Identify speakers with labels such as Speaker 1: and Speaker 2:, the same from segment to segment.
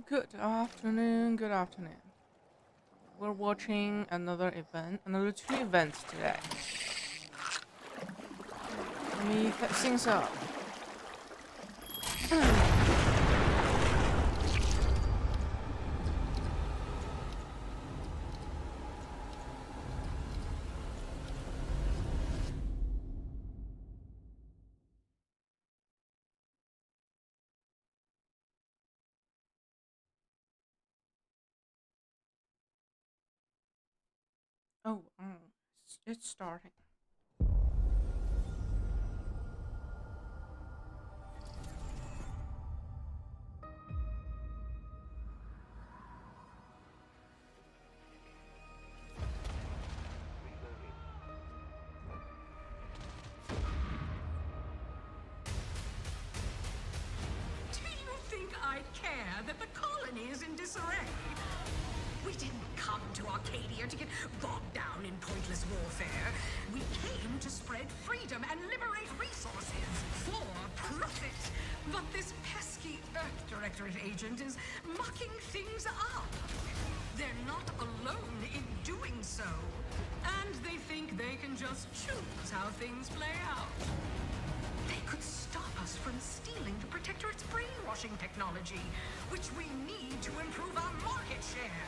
Speaker 1: Good afternoon, good afternoon. We're watching another event, another two events today. Let me set things up. Oh, it's starting.
Speaker 2: Do you think I'd care that the colony is in disarray? We didn't come to Arcadia to get bogged down in pointless warfare. We came to spread freedom and liberate resources for profit. But this pesky Earth Directorate agent is mucking things up. They're not alone in doing so. And they think they can just choose how things play out. They could stop us from stealing the Protectorate's brainwashing technology, which we need to improve our market share.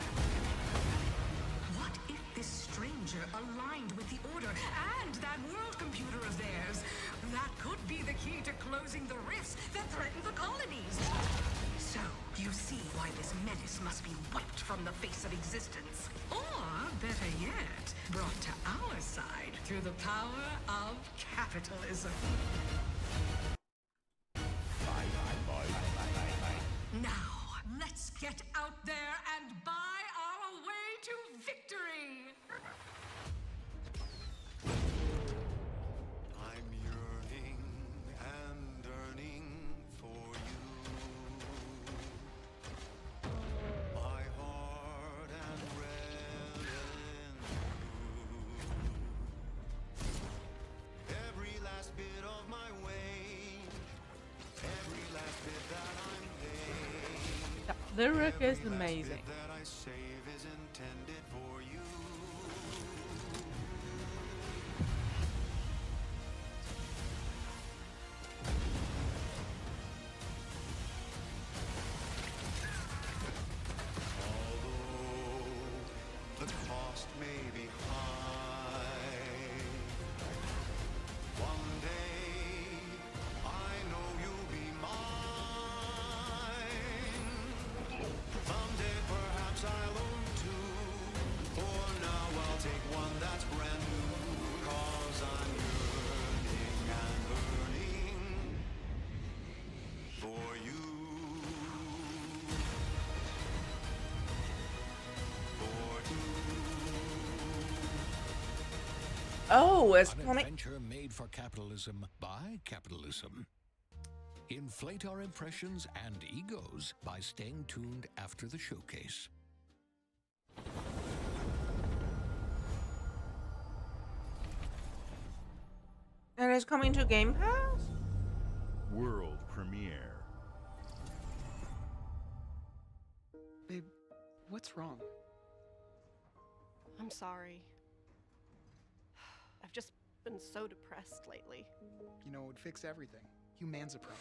Speaker 2: What if this stranger aligned with the Order and that world computer of theirs? That could be the key to closing the rifts that threaten the colonies. So, you see why this menace must be wiped from the face of existence. Or, better yet, brought to our side through the power of capitalism. Now, let's get out there and buy our way to victory!
Speaker 3: I'm yearning and yearning for you. My heart and red and blue. Every last bit of my way, every last bit that I'm paid.
Speaker 1: That lyric is amazing.
Speaker 3: That I save is intended for you. Although the cost may be high, one day I know you'll be mine. Someday perhaps I'll own two. For now I'll take one that's brand new. 'Cause I'm yearning and burning for you. For you.
Speaker 1: Oh, it's
Speaker 4: An
Speaker 1: coming.
Speaker 4: adventure made for capitalism by capitalism. Inflate our impressions and egos by staying tuned after the showcase.
Speaker 1: And it's coming to Game Pass?
Speaker 5: World premiere.
Speaker 6: Babe, what's wrong?
Speaker 7: I'm sorry. I've just been so depressed lately.
Speaker 6: You know, it would fix everything. Humanzapro.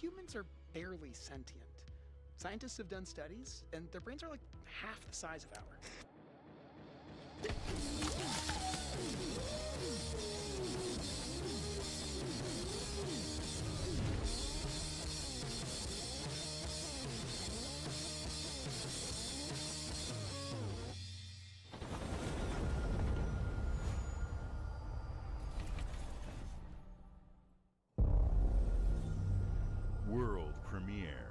Speaker 6: Humans are barely sentient. Scientists have done studies, and their brains are like half the size of ours.
Speaker 5: World premiere.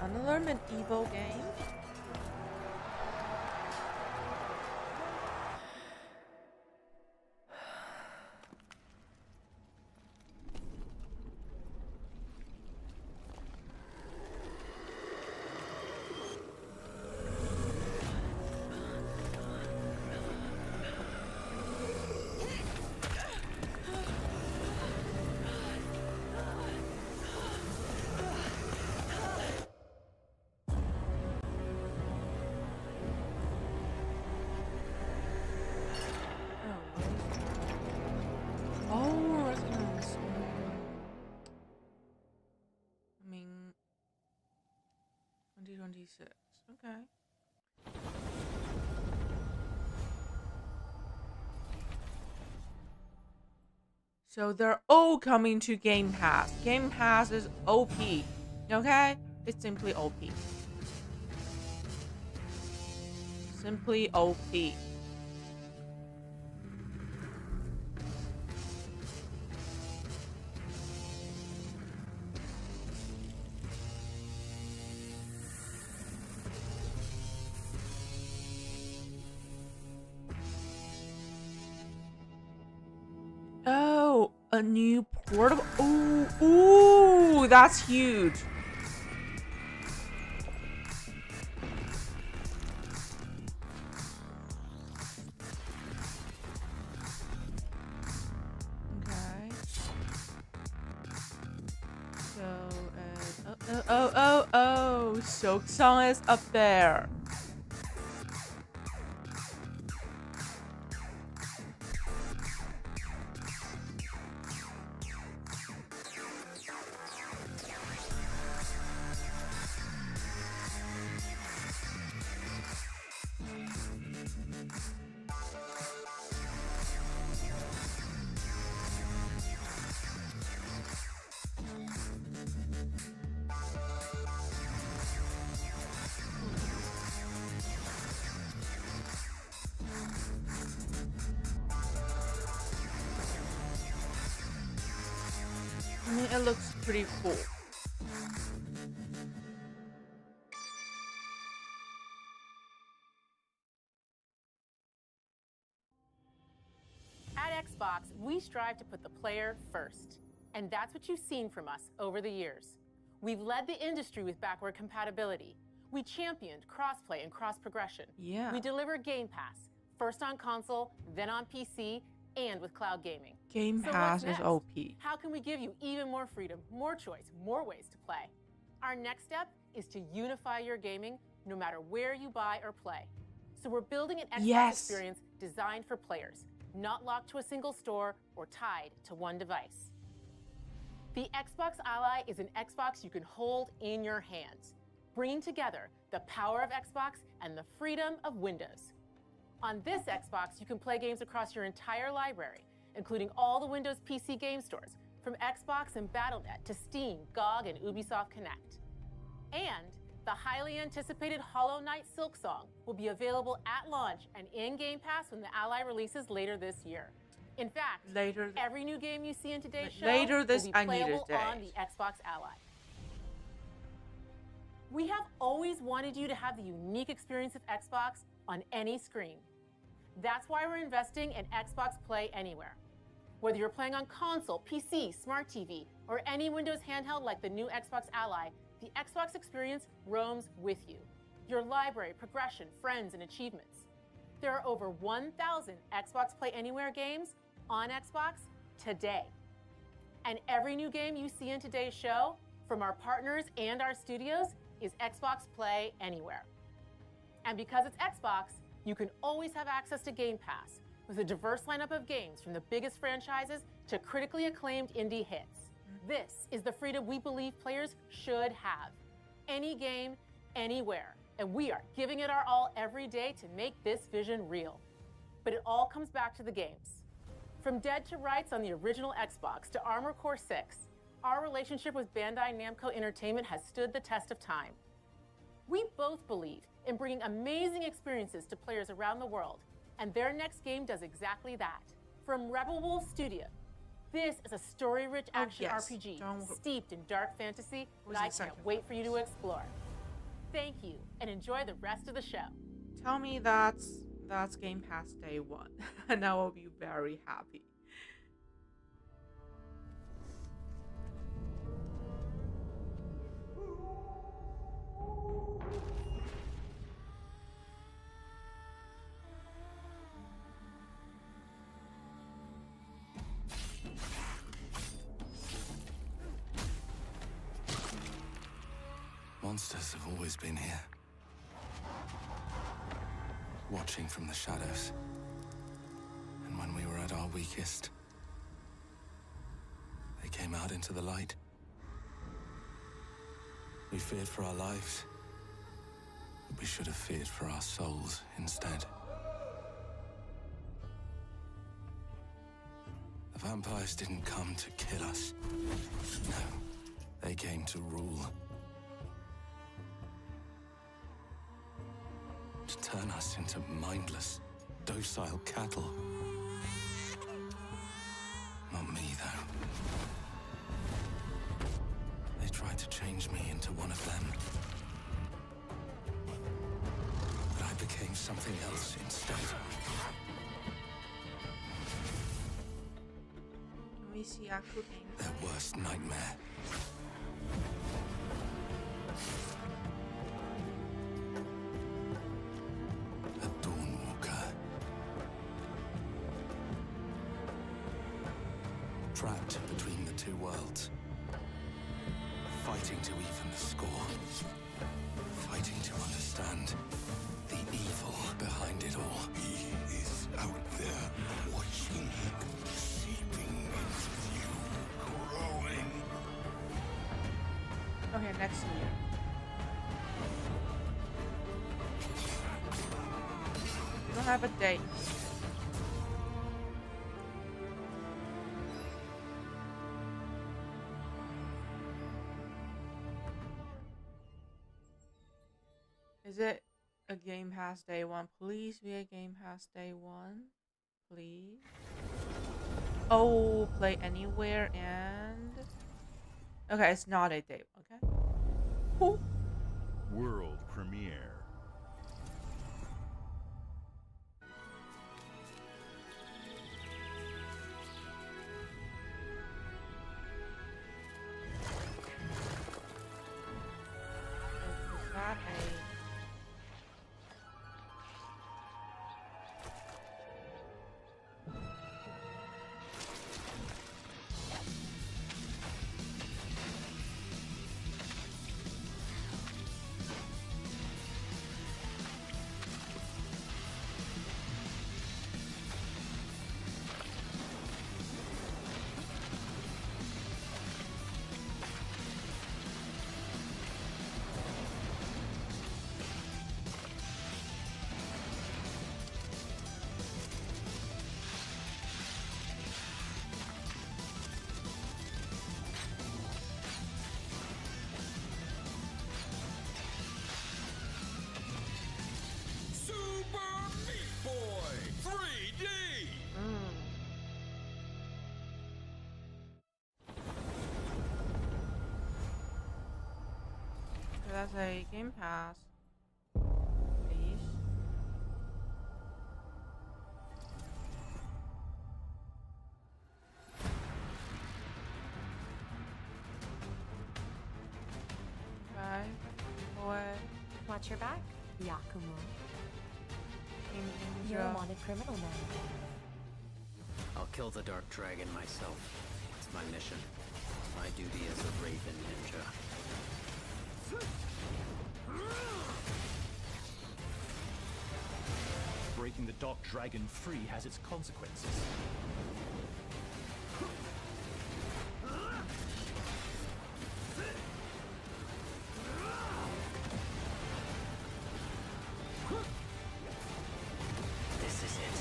Speaker 1: Another medieval game? Oh, Resonance. I mean, 2026. Okay. So they're all coming to Game Pass. Game Pass is OP. Okay? It's simply OP. Simply OP. Oh, a new portable. Ooh, ooh, that's huge. Okay. So, oh, Soak Song is up there. I mean, it looks pretty cool.
Speaker 8: At Xbox, we strive to put the player first. And that's what you've seen from us over the years. We've led the industry with backward compatibility. We championed crossplay and cross-progression.
Speaker 1: Yeah.
Speaker 8: We deliver Game Pass, first on console, then on PC, and with cloud gaming.
Speaker 1: Game
Speaker 8: So
Speaker 1: Pass
Speaker 8: what's
Speaker 1: is
Speaker 8: next?
Speaker 1: OP.
Speaker 8: How can we give you even more freedom, more choice, more ways to play? Our next step is to unify your gaming no matter where you buy or play. So we're building an Xbox
Speaker 1: Yes.
Speaker 8: experience designed for players, not locked to a single store or tied to one device. The Xbox Ally is an Xbox you can hold in your hands, bringing together the power of Xbox and the freedom of Windows. On this Xbox, you can play games across your entire library, including all the Windows PC game stores, from Xbox and Battle.net to Steam, GOG, and Ubisoft Connect. And the highly anticipated Hollow Knight Silksong will be available at launch and in Game Pass when the Ally releases later this year. In fact,
Speaker 1: Later,
Speaker 8: every new game you see in today's show
Speaker 1: later this
Speaker 8: will be
Speaker 1: I need a
Speaker 8: playable on
Speaker 1: date.
Speaker 8: the Xbox Ally. We have always wanted you to have the unique experience of Xbox on any screen. That's why we're investing in Xbox Play Anywhere. Whether you're playing on console, PC, smart TV, or any Windows handheld like the new Xbox Ally, the Xbox experience roams with you. Your library, progression, friends, and achievements. There are over 1,000 Xbox Play Anywhere games on Xbox today. And every new game you see in today's show, from our partners and our studios, is Xbox Play Anywhere. And because it's Xbox, you can always have access to Game Pass with a diverse lineup of games from the biggest franchises to critically acclaimed indie hits. This is the freedom we believe players should have. Any game, anywhere. And we are giving it our all every day to make this vision real. But it all comes back to the games. From Dead to Rights on the original Xbox to Armored Core 6, our relationship with Bandai Namco Entertainment has stood the test of time. We both believe in bringing amazing experiences to players around the world, and their next game does exactly that. From Rebel Wolf Studio, this is a story-rich action
Speaker 1: yes.
Speaker 8: RPG
Speaker 1: Don't-
Speaker 8: steeped in dark fantasy
Speaker 1: Was
Speaker 8: that I
Speaker 1: the second
Speaker 8: can't wait for you to explore. Thank you, and enjoy the rest of the show.
Speaker 1: Tell me that's Game Pass day one, and I will be very happy.
Speaker 3: Monsters have always been here, watching from the shadows. And when we were at our weakest, they came out into the light. We feared for our lives, but we should have feared for our souls instead. The vampires didn't come to kill us. No, they came to rule. To turn us into mindless, docile cattle. Not me, though. They tried to change me into one of them. But I became something else instead.
Speaker 1: Can we see actual game?
Speaker 3: Their worst nightmare. A Dawnwalker. Trapped between the two worlds. Fighting to even the score. Fighting to understand the evil behind it all. He is out there watching, seeping into you, growing.
Speaker 1: Okay, next year. We don't have a date. Is it a Game Pass day one? Please be a Game Pass day one. Please. Oh, play anywhere and... Okay, it's not a day one, okay? Ooh.
Speaker 5: World premiere.
Speaker 1: Is that a... So that's a Game Pass. Please. Okay. Boy.
Speaker 9: Watch your back, Yakumo.
Speaker 1: King
Speaker 9: You're a
Speaker 1: Ninja.
Speaker 9: wanted criminal now.
Speaker 10: I'll kill the Dark Dragon myself. It's my mission. My duty as a Raven Ninja.
Speaker 11: Breaking the Dark Dragon free has its consequences.
Speaker 10: This is it.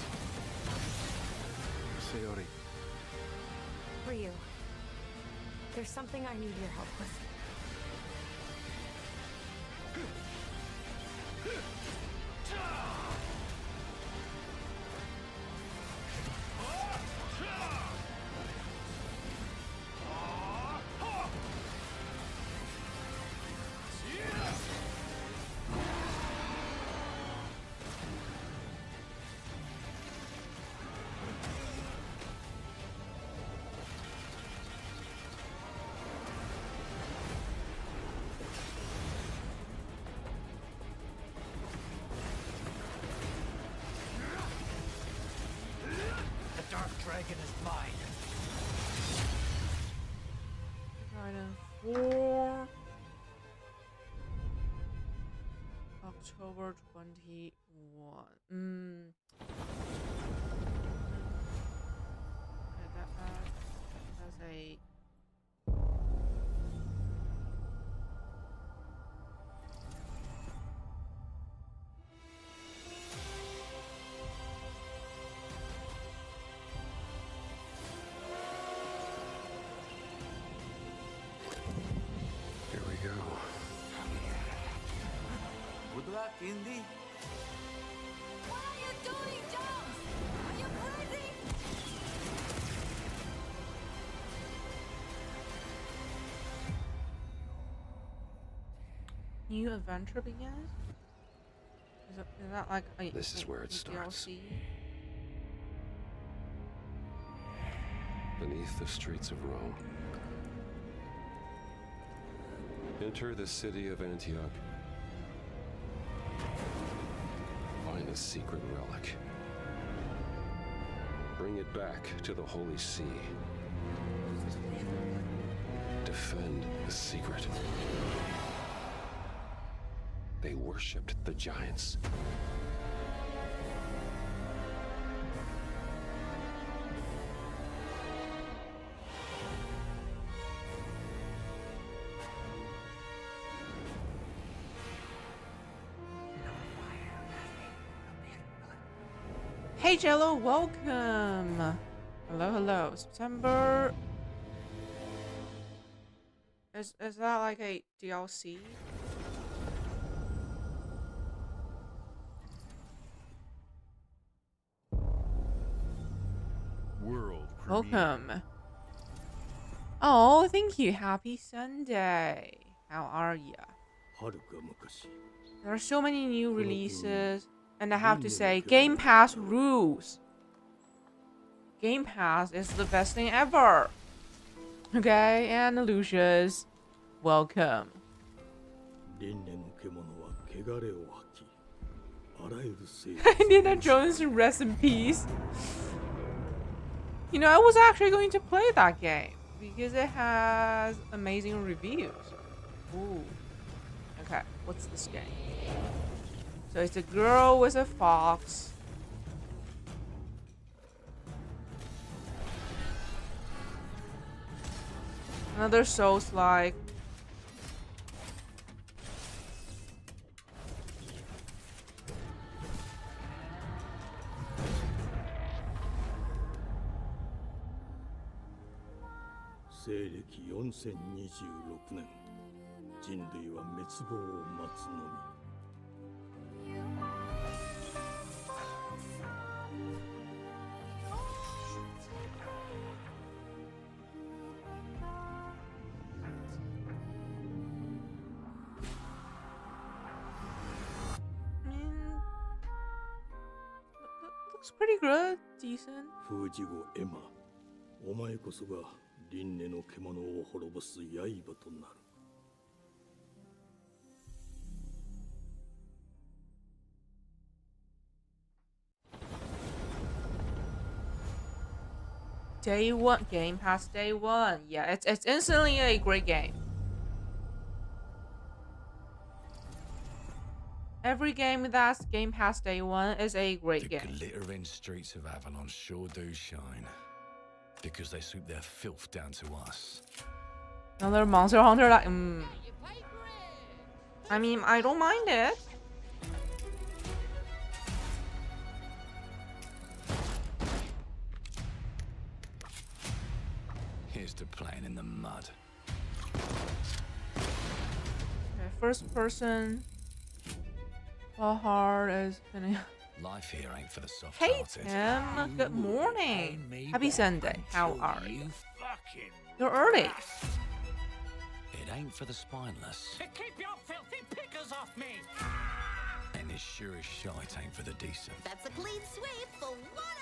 Speaker 3: Sayori.
Speaker 9: Ryu, there's something I need your help with.
Speaker 11: The Dark Dragon is mine.
Speaker 1: Guidance 4. October 21. Okay, that's a.
Speaker 3: Here we go.
Speaker 12: Good luck, Indy.
Speaker 9: What are you doing, Jones? Are you crazy?
Speaker 1: New adventure begins? Is that like a
Speaker 3: This is where it starts.
Speaker 1: DLC?
Speaker 3: Beneath the streets of Rome. Enter the city of Antioch. Find a secret relic. Bring it back to the Holy See. Defend the secret. They worshipped the giants.
Speaker 1: Hey Jello, welcome. Hello, hello. September. Is that like a DLC?
Speaker 5: World premiere.
Speaker 1: Welcome. Oh, thank you. Happy Sunday. How are ya? There are so many new releases, and I have to say, Game Pass rules. Game Pass is the best thing ever. Okay, and Lucius, welcome. Indiana Jones, rest in peace. You know, I was actually going to play that game because it has amazing reviews. Ooh. Okay, what's this game? So it's a girl with a fox. Another Souls-like. It's pretty good, decent.
Speaker 13: 風次後エマ、お前こそが輪廻の獣を滅ぼす刃となる。
Speaker 1: Day one, Game Pass day one. Yeah, it's instantly a great game. Every game that's Game Pass day one is a great game.
Speaker 14: The glittering streets of Avalon sure do shine. Because they sweep their filth down to us.
Speaker 1: Another Monster Hunter like I mean, I don't mind it.
Speaker 14: Here's to playing in the mud.
Speaker 1: Okay, first person. How hard is finishing?
Speaker 14: Life here ain't for the
Speaker 1: Hey
Speaker 14: soft-hearted.
Speaker 1: Tim, good morning. Happy Sunday. How are you? You're early.
Speaker 14: It ain't for the spineless.
Speaker 2: Keep your filthy pickers off me!
Speaker 14: And as sure as shite ain't for the decent.
Speaker 15: That's a clean sweep for what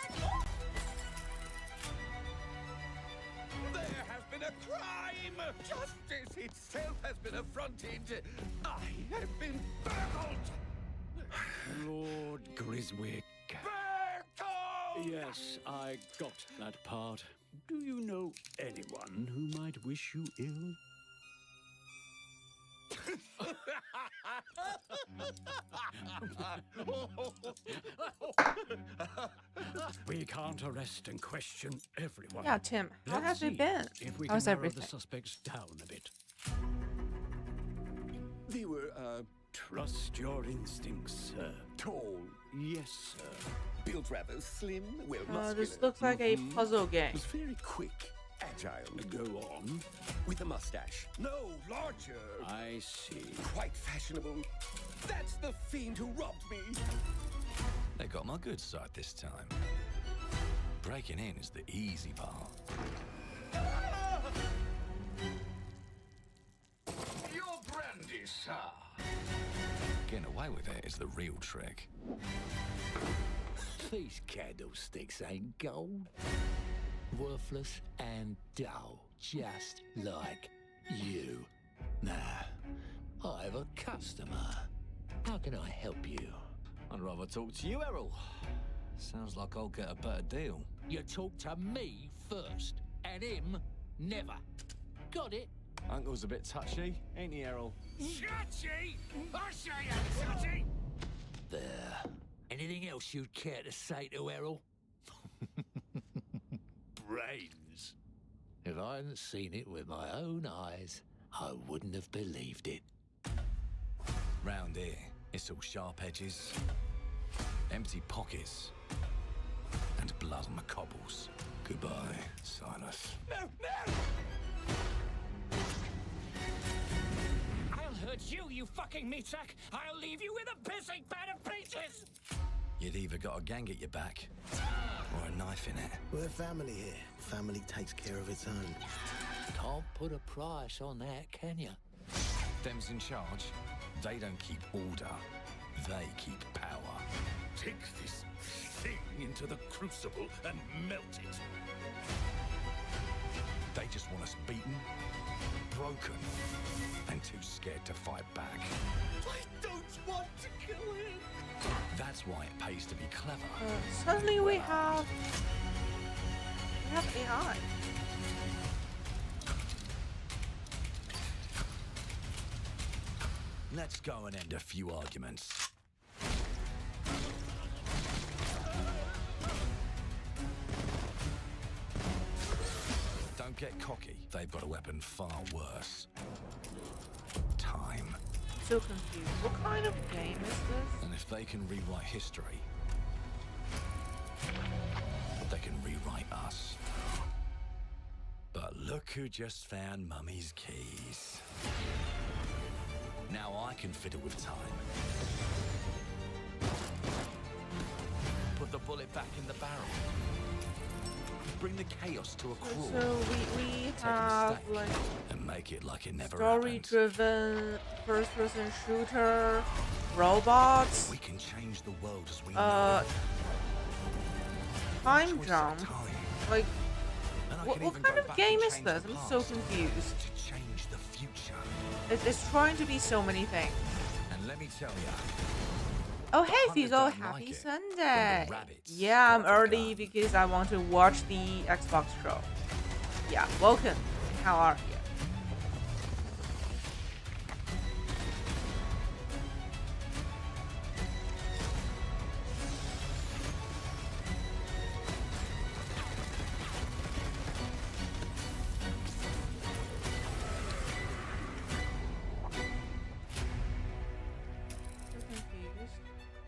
Speaker 3: There has been a crime! Justice itself has been affronted! I have been burgled!
Speaker 13: Lord Griswick.
Speaker 3: Burgled!
Speaker 13: Yes, I got that part. Do you know anyone who might wish you ill? We can't arrest and question everyone.
Speaker 1: Yeah, Tim, how
Speaker 13: Let's
Speaker 1: has it
Speaker 13: see
Speaker 1: been?
Speaker 13: if we
Speaker 1: How's
Speaker 13: can narrow
Speaker 1: everything?
Speaker 13: the suspects down a bit. They were, trust your instincts, sir.
Speaker 3: Tall.
Speaker 13: Yes, sir.
Speaker 3: Built rather slim, well muscular.
Speaker 1: This looks like a puzzle game.
Speaker 3: Was very quick, agile.
Speaker 13: Go on.
Speaker 3: With a mustache. No, larger.
Speaker 13: I see.
Speaker 3: Quite fashionable. That's the fiend who robbed me.
Speaker 14: They got my good side this time. Breaking in is the easy part.
Speaker 3: Your brandy, sir.
Speaker 14: Getting away with it is the real trick.
Speaker 16: These candlesticks ain't gold. Worthless and dull, just like you. Nah, I have a customer. How can I help you?
Speaker 14: I'd rather talk to you, Errol. Sounds like I'll get a better deal.
Speaker 16: You talk to me first, and him never. Got it?
Speaker 14: Uncle's a bit touchy, ain't he, Errol?
Speaker 16: Touchy? I say I'm touchy! There. Anything else you'd care to say to Errol? Brains. If I hadn't seen it with my own eyes, I wouldn't have believed it.
Speaker 14: Round here, it's all sharp edges, empty pockets, and blood on the cobbles. Goodbye, Silas.
Speaker 3: No, no!
Speaker 2: I'll hurt you, you fucking meat sack! I'll leave you with a pissing bed of peaches!
Speaker 14: You'd either got a gang at your back, or a knife in it.
Speaker 17: We're family here. Family takes care of its own.
Speaker 16: Can't put a price on that, can you?
Speaker 14: Them's in charge. They don't keep order. They keep power.
Speaker 13: Take this thing into the crucible and melt it.
Speaker 14: They just want us beaten, broken, and too scared to fight back.
Speaker 3: I don't want to kill him!
Speaker 14: That's why it pays to be clever.
Speaker 1: Suddenly we have AI.
Speaker 14: Let's go and end a few arguments. Don't get cocky. They've got a weapon far worse. Time.
Speaker 1: So confused. What kind of game is this?
Speaker 14: And if they can rewrite history, they can rewrite us. But look who just found Mummy's keys. Now I can fiddle with time. Put the bullet back in the barrel. Bring the chaos to a crawl.
Speaker 1: So we have like
Speaker 14: and make it like it never happened.
Speaker 1: story-driven first-person shooter, robots.
Speaker 14: We can change the world as we know.
Speaker 1: time jump. Like, what kind of game is this? I'm so confused.
Speaker 14: To change the future.
Speaker 1: It's trying to be so many things.
Speaker 14: And let me tell you.
Speaker 1: Oh, hey, Figo, happy Sunday. Yeah, I'm early because I want to watch the Xbox show. Yeah, welcome. How are you?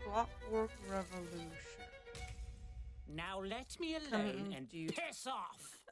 Speaker 1: Clockwork Revolution.
Speaker 2: Now let me alone and piss off.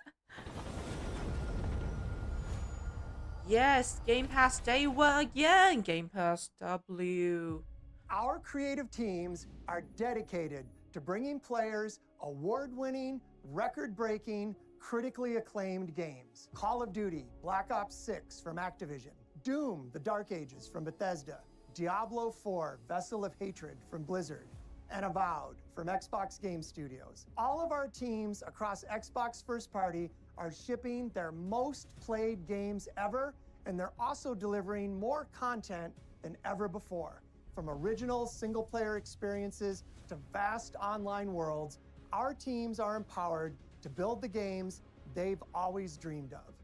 Speaker 1: Yes, Game Pass Day 1 again. Game Pass W.
Speaker 18: Our creative teams are dedicated to bringing players award-winning, record-breaking, critically acclaimed games. Call of Duty, Black Ops 6 from Activision, Doom, The Dark Ages from Bethesda, Diablo 4, Vessel of Hatred from Blizzard, and Avowed from Xbox Game Studios. All of our teams across Xbox First Party are shipping their most played games ever, and they're also delivering more content than ever before. From original single-player experiences to vast online worlds, our teams are empowered to build the games they've always dreamed of.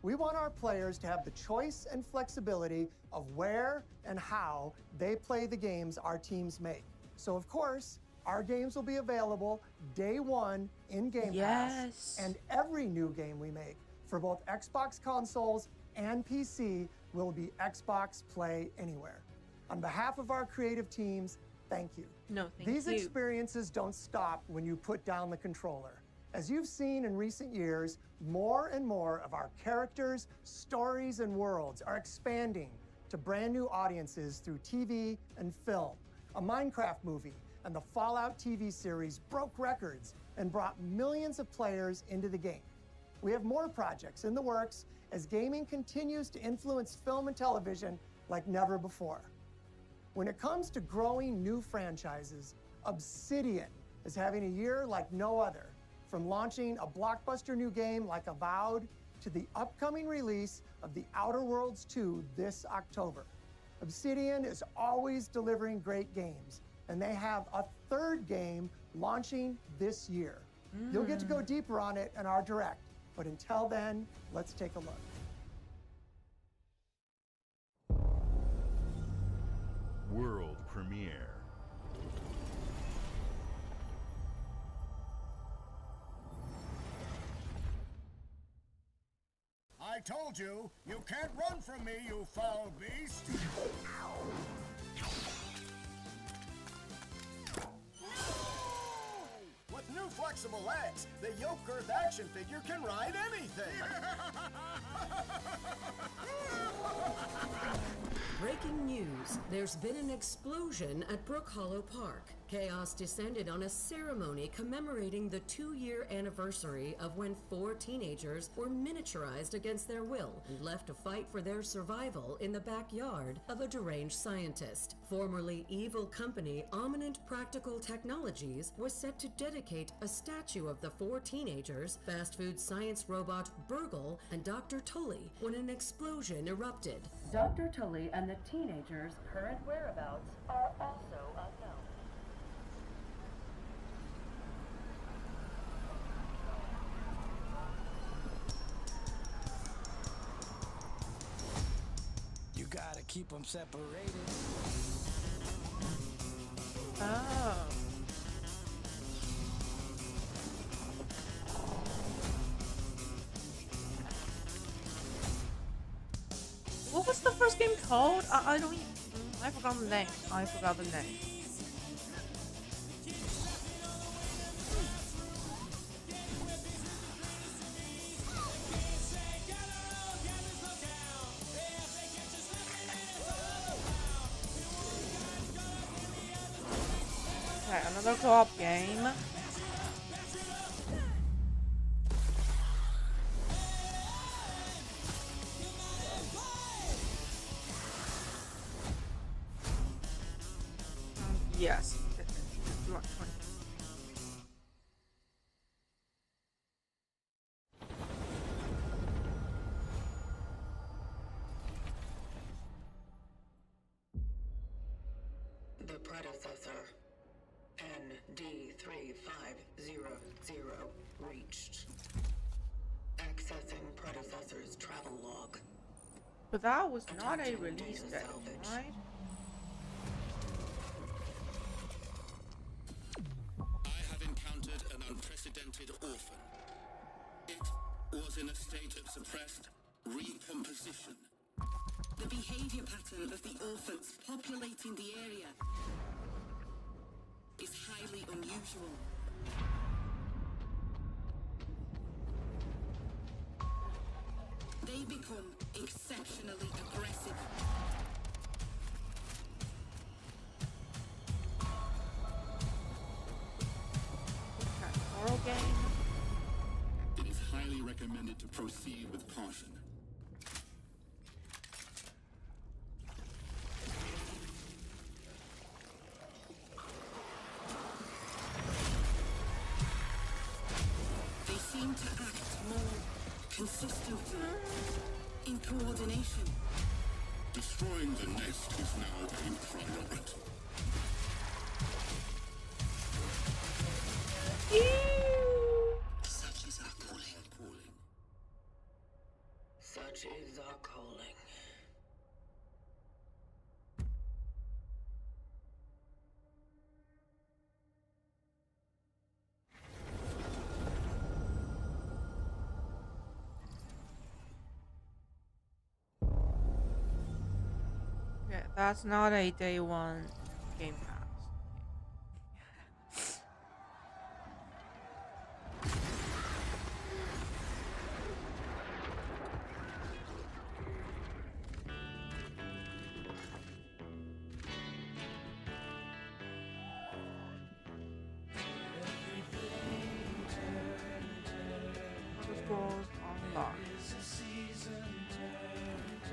Speaker 18: We want our players to have the choice and flexibility of where and how they play the games our teams make. So, of course, our games will be available day one in Game Pass, and every new game we make for both Xbox consoles and PC will be Xbox Play Anywhere. On behalf of our creative teams, thank you.
Speaker 1: No, thank
Speaker 18: These
Speaker 1: you.
Speaker 18: experiences don't stop when you put down the controller. As you've seen in recent years, more and more of our characters, stories, and worlds are expanding to brand new audiences through TV and film. A Minecraft movie and the Fallout TV series broke records and brought millions of players into the game. We have more projects in the works as gaming continues to influence film and television like never before. When it comes to growing new franchises, Obsidian is having a year like no other. From launching a blockbuster new game like Avowed to the upcoming release of The Outer Worlds 2 this October. Obsidian is always delivering great games, and they have a third game launching this year. You'll get to go deeper on it in our Direct, but until then, let's take a look.
Speaker 5: World premiere.
Speaker 19: I told you, you can't run from me, you foul beast! With new flexible legs, the Yoke Girth action figure can ride anything!
Speaker 2: Breaking news. There's been an explosion at Brook Hollow Park. Chaos descended on a ceremony commemorating the 2-year anniversary of when 4 teenagers were miniaturized against their will and left to fight for their survival in the backyard of a deranged scientist. Formerly evil company Ominent Practical Technologies was set to dedicate a statue of the 4 teenagers, fast food science robot Burgle, and Dr. Tully when an explosion erupted. Dr. Tully and the teenagers' current whereabouts are also unknown.
Speaker 14: You gotta keep them separated.
Speaker 1: Oh. What was the first game called? I don't even... I forgot the name. I forgot the name. Okay, another co-op game. Yes.
Speaker 2: predecessor. ND3500 reached. Accessing predecessor's travel log.
Speaker 1: But that was not a release date, right?
Speaker 20: I have encountered an unprecedented orphan. It was in a state of suppressed recomposition.
Speaker 2: The behavior pattern of the orphans populating the area is highly unusual. They become exceptionally aggressive.
Speaker 1: Horror game.
Speaker 20: It is highly recommended to proceed with caution.
Speaker 2: They seem to act more consistently, in coordination.
Speaker 20: Destroying the nest is now a priority.
Speaker 2: Such is our calling. Such is our calling.
Speaker 1: Yeah, that's not a day one Game Pass. Scrolls Online.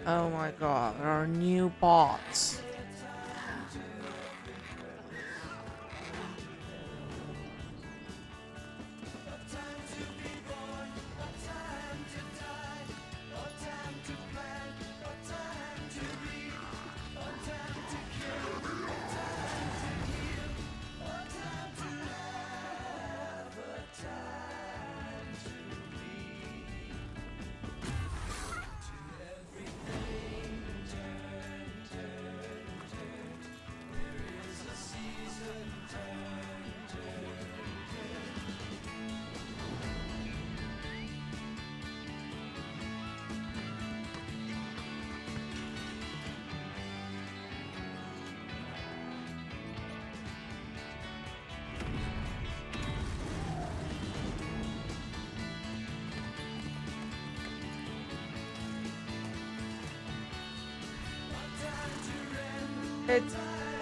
Speaker 1: Oh my god, there are new bots.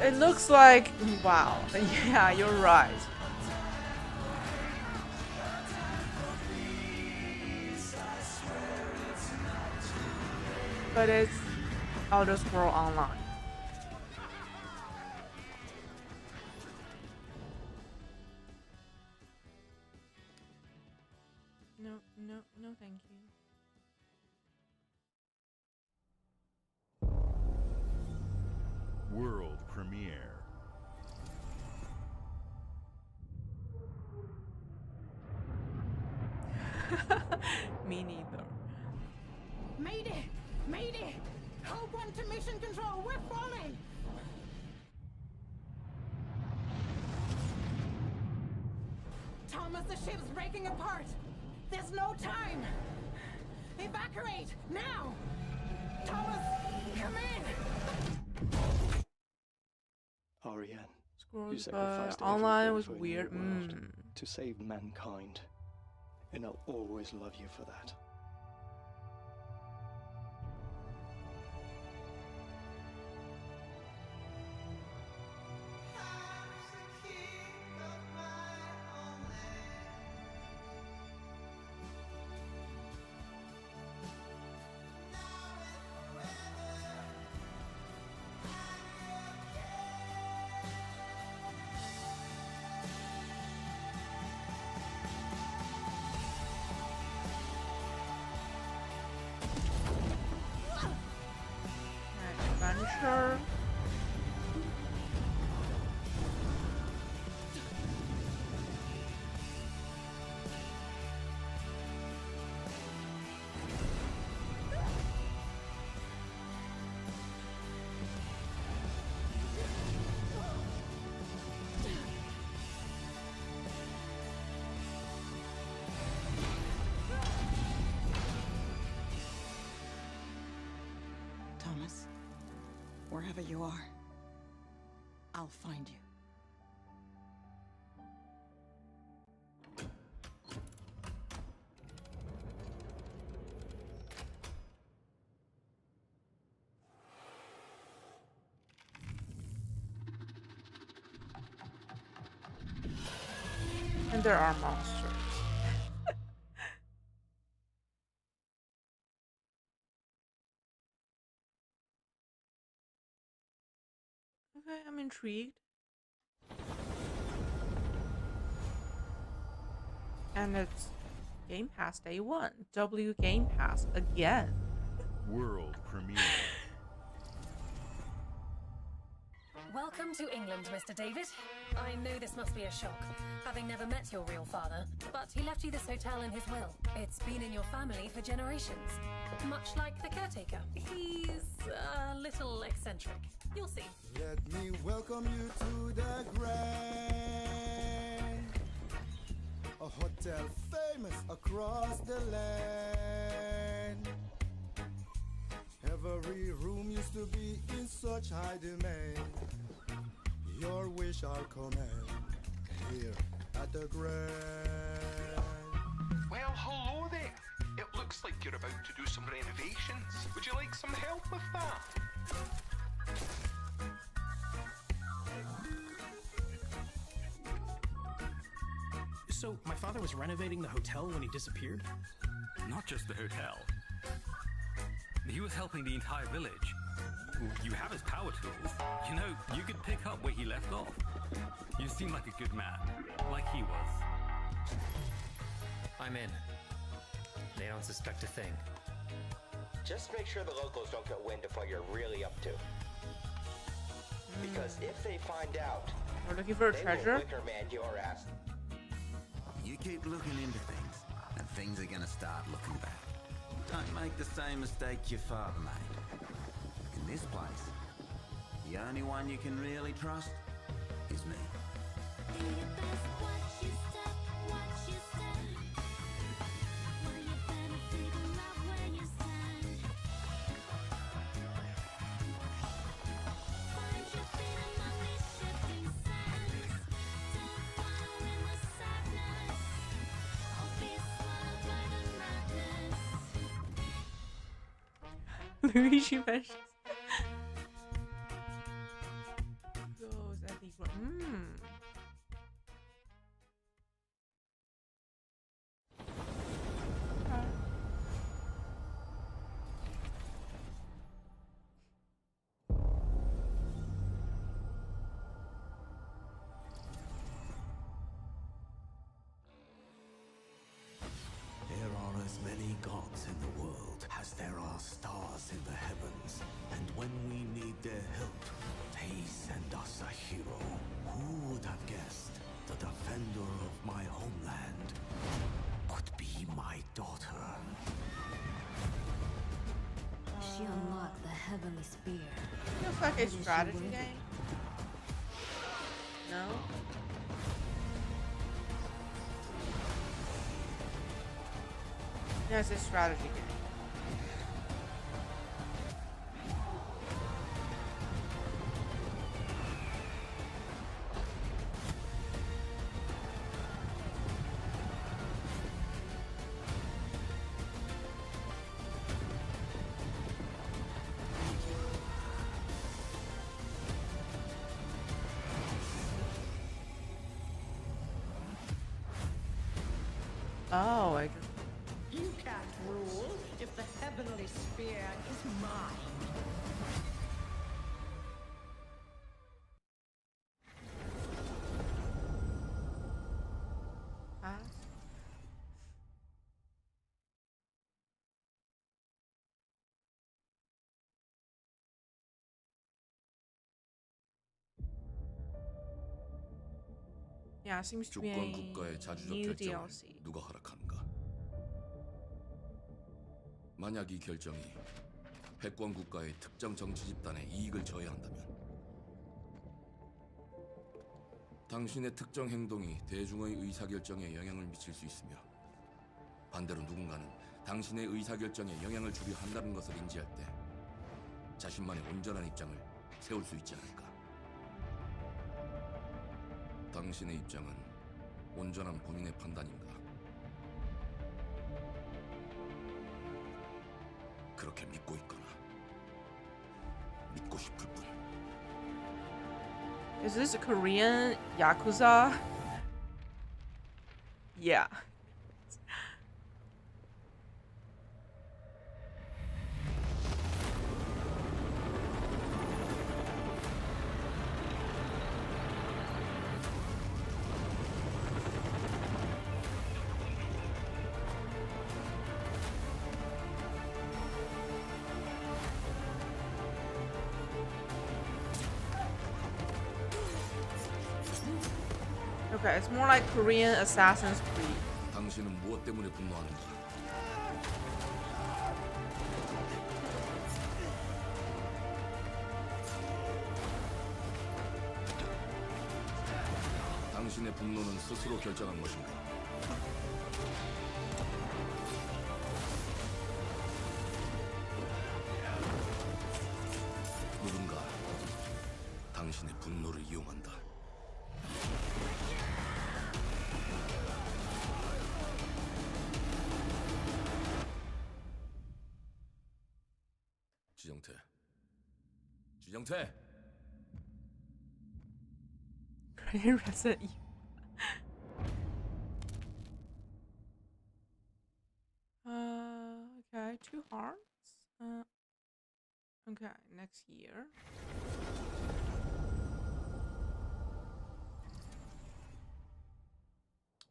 Speaker 1: It looks like, wow. Yeah, you're right. But it's Elder Scroll Online. No, no, no, thank you.
Speaker 5: World premiere.
Speaker 1: Me neither.
Speaker 2: Mayday! Mayday! Hold one to mission control. We're falling! Thomas, the ship's breaking apart. There's no time. Evacuate now! Thomas, come in!
Speaker 21: Ariane,
Speaker 1: Scrolls
Speaker 21: you sacrificed
Speaker 1: Online
Speaker 21: everything
Speaker 1: was
Speaker 21: for a new
Speaker 1: weird.
Speaker 21: world to save mankind, and I'll always love you for that.
Speaker 2: Wherever you are, I'll find you.
Speaker 1: And there are monsters. Okay, I'm intrigued. And it's Game Pass Day 1. W Game Pass again.
Speaker 5: World premiere.
Speaker 4: Welcome to England, Mr. David. I know this must be a shock, having never met your real father, but he left you this hotel in his will. It's been in your family for generations, much like the caretaker. He's a little eccentric. You'll see.
Speaker 3: Let me welcome you to the Grand, a hotel famous across the land. Every room used to be in such high demand. Your wish I'll command here at the Grand.
Speaker 22: Well, hello there. It looks like you're about to do some renovations. Would you like some help with that?
Speaker 11: So, my father was renovating the hotel when he disappeared?
Speaker 23: Not just the hotel. He was helping the entire village. You have his power tools. You know, you could pick up where he left off. You seem like a good man, like he was.
Speaker 10: I'm in. They don't suspect a thing.
Speaker 24: Just make sure the locals don't get wind of what you're really up to. Because if they find out,
Speaker 1: we're looking for a treasure.
Speaker 24: Will wicker man your ass.
Speaker 12: You keep looking into things, and things are gonna start looking back. Don't make the same mistake your father made. In this place, the only one you can really trust is me.
Speaker 1: Luigi mentions goes at the
Speaker 17: There are as many gods in the world as there are stars in the heavens. And when we need their help, they send us a hero. Who would have guessed the defender of my homeland would be my daughter?
Speaker 9: She unlocked the heavenly spear.
Speaker 1: Feels like a strategy game. No? No, it's a strategy game. Oh, I just...
Speaker 2: You can't rule if the heavenly spear is mine.
Speaker 1: Yeah, seems to be
Speaker 13: 주권
Speaker 1: a
Speaker 13: 국가의 자주적
Speaker 1: new
Speaker 13: 결정을
Speaker 1: DLC.
Speaker 13: 누가 허락하는가? 만약 이 결정이 패권 국가의 특정 정치 집단의 이익을 저해한다면 당신의 특정 행동이 대중의 의사결정에 영향을 미칠 수 있으며 반대로 누군가는 당신의 의사결정에 영향을 주려 한다는 것을 인지할 때 자신만의 온전한 입장을 세울 수 있지 않을까? 당신의 입장은 온전한 본인의 판단인가? 그렇게 믿고 있거나 믿고 싶을 뿐.
Speaker 1: Is this Korean Yakuza? Yeah. Okay, it's more like Korean Assassin's Creed.
Speaker 13: 당신은 무엇 때문에 분노하는가? 당신의 분노는 스스로 결정한 것인가? 누군가 당신의 분노를 이용한다. 지정태. 지정태.
Speaker 1: Korean Resident Evil. Okay, 2 hearts. Okay, next year.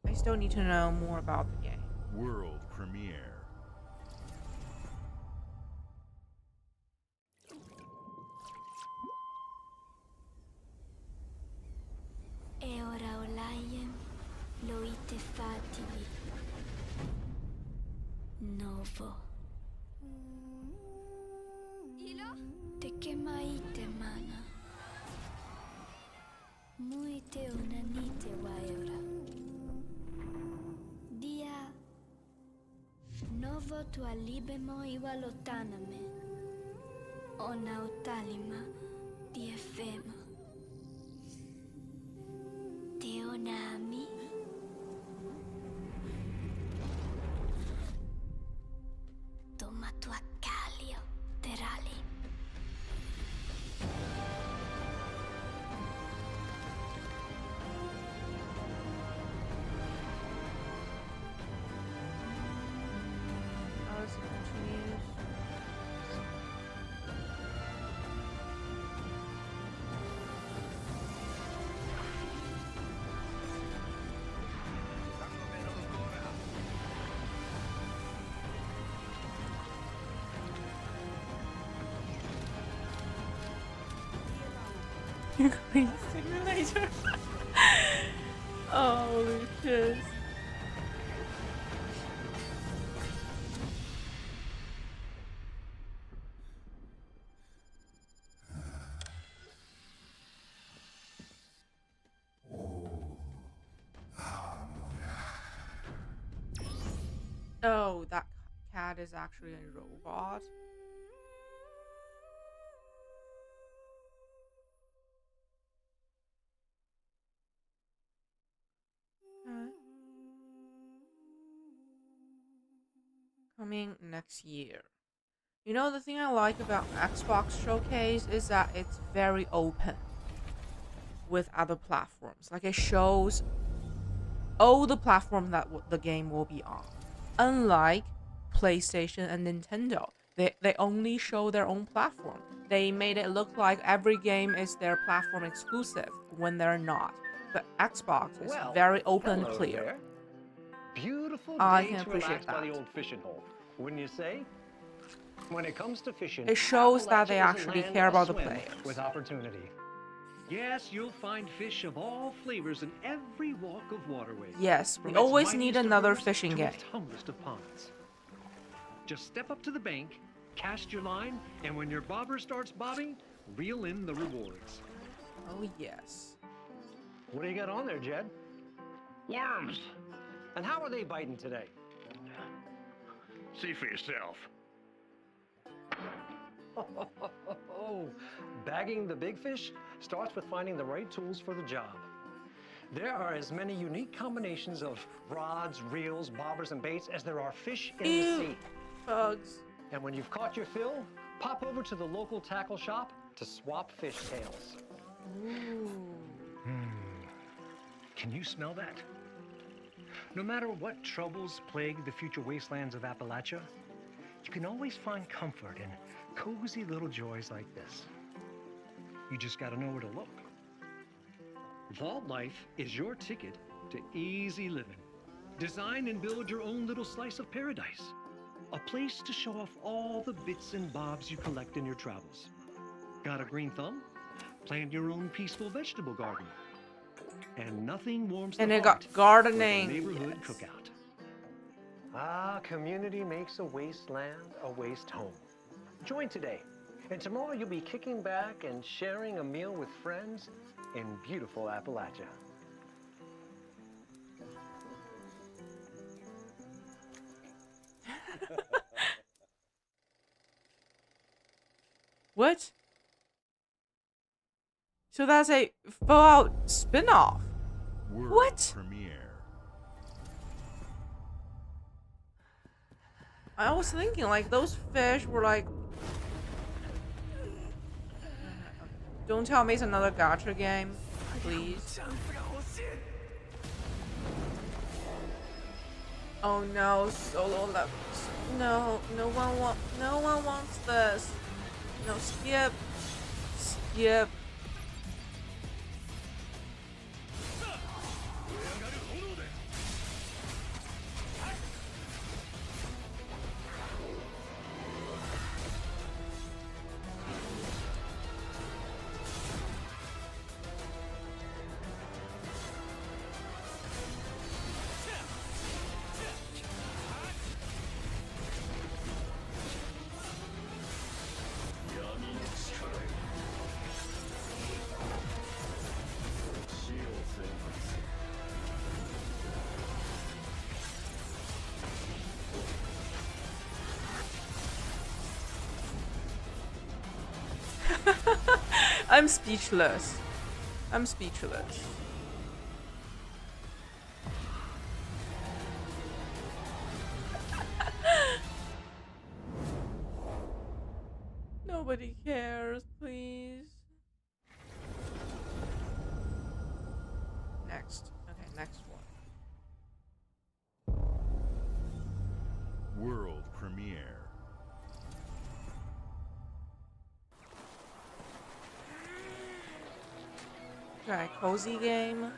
Speaker 1: I still need to know more about the game.
Speaker 5: World premiere.
Speaker 6: E ora olaiem loite fativi. Novo. Ilo? Te kemaite mana. Muite onanite waiora. Dia. Novo tua libemo iwalotaname. Ona otalima di efema. Teonami. Toma tua calio, terali.
Speaker 1: As it continues. Green simulator. Oh, shit. Oh, that cat is actually a robot. Coming next year. You know, the thing I like about Xbox Showcase is that it's very open with other platforms. Like, it shows all the platforms that the game will be on. Unlike PlayStation and Nintendo, they only show their own platform. They made it look like every game is their platform exclusive when they're not. But Xbox is very open and clear.
Speaker 7: There. Beautiful
Speaker 1: I
Speaker 7: day
Speaker 1: can
Speaker 7: to
Speaker 1: appreciate
Speaker 7: relax by the
Speaker 1: that.
Speaker 7: old fishing hole, wouldn't you say? When it comes to fishing,
Speaker 1: It shows that they
Speaker 7: Appalachia is a
Speaker 1: actually
Speaker 7: land
Speaker 1: care about the
Speaker 7: aswim
Speaker 1: players.
Speaker 7: with opportunity.
Speaker 8: Yes, you'll find fish of all flavors in every walk of waterways.
Speaker 1: Yes, we
Speaker 8: From its
Speaker 1: always need
Speaker 8: mightiest of
Speaker 1: another
Speaker 8: rivers
Speaker 1: fishing
Speaker 8: to
Speaker 1: game.
Speaker 8: its humblest of ponds. Just step up to the bank, cast your line, and when your bobber starts bobbing, reel in the rewards.
Speaker 1: Oh, yes.
Speaker 7: What do you got on there, Jed?
Speaker 14: Worms!
Speaker 7: And how are they biting today?
Speaker 14: See for yourself.
Speaker 7: Oh,
Speaker 8: Bagging the big fish starts with finding the right tools for the job. There are as many unique combinations of rods, reels, bobbers, and baits as there are fish in the sea.
Speaker 1: Bugs.
Speaker 8: And when you've caught your fill, pop over to the local tackle shop to swap fish tails.
Speaker 1: Ooh.
Speaker 8: Can you smell that? No matter what troubles plague the future wastelands of Appalachia, you can always find comfort in cozy little joys like this. You just gotta know where to look. Vault Life is your ticket to easy living. Design and build your own little slice of paradise. A place to show off all the bits and bobs you collect in your travels. Got a green thumb? Plant your own peaceful vegetable garden. And nothing warms the
Speaker 1: And it
Speaker 8: heart
Speaker 1: got gardening.
Speaker 8: like a neighborhood cookout. Ah, community makes a wasteland a waste home. Join today, and tomorrow you'll be kicking back and sharing a meal with friends in beautiful Appalachia.
Speaker 1: What? So that's a Fallout spin-off.
Speaker 5: World
Speaker 1: What?
Speaker 5: Premiere.
Speaker 1: I was thinking like those fish were like. Don't tell me it's another gacha game, please. Oh no, solo levels. No, no one wants this. No, skip. Skip. I'm speechless. I'm speechless. Nobody cares, please. Next. Okay, next one.
Speaker 5: World Premiere.
Speaker 1: Okay, cozy game.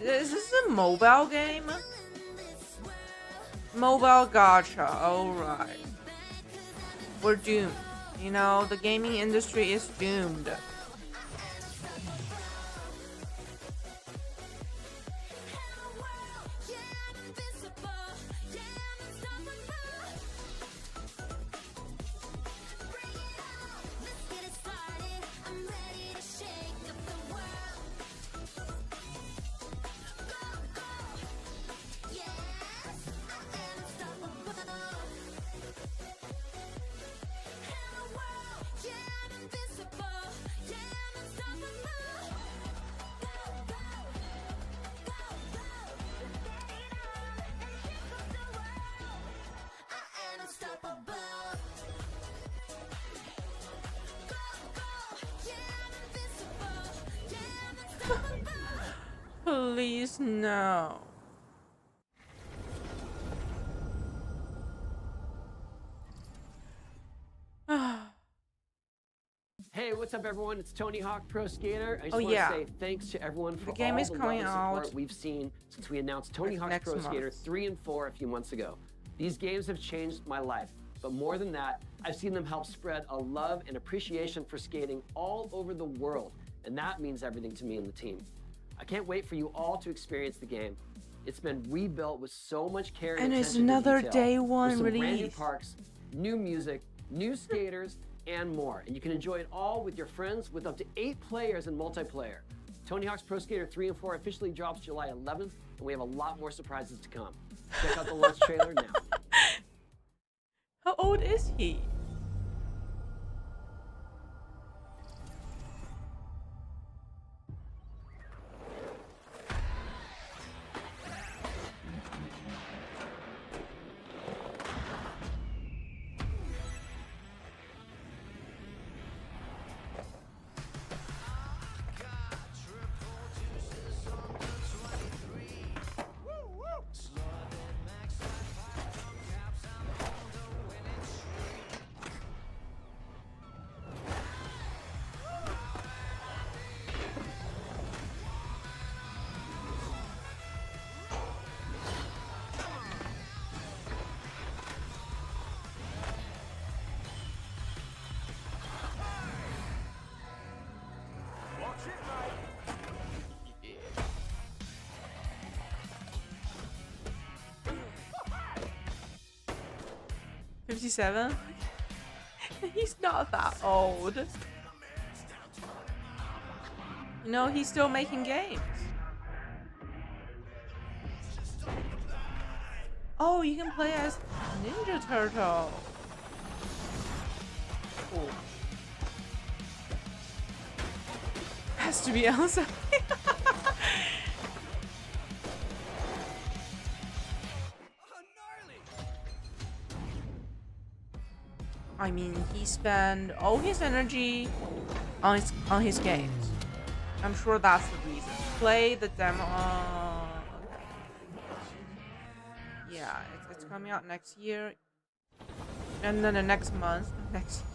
Speaker 1: Is this a mobile game? Mobile gacha, alright. We're doomed. You know, the gaming industry is doomed. Please, no.
Speaker 15: Hey, what's up, everyone? It's Tony Hawk Pro Skater. I just
Speaker 1: Oh,
Speaker 15: want
Speaker 1: yeah.
Speaker 15: to say thanks to everyone for
Speaker 1: The game
Speaker 15: all
Speaker 1: is
Speaker 15: the
Speaker 1: coming
Speaker 15: love and support
Speaker 1: out
Speaker 15: we've seen since we announced Tony Hawk's
Speaker 1: next
Speaker 15: Pro
Speaker 1: month.
Speaker 15: Skater 3 and 4 a few months ago. These games have changed my life, but more than that, I've seen them help spread a love and appreciation for skating all over the world, and that means everything to me and the team. I can't wait for you all to experience the game. It's been rebuilt with so much care
Speaker 1: And it's
Speaker 15: attention to
Speaker 1: another
Speaker 15: detail.
Speaker 1: day one
Speaker 15: With some brand new
Speaker 1: release.
Speaker 15: parks, new music, new skaters, and more. And you can enjoy it all with your friends with up to 8 players in multiplayer. Tony Hawk's Pro Skater 3 and 4 officially drops July 11th, and we have a lot more surprises to come. Check out the launch trailer now.
Speaker 1: How old is he?
Speaker 3: Watch it, mate.
Speaker 1: 57? He's not that old. You know, he's still making games. Oh, you can play as Ninja Turtle. Cool. Has to be Elsa. I mean, he spent all his energy on his games. I'm sure that's the reason. Play the demo. Okay. Yeah, it's coming out next year, and then the next month, next year.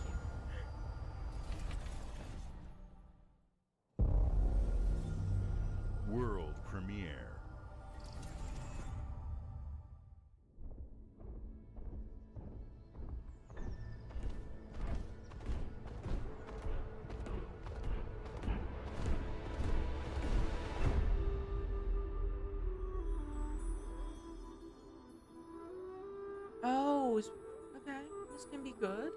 Speaker 5: World premiere.
Speaker 1: Oh, okay. This can be good.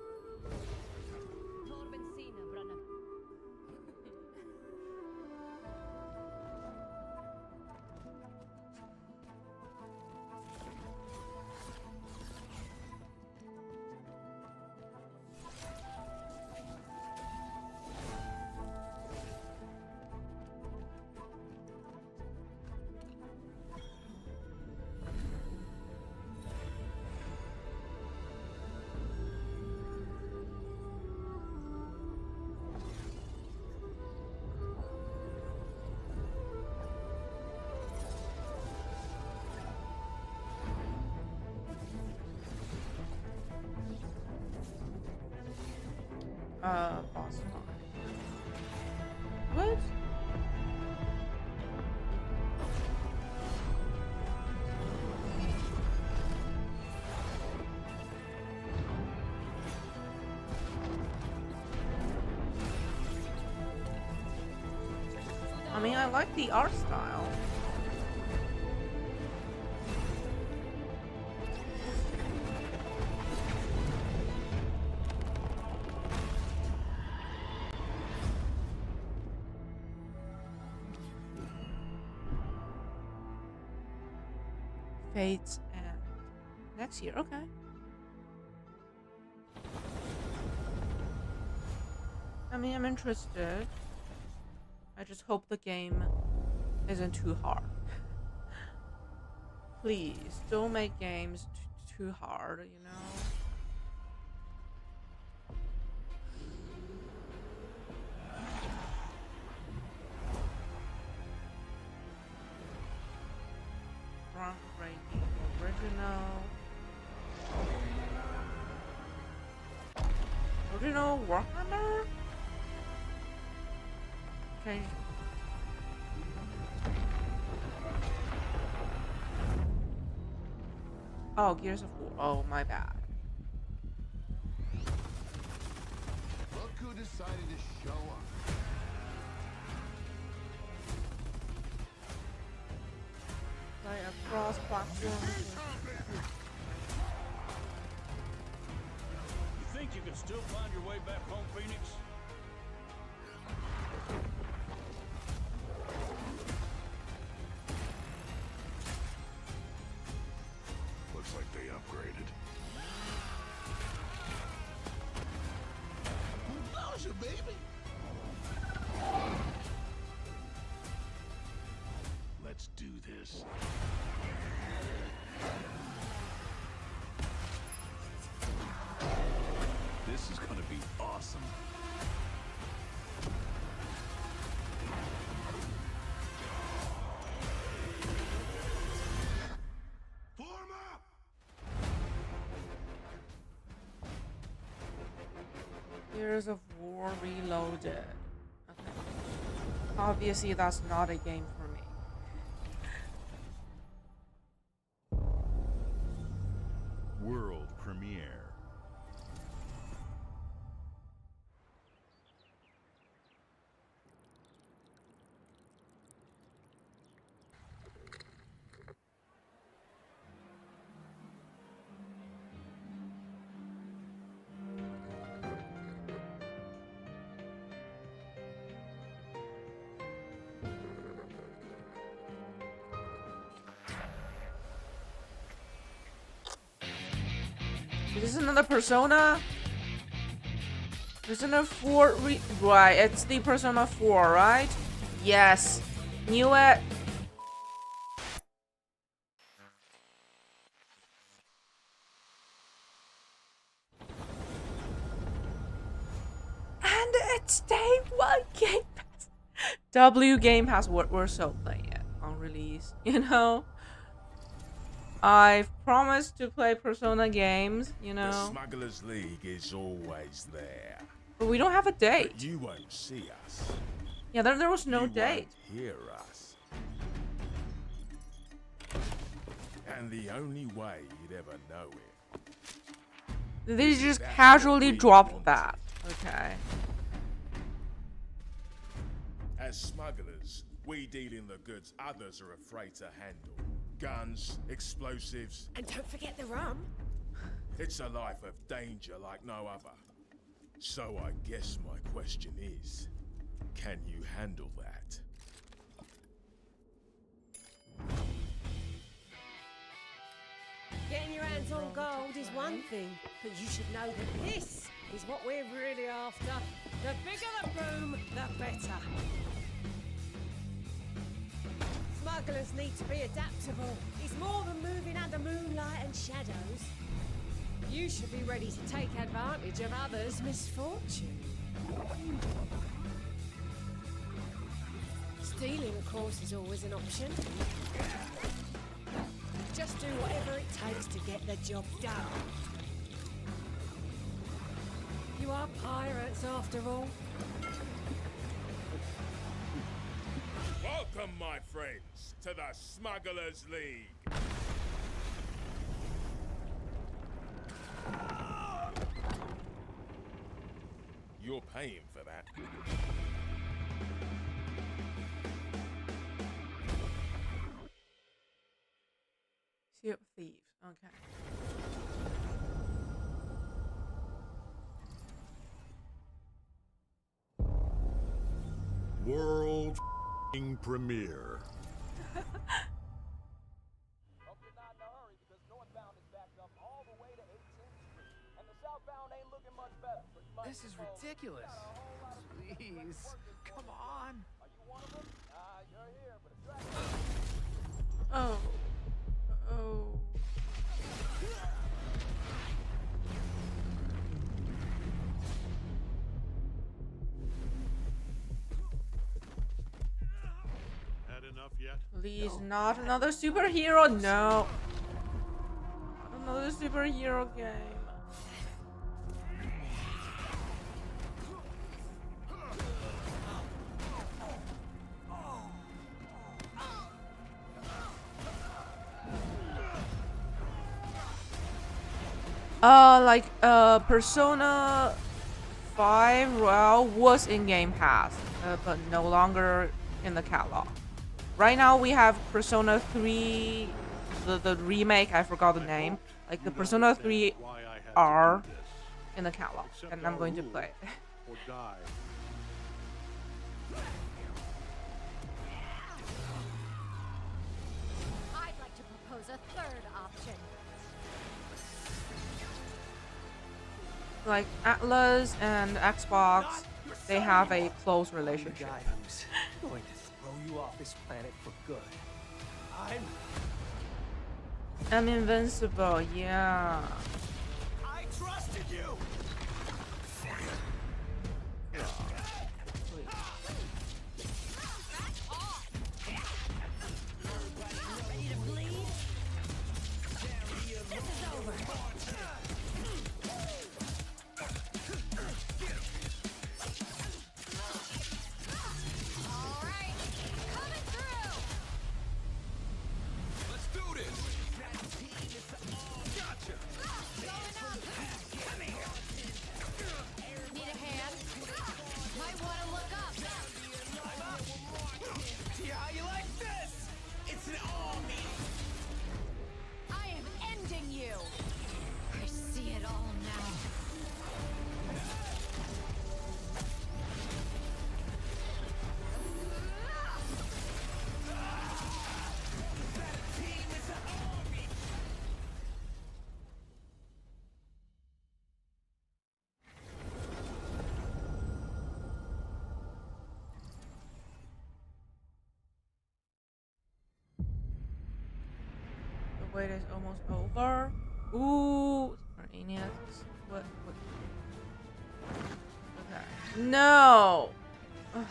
Speaker 1: Boss fight. What? I mean, I like the art style. Fates and next year, okay. I mean, I'm interested. I just hope the game isn't too hard. Please, don't make games too hard, you know? Groundbreaking original Warhammer? Okay. Oh, Gears of War. Oh, my bad.
Speaker 3: Look who decided to show up.
Speaker 1: play across platforms.
Speaker 16: You think you can still find your way back home, Phoenix?
Speaker 5: Looks like they upgraded.
Speaker 16: Nausea, baby! Let's do this. This is gonna be awesome.
Speaker 1: Gears of War Reloaded. Okay. Obviously, that's not a game for me.
Speaker 5: World premiere.
Speaker 1: Is this another Persona? Persona 4 right, it's the Persona 4, right? Yes. Knew it. And it's day 1 Game Pass. W Game Pass, we're so playing it on release, you know? I've promised to play Persona games, you know.
Speaker 5: The Smugglers League is always there.
Speaker 1: But we don't have a date.
Speaker 5: But you won't see us.
Speaker 1: Yeah, there was no
Speaker 5: You
Speaker 1: date.
Speaker 5: Won't hear us. And the only way you'd ever know it.
Speaker 1: They just casually dropped that. Okay.
Speaker 5: As smugglers, we deal in the goods others are afraid to handle. Guns, explosives.
Speaker 9: And don't forget the rum.
Speaker 5: It's a life of danger like no other. So I guess my question is, can you handle that?
Speaker 9: Getting your hands on gold is one thing, but you should know that this is what we're really after. The bigger the boom, the better. Smugglers need to be adaptable. It's more than moving under moonlight and shadows. You should be ready to take advantage of others' misfortune. Stealing, of course, is always an option. Just do whatever it takes to get the job done. You are pirates, after all.
Speaker 5: Welcome, my friends, to the Smugglers League. You're paying for that.
Speaker 1: Sea of Thieves. Okay.
Speaker 5: World premiere.
Speaker 10: This is ridiculous. Please, come on.
Speaker 1: Oh. Oh.
Speaker 5: Had enough yet?
Speaker 1: Please, not another superhero. No. Not another superhero game. Persona 5 Royal was in Game Pass, but no longer in the catalog. right now we have Persona 3, the remake. I forgot the name. Like the Persona 3 R in the catalog, and I'm going to play it.
Speaker 16: Or die.
Speaker 18: I'd like to propose a third option.
Speaker 1: Like Atlas and Xbox, they have a close relationship.
Speaker 19: The guy who's going to throw you off this planet for good.
Speaker 1: I'm invincible, yeah.
Speaker 19: I trusted you.
Speaker 1: The wait is almost over. Ooh, Enix. What? Okay. No. Ugh.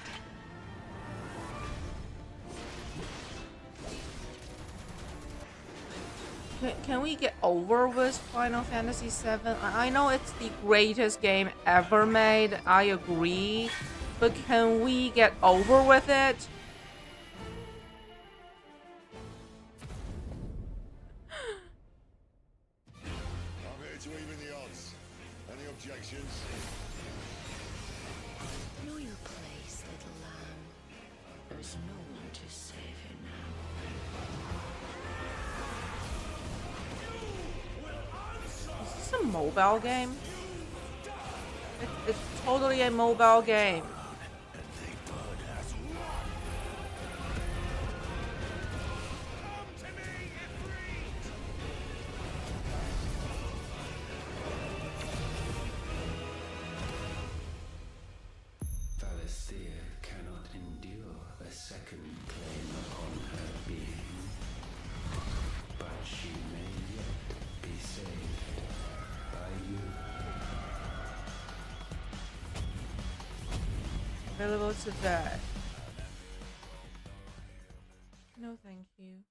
Speaker 1: Can we get over with Final Fantasy VII? I know it's the greatest game ever made. I agree, but can we get over with it?
Speaker 3: I'm here to even the odds. Any objections?
Speaker 6: Know your place, little lamb. There's no one to save you now.
Speaker 1: Is this a mobile game? It's totally a mobile game.
Speaker 20: Valisthea cannot endure a second claim upon her being, but she may yet be saved by you.
Speaker 1: Available today. No, thank you.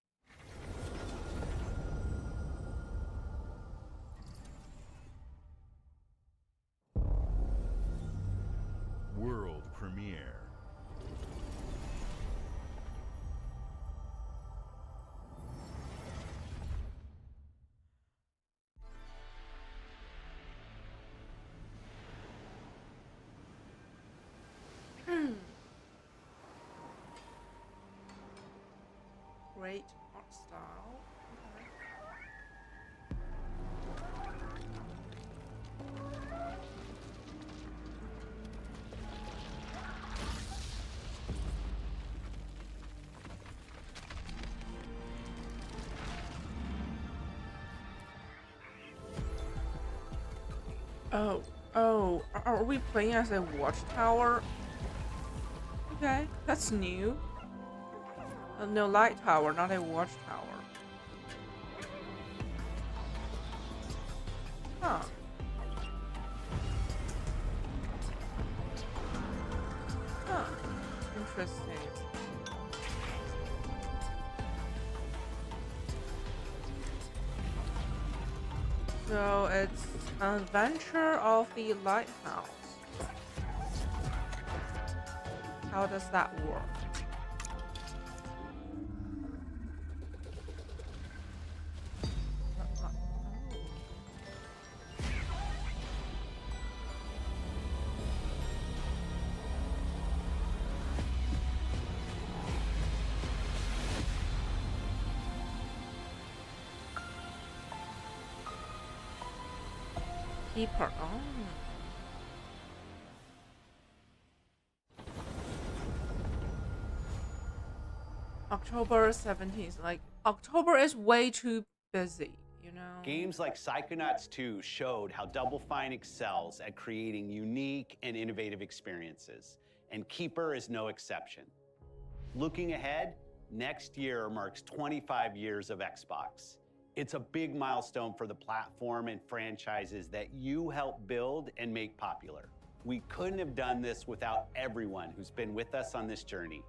Speaker 16: World premiere.
Speaker 1: Great art style. Oh, are we playing as a watchtower? Okay, that's new. No, light tower, not a watchtower. Huh. Huh. Interesting. So it's an adventure of the lighthouse. How does that work? Keeper. Oh. October 17th. Like, October is way too busy, you know?
Speaker 4: Games like Psychonauts 2 showed how Double Fine excels at creating unique and innovative experiences, and Keeper is no exception. Looking ahead, next year marks 25 years of Xbox. It's a big milestone for the platform and franchises that you helped build and make popular. We couldn't have done this without everyone who's been with us on this journey.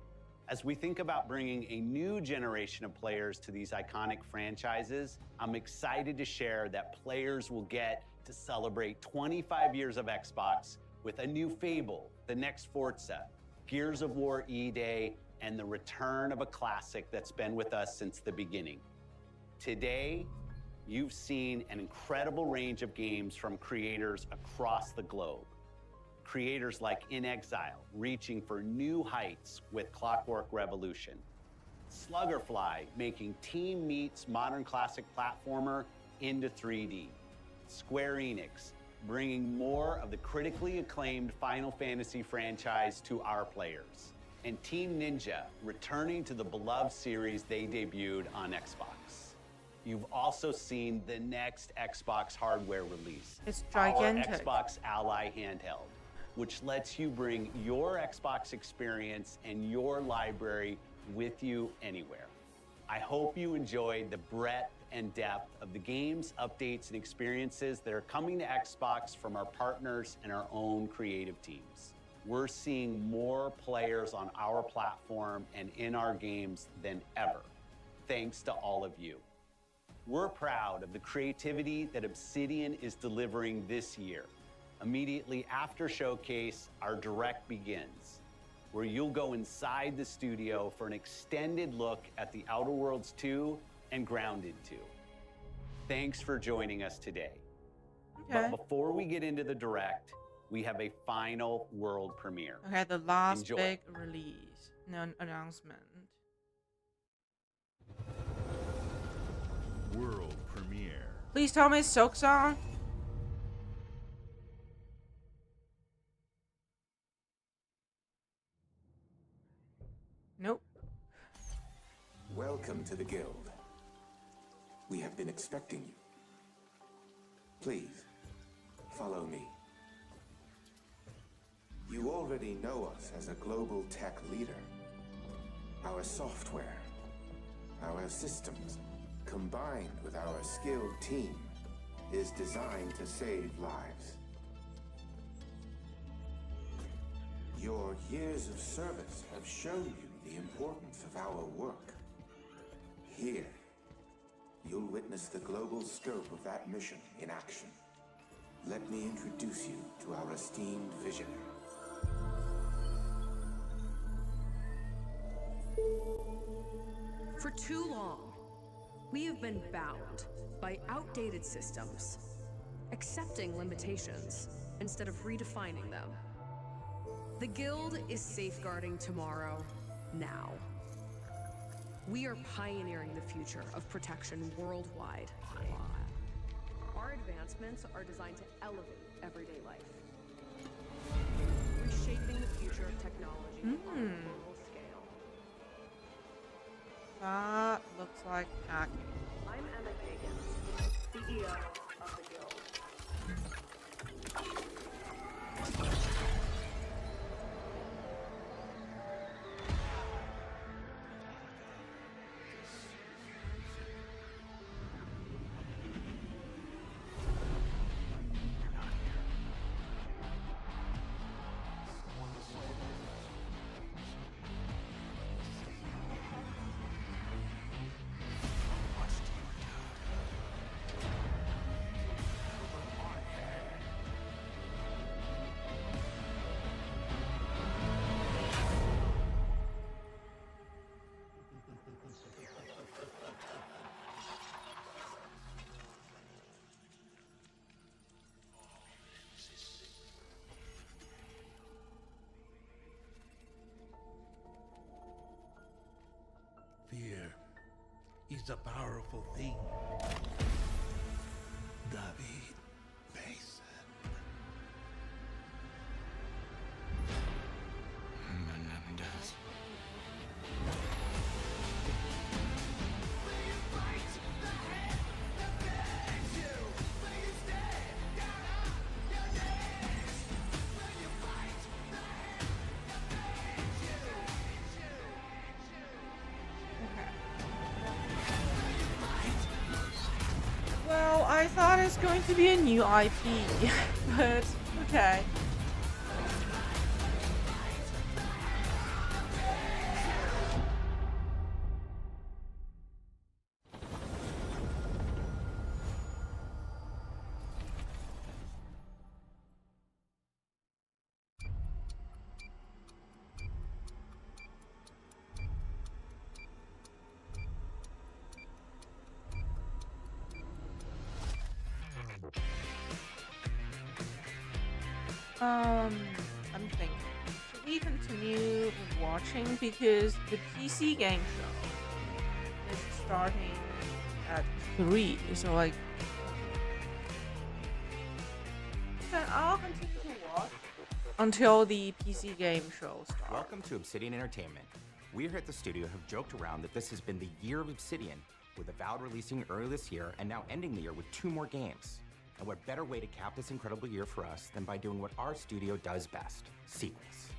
Speaker 4: As we think about bringing a new generation of players to these iconic franchises, I'm excited to share that players will get to celebrate 25 years of Xbox with a new Fable, the next Forza, Gears of War E-Day, and the return of a classic that's been with us since the beginning. Today, you've seen an incredible range of games from creators across the globe. Creators like In Exile, reaching for new heights with Clockwork Revolution. Sluggerfly, making Team Meat's modern classic platformer into 3D. Square Enix, bringing more of the critically acclaimed Final Fantasy franchise to our players. And Team Ninja, returning to the beloved series they debuted on Xbox. You've also seen the next Xbox hardware release.
Speaker 1: It's gigantic.
Speaker 4: Our Xbox Ally handheld, which lets you bring your Xbox experience and your library with you anywhere. I hope you enjoyed the breadth and depth of the games, updates, and experiences that are coming to Xbox from our partners and our own creative teams. We're seeing more players on our platform and in our games than ever, thanks to all of you. We're proud of the creativity that Obsidian is delivering this year. Immediately after Showcase, our Direct begins, where you'll go inside the studio for an extended look at The Outer Worlds 2 and Grounded 2. Thanks for joining us today.
Speaker 1: Okay.
Speaker 4: But before we get into the Direct, we have a final world premiere.
Speaker 1: Okay, the last
Speaker 4: Enjoy.
Speaker 1: big release. No announcement.
Speaker 16: World premiere.
Speaker 1: Please tell me it's Silksong. Nope.
Speaker 11: Welcome to the Guild. We have been expecting you. Please, follow me. You already know us as a global tech leader. Our software, our systems, combined with our skilled team, is designed to save lives. Your years of service have shown you the importance of our work. Here, you'll witness the global scope of that mission in action. Let me introduce you to our esteemed visionary.
Speaker 2: For too long, we have been bound by outdated systems, accepting limitations instead of redefining them. The Guild is safeguarding tomorrow, now. We are pioneering the future of protection worldwide. Our advancements are designed to elevate everyday life, reshaping the future of technology on a global scale.
Speaker 1: That looks like hacking.
Speaker 2: I'm Emma Kagan, CEO of the Guild.
Speaker 17: Fear is a powerful thing. David Mason.
Speaker 1: I thought it's going to be a new IP, but okay. I'm thinking, should we continue watching because the PC game show is starting at 3, so like, then I'll continue to watch until the PC game show starts.
Speaker 21: Welcome to Obsidian Entertainment. We here at the studio have joked around that this has been the year of Obsidian, with Avowed releasing early this year and now ending the year with 2 more games. And what better way to cap this incredible year for us than by doing what our studio does best, sequels.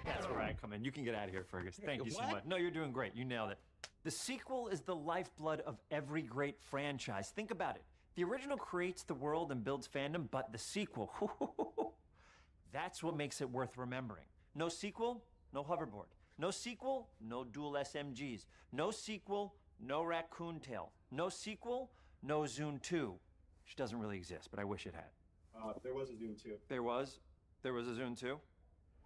Speaker 22: That's where I come in. You can get out of here, Fergus. Thank you so
Speaker 21: What?
Speaker 22: much. No, you're doing great. You nailed it. The sequel is the lifeblood of every great franchise. Think about it. The original creates the world and builds fandom, but the sequel, that's what makes it worth remembering. No sequel, no hoverboard. No sequel, no dual SMGs. No sequel, no raccoon tail. No sequel, no Zune 2. Which doesn't really exist, but I wish it had.
Speaker 23: There was a Zune 2.
Speaker 22: There was a Zune 2?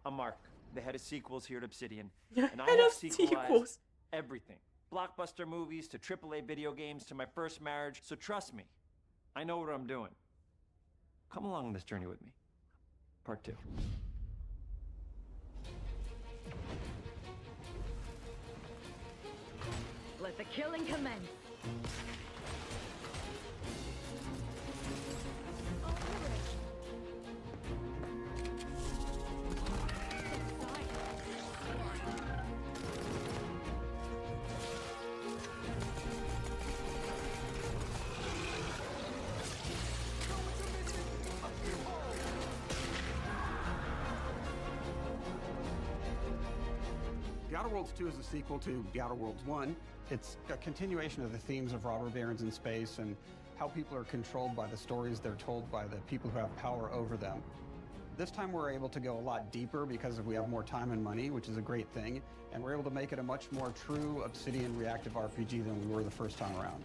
Speaker 22: I'm Mark, the head of sequels here at Obsidian.
Speaker 1: Yeah,
Speaker 22: And I
Speaker 1: head
Speaker 22: have
Speaker 1: of
Speaker 22: sequelized
Speaker 1: sequels.
Speaker 22: everything. Blockbuster movies to AAA video games to my first marriage. So trust me, I know what I'm doing. Come along on this journey with me. Part 2.
Speaker 24: Let the killing commence.
Speaker 25: The Outer Worlds 2 is a sequel to The Outer Worlds 1. It's a continuation of the themes of robber barons in space and how people are controlled by the stories they're told by the people who have power over them. This time we're able to go a lot deeper because we have more time and money, which is a great thing, and we're able to make it a much more true Obsidian reactive RPG than we were the first time around.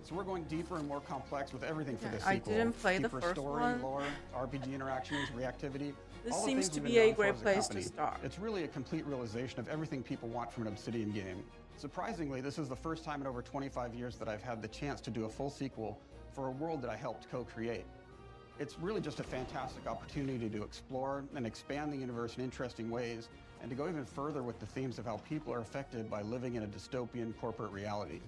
Speaker 25: So we're going deeper and more complex with everything for this
Speaker 1: I
Speaker 25: sequel.
Speaker 1: didn't play the
Speaker 25: Deeper
Speaker 1: first
Speaker 25: story,
Speaker 1: one.
Speaker 25: lore, RPG interactions, reactivity.
Speaker 1: This
Speaker 25: all the
Speaker 1: seems
Speaker 25: things
Speaker 1: to
Speaker 25: we've
Speaker 1: be
Speaker 25: been
Speaker 1: a
Speaker 25: known for
Speaker 1: great
Speaker 25: as a
Speaker 1: place to
Speaker 25: company.
Speaker 1: start.
Speaker 25: It's really a complete realization of everything people want from an Obsidian game. Surprisingly, this is the first time in over 25 years that I've had the chance to do a full sequel for a world that I helped co-create. It's really just a fantastic opportunity to explore and expand the universe in interesting ways, and to go even further with the themes of how people are affected by living in a dystopian corporate reality.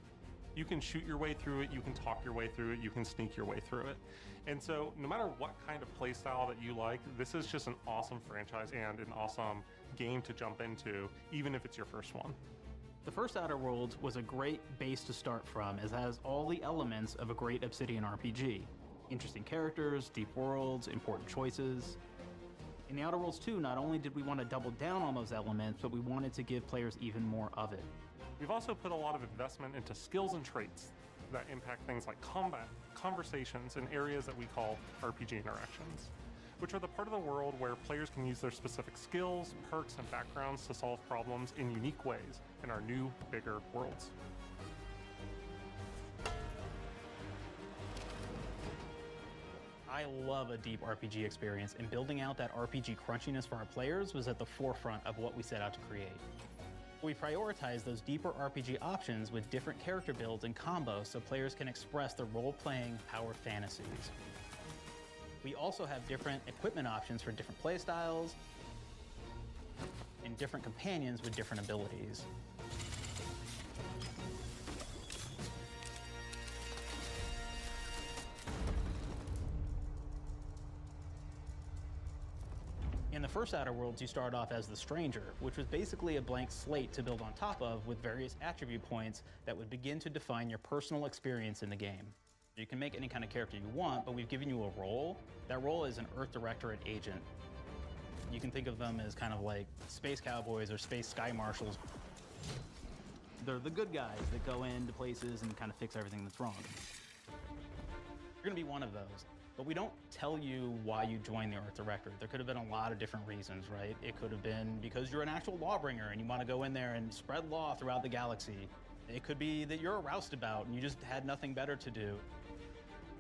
Speaker 26: You can shoot your way through it, you can talk your way through it, you can sneak your way through it. And so no matter what kind of play style that you like, this is just an awesome franchise and an awesome game to jump into, even if it's your first one.
Speaker 27: The first Outer Worlds was a great base to start from, as it has all the elements of a great Obsidian RPG. Interesting characters, deep worlds, important choices. In the Outer Worlds 2, not only did we want to double down on those elements, but we wanted to give players even more of it.
Speaker 26: We've also put a lot of investment into skills and traits that impact things like combat, conversations, and areas that we call RPG interactions, which are the part of the world where players can use their specific skills, perks, and backgrounds to solve problems in unique ways in our new, bigger worlds.
Speaker 27: I love a deep RPG experience, and building out that RPG crunchiness for our players was at the forefront of what we set out to create. We prioritize those deeper RPG options with different character builds and combos so players can express their role-playing power fantasies. We also have different equipment options for different playstyles and different companions with different abilities. In the first Outer Worlds, you start off as the Stranger, which was basically a blank slate to build on top of with various attribute points that would begin to define your personal experience in the game. You can make any kind of character you want, but we've given you a role. That role is an Earth Directorate agent. You can think of them as kind of like space cowboys or space sky marshals. They're the good guys that go into places and kind of fix everything that's wrong. You're gonna be one of those. But we don't tell you why you joined the Art Directorate. There could have been a lot of different reasons, right? It could have been because you're an actual lawbringer and you want to go in there and spread law throughout the galaxy. It could be that you're a roustabout and you just had nothing better to do.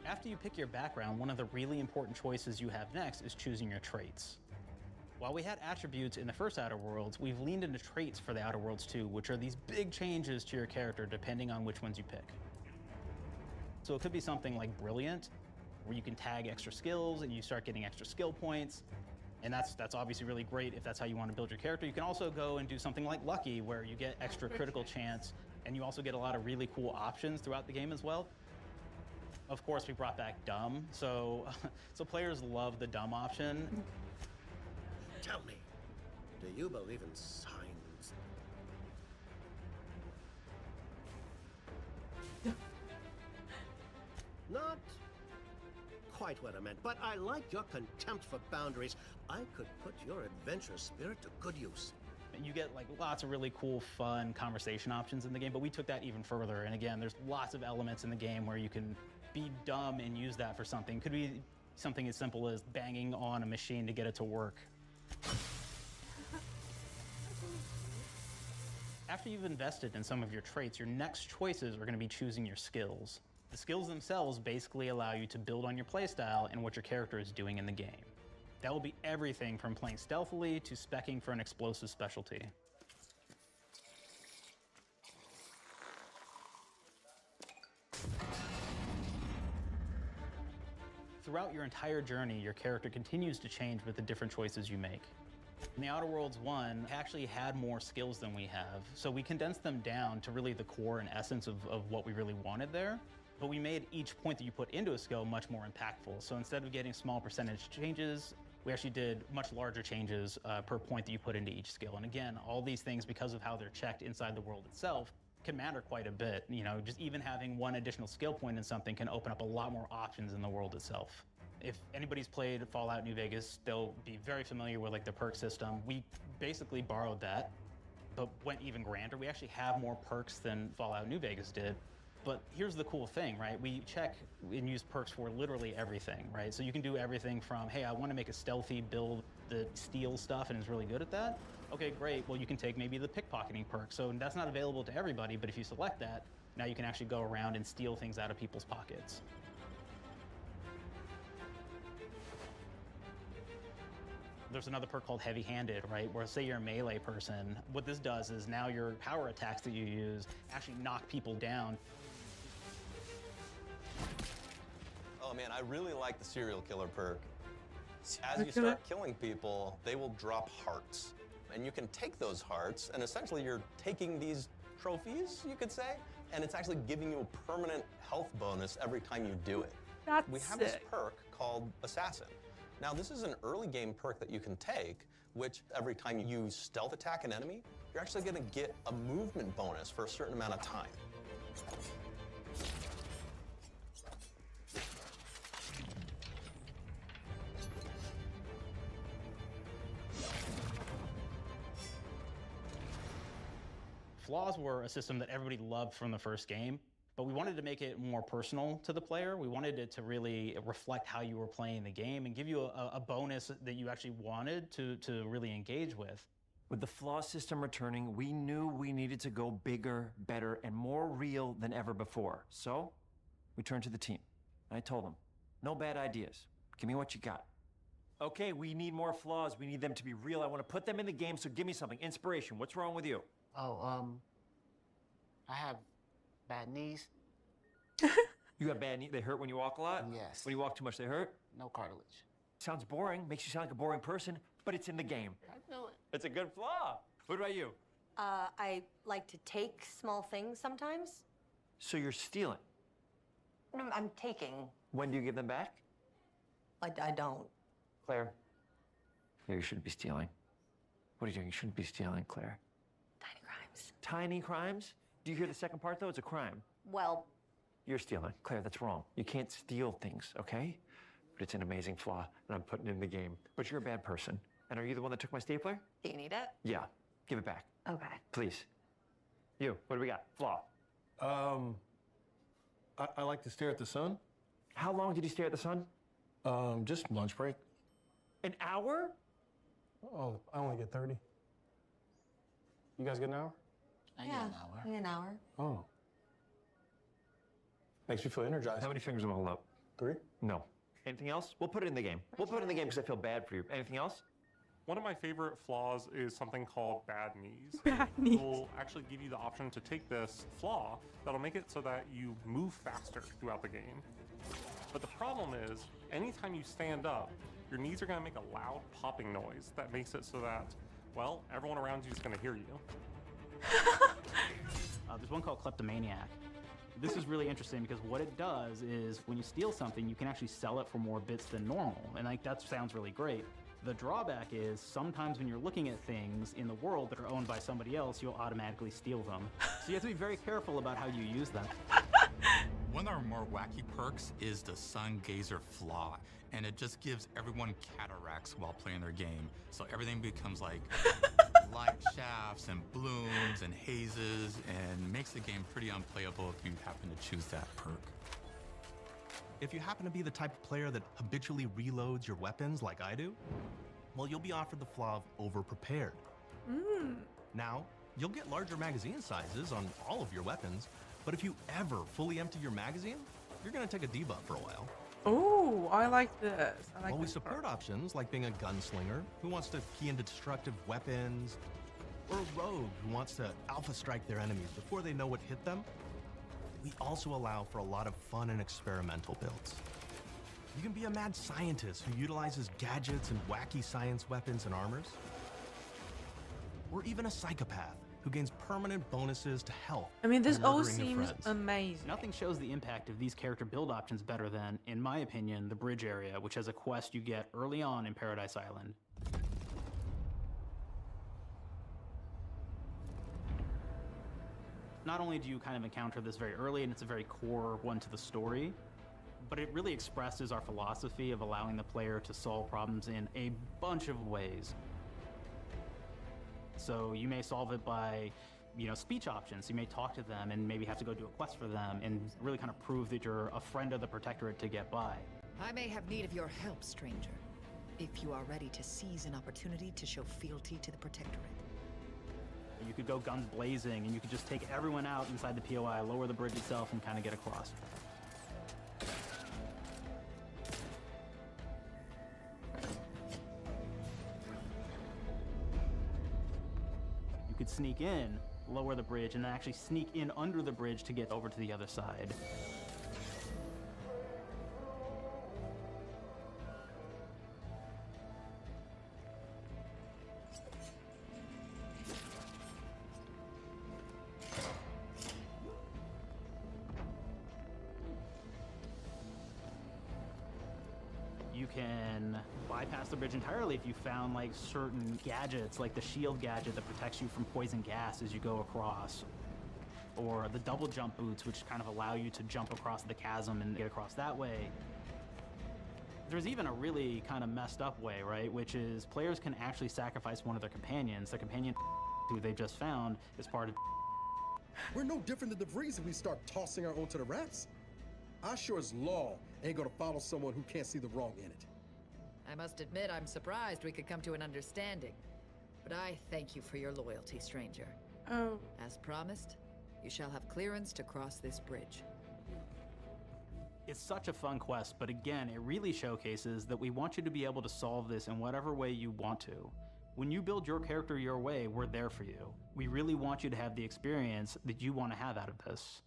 Speaker 27: After you pick your background, one of the really important choices you have next is choosing your traits. While we had attributes in the first Outer Worlds, we've leaned into traits for the Outer Worlds too, which are these big changes to your character depending on which ones you pick. So it could be something like Brilliant, where you can tag extra skills and you start getting extra skill points. And that's obviously really great if that's how you want to build your character. You can also go and do something like Lucky, where you get extra critical chance, and you also get a lot of really cool options throughout the game as well. Of course, we brought back Dumb, so players love the Dumb option.
Speaker 7: Tell me, do you believe in signs? Not quite what I meant, but I like your contempt for boundaries. I could put your adventurous spirit to good use.
Speaker 27: You get like lots of really cool, fun conversation options in the game, but we took that even further. And again, there's lots of elements in the game where you can be dumb and use that for something. Could be something as simple as banging on a machine to get it to work. After you've invested in some of your traits, your next choices are going to be choosing your skills. The skills themselves basically allow you to build on your playstyle and what your character is doing in the game. That will be everything from playing stealthily to speccing for an explosive specialty. Throughout your entire journey, your character continues to change with the different choices you make. In the Outer Worlds 1, actually had more skills than we have, so we condensed them down to really the core and essence of what we really wanted there. But we made each point that you put into a skill much more impactful. So instead of getting small percentage changes, we actually did much larger changes per point that you put into each skill. And again, all these things, because of how they're checked inside the world itself, can matter quite a bit. You know, just even having one additional skill point in something can open up a lot more options in the world itself. If anybody's played Fallout New Vegas, they'll be very familiar with like the perk system. We basically borrowed that, but went even grander. We actually have more perks than Fallout New Vegas did. But here's the cool thing, right? We check and use perks for literally everything, right? So you can do everything from, hey, I want to make a stealthy build that steals stuff and is really good at that. Okay, great. Well, you can take maybe the pickpocketing perk. So that's not available to everybody, but if you select that, now you can actually go around and steal things out of people's pockets. There's another perk called heavy-handed, right? Where say you're a melee person, what this does is now your power attacks that you use actually knock people down.
Speaker 8: Oh man, I really like the serial killer perk. As you start killing people, they will drop hearts. And you can take those hearts, and essentially you're taking these trophies, you could say, and it's actually giving you a permanent health bonus every time you do it.
Speaker 1: That's
Speaker 8: We have this perk called Assassin. Now, this is an early game perk that you can take, which every time you stealth attack an enemy, you're actually going to get a movement bonus for a certain amount of time.
Speaker 27: Flaws were a system that everybody loved from the first game, but we wanted to make it more personal to the player. We wanted it to really reflect how you were playing the game and give you a bonus that you actually wanted to really engage with.
Speaker 22: With the flaw system returning, we knew we needed to go bigger, better, and more real than ever before. So, we turned to the team. I told them, no bad ideas. Give me what you got. Okay, we need more flaws. We need them to be real. I want to put them in the game, so give me something. Inspiration. What's wrong with you?
Speaker 12: Oh, I have bad knees.
Speaker 22: You got bad knees? They hurt when you walk a lot?
Speaker 12: Yes.
Speaker 22: When you walk too much, they hurt?
Speaker 12: No cartilage.
Speaker 22: Sounds boring. Makes you sound like a boring person, but it's in the game.
Speaker 12: I know it.
Speaker 22: It's a good flaw. What about you?
Speaker 13: I like to take small things sometimes.
Speaker 22: So you're stealing.
Speaker 13: No, I'm taking.
Speaker 22: When do you give them back?
Speaker 13: I don't.
Speaker 22: Claire. Yeah, you shouldn't be stealing. What are you doing? You shouldn't be stealing, Claire.
Speaker 13: Tiny crimes.
Speaker 22: Tiny crimes? Do you hear the second part, though? It's a crime.
Speaker 13: Well,
Speaker 22: You're stealing. Claire, that's wrong. You can't steal things, okay? But it's an amazing flaw, and I'm putting it in the game. But you're a bad person. And are you the one that took my stapler?
Speaker 13: do you need it?
Speaker 22: Yeah. Give it back.
Speaker 13: Okay.
Speaker 22: Please. You, what do we got? Flaw.
Speaker 5: I like to stare at the sun.
Speaker 22: How long did you stare at the sun?
Speaker 5: Just lunch break.
Speaker 22: An hour?
Speaker 5: Oh, I only get 30. You guys get an hour?
Speaker 13: I get an hour. Maybe an hour.
Speaker 5: Oh. Makes me feel energized.
Speaker 22: How many fingers am I holding up?
Speaker 5: 3?
Speaker 22: No. Anything else? We'll put it in the game. We'll put it in the game because I feel bad for you. Anything else?
Speaker 26: One of my favorite flaws is something called bad knees.
Speaker 1: Bad knees.
Speaker 26: We'll actually give you the option to take this flaw that'll make it so that you move faster throughout the game. But the problem is, anytime you stand up, your knees are gonna make a loud popping noise that makes it so that, well, everyone around you is gonna hear you.
Speaker 27: There's one called Kleptomaniac. This is really interesting because what it does is when you steal something, you can actually sell it for more bits than normal. And like that sounds really great. The drawback is sometimes when you're looking at things in the world that are owned by somebody else, you'll automatically steal them. So you have to be very careful about how you use them.
Speaker 9: One of our more wacky perks is the Sun Gazer Flaw, and it just gives everyone cataracts while playing their game. So everything becomes like light shafts and blooms and hazes, and makes the game pretty unplayable if you happen to choose that perk.
Speaker 10: If you happen to be the type of player that habitually reloads your weapons like I do, well, you'll be offered the flaw of over-prepared. Now, you'll get larger magazine sizes on all of your weapons, but if you ever fully empty your magazine, you're gonna take a debuff for a while.
Speaker 1: Oh, I like this. I like
Speaker 10: While we
Speaker 1: this
Speaker 10: support
Speaker 1: part.
Speaker 10: options like being a gunslinger who wants to key into destructive weapons, or a rogue who wants to alpha strike their enemies before they know what hit them, we also allow for a lot of fun and experimental builds. You can be a mad scientist who utilizes gadgets and wacky science weapons and armors, or even a psychopath who gains permanent bonuses to health.
Speaker 1: I mean, this
Speaker 10: and
Speaker 1: all
Speaker 10: murdering your
Speaker 1: seems
Speaker 10: friends.
Speaker 1: amazing.
Speaker 27: Nothing shows the impact of these character build options better than, in my opinion, the bridge area, which has a quest you get early on in Paradise Island. Not only do you kind of encounter this very early, and it's a very core one to the story, but it really expresses our philosophy of allowing the player to solve problems in a bunch of ways. So you may solve it by, speech options. You may talk to them and maybe have to go do a quest for them and really kind of prove that you're a friend of the Protectorate to get by.
Speaker 14: I may have need of your help, stranger, if you are ready to seize an opportunity to show fealty to the Protectorate.
Speaker 27: You could go guns blazing, and you could just take everyone out inside the POI, lower the bridge itself, and kind of get across. You could sneak in, lower the bridge, and then actually sneak in under the bridge to get over to the other side. You can bypass the bridge entirely if you found like certain gadgets, like the shield gadget that protects you from poison gas as you go across, or the double jump boots, which kind of allow you to jump across the chasm and get across that way. There's even a really kind of messed up way, right? Which is players can actually sacrifice one of their companions. The companion who they just found is part of.
Speaker 15: We're no different than the Breeze if we start tossing our own to the rats. I sure as law ain't gonna follow someone who can't see the wrong in it.
Speaker 18: I must admit I'm surprised we could come to an understanding. But I thank you for your loyalty, stranger.
Speaker 1: Oh.
Speaker 18: As promised, you shall have clearance to cross this bridge.
Speaker 27: It's such a fun quest, but again, it really showcases that we want you to be able to solve this in whatever way you want to. When you build your character your way, we're there for you. We really want you to have the experience that you want to have out of this.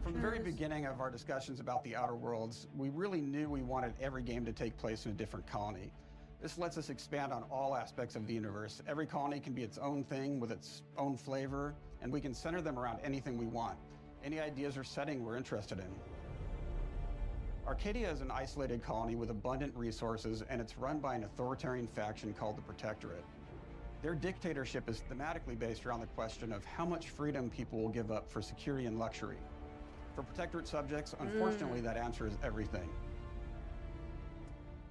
Speaker 25: From the very beginning of our discussions about the Outer Worlds, we really knew we wanted every game to take place in a different colony. This lets us expand on all aspects of the universe. Every colony can be its own thing with its own flavor, and we can center them around anything we want. Any ideas or setting we're interested in. Arcadia is an isolated colony with abundant resources, and it's run by an authoritarian faction called the Protectorate. Their dictatorship is thematically based around the question of how much freedom people will give up for security and luxury. For Protectorate subjects, unfortunately, that answer is everything.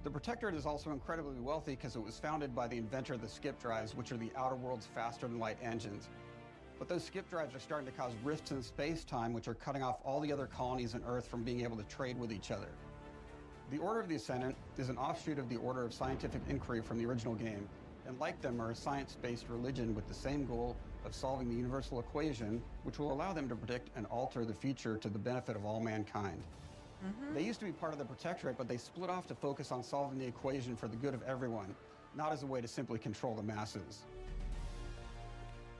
Speaker 25: The Protectorate is also incredibly wealthy because it was founded by the inventor of the skip drives, which are the Outer World's faster-than-light engines. But those skip drives are starting to cause rifts in space-time, which are cutting off all the other colonies on Earth from being able to trade with each other. The Order of the Ascendant is an offshoot of the Order of Scientific Inquiry from the original game, and like them are a science-based religion with the same goal of solving the universal equation, which will allow them to predict and alter the future to the benefit of all mankind. They used to be part of the Protectorate, but they split off to focus on solving the equation for the good of everyone, not as a way to simply control the masses.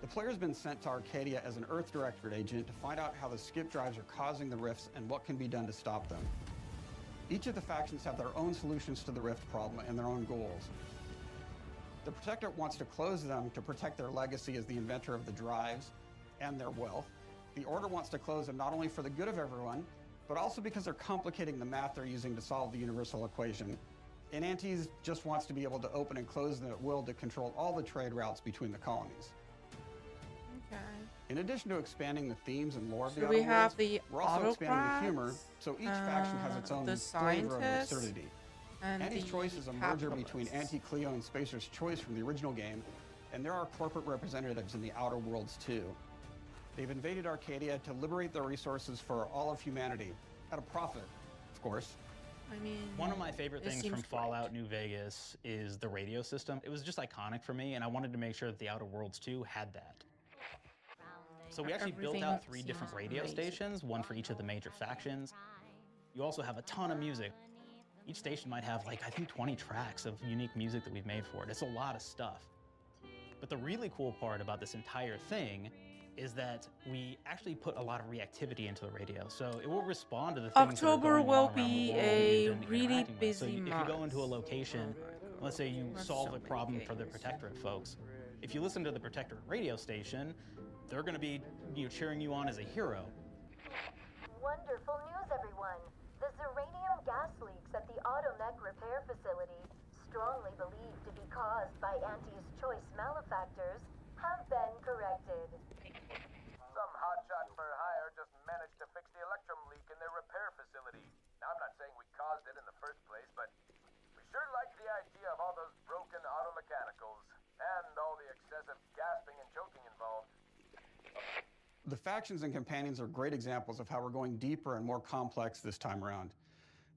Speaker 25: The player's been sent to Arcadia as an Earth Directorate agent to find out how the skip drives are causing the rifts and what can be done to stop them. Each of the factions have their own solutions to the rift problem and their own goals. The Protectorate wants to close them to protect their legacy as the inventor of the drives and their wealth. The Order wants to close them not only for the good of everyone, but also because they're complicating the math they're using to solve the universal equation. And Antes just wants to be able to open and close them at will to control all the trade routes between the colonies.
Speaker 1: Okay.
Speaker 25: In addition to expanding the themes and lore of the
Speaker 1: So
Speaker 25: Outer
Speaker 1: we have
Speaker 25: Worlds,
Speaker 1: the
Speaker 25: we're also expanding the humor,
Speaker 1: autocrats,
Speaker 25: so each faction has its own
Speaker 1: the
Speaker 25: flavor of
Speaker 1: scientists,
Speaker 25: absurdity.
Speaker 1: and
Speaker 25: Anti's
Speaker 1: the
Speaker 25: Choice is a merger between
Speaker 1: capitalists.
Speaker 25: Anti-Cleo and Spacer's Choice from the original game, and there are corporate representatives in the Outer Worlds too. They've invaded Arcadia to liberate their resources for all of humanity, at a profit, of course.
Speaker 1: I mean,
Speaker 27: One of my favorite
Speaker 1: it
Speaker 27: things from
Speaker 1: seems
Speaker 27: Fallout New Vegas is the radio system. It was just iconic for me, and I wanted to make sure that the Outer Worlds 2 had that. So we actually built
Speaker 1: Everything
Speaker 27: out 3 different
Speaker 1: seems
Speaker 27: radio
Speaker 1: amazing.
Speaker 27: stations, one for each of the major factions. You also have a ton of music. Each station might have, like, I think 20 tracks of unique music that we've made for it. It's a lot of stuff. But the really cool part about this entire thing is that we actually put a lot of reactivity into the radio. So it will respond to the things that are
Speaker 1: October
Speaker 27: going
Speaker 1: will
Speaker 27: on around
Speaker 1: be
Speaker 27: the world that
Speaker 1: a
Speaker 27: you've been
Speaker 1: really
Speaker 27: interacting with. So
Speaker 1: busy
Speaker 27: if you go into a
Speaker 1: month.
Speaker 27: location, let's say you
Speaker 1: That's
Speaker 27: solve
Speaker 1: so
Speaker 27: a
Speaker 1: many
Speaker 27: problem for the
Speaker 1: games.
Speaker 27: Protectorate folks. If you listen to the Protectorate radio station, they're going to be, cheering you on as a hero.
Speaker 3: Wonderful news, everyone. The Zeranium gas leaks at the Automech repair facility, strongly believed to be caused by Anti's Choice malefactors, have been corrected.
Speaker 4: Some hotshot for hire just managed to fix the electrum leak in their repair facility. Now, I'm not saying we caused it in the first place, but we sure like the idea of all those broken auto mechanicals and all the excessive gasping and choking involved.
Speaker 25: The factions and companions are great examples of how we're going deeper and more complex this time around.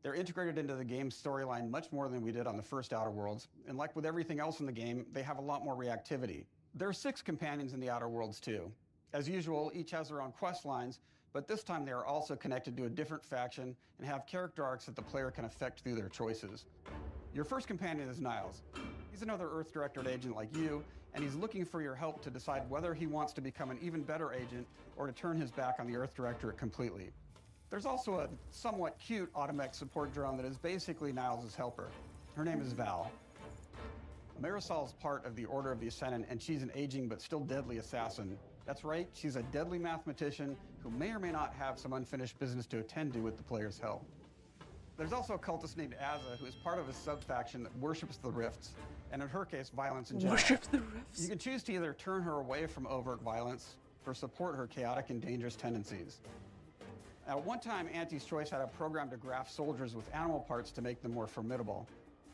Speaker 25: They're integrated into the game's storyline much more than we did on the first Outer Worlds, and like with everything else in the game, they have a lot more reactivity. There are 6 companions in the Outer Worlds too. As usual, each has their own quest lines, but this time they are also connected to a different faction and have character arcs that the player can affect through their choices. Your first companion is Niles. He's another Earth Directorate agent like you, and he's looking for your help to decide whether he wants to become an even better agent or to turn his back on the Earth Directorate completely. There's also a somewhat cute Automech support drone that is basically Niles' helper. Her name is Val. Marisol's part of the Order of the Ascendant, and she's an aging but still deadly assassin. That's right, she's a deadly mathematician who may or may not have some unfinished business to attend to with the player's help. There's also a cultist named Azza, who is part of a sub-faction that worships the rifts, and in her case, violence in general.
Speaker 1: Worships the rifts.
Speaker 25: You can choose to either turn her away from overt violence or support her chaotic and dangerous tendencies. At one time, Anti's Choice had a program to graft soldiers with animal parts to make them more formidable.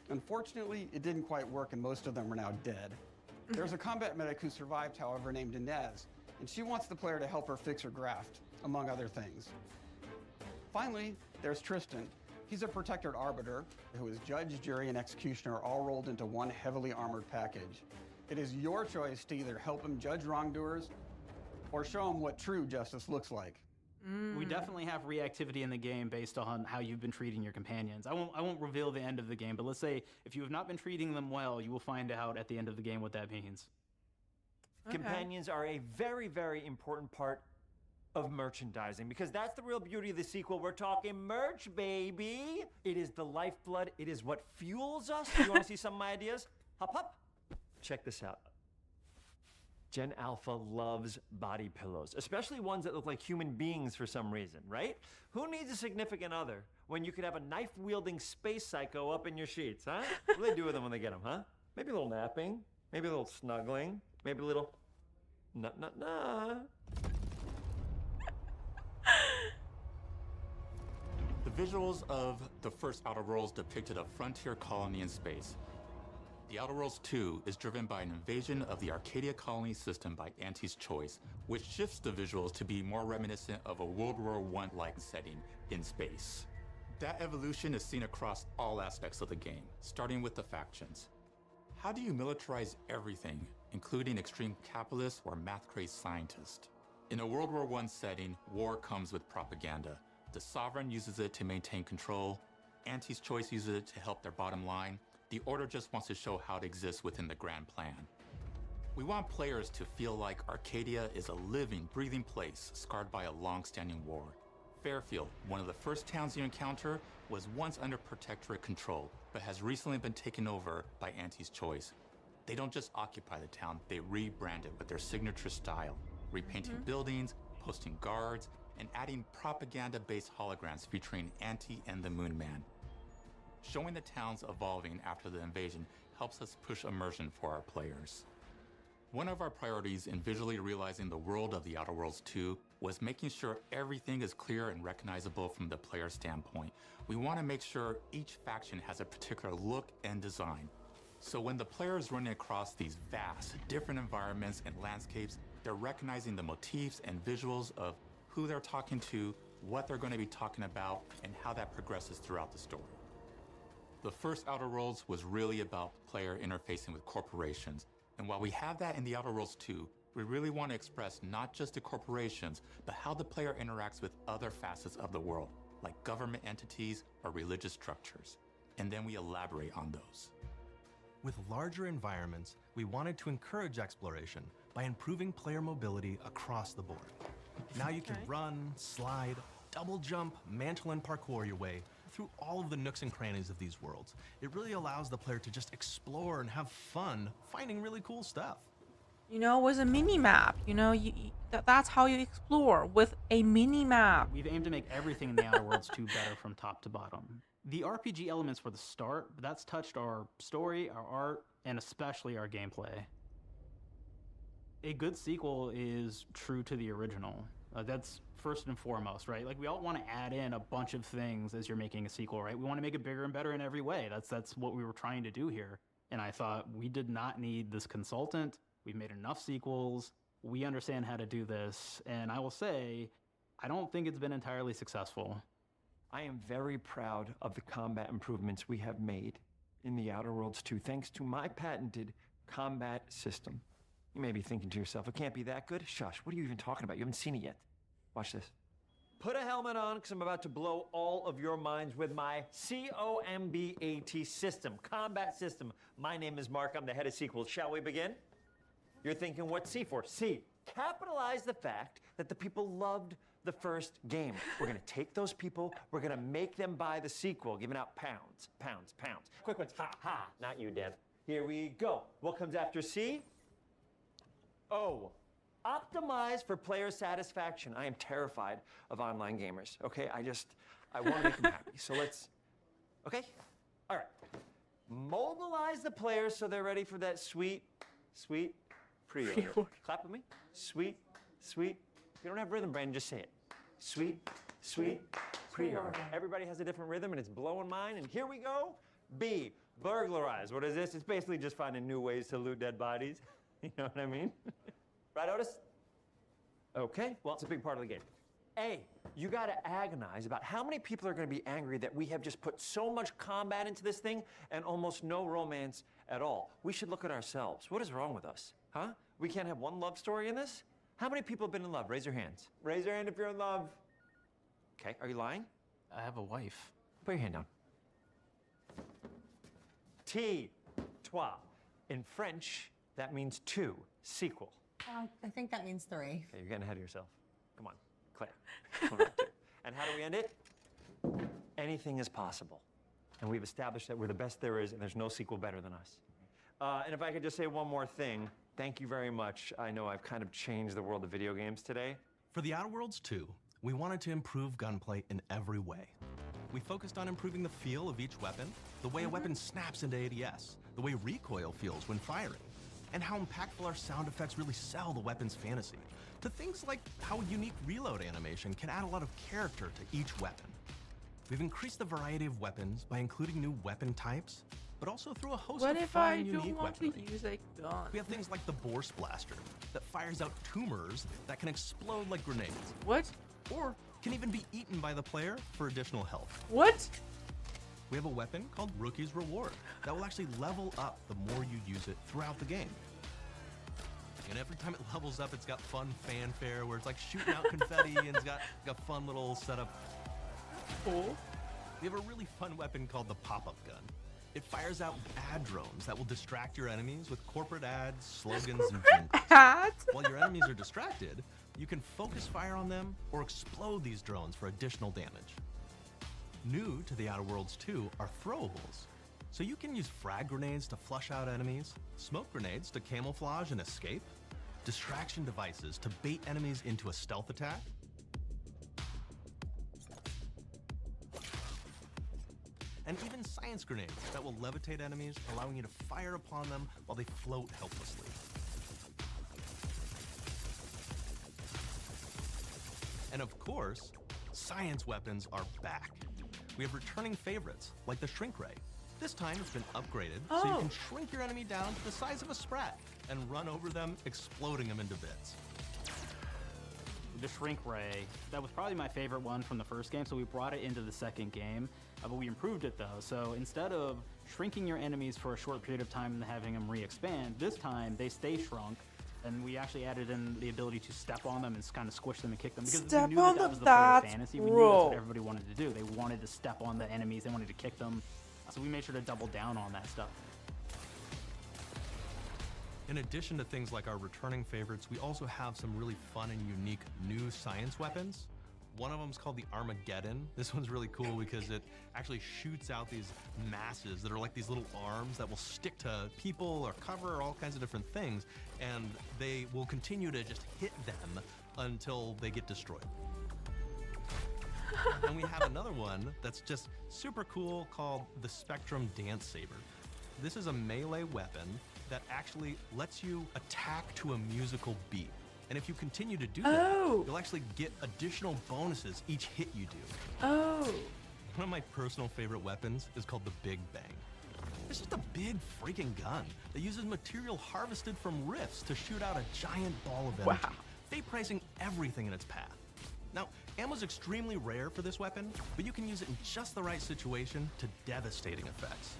Speaker 25: Unfortunately, it didn't quite work, and most of them are now dead. There's a combat medic who survived, however, named Inez, and she wants the player to help her fix her graft, among other things. Finally, there's Tristan. He's a protected arbiter who is judge, jury, and executioner all rolled into one heavily armored package. It is your choice to either help him judge wrongdoers or show him what true justice looks like.
Speaker 27: We definitely have reactivity in the game based on how you've been treating your companions. I won't reveal the end of the game, but let's say if you have not been treating them well, you will find out at the end of the game what that means.
Speaker 22: Companions are a very, very important part of merchandising because that's the real beauty of the sequel. We're talking merch, baby. It is the lifeblood. It is what fuels us. You want to see some of my ideas? Hop, hop. Check this out. Gen Alpha loves body pillows, especially ones that look like human beings for some reason, right? Who needs a significant other when you could have a knife-wielding space psycho up in your sheets, huh? What do they do with them when they get them, huh? Maybe a little napping, maybe a little snuggling, maybe a little nut. The
Speaker 9: visuals of the first Outer Worlds depicted a frontier colony in space. The Outer Worlds 2 is driven by an invasion of the Arcadia colony system by Auntie's Choice, which shifts the visuals to be more reminiscent of a World War I-like setting in space. That evolution is seen across all aspects of the game, starting with the factions. How do you militarize everything, including extreme capitalists or math-crazed scientists? In a World War I setting, war comes with propaganda. The Sovereign uses it to maintain control, Auntie's Choice uses it to help their bottom line, the Order just wants to show how it exists within the grand plan. We want players to feel like Arcadia is a living, breathing place scarred by a long-standing war. Fairfield, one of the first towns you encounter, was once under protectorate control, but has recently been taken over by Auntie's Choice. They don't just occupy the town, they rebrand it with their signature style, repainting buildings, posting guards, and adding propaganda-based holograms featuring Auntie and the Moon Man. Showing the towns evolving after the invasion helps us push immersion for our players. One of our priorities in visually realizing the world of the Outer Worlds 2 was making sure everything is clear and recognizable from the player standpoint. We want to make sure each faction has a particular look and design. So when the player is running across these vast, different environments and landscapes, they're recognizing the motifs and visuals of who they're talking to, what they're going to be talking about, and how that progresses throughout the story. The first Outer Worlds was really about the player interfacing with corporations. And while we have that in the Outer Worlds 2, we really want to express not just the corporations, but how the player interacts with other facets of the world, like government entities or religious structures. And then we elaborate on those.
Speaker 10: With larger environments, we wanted to encourage exploration by improving player mobility across the board. Now you can run, slide, double jump, mantle and parkour your way through all of the nooks and crannies of these worlds. It really allows the player to just explore and have fun finding really cool stuff.
Speaker 1: You know, with a mini map, you know, that's how you explore, with a mini map.
Speaker 27: We've aimed to make everything in the Outer Worlds 2 better from top to bottom. The RPG elements were the start, but that's touched our story, our art, and especially our gameplay. A good sequel is true to the original. That's first and foremost, right? Like, we all want to add in a bunch of things as you're making a sequel, right? We want to make it bigger and better in every way. That's what we were trying to do here. And I thought, we did not need this consultant. We've made enough sequels. We understand how to do this. And I will say, I don't think it's been entirely successful.
Speaker 22: I am very proud of the combat improvements we have made in the Outer Worlds 2, thanks to my patented combat system. You may be thinking to yourself, it can't be that good? Shush, what are you even talking about? You haven't seen it yet. Watch this. Put a helmet on, because I'm about to blow all of your minds with my COMBAT system, combat system. My name is Mark, I'm the head of sequels. Shall we begin? You're thinking, what's C for? C, capitalize the fact that the people loved the first game. We're gonna take those people, we're gonna make them buy the sequel, giving out pounds, pounds, pounds. Quick ones, ha, ha, not you, Dev. Here we go. What comes after C? O, optimize for player satisfaction. I am terrified of online gamers, okay? I wanna make them happy, so let's, okay? All right. Mobilize the players so they're ready for that sweet pre-order. Clap with me. Sweet. If you don't have rhythm, Brandon, just say it. Sweet pre-order. Everybody has a different rhythm, and it's blowing mine. And here we go. B, burglarize. What is this? It's basically just finding new ways to loot dead bodies. You know what I mean? Right, Otis? Okay, well, it's a big part of the game. A, you gotta agonize about how many people are gonna be angry that we have just put so much combat into this thing and almost no romance at all. We should look at ourselves. What is wrong with us? Huh? We can't have one love story in this? How many people have been in love? Raise your hands. Raise your hand if you're in love. Okay, are you lying?
Speaker 27: I have a wife.
Speaker 22: Put your hand down. T, trois. In French, that means two, sequel.
Speaker 13: I think that means 3.
Speaker 22: Okay, you're getting ahead of yourself. Come on, Claire. And how do we end it? Anything is possible. And we've established that we're the best there is, and there's no sequel better than us. And if I could just say one more thing, thank you very much. I know I've kind of changed the world of video games today.
Speaker 10: For the Outer Worlds 2, we wanted to improve gunplay in every way. We focused on improving the feel of each weapon, the way a weapon snaps into ADS, the way recoil feels when firing, and how impactful our sound effects really sell the weapon's fantasy, to things like how a unique reload animation can add a lot of character to each weapon. We've increased the variety of weapons by including new weapon types, but also through a host
Speaker 1: What
Speaker 10: of
Speaker 1: if
Speaker 10: fun
Speaker 1: I
Speaker 10: and
Speaker 1: don't
Speaker 10: unique
Speaker 1: want to
Speaker 10: weaponry.
Speaker 1: use a gun?
Speaker 10: We have things like the Borscht Blaster that fires out tumors that can explode like grenades.
Speaker 1: What?
Speaker 10: Or can even be eaten by the player for additional health.
Speaker 1: What?
Speaker 10: We have a weapon called Rookie's Reward that will actually level up the more you use it throughout the game. And every time it levels up, it's got fun fanfare where it's like shooting out confetti and it's got a fun little setup.
Speaker 1: Cool.
Speaker 10: We have a really fun weapon called the pop-up gun. It fires out ad drones that will distract your enemies with corporate ads, slogans, and jingles.
Speaker 1: Ads?
Speaker 10: While your enemies are distracted, you can focus fire on them or explode these drones for additional damage. New to the Outer Worlds 2 are throwables. So you can use frag grenades to flush out enemies, smoke grenades to camouflage and escape, distraction devices to bait enemies into a stealth attack, and even science grenades that will levitate enemies, allowing you to fire upon them while they float helplessly. And of course, science weapons are back. We have returning favorites, like the Shrink Ray. This time it's been upgraded, so you can shrink your enemy down to the size of a sprat and run over them, exploding them into bits.
Speaker 27: The Shrink Ray, that was probably my favorite one from the first game, so we brought it into the second game, but we improved it though. So instead of shrinking your enemies for a short period of time and having them re-expand, this time they stay shrunk, and we actually added in the ability to step on them and kind of squish them and kick them, because we knew that was the player fantasy. We knew that's what everybody wanted to do. They wanted to step on the enemies, they wanted to kick them, so we made sure to double down on that stuff.
Speaker 10: In addition to things like our returning favorites, we also have some really fun and unique new science weapons. One of them is called the Armageddon. This one's really cool because it actually shoots out these masses that are like these little arms that will stick to people or cover or all kinds of different things, and they will continue to just hit them until they get destroyed. And we have another one that's just super cool called the Spectrum Dance Saber. This is a melee weapon that actually lets you attack to a musical beat. And if you continue to do that, you'll actually get additional bonuses each hit you do. One of my personal favorite weapons is called the Big Bang. It's just a big freaking gun that uses material harvested from rifts to shoot out a giant ball of energy, vaporizing everything in its path. Now, ammo's extremely rare for this weapon, but you can use it in just the right situation to devastating effects.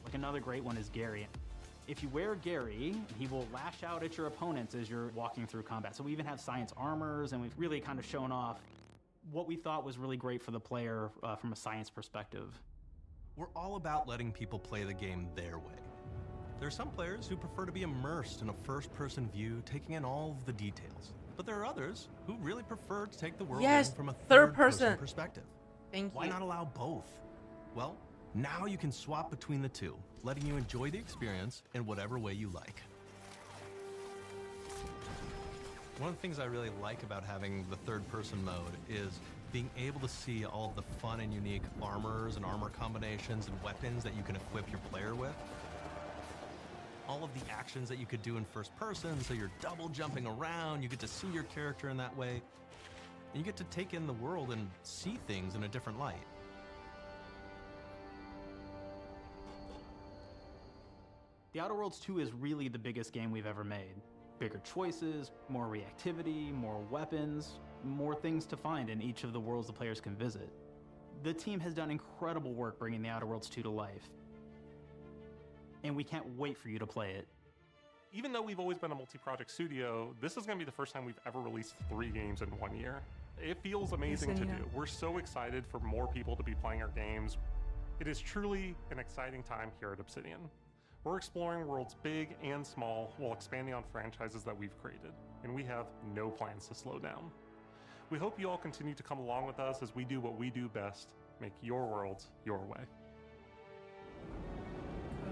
Speaker 27: Like another great one is Gary. If you wear Gary, he will lash out at your opponents as you're walking through combat. So we even have science armors, and we've really kind of shown off what we thought was really great for the player from a science perspective.
Speaker 10: We're all about letting people play the game their way. There are some players who prefer to be immersed in a first-person view, taking in all of the details. But there are others who really prefer to take the world in from a third-person perspective. Why not allow both? Well, now you can swap between the two, letting you enjoy the experience in whatever way you like. One of the things I really like about having the third-person mode is being able to see all of the fun and unique armors and armor combinations and weapons that you can equip your player with. All of the actions that you could do in first person, so you're double jumping around, you get to see your character in that way, and you get to take in the world and see things in a different light.
Speaker 27: The Outer Worlds 2 is really the biggest game we've ever made. Bigger choices, more reactivity, more weapons, more things to find in each of the worlds the players can visit. The team has done incredible work bringing the Outer Worlds 2 to life, and we can't wait for you to play it.
Speaker 26: Even though we've always been a multi-project studio, this is going to be the first time we've ever released 3 games in 1 year. It feels amazing to do. We're so excited for more people to be playing our games. It is truly an exciting time here at Obsidian. We're exploring worlds big and small while expanding on franchises that we've created, and we have no plans to slow down. We hope you all continue to come along with us as we do what we do best, make your worlds your way.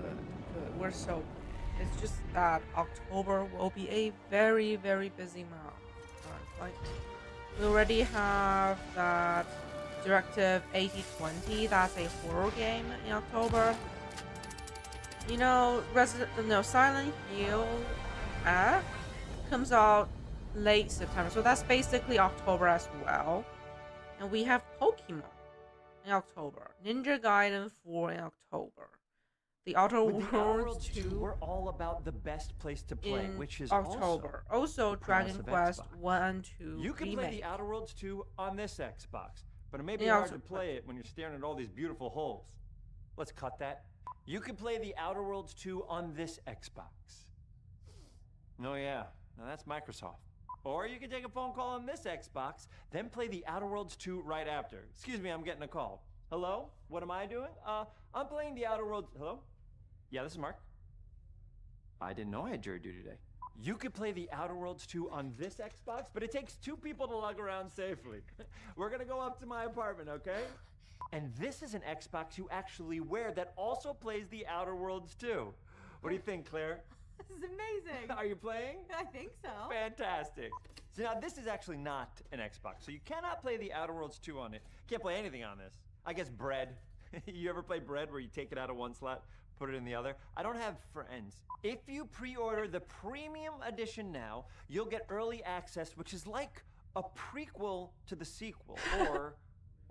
Speaker 1: Good. We're so... It's just that October will be a very, very busy month. Like, we already have that Directive 8020, that's a horror game in October. You know, Silent Hill F comes out late September, so that's basically October as well. And we have Pokemon in October. Ninja Gaiden 4 in October. The Outer
Speaker 22: With the Outer
Speaker 1: Worlds
Speaker 22: Worlds 2, we're all about the best place to play,
Speaker 1: in
Speaker 22: which is
Speaker 1: October. Also,
Speaker 22: the promise
Speaker 1: Dragon
Speaker 22: of
Speaker 1: Quest
Speaker 22: Xbox.
Speaker 1: 1 and 2
Speaker 22: You can play
Speaker 1: remake.
Speaker 22: the Outer Worlds 2 on this Xbox, but it may be
Speaker 1: Yeah,
Speaker 22: hard to
Speaker 1: also-
Speaker 22: play it when you're staring at all these beautiful holes. Let's cut that. You can play the Outer Worlds 2 on this Xbox. Oh yeah, now that's Microsoft. Or you can take a phone call on this Xbox, then play the Outer Worlds 2 right after. Excuse me, I'm getting a call. Hello? What am I doing? I'm playing the Outer Worlds. Hello? Yeah, this is Mark. I didn't know I had jury duty today. You could play the Outer Worlds 2 on this Xbox, but it takes 2 people to lug around safely. We're gonna go up to my apartment, okay? And this is an Xbox you actually wear that also plays the Outer Worlds 2. What do you think, Claire?
Speaker 13: This is amazing.
Speaker 22: Are you playing?
Speaker 13: I think so.
Speaker 22: Fantastic. So now this is actually not an Xbox, so you cannot play the Outer Worlds 2 on it. Can't play anything on this. I guess Bread. You ever play Bread where you take it out of one slot, put it in the other? I don't have friends. If you pre-order the premium edition now, you'll get early access, which is like a prequel to the sequel, or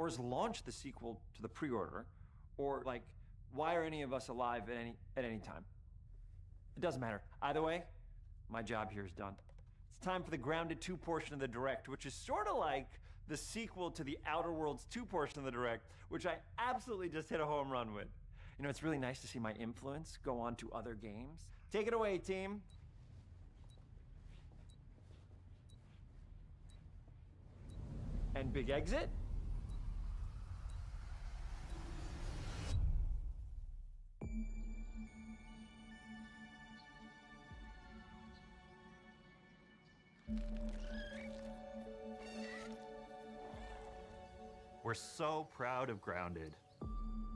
Speaker 22: is launch the sequel to the pre-order, or like, why are any of us alive at any time? It doesn't matter. Either way, my job here is done. It's time for the Grounded 2 portion of the Direct, which is sort of like the sequel to the Outer Worlds 2 portion of the Direct, which I absolutely just hit a home run with. You know, it's really nice to see my influence go on to other games. Take it away, team. And big exit.
Speaker 10: We're so proud of Grounded.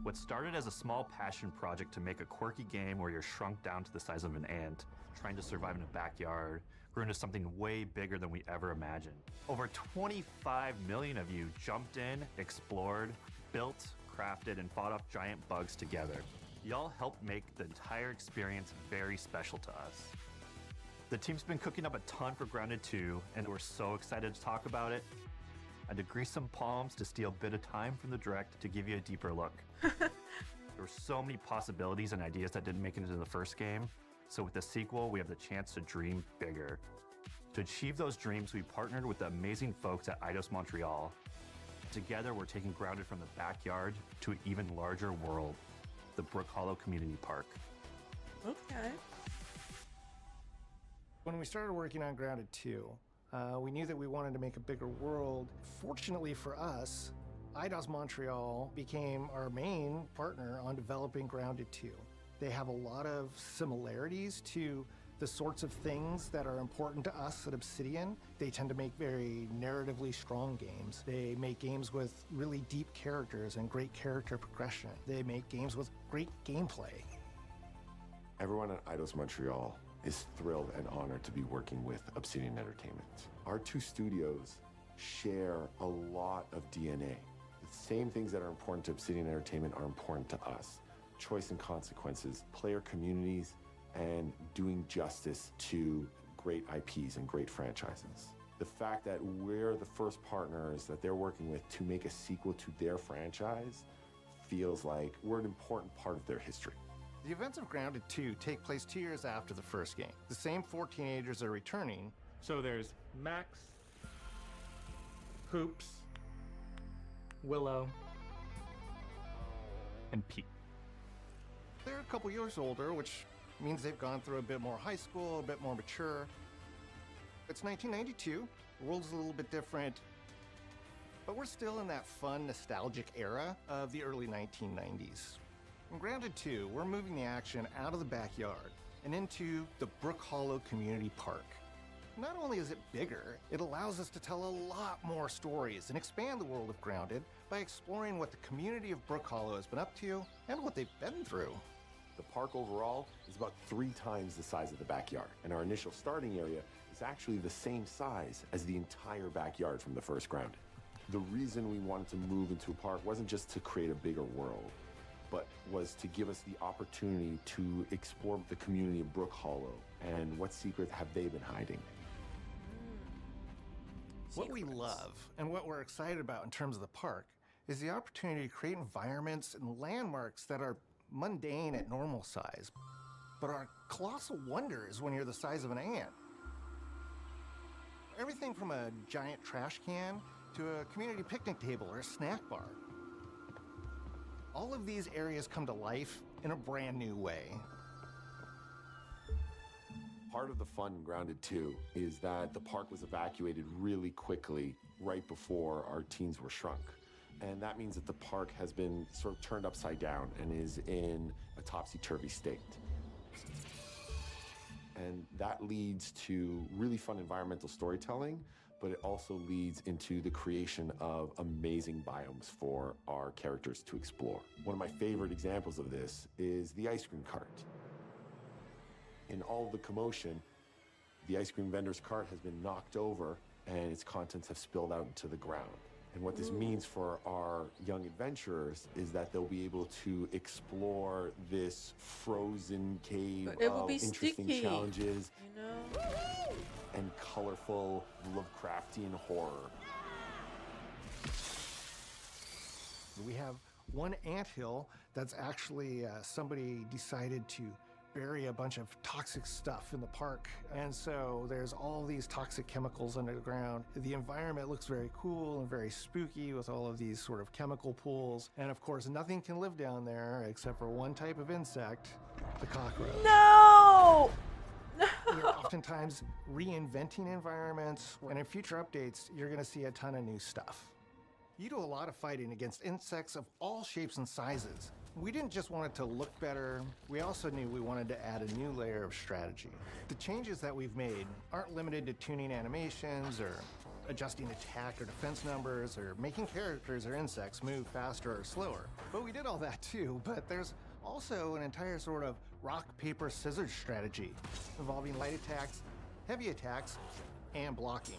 Speaker 10: What started as a small passion project to make a quirky game where you're shrunk down to the size of an ant, trying to survive in a backyard, grew into something way bigger than we ever imagined. Over 25 million of you jumped in, explored, built, crafted, and fought off giant bugs together. Y'all helped make the entire experience very special to us. The team's been cooking up a ton for Grounded 2, and we're so excited to talk about it. I had to grease some palms to steal a bit of time from the Direct to give you a deeper look. There were so many possibilities and ideas that didn't make it into the first game, so with the sequel, we have the chance to dream bigger. To achieve those dreams, we partnered with the amazing folks at Eidos Montreal. Together, we're taking Grounded from the backyard to an even larger world, the Brook Hollow Community Park.
Speaker 1: Okay.
Speaker 2: When we started working on Grounded 2, we knew that we wanted to make a bigger world. Fortunately for us, Eidos Montreal became our main partner on developing Grounded 2. They have a lot of similarities to the sorts of things that are important to us at Obsidian. They tend to make very narratively strong games. They make games with really deep characters and great character progression. They make games with great gameplay.
Speaker 6: Everyone at Eidos Montreal is thrilled and honored to be working with Obsidian Entertainment. Our two studios share a lot of DNA. The same things that are important to Obsidian Entertainment are important to us. Choice and consequences, player communities, and doing justice to great IPs and great franchises. The fact that we're the first partners that they're working with to make a sequel to their franchise feels like we're an important part of their history.
Speaker 2: The events of Grounded 2 take place 2 years after the first game. The same 4 teenagers are returning.
Speaker 26: So there's Max, Hoops, Willow,
Speaker 10: and Pete.
Speaker 2: They're a couple years older, which means they've gone through a bit more high school, a bit more mature. It's 1992, the world's a little bit different, but we're still in that fun, nostalgic era of the early 1990s. In Grounded 2, we're moving the action out of the backyard and into the Brook Hollow Community Park. Not only is it bigger, it allows us to tell a lot more stories and expand the world of Grounded by exploring what the community of Brook Hollow has been up to and what they've been through.
Speaker 6: The park overall is about 3 times the size of the backyard, and our initial starting area is actually the same size as the entire backyard from the first Grounded. The reason we wanted to move into a park wasn't just to create a bigger world, but was to give us the opportunity to explore the community of Brook Hollow and what secrets have they been hiding.
Speaker 2: What we love and what we're excited about in terms of the park is the opportunity to create environments and landmarks that are mundane at normal size, but are colossal wonders when you're the size of an ant. Everything from a giant trash can to a community picnic table or a snack bar. All of these areas come to life in a brand new way.
Speaker 6: Part of the fun in Grounded 2 is that the park was evacuated really quickly right before our teens were shrunk. And that means that the park has been sort of turned upside down and is in a topsy-turvy state. And that leads to really fun environmental storytelling, but it also leads into the creation of amazing biomes for our characters to explore. One of my favorite examples of this is the ice cream cart. In all of the commotion, the ice cream vendor's cart has been knocked over and its contents have spilled out into the ground. And what this means for our young adventurers is that they'll be able to explore this frozen cave
Speaker 1: But it will
Speaker 6: of
Speaker 1: be
Speaker 6: interesting
Speaker 1: sticky,
Speaker 6: challenges
Speaker 1: you know?
Speaker 6: and colorful Lovecraftian horror.
Speaker 2: We have one anthill that's actually somebody decided to bury a bunch of toxic stuff in the park. And so there's all these toxic chemicals under the ground. The environment looks very cool and very spooky with all of these sort of chemical pools. And of course, nothing can live down there except for one type of insect, the cockroach.
Speaker 1: No!
Speaker 2: We're oftentimes reinventing environments, and in future updates, you're gonna see a ton of new stuff. You do a lot of fighting against insects of all shapes and sizes. We didn't just want it to look better, we also knew we wanted to add a new layer of strategy. The changes that we've made aren't limited to tuning animations or adjusting attack or defense numbers or making characters or insects move faster or slower. But we did all that too, but there's also an entire sort of rock, paper, scissors strategy involving light attacks, heavy attacks, and blocking.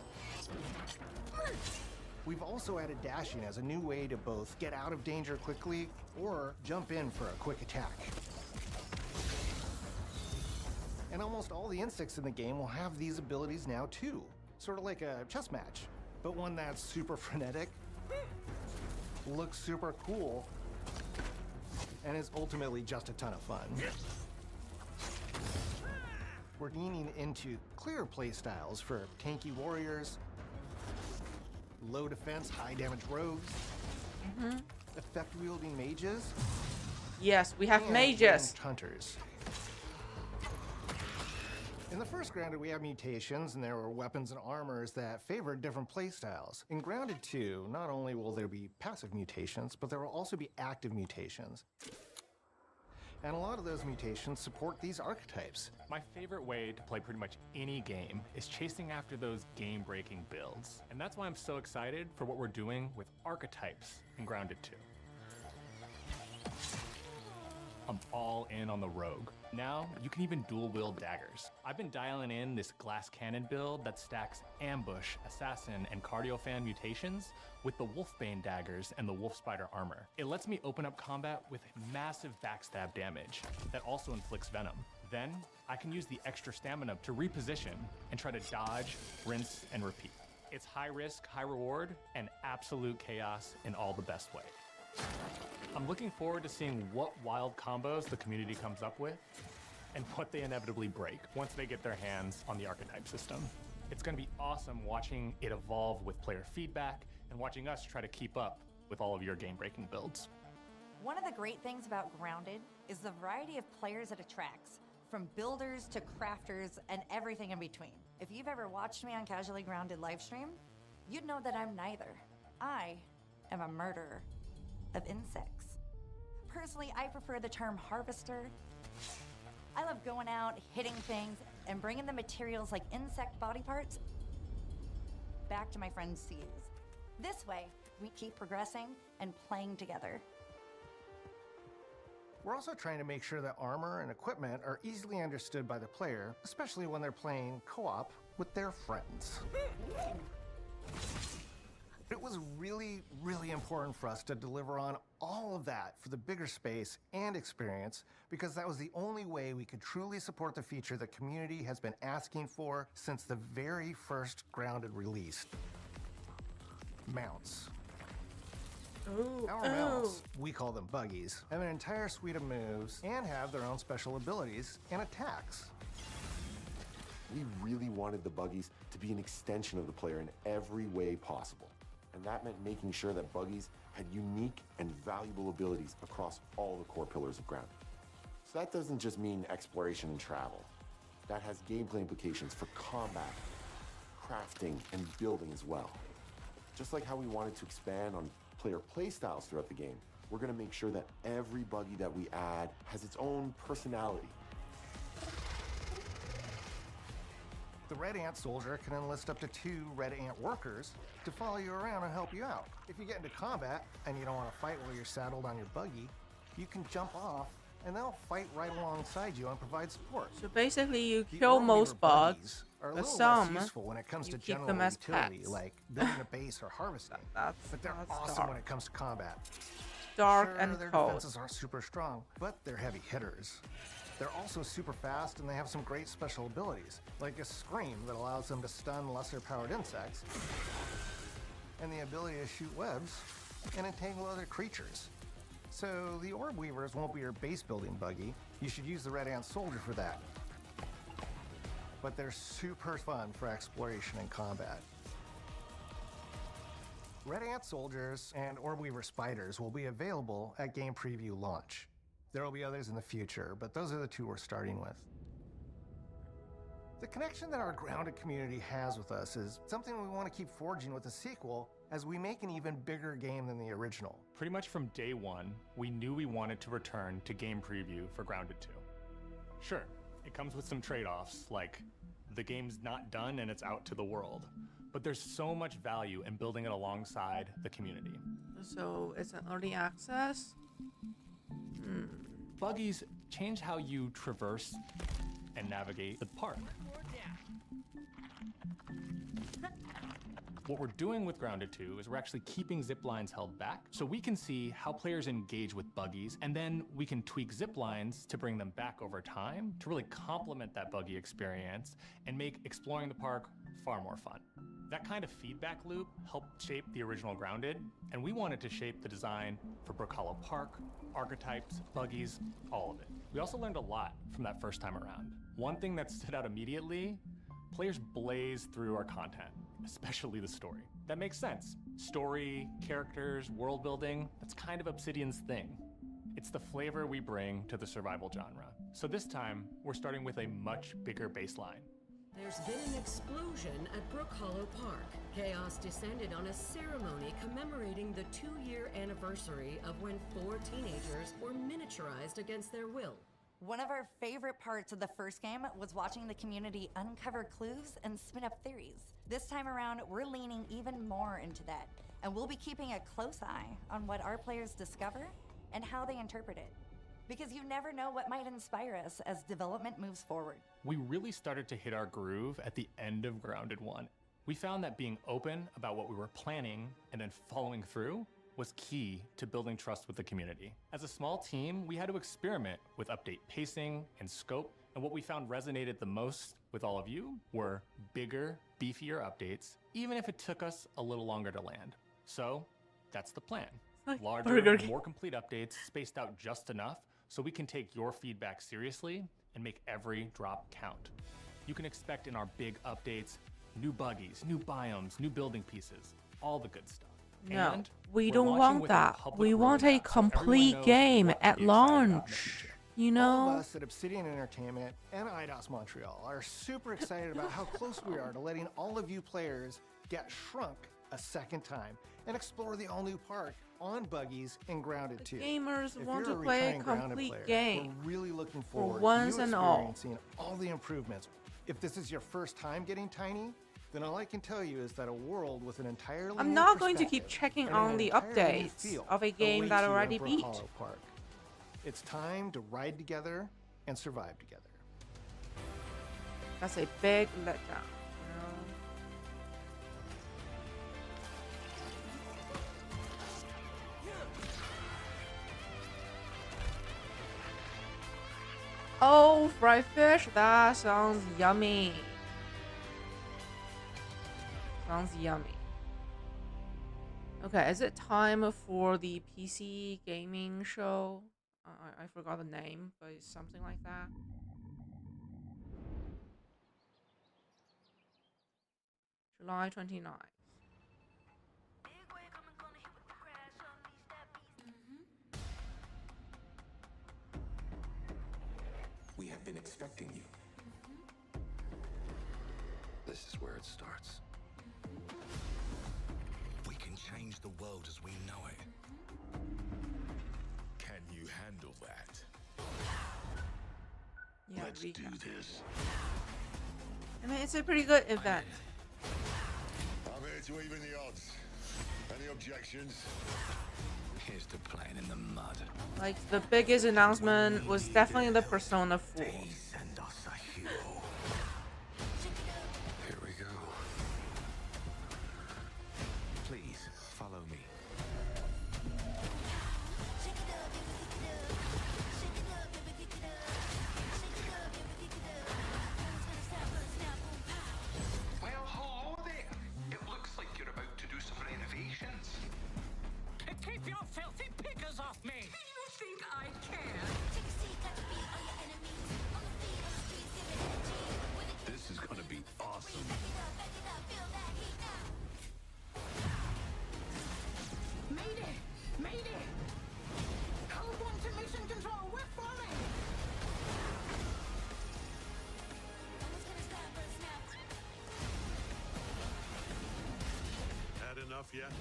Speaker 2: We've also added dashing as a new way to both get out of danger quickly or jump in for a quick attack. And almost all the insects in the game will have these abilities now too. Sort of like a chess match, but one that's super frenetic, looks super cool, and is ultimately just a ton of fun. We're leaning into clearer playstyles for tanky warriors, low defense, high damage rogues, effect-wielding mages.
Speaker 1: Yes, we have
Speaker 2: and
Speaker 1: mages.
Speaker 2: ranged hunters. In the first Grounded, we have mutations, and there were weapons and armors that favored different playstyles. In Grounded 2, not only will there be passive mutations, but there will also be active mutations. And a lot of those mutations support these archetypes.
Speaker 11: My favorite way to play pretty much any game is chasing after those game-breaking builds. And that's why I'm so excited for what we're doing with archetypes in Grounded 2. I'm all in on the rogue. Now, you can even dual-wield daggers. I've been dialing in this glass cannon build that stacks ambush, assassin, and cardio fan mutations with the wolfbane daggers and the wolf spider armor. It lets me open up combat with massive backstab damage that also inflicts venom. Then, I can use the extra stamina to reposition and try to dodge, rinse, and repeat. It's high risk, high reward, and absolute chaos in all the best way. I'm looking forward to seeing what wild combos the community comes up with and what they inevitably break once they get their hands on the archetype system. It's going to be awesome watching it evolve with player feedback and watching us try to keep up with all of your game-breaking builds.
Speaker 16: One of the great things about Grounded is the variety of players it attracts, from builders to crafters and everything in between. If you've ever watched me on Casually Grounded livestream, you'd know that I'm neither. I am a murderer of insects. Personally, I prefer the term harvester. I love going out, hitting things, and bringing the materials like insect body parts back to my friends to use. This way, we keep progressing and playing together.
Speaker 2: We're also trying to make sure that armor and equipment are easily understood by the player, especially when they're playing co-op with their friends. It was really, really important for us to deliver on all of that for the bigger space and experience, because that was the only way we could truly support the feature the community has been asking for since the very first Grounded release. mounts.
Speaker 1: Ooh,
Speaker 2: Our mounts, we call them buggies, have an entire suite of moves and have their own special abilities and attacks.
Speaker 6: We really wanted the buggies to be an extension of the player in every way possible. And that meant making sure that buggies had unique and valuable abilities across all the core pillars of Grounded. So that doesn't just mean exploration and travel. That has gameplay implications for combat, crafting, and building as well. Just like how we wanted to expand on player playstyles throughout the game, we're going to make sure that every buggy that we add has its own personality.
Speaker 2: The Red Ant Soldier can enlist up to 2 Red Ant workers to follow you around and help you out. If you get into combat and you don't want to fight while you're saddled on your buggy, you can jump off and they'll fight right alongside you and provide support.
Speaker 1: So basically, you
Speaker 2: The
Speaker 1: kill
Speaker 2: Orb
Speaker 1: most
Speaker 2: Weaver
Speaker 1: bugs,
Speaker 2: buggies are a
Speaker 1: but
Speaker 2: little
Speaker 1: some
Speaker 2: less useful when it comes
Speaker 1: you
Speaker 2: to
Speaker 1: keep
Speaker 2: general
Speaker 1: them as
Speaker 2: utility,
Speaker 1: pets.
Speaker 2: like building a base or harvesting.
Speaker 1: That's
Speaker 2: But they're awesome
Speaker 1: dark.
Speaker 2: when it comes to combat.
Speaker 1: Dark
Speaker 2: Sure,
Speaker 1: and
Speaker 2: their
Speaker 1: cold.
Speaker 2: defenses aren't super strong, but they're heavy hitters. They're also super fast and they have some great special abilities, like a scream that allows them to stun lesser powered insects, and the ability to shoot webs and entangle other creatures. So the Orb Weavers won't be your base building buggy. You should use the Red Ant Soldier for that. But they're super fun for exploration and combat. Red Ant Soldiers and Orb Weaver Spiders will be available at game preview launch. There will be others in the future, but those are the 2 we're starting with. The connection that our Grounded community has with us is something we want to keep forging with the sequel as we make an even bigger game than the original.
Speaker 11: Pretty much from day one, we knew we wanted to return to game preview for Grounded 2. Sure, it comes with some trade-offs, like the game's not done and it's out to the world, but there's so much value in building it alongside the community.
Speaker 1: So it's an early access?
Speaker 11: Buggies change how you traverse and navigate the park. What we're doing with Grounded 2 is we're actually keeping zip lines held back so we can see how players engage with buggies, and then we can tweak zip lines to bring them back over time to really complement that buggy experience and make exploring the park far more fun. That kind of feedback loop helped shape the original Grounded, and we wanted to shape the design for Brook Hollow Park, archetypes, buggies, all of it. We also learned a lot from that first time around. One thing that stood out immediately, players blaze through our content, especially the story. That makes sense. Story, characters, world building, that's kind of Obsidian's thing. It's the flavor we bring to the survival genre. So this time, we're starting with a much bigger baseline.
Speaker 7: There's been an explosion at Brook Hollow Park. Chaos descended on a ceremony commemorating the 2-year anniversary of when 4 teenagers were miniaturized against their will.
Speaker 16: One of our favorite parts of the first game was watching the community uncover clues and spin up theories. This time around, we're leaning even more into that, and we'll be keeping a close eye on what our players discover and how they interpret it. Because you never know what might inspire us as development moves forward.
Speaker 11: We really started to hit our groove at the end of Grounded 1. We found that being open about what we were planning and then following through was key to building trust with the community. As a small team, we had to experiment with update pacing and scope, and what we found resonated the most with all of you were bigger, beefier updates, even if it took us a little longer to land. So that's the plan. Larger, more complete updates spaced out just enough so we can take your feedback seriously and make every drop count. You can expect in our big updates, new buggies, new biomes, new building pieces, all the good stuff.
Speaker 1: No,
Speaker 11: And
Speaker 1: we
Speaker 11: we're
Speaker 1: don't
Speaker 11: launching
Speaker 1: want
Speaker 11: with a
Speaker 1: that.
Speaker 11: public
Speaker 1: We want a
Speaker 11: roadmap so everyone
Speaker 1: complete
Speaker 11: knows
Speaker 1: game
Speaker 11: what to
Speaker 1: at
Speaker 11: be excited about in the
Speaker 1: launch.
Speaker 11: future.
Speaker 1: You
Speaker 2: All of
Speaker 1: know?
Speaker 2: us at Obsidian Entertainment and IDOS Montreal are super excited about how close we are to letting all of you players get shrunk a second time and explore the all-new park on buggies in Grounded 2.
Speaker 1: Gamers
Speaker 2: If
Speaker 1: want
Speaker 2: you're
Speaker 1: to
Speaker 2: a
Speaker 1: play a
Speaker 2: returning Grounded
Speaker 1: complete
Speaker 2: player,
Speaker 1: game.
Speaker 2: We're really looking
Speaker 1: For
Speaker 2: forward
Speaker 1: once
Speaker 2: to you
Speaker 1: and all.
Speaker 2: experiencing all the improvements. If this is your first time getting Tiny, then all I can tell you is that a world with an entirely
Speaker 1: I'm
Speaker 2: new
Speaker 1: not going to keep
Speaker 2: perspective
Speaker 1: checking
Speaker 2: and an
Speaker 1: on the
Speaker 2: entirely new
Speaker 1: updates
Speaker 2: feel
Speaker 1: of a game
Speaker 2: awaits
Speaker 1: that
Speaker 2: you in
Speaker 1: already
Speaker 2: Brook
Speaker 1: beat.
Speaker 2: Hollow Park. It's time to ride together and survive together.
Speaker 1: That's a big letdown. You know? Oh, fried fish? That sounds yummy. Sounds yummy. Okay, is it time for the PC gaming show? I forgot the name, but it's something like that. July 29th.
Speaker 8: We have been expecting you. This is where it starts. We can change the world as we know it. Can you handle that?
Speaker 1: Yeah,
Speaker 8: Let's do this.
Speaker 1: I mean, it's a pretty good event.
Speaker 8: I'm here to even the odds. Any objections? Here's to playing in the mud.
Speaker 1: Like, the biggest announcement was definitely the Persona 4.
Speaker 8: Send us a hero. Here we go. Please follow me.
Speaker 17: Well, hello there. It looks like you're about to do some renovations. Keep your filthy pickers off me! You think I care?
Speaker 8: This is gonna be awesome.
Speaker 17: Mayday! Mayday! Hold on to mission control, we're falling!
Speaker 8: Had enough yet?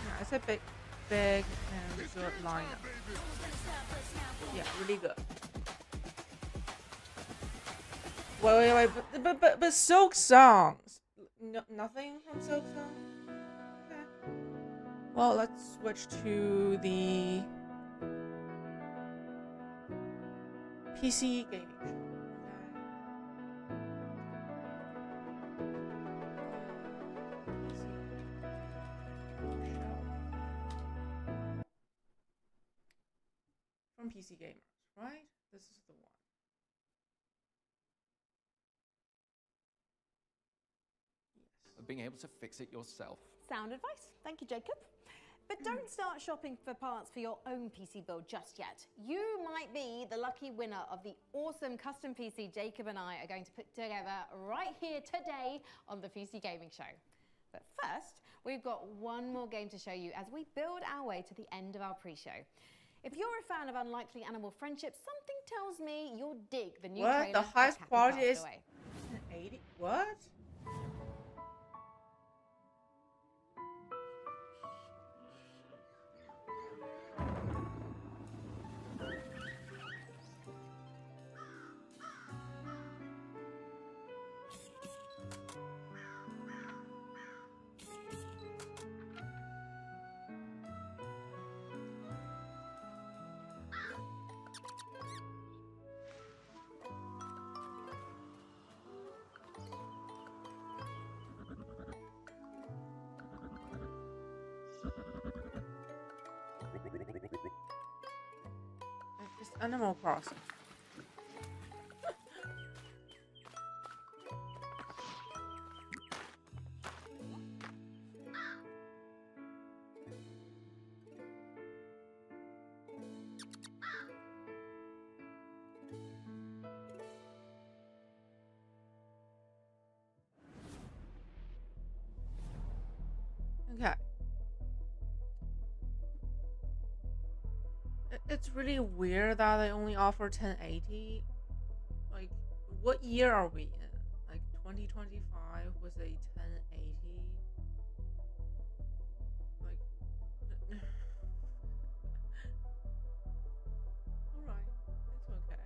Speaker 1: Yeah, it's a big and good lineup. Yeah, really good. Wait, but Silk songs. No, nothing from Silk songs. Okay. Well, let's switch to the PC gaming show. From PC Gamers, right? This is the one.
Speaker 19: Of being able to fix it yourself.
Speaker 20: Sound advice. Thank you, Jacob. But don't start shopping for parts for your own PC build just yet. You might be the lucky winner of the awesome custom PC Jacob and I are going to put together right here today on the PC Gaming Show. But first, we've got one more game to show you as we build our way to the end of our pre-show. If you're a fan of Unlikely Animal Friendship, something tells me you'll dig the new trailer.
Speaker 1: What? The
Speaker 20: for
Speaker 1: highest
Speaker 20: Happy
Speaker 1: quality
Speaker 20: Passed
Speaker 1: is
Speaker 20: Away.
Speaker 1: 80? What? It's Animal Crossing. Okay. It's really weird that they only offer 1080. Like, what year are we in? Like, 2025 was a 1080? Like, alright, it's okay.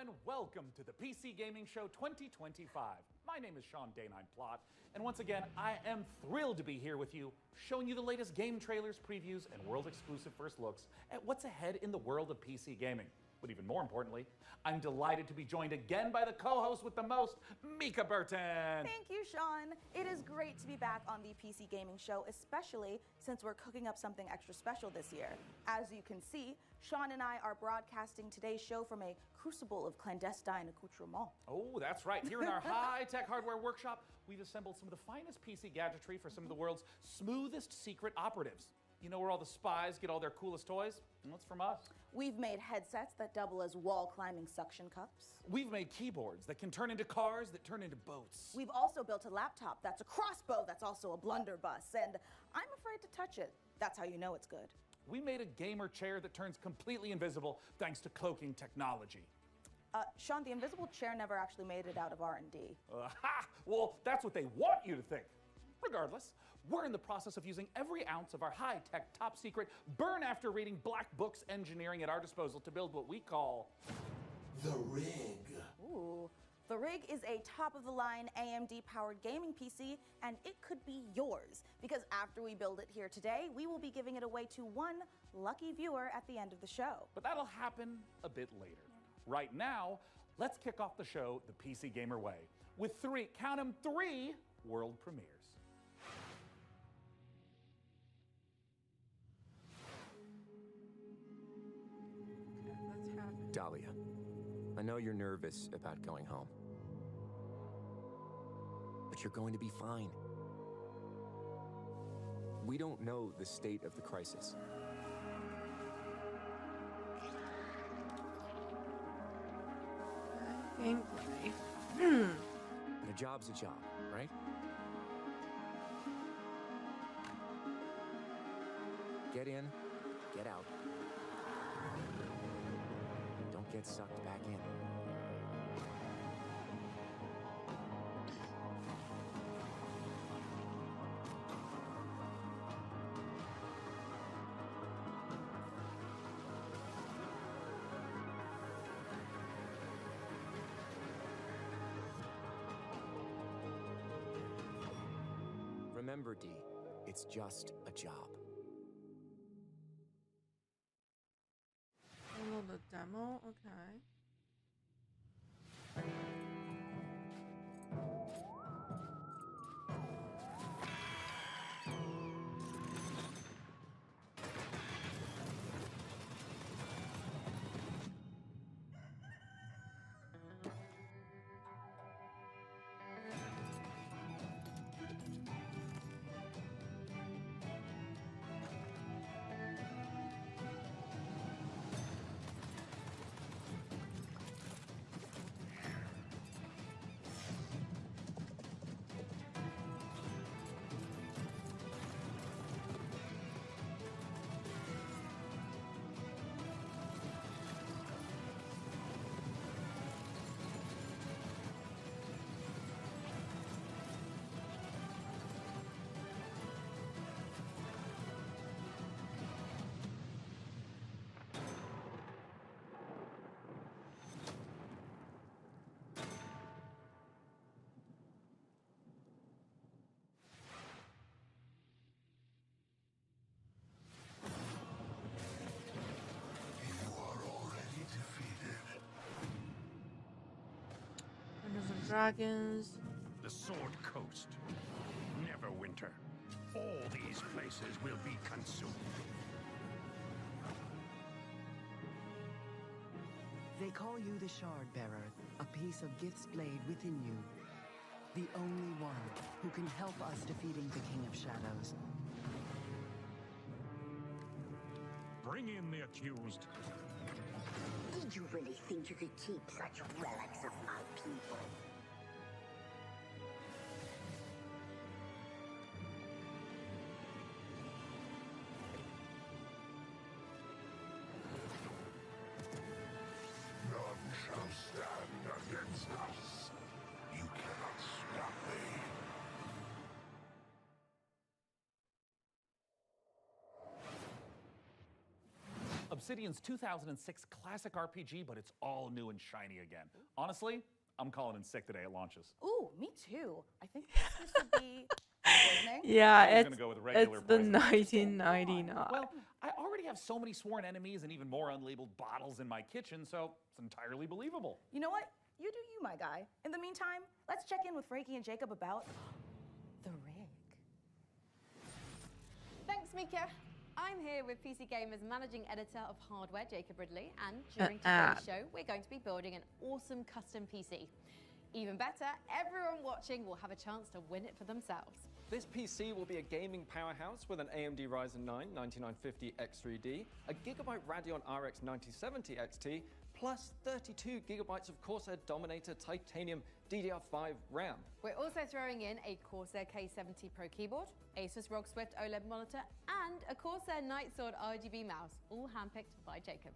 Speaker 5: and welcome to the PC Gaming Show 2025. My name is Sean Day9 Plot, and once again, I am thrilled to be here with you, showing you the latest game trailers, previews, and world-exclusive first looks at what's ahead in the world of PC gaming. But even more importantly, I'm delighted to be joined again by the co-host with the most, Mika Burton.
Speaker 12: Thank you, Sean. It is great to be back on the PC Gaming Show, especially since we're cooking up something extra special this year. As you can see, Sean and I are broadcasting today's show from a crucible of clandestine accoutrements.
Speaker 5: Oh, that's right. Here in our high-tech hardware workshop, we've assembled some of the finest PC gadgetry for some of the world's smoothest secret operatives. You know where all the spies get all their coolest toys? And it's from us.
Speaker 12: We've made headsets that double as wall-climbing suction cups.
Speaker 5: We've made keyboards that can turn into cars that turn into boats.
Speaker 12: We've also built a laptop that's a crossbow that's also a blunderbuss, and I'm afraid to touch it. That's how you know it's good.
Speaker 5: We made a gamer chair that turns completely invisible thanks to cloaking technology.
Speaker 12: Sean, the invisible chair never actually made it out of R&D.
Speaker 5: Well, that's what they want you to think. Regardless, we're in the process of using every ounce of our high-tech, top-secret, burn-after-reading black books engineering at our disposal to build what we call the Rig.
Speaker 12: Ooh. The Rig is a top-of-the-line AMD-powered gaming PC, and it could be yours. Because after we build it here today, we will be giving it away to one lucky viewer at the end of the show.
Speaker 5: But that'll happen a bit later. Right now, let's kick off the show the PC Gamer way with three, count 'em, three world premieres.
Speaker 14: Dahlia, I know you're nervous about going home, but you're going to be fine. We don't know the state of the crisis.
Speaker 1: Gameplay.
Speaker 14: But a job's a job, right? Get in, get out. Don't get sucked back in. Remember, Dee, it's just a job.
Speaker 1: Oh, the demo? Okay. Dragons.
Speaker 15: The Sword Coast. Neverwinter. All these places will be consumed.
Speaker 21: They call you the Shard Bearer, a piece of gifts blade within you. The only one who can help us defeating the King of Shadows.
Speaker 15: Bring in the accused.
Speaker 23: Did you really think you could keep such relics of my people?
Speaker 8: None shall stand against us. You cannot stop me.
Speaker 5: A Obsidian's 2006 classic RPG, but it's all new and shiny again. Honestly, I'm calling in sick the day it launches.
Speaker 12: Ooh, me too. I think this would be poisoning.
Speaker 1: Yeah,
Speaker 5: I was
Speaker 1: it's
Speaker 5: gonna go with regular
Speaker 1: the
Speaker 5: poison.
Speaker 1: 1999.
Speaker 5: Well, I already have so many sworn enemies and even more unlabeled bottles in my kitchen, so it's entirely believable.
Speaker 12: You know what? You do you, my guy. In the meantime, let's check in with Frankie and Jacob about the rig.
Speaker 20: Thanks, Mika. I'm here with PC Gamer's managing editor of hardware, Jacob Ridley, and during today's show, we're going to be building an awesome custom PC. Even better, everyone watching will have a chance to win it for themselves.
Speaker 14: This PC will be a gaming powerhouse with an AMD Ryzen 9 9950 X3D, a Gigabyte Radeon RX 9070 XT, plus 32 gigabytes of Corsair Dominator Titanium DDR5 RAM.
Speaker 20: We're also throwing in a Corsair K70 Pro keyboard, Asus ROG Swift OLED monitor, and a Corsair Nightsword RGB mouse, all handpicked by Jacob.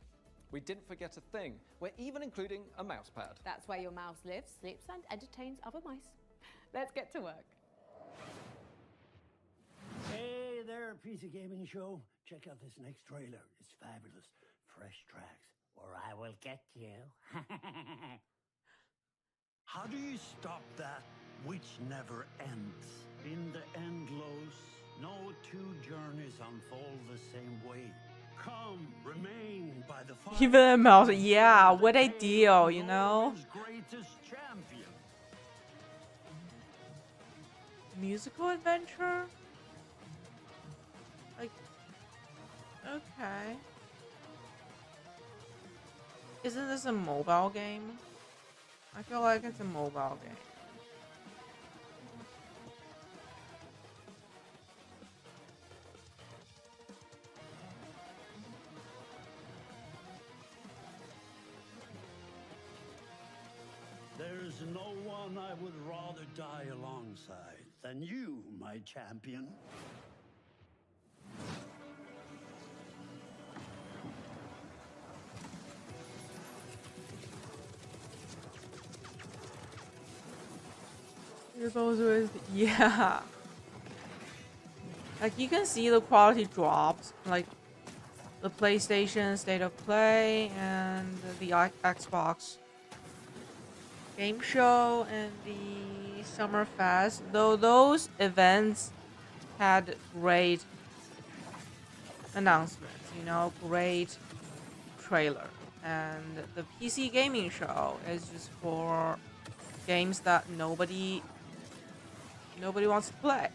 Speaker 14: We didn't forget a thing. We're even including a mouse pad.
Speaker 20: That's where your mouse lives, sleeps, and entertains other mice. Let's get to work.
Speaker 3: Hey there, PC Gaming Show. Check out this next trailer. It's fabulous. Fresh tracks, or I will get you. How do you stop that which never ends? In the endless, no two journeys unfold the same way. Come, remain by the fire.
Speaker 1: Give it a mouse. Yeah, what a deal, you know?
Speaker 3: Greatest champion.
Speaker 1: Musical adventure? Like, okay. Isn't this a mobile game? I feel like it's a mobile game.
Speaker 3: There's no one I would rather die alongside than you, my champion.
Speaker 1: There's also yeah. Like you can see the quality drops, like the PlayStation State of Play and the Xbox Game Show and the Summer Fest. Though those events had great announcements, you know, great trailer. And the PC Gaming Show is just for games that nobody wants to play.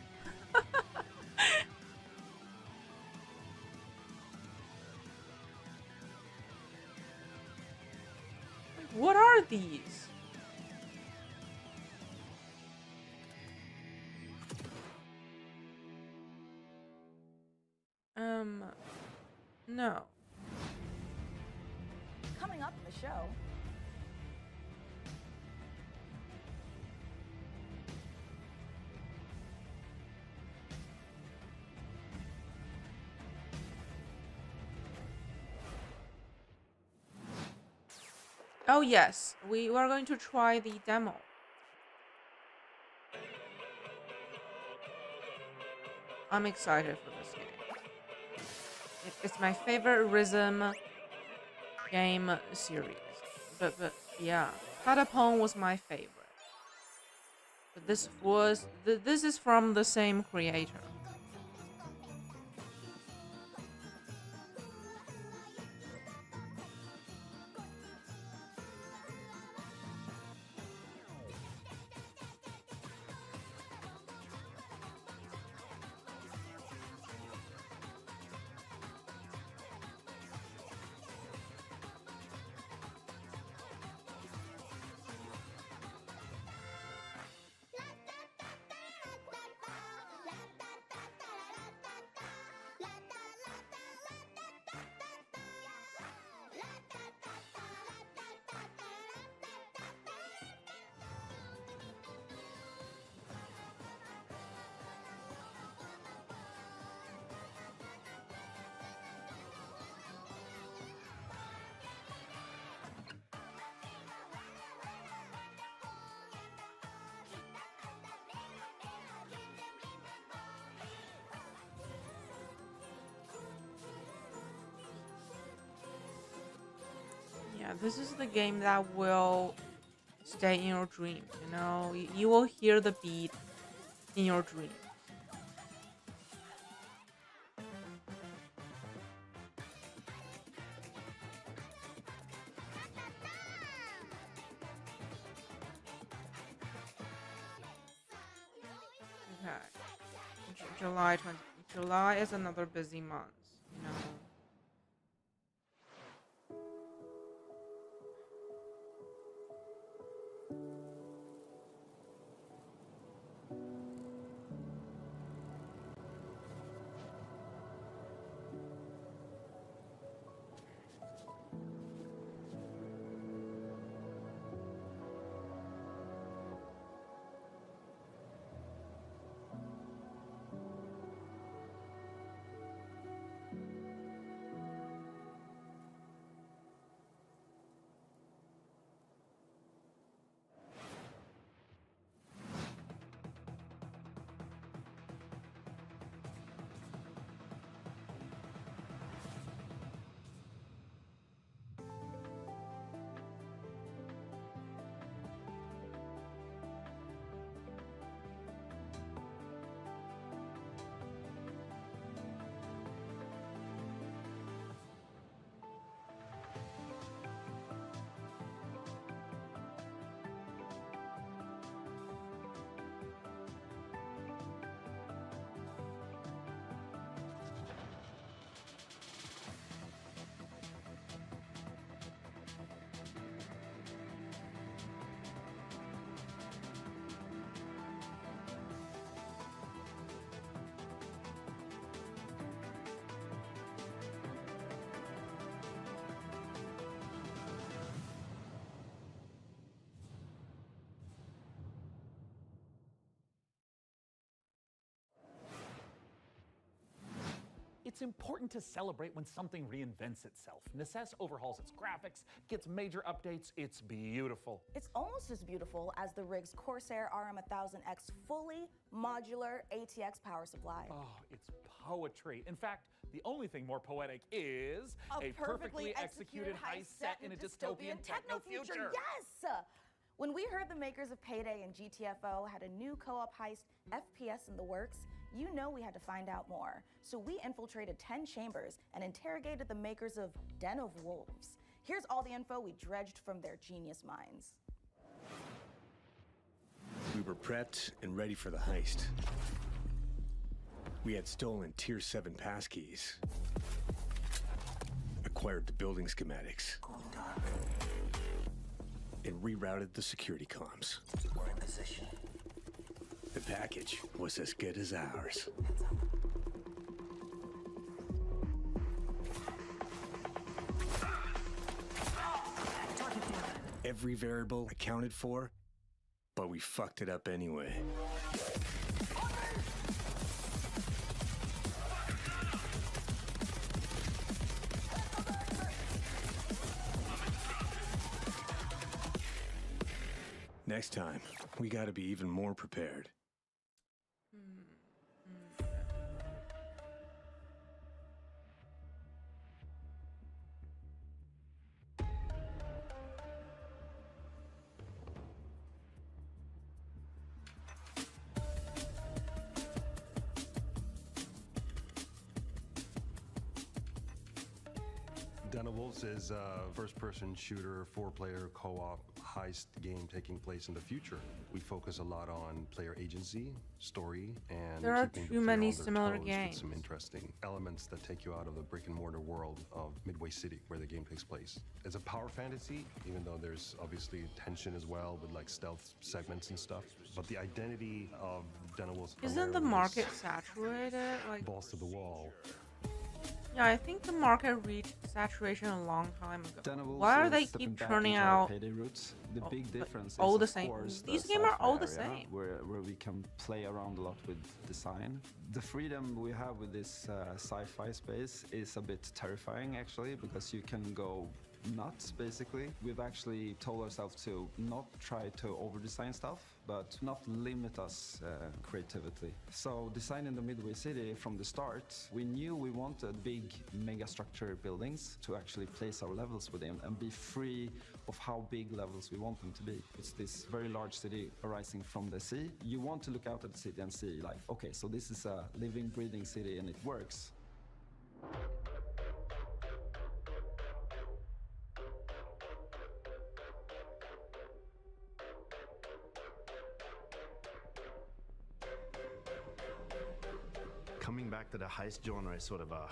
Speaker 1: What are these? No.
Speaker 12: Coming up in the show.
Speaker 1: Oh yes, we are going to try the demo. I'm excited for this game. It's my favorite Rhythm game series. But yeah, Patapon was my favorite. But this is from the same creator. this is the game that will stay in your dreams, you know? You will hear the beat in your dreams. Okay. July is another busy month, you know.
Speaker 5: It's important to celebrate when something reinvents itself. Necess overhauls its graphics, gets major updates. It's beautiful.
Speaker 12: It's almost as beautiful as the rig's Corsair RM1000X fully modular ATX power supply.
Speaker 5: Oh, it's poetry. In fact, the only thing more poetic is
Speaker 12: a perfectly executed heist set in a dystopian techno future. Yes! When we heard the makers of Payday and GTFO had a new co-op heist FPS in the works, you know we had to find out more. So we infiltrated 10 chambers and interrogated the makers of Den of Wolves. Here's all the info we dredged from their genius minds.
Speaker 4: We were prepped and ready for the heist. We had stolen Tier 7 passkeys, acquired the building schematics, and rerouted the security comms.
Speaker 23: We're in position.
Speaker 4: The package was as good as ours. Every variable accounted for, but we fucked it up anyway. Next time, we gotta be even more prepared.
Speaker 9: Den of Wolves is a first-person shooter, four-player co-op heist game taking place in the future. We focus a lot on player agency, story, and
Speaker 1: there are
Speaker 9: keeping
Speaker 1: too
Speaker 9: the player
Speaker 1: many
Speaker 9: on their
Speaker 1: similar
Speaker 9: toes
Speaker 1: games.
Speaker 9: with some interesting elements that take you out of the brick-and-mortar world of Midway City, where the game takes place. It's a power fantasy, even though there's obviously tension as well with like stealth segments and stuff. But the identity of Den of Wolves
Speaker 1: Isn't the market saturated? Like,
Speaker 9: balls to the wall.
Speaker 1: yeah, I think the market reached saturation a long time ago.
Speaker 13: Den of Wolves
Speaker 1: Why are they
Speaker 13: is stepping
Speaker 1: keep
Speaker 13: back
Speaker 1: turning
Speaker 13: into our
Speaker 1: out
Speaker 13: Payday roots. The big difference is,
Speaker 1: all the
Speaker 13: of
Speaker 1: same?
Speaker 13: course,
Speaker 1: These
Speaker 13: the
Speaker 1: games are all
Speaker 13: sci-fi
Speaker 1: the
Speaker 13: area,
Speaker 1: same.
Speaker 13: where we can play around a lot with design. The freedom we have with this sci-fi space is a bit terrifying, actually, because you can go nuts, basically. We've actually told ourselves to not try to over-design stuff, but not limit us creativity. So designing the Midway City from the start, we knew we wanted big mega-structure buildings to actually place our levels within and be free of how big levels we want them to be. It's this very large city arising from the sea. You want to look out at the city and see like, okay, so this is a living, breathing city and it works.
Speaker 10: Coming back to the heist genre is sort of a,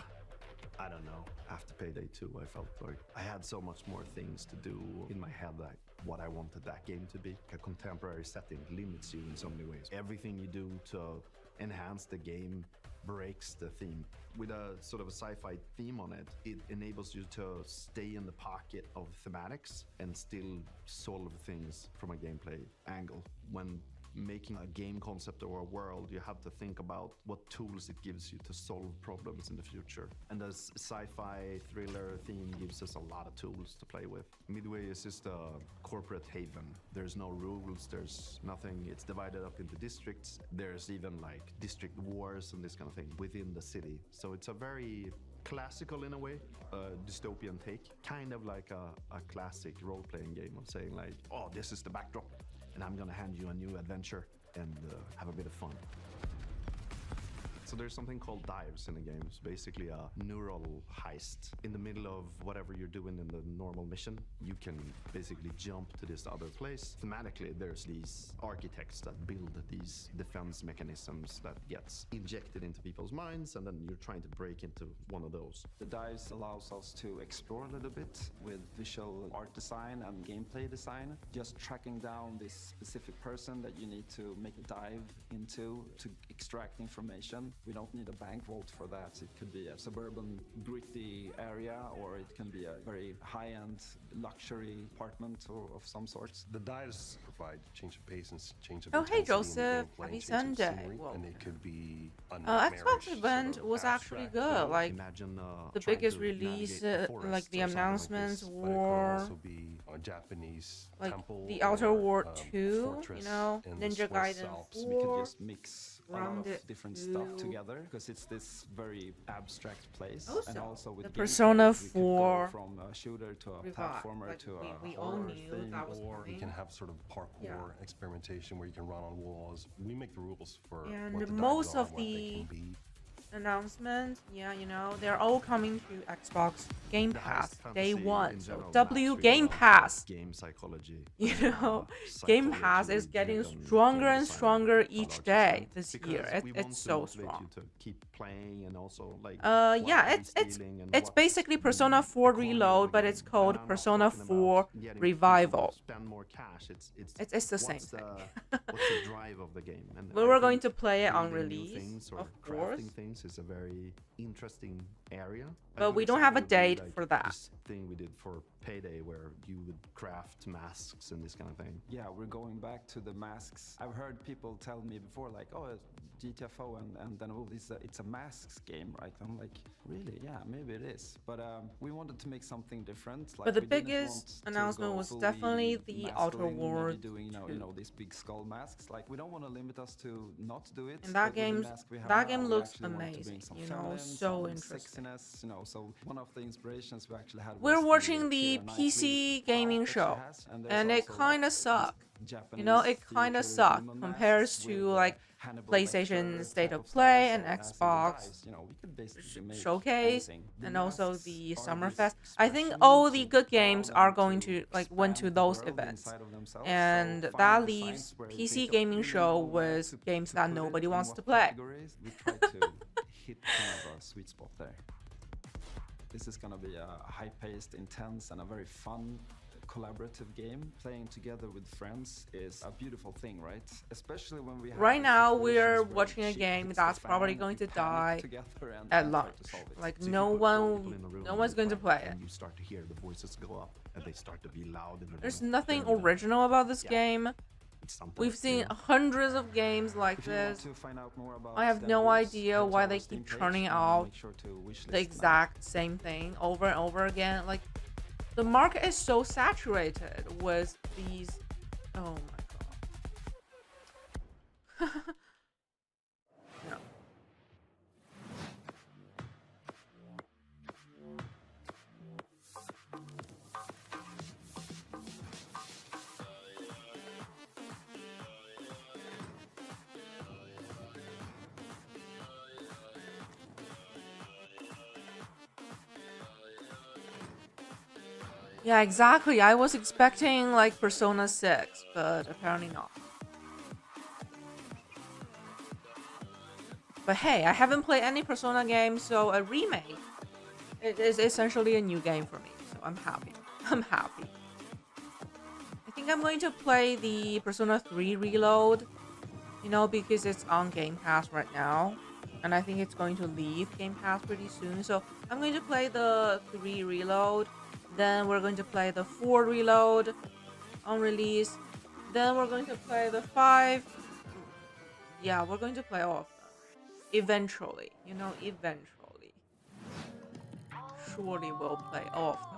Speaker 10: I don't know, after Payday 2, I felt like I had so much more things to do in my head, like what I wanted that game to be. A contemporary setting limits you in so many ways. Everything you do to enhance the game breaks the theme. With a sort of a sci-fi theme on it, it enables you to stay in the pocket of thematics and still solve things from a gameplay angle. When making a game concept or a world, you have to think about what tools it gives you to solve problems in the future. And the sci-fi thriller theme gives us a lot of tools to play with. Midway is just a corporate haven. There's no rules, there's nothing. It's divided up into districts. There's even like district wars and this kind of thing within the city. So it's a very classical in a way, dystopian take. Kind of like a classic role-playing game of saying like, oh, this is the backdrop, and I'm gonna hand you a new adventure and have a bit of fun. So there's something called dives in the game. It's basically a neural heist. In the middle of whatever you're doing in the normal mission, you can basically jump to this other place. Thematically, there's these architects that build these defense mechanisms that gets injected into people's minds, and then you're trying to break into one of those.
Speaker 13: The dives allows us to explore a little bit with visual art design and gameplay design. Just tracking down this specific person that you need to make a dive into to extract information. We don't need a bank vault for that. It could be a suburban, gritty area, or it can be a very high-end luxury apartment or of some sort.
Speaker 9: The dives provide change of pace and change of
Speaker 1: Oh, hey,
Speaker 9: intensity in the
Speaker 1: Joseph.
Speaker 9: gameplay,
Speaker 1: Happy
Speaker 9: change of
Speaker 1: Sunday.
Speaker 9: scenery,
Speaker 1: Whoa.
Speaker 9: and it could be a
Speaker 1: Xbox
Speaker 9: nightmarish
Speaker 1: event
Speaker 9: sort of
Speaker 1: was actually
Speaker 9: abstract
Speaker 1: good.
Speaker 9: thing.
Speaker 1: Like
Speaker 10: Imagine
Speaker 1: the
Speaker 10: trying
Speaker 1: biggest
Speaker 10: to
Speaker 1: release,
Speaker 10: navigate the forest
Speaker 1: like the
Speaker 10: or something like
Speaker 1: announcements
Speaker 10: this.
Speaker 9: But it could
Speaker 1: were
Speaker 9: also be a Japanese
Speaker 1: like
Speaker 9: temple
Speaker 1: the Outer
Speaker 9: or,
Speaker 1: World 2,
Speaker 9: fortress
Speaker 1: you know,
Speaker 9: in the
Speaker 1: Ninja
Speaker 9: Swiss
Speaker 1: Gaiden
Speaker 9: Alps.
Speaker 1: 4.
Speaker 13: We could just mix a lot
Speaker 1: Grounded
Speaker 13: of different stuff
Speaker 1: 2.
Speaker 13: together because it's this very abstract place. And also with
Speaker 1: the
Speaker 13: gameplay,
Speaker 1: Persona
Speaker 13: we could go
Speaker 1: 4
Speaker 13: from a shooter to a
Speaker 1: Revive.
Speaker 13: platformer
Speaker 1: Like,
Speaker 13: to
Speaker 1: we
Speaker 13: a
Speaker 1: all
Speaker 13: horror
Speaker 1: knew
Speaker 13: thing.
Speaker 1: that was
Speaker 9: Or we
Speaker 1: coming.
Speaker 9: can have sort of parkour experimentation where you can run on walls. We make the rules for
Speaker 1: And
Speaker 9: what the
Speaker 1: most
Speaker 9: dives are,
Speaker 1: of
Speaker 9: what they
Speaker 1: the
Speaker 9: can be.
Speaker 1: announcements, yeah, you know, they're all coming to Xbox Game
Speaker 10: The
Speaker 1: Pass
Speaker 10: heist
Speaker 1: day
Speaker 10: fantasy
Speaker 1: one.
Speaker 10: in
Speaker 1: So
Speaker 10: general
Speaker 1: W
Speaker 10: maps really
Speaker 1: Game
Speaker 10: well to
Speaker 1: Pass.
Speaker 10: game psychology.
Speaker 1: You know, Game Pass is getting stronger and stronger each day this year. It's so strong.
Speaker 10: You to keep playing and also like
Speaker 1: Yeah, it's basically Persona 4 Reload, but it's called Persona 4 Revival.
Speaker 10: Spend more cash.
Speaker 1: It's the same
Speaker 10: what's
Speaker 1: thing.
Speaker 10: what's the drive of the game? And
Speaker 1: We
Speaker 10: I
Speaker 1: were going
Speaker 10: think
Speaker 1: to play it on
Speaker 10: building new
Speaker 1: release,
Speaker 10: things or
Speaker 1: of course.
Speaker 10: crafting things is a very interesting area.
Speaker 1: But we don't have a date for that.
Speaker 10: This thing we did for Payday where you would craft masks and this kind of thing.
Speaker 13: Yeah, we're going back to the masks. I've heard people tell me before, like, oh, GTFO, and then oh, it's a masks game, right? I'm like, really? Yeah, maybe it is. But we wanted to make something different. Like,
Speaker 1: But the
Speaker 13: we didn't
Speaker 1: biggest
Speaker 13: want to
Speaker 1: announcement
Speaker 13: go
Speaker 1: was
Speaker 13: fully
Speaker 1: definitely the Outer
Speaker 13: masculine, maybe
Speaker 1: Worlds
Speaker 13: doing,
Speaker 1: 2.
Speaker 13: you know, these big skull masks. Like, we don't want to limit us to not do it.
Speaker 1: And that
Speaker 13: but with the
Speaker 1: game,
Speaker 13: mask we have
Speaker 1: that
Speaker 13: now,
Speaker 1: game
Speaker 13: we
Speaker 1: looks
Speaker 13: actually wanted to bring
Speaker 1: amazing.
Speaker 13: some
Speaker 1: You know,
Speaker 13: feminine,
Speaker 1: so
Speaker 13: some
Speaker 1: interesting.
Speaker 13: sexiness, you know. So one of the inspirations we actually had.
Speaker 1: We're
Speaker 13: was
Speaker 1: watching the
Speaker 13: Keira
Speaker 1: PC
Speaker 13: Knightley
Speaker 1: gaming
Speaker 13: that she
Speaker 1: show,
Speaker 13: has, and there's
Speaker 1: and it
Speaker 13: also,
Speaker 1: kind of
Speaker 13: like,
Speaker 1: sucked.
Speaker 13: Japanese
Speaker 1: You know, it kind of
Speaker 13: theater
Speaker 1: sucked
Speaker 13: women
Speaker 1: compared
Speaker 13: masks
Speaker 1: to
Speaker 13: with,
Speaker 1: like
Speaker 13: Hannibal
Speaker 1: PlayStation
Speaker 13: Lecter
Speaker 1: State
Speaker 13: type
Speaker 1: of
Speaker 13: of
Speaker 1: Play
Speaker 13: style,
Speaker 1: and
Speaker 13: so as in the
Speaker 1: Xbox
Speaker 13: dives, you know, we could basically make
Speaker 1: Showcase,
Speaker 13: anything. The
Speaker 1: and also
Speaker 13: masks
Speaker 1: the
Speaker 13: are
Speaker 1: Summerfest.
Speaker 13: this
Speaker 1: I think
Speaker 13: expression
Speaker 1: all the
Speaker 13: to
Speaker 1: good games
Speaker 13: allow
Speaker 1: are
Speaker 13: them
Speaker 1: going to like went to
Speaker 13: expand the
Speaker 1: those
Speaker 13: world
Speaker 1: events,
Speaker 13: inside of themselves.
Speaker 1: and
Speaker 13: So
Speaker 1: that
Speaker 13: finding
Speaker 1: leaves
Speaker 13: designs where they
Speaker 1: PC
Speaker 13: don't
Speaker 1: gaming
Speaker 13: really
Speaker 1: show
Speaker 13: know where
Speaker 1: was
Speaker 13: to
Speaker 1: games
Speaker 13: put
Speaker 1: that
Speaker 13: it
Speaker 1: nobody
Speaker 13: in
Speaker 1: wants
Speaker 13: what
Speaker 1: to play.
Speaker 13: categories. We try to hit kind of a sweet spot there. This is gonna be a high-paced, intense, and a very fun collaborative game. Playing together with friends is a beautiful thing, right? Especially when we have
Speaker 1: Right
Speaker 13: these
Speaker 1: now,
Speaker 13: situations
Speaker 1: we're
Speaker 13: where
Speaker 1: watching a
Speaker 13: shit
Speaker 1: game
Speaker 13: hits the
Speaker 1: that's probably
Speaker 13: fan,
Speaker 1: going
Speaker 13: we
Speaker 1: to
Speaker 13: panic
Speaker 1: die
Speaker 13: together and
Speaker 1: at
Speaker 13: try
Speaker 1: lunch.
Speaker 13: to solve it.
Speaker 1: Like
Speaker 10: So if
Speaker 1: no
Speaker 10: you put four
Speaker 1: one,
Speaker 10: people in a room
Speaker 1: no
Speaker 10: and
Speaker 1: one's
Speaker 10: you
Speaker 1: going to play it.
Speaker 10: and you start to hear the voices go up and they start to be loud in the
Speaker 1: There's
Speaker 10: room.
Speaker 1: nothing
Speaker 10: then,
Speaker 1: original about this
Speaker 10: yeah,
Speaker 1: game.
Speaker 10: it's something,
Speaker 1: We've
Speaker 10: you
Speaker 1: seen
Speaker 10: know?
Speaker 1: hundreds of games like
Speaker 13: If you want
Speaker 1: this.
Speaker 13: to find out more about
Speaker 1: I have
Speaker 13: Star
Speaker 1: no
Speaker 13: Wars,
Speaker 1: idea
Speaker 13: head to
Speaker 1: why
Speaker 13: our
Speaker 1: they
Speaker 13: Steam
Speaker 1: keep
Speaker 13: page
Speaker 1: churning
Speaker 13: and
Speaker 1: out
Speaker 13: make sure to wishlist
Speaker 1: the
Speaker 13: now.
Speaker 1: exact same thing over and over again. Like, The market is so saturated with these. Oh my god. No. Yeah, exactly. I was expecting like Persona 6, but apparently not. But hey, I haven't played any Persona game, so a remake it is essentially a new game for me. So I'm happy. I'm happy. I think I'm going to play the Persona 3 Reload, you know, because it's on Game Pass right now. And I think it's going to leave Game Pass pretty soon. So I'm going to play the 3 Reload. Then we're going to play the 4 Reload on release. Then we're going to play the 5. Yeah, we're going to play all of them. Eventually, you know, eventually. Surely we'll play all of them.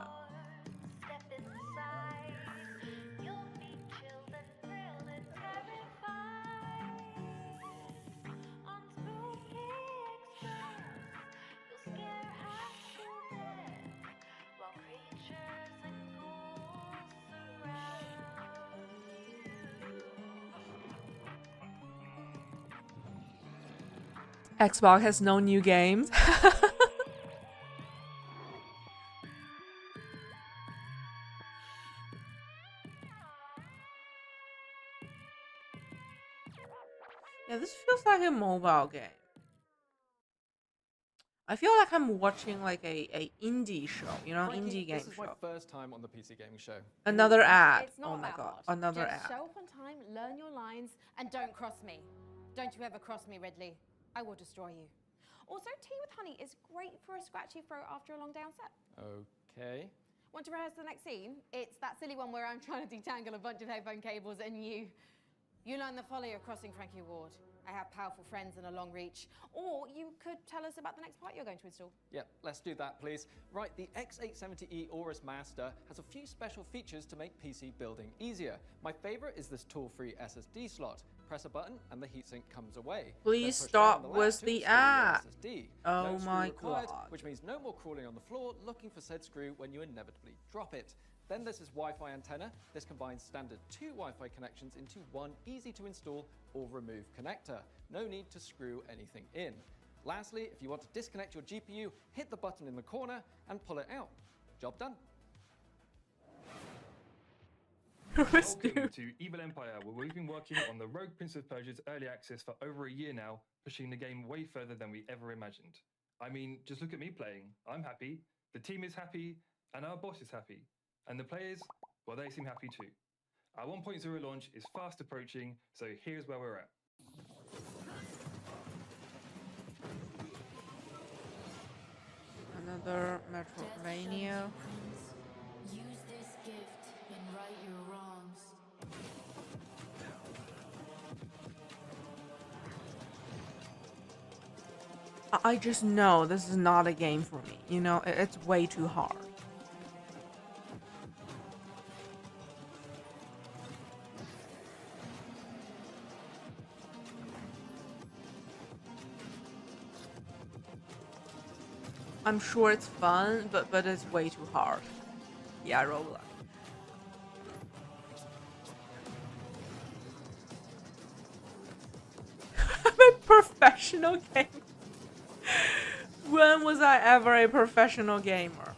Speaker 1: Xbox has no new games. Yeah, this feels like a mobile game. I feel like I'm watching like a indie show, you know,
Speaker 14: Frankie,
Speaker 1: indie game
Speaker 14: this is my
Speaker 1: show.
Speaker 14: first time on the PC Gaming Show.
Speaker 1: Another ad.
Speaker 20: It's not
Speaker 1: Oh my
Speaker 20: that
Speaker 1: god,
Speaker 20: hard.
Speaker 1: another
Speaker 20: Just
Speaker 1: ad.
Speaker 20: show up on time, learn your lines, and don't cross me. Don't you ever cross me, Ridley. I will destroy you. Also, tea with honey is great for a scratchy throat after a long day on set.
Speaker 14: Okay.
Speaker 20: Want to rehearse the next scene? It's that silly one where I'm trying to detangle a bunch of headphone cables and you learn the folly of crossing Frankie Ward. I have powerful friends and a long reach. Or you could tell us about the next part you're going to install.
Speaker 14: Yep, let's do that, please. Right, the X870E Aorus Master has a few special features to make PC building easier. My favorite is this tool-free SSD slot. Press a button and the heatsink comes away.
Speaker 1: Please
Speaker 14: Then push down
Speaker 1: stop
Speaker 14: the latch
Speaker 1: with
Speaker 14: to
Speaker 1: the
Speaker 14: install your
Speaker 1: ad.
Speaker 14: SSD.
Speaker 1: Oh
Speaker 14: No screw
Speaker 1: my
Speaker 14: required,
Speaker 1: god.
Speaker 14: which means no more crawling on the floor looking for said screw when you inevitably drop it. Then there's this Wi-Fi antenna. This combines standard 2 Wi-Fi connections into one easy to install or remove connector. No need to screw anything in. Lastly, if you want to disconnect your GPU, hit the button in the corner and pull it out. Job done.
Speaker 6: Welcome to Evil Empire, where we've been working on the Rogue Prince of Persia's early access for over a year now, pushing the game way further than we ever imagined. I mean, just look at me playing. I'm happy, the team is happy, and our boss is happy. And the players, well, they seem happy too. Our 1.0 launch is fast approaching, so here's where we're at.
Speaker 1: Another Metroidvania.
Speaker 18: Use this gift and right your wrongs.
Speaker 1: I just know this is not a game for me. You know, it's way too hard. I'm sure it's fun, but it's way too hard. Yeah, roguelike. I'm a professional gamer. When was I ever a professional gamer?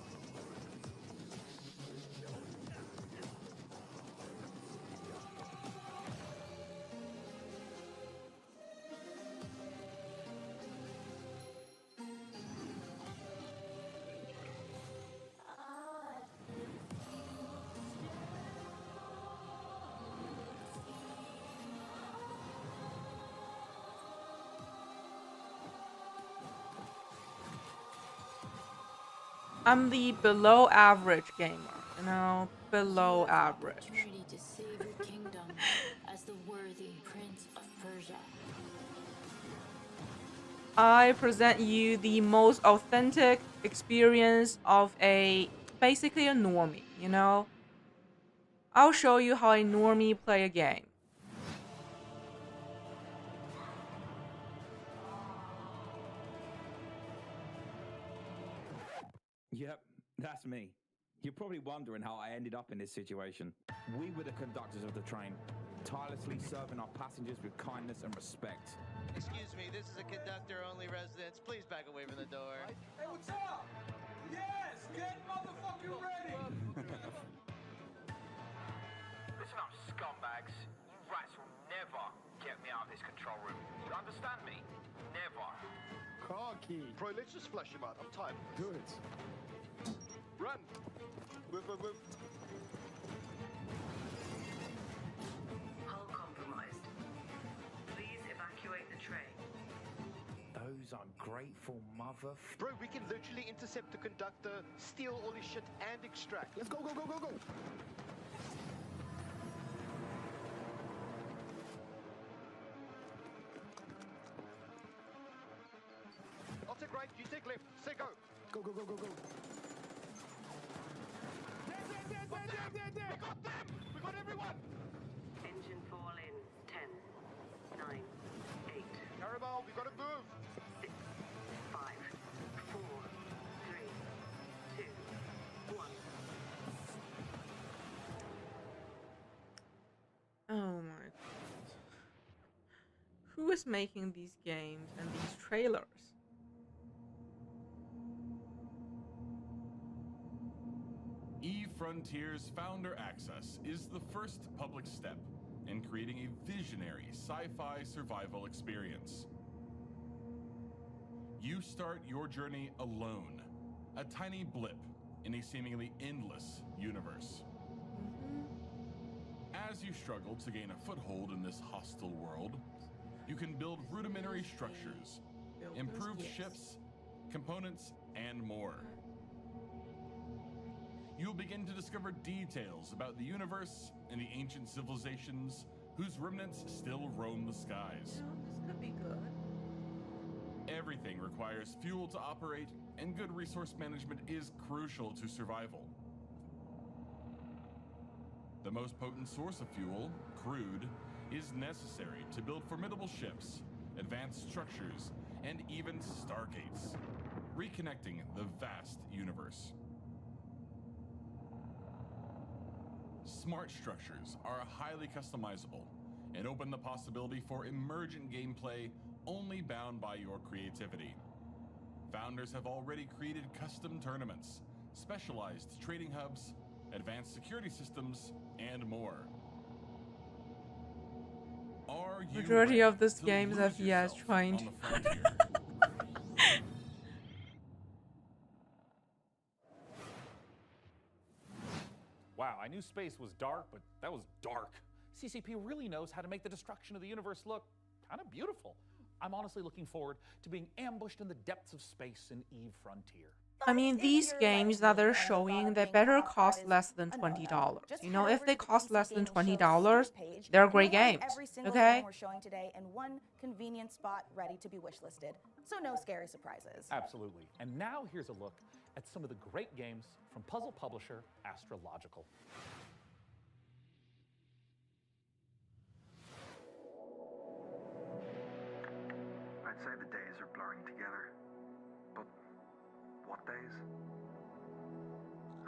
Speaker 1: I'm the below average gamer, you know, below average.
Speaker 18: Opportunity to save your kingdom as the worthy Prince of Persia.
Speaker 1: I present you the most authentic experience of basically a normie, you know? I'll show you how I normally play a game.
Speaker 7: Yep, that's me. You're probably wondering how I ended up in this situation. We were the conductors of the train, tirelessly serving our passengers with kindness and respect.
Speaker 16: Excuse me, this is a conductor-only residence. Please back away from the door.
Speaker 22: Hey, what's up? Yes, get motherfucking ready!
Speaker 17: Listen up, scumbags. You rats will never get me out of this control room. You understand me? Never.
Speaker 24: Car key. Bro, let's just flush him out. I'm tired.
Speaker 9: Do it.
Speaker 24: Run. Move, move, move.
Speaker 21: Hull compromised. Please evacuate the train.
Speaker 7: Those ungrateful mother...
Speaker 24: Bro, we can literally intercept the conductor, steal all his shit, and extract. Let's go, go, go, go, go. I'll take right, you take left. Say go. Go, go, go, go, go. There. We got them! We got everyone!
Speaker 21: Engine fall in 10, 9, 8.
Speaker 24: Carabao, we gotta move!
Speaker 21: 6, 5, 4, 3, 2, 1.
Speaker 1: Oh my god. Who is making these games and these trailers?
Speaker 25: eFrontiers Founder Access is the first public step in creating a visionary sci-fi survival experience. You start your journey alone, a tiny blip in a seemingly endless universe. As you struggle to gain a foothold in this hostile world, you can build rudimentary structures, improve ships, components, and more. You'll begin to discover details about the universe and the ancient civilizations whose remnants still roam the skies.
Speaker 1: This could be good.
Speaker 25: Everything requires fuel to operate, and good resource management is crucial to survival. The most potent source of fuel, crude, is necessary to build formidable ships, advanced structures, and even stargates, reconnecting the vast universe. Smart structures are highly customizable and open the possibility for emergent gameplay only bound by your creativity. Founders have already created custom tournaments, specialized trading hubs, advanced security systems, and more. Are you
Speaker 1: Majority of
Speaker 25: ready
Speaker 1: this
Speaker 25: to
Speaker 1: game is
Speaker 25: lose
Speaker 1: FPS
Speaker 25: yourself
Speaker 1: trying
Speaker 25: on
Speaker 1: to.
Speaker 25: the frontier?
Speaker 5: Wow, I knew space was dark, but that was dark. CCP really knows how to make the destruction of the universe look kind of beautiful. I'm honestly looking forward to being ambushed in the depths of space in Eve Frontier.
Speaker 1: I mean, these games that they're showing, they better cost less than $20. You know, if they cost less than $20, they're great games.
Speaker 12: Every single
Speaker 1: Okay?
Speaker 12: game we're showing today in one convenient spot ready to be wishlisted. So no scary surprises.
Speaker 5: Absolutely. And now here's a look at some of the great games from puzzle publisher Astrological.
Speaker 26: I'd say the days are blurring together. But what days?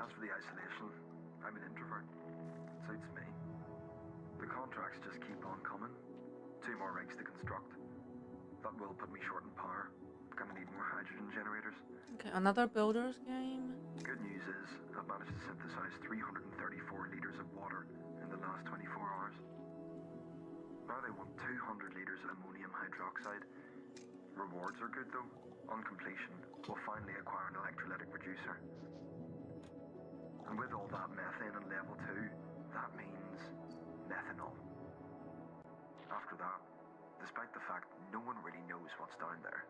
Speaker 26: As for the isolation, I'm an introvert. It suits me. The contracts just keep on coming. 2 more rigs to construct. That will put me short in power. Gonna need more hydrogen generators.
Speaker 1: Okay, another builder's game.
Speaker 26: Good news is, I've managed to synthesize 334 liters of water in the last 24 hours. Now they want 200 liters of ammonium hydroxide. Rewards are good though. On completion, we'll finally acquire an electrolytic reducer. And with all that methane in level 2, that means methanol. After that, despite the fact no one really knows what's down there,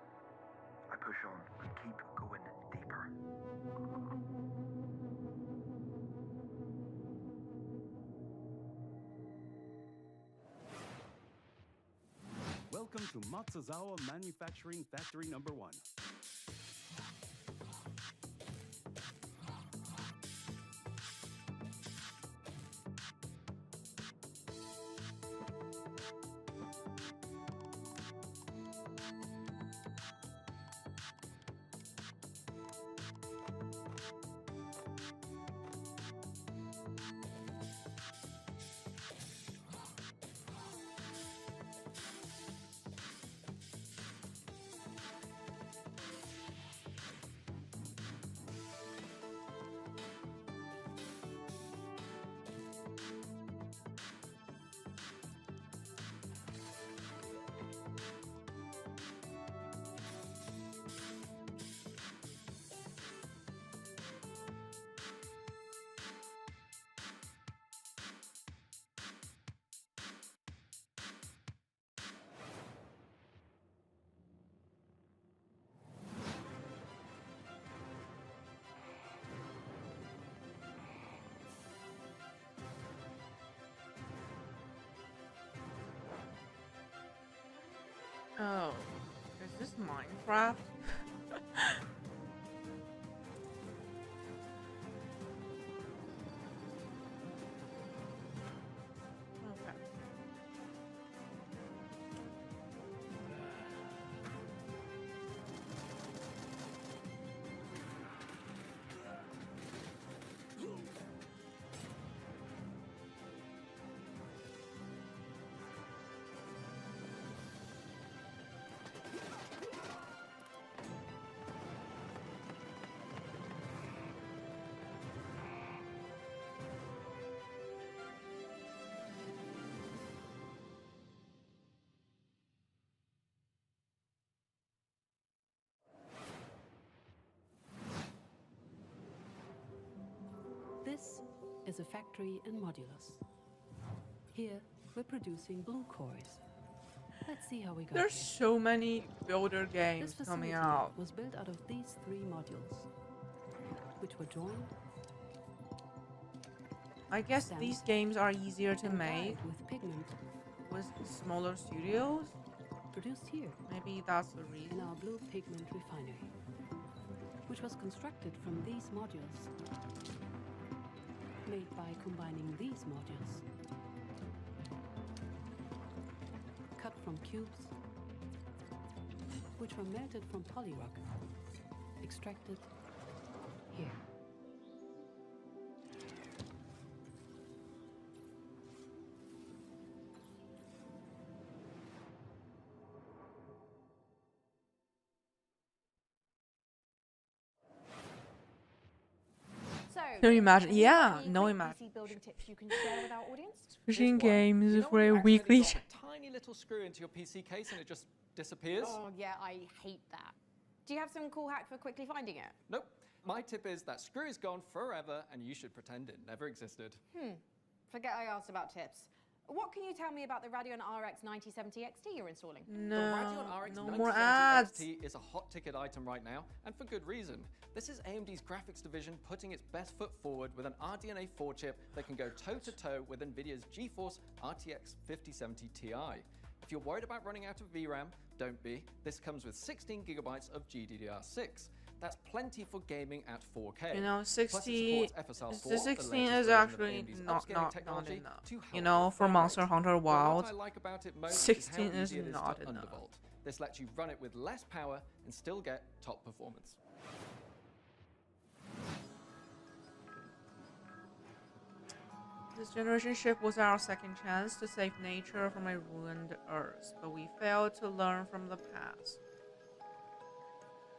Speaker 26: I push on and keep going deeper.
Speaker 27: Welcome to Matsuzawa Manufacturing Factory Number 1.
Speaker 1: Oh, is this Minecraft? Okay.
Speaker 2: This is a factory in Modulus. Here, we're producing blue cores. Let's see how we got
Speaker 1: There's
Speaker 2: here.
Speaker 1: so many builder
Speaker 2: This
Speaker 1: games
Speaker 2: facility
Speaker 1: coming out.
Speaker 2: was built out of these 3 modules, which were joined
Speaker 1: I guess
Speaker 2: stamped,
Speaker 1: these games are easier to
Speaker 2: and
Speaker 1: make
Speaker 2: dyed with pigment
Speaker 1: with smaller studios.
Speaker 2: produced here
Speaker 1: Maybe that's the reason.
Speaker 2: in our blue pigment refinery, which was constructed from these modules, made by combining these modules, cut from cubes, which were melted from polyrock, extracted here.
Speaker 12: So,
Speaker 1: Can you imagine?
Speaker 12: have you got
Speaker 1: Yeah,
Speaker 12: any
Speaker 1: no
Speaker 12: quick
Speaker 1: imagine.
Speaker 12: PC building tips you can share with our audience?
Speaker 1: Fishing
Speaker 14: Here's one.
Speaker 1: games
Speaker 14: You know
Speaker 1: for
Speaker 14: when
Speaker 1: a
Speaker 14: you accidentally
Speaker 1: weekly.
Speaker 14: drop a tiny little screw into your PC case and it just disappears?
Speaker 12: Oh yeah, I hate that. Do you have some cool hack for quickly finding it?
Speaker 14: Nope. My tip is that screw is gone forever and you should pretend it never existed.
Speaker 12: Forget I asked about tips. What can you tell me about the Radeon RX 9070 XT you're installing?
Speaker 14: The
Speaker 1: No,
Speaker 14: Radeon RX
Speaker 1: no
Speaker 14: 9070
Speaker 1: more ads.
Speaker 14: XT is a hot ticket item right now, and for good reason. This is AMD's graphics division putting its best foot forward with an RDNA 4 chip that can go toe-to-toe with NVIDIA's GeForce RTX 5070 Ti. If you're worried about running out of VRAM, don't be. This comes with 16 gigabytes of GDDR6. That's plenty for gaming at 4K.
Speaker 1: You know,
Speaker 14: Plus it
Speaker 1: 60,
Speaker 14: supports FSR 4,
Speaker 1: the
Speaker 14: the
Speaker 1: 16
Speaker 14: latest
Speaker 1: is
Speaker 14: version of
Speaker 1: actually
Speaker 14: AMD's
Speaker 1: not
Speaker 14: upscaling
Speaker 1: not
Speaker 14: technology
Speaker 1: enough.
Speaker 14: to
Speaker 1: You
Speaker 14: help
Speaker 1: know,
Speaker 14: with
Speaker 1: for
Speaker 14: frame
Speaker 1: Monster
Speaker 14: rate.
Speaker 1: Hunter
Speaker 14: But
Speaker 1: Wild,
Speaker 14: what I like about it most
Speaker 1: 16
Speaker 14: is how
Speaker 1: is
Speaker 14: easy it is
Speaker 1: not
Speaker 14: to
Speaker 1: enough.
Speaker 14: undervolt. This lets you run it with less power and still get top performance.
Speaker 1: This generation ship was our second chance to save nature from a ruined Earth, but we failed to learn from the past.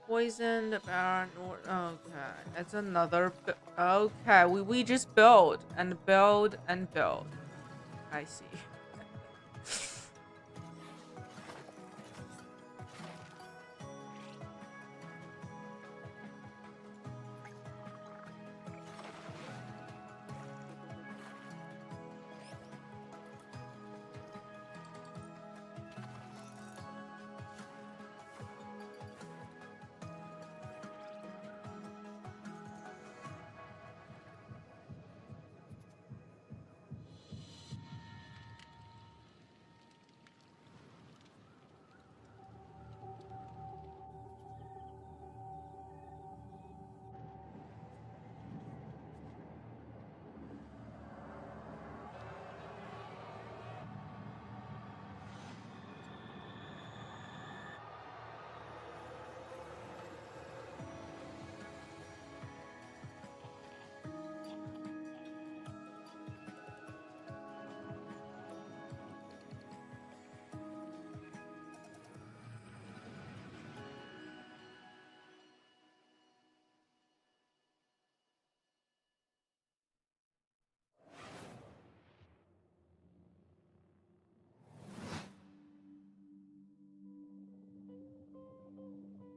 Speaker 1: Poisoned, barren, okay, it's another. Okay, we just build and build and build. I see.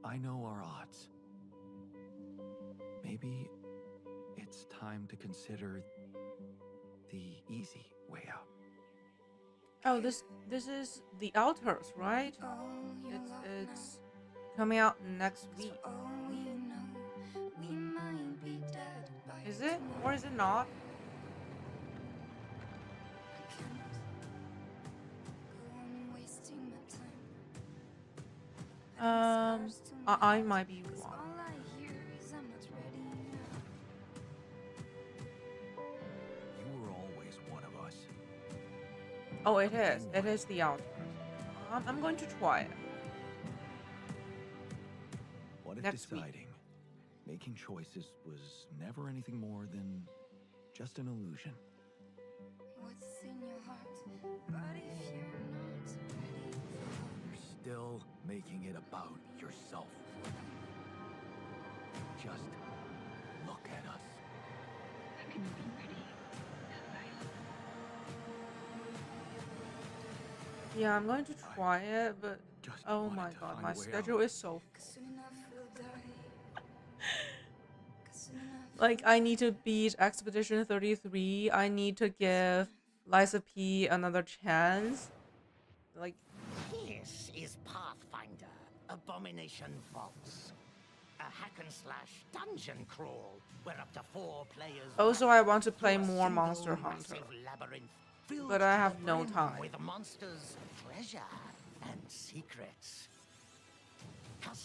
Speaker 3: I know our odds. Maybe it's time to consider the easy way out.
Speaker 1: Oh, this is the Outers, right? It's coming out next week. Is it or is it not? I might be wrong.
Speaker 3: You were always one of us.
Speaker 1: Oh, it is. It is the outro. I'm going to try it.
Speaker 3: What if
Speaker 1: Next week.
Speaker 3: deciding, making choices was never anything more than just an illusion?
Speaker 18: What's in your heart? But if you're not ready,
Speaker 3: You're still making it about yourself. Just look at us.
Speaker 1: Yeah, I'm going to try it, but oh my god, my schedule is so full. Like, I need to beat Expedition 33. I need to give Liza P another chance. Like,
Speaker 4: This is Pathfinder, Abomination Vaults. A hack and slash dungeon crawl where up to 4 players.
Speaker 1: also, I want to play more Monster Hunter,
Speaker 4: Massive labyrinth filled
Speaker 1: but I
Speaker 4: to
Speaker 1: have
Speaker 4: the
Speaker 1: no
Speaker 4: brim
Speaker 1: time.
Speaker 4: with monsters, treasure, and secrets.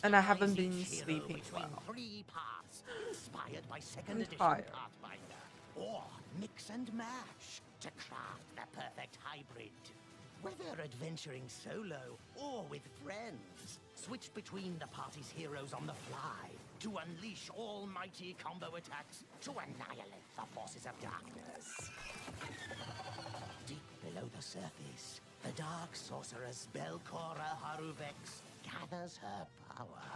Speaker 1: And I haven't been
Speaker 4: Customize each hero
Speaker 1: sleeping
Speaker 4: between
Speaker 1: well.
Speaker 4: 3 paths, inspired by second
Speaker 1: I'm
Speaker 4: edition
Speaker 1: tired.
Speaker 4: Pathfinder, or mix and match to craft the perfect hybrid. Whether adventuring solo or with friends, switch between the party's heroes on the fly to unleash almighty combo attacks to annihilate the forces of darkness. Deep below the surface, the dark sorceress Belcora Haruvex gathers her power.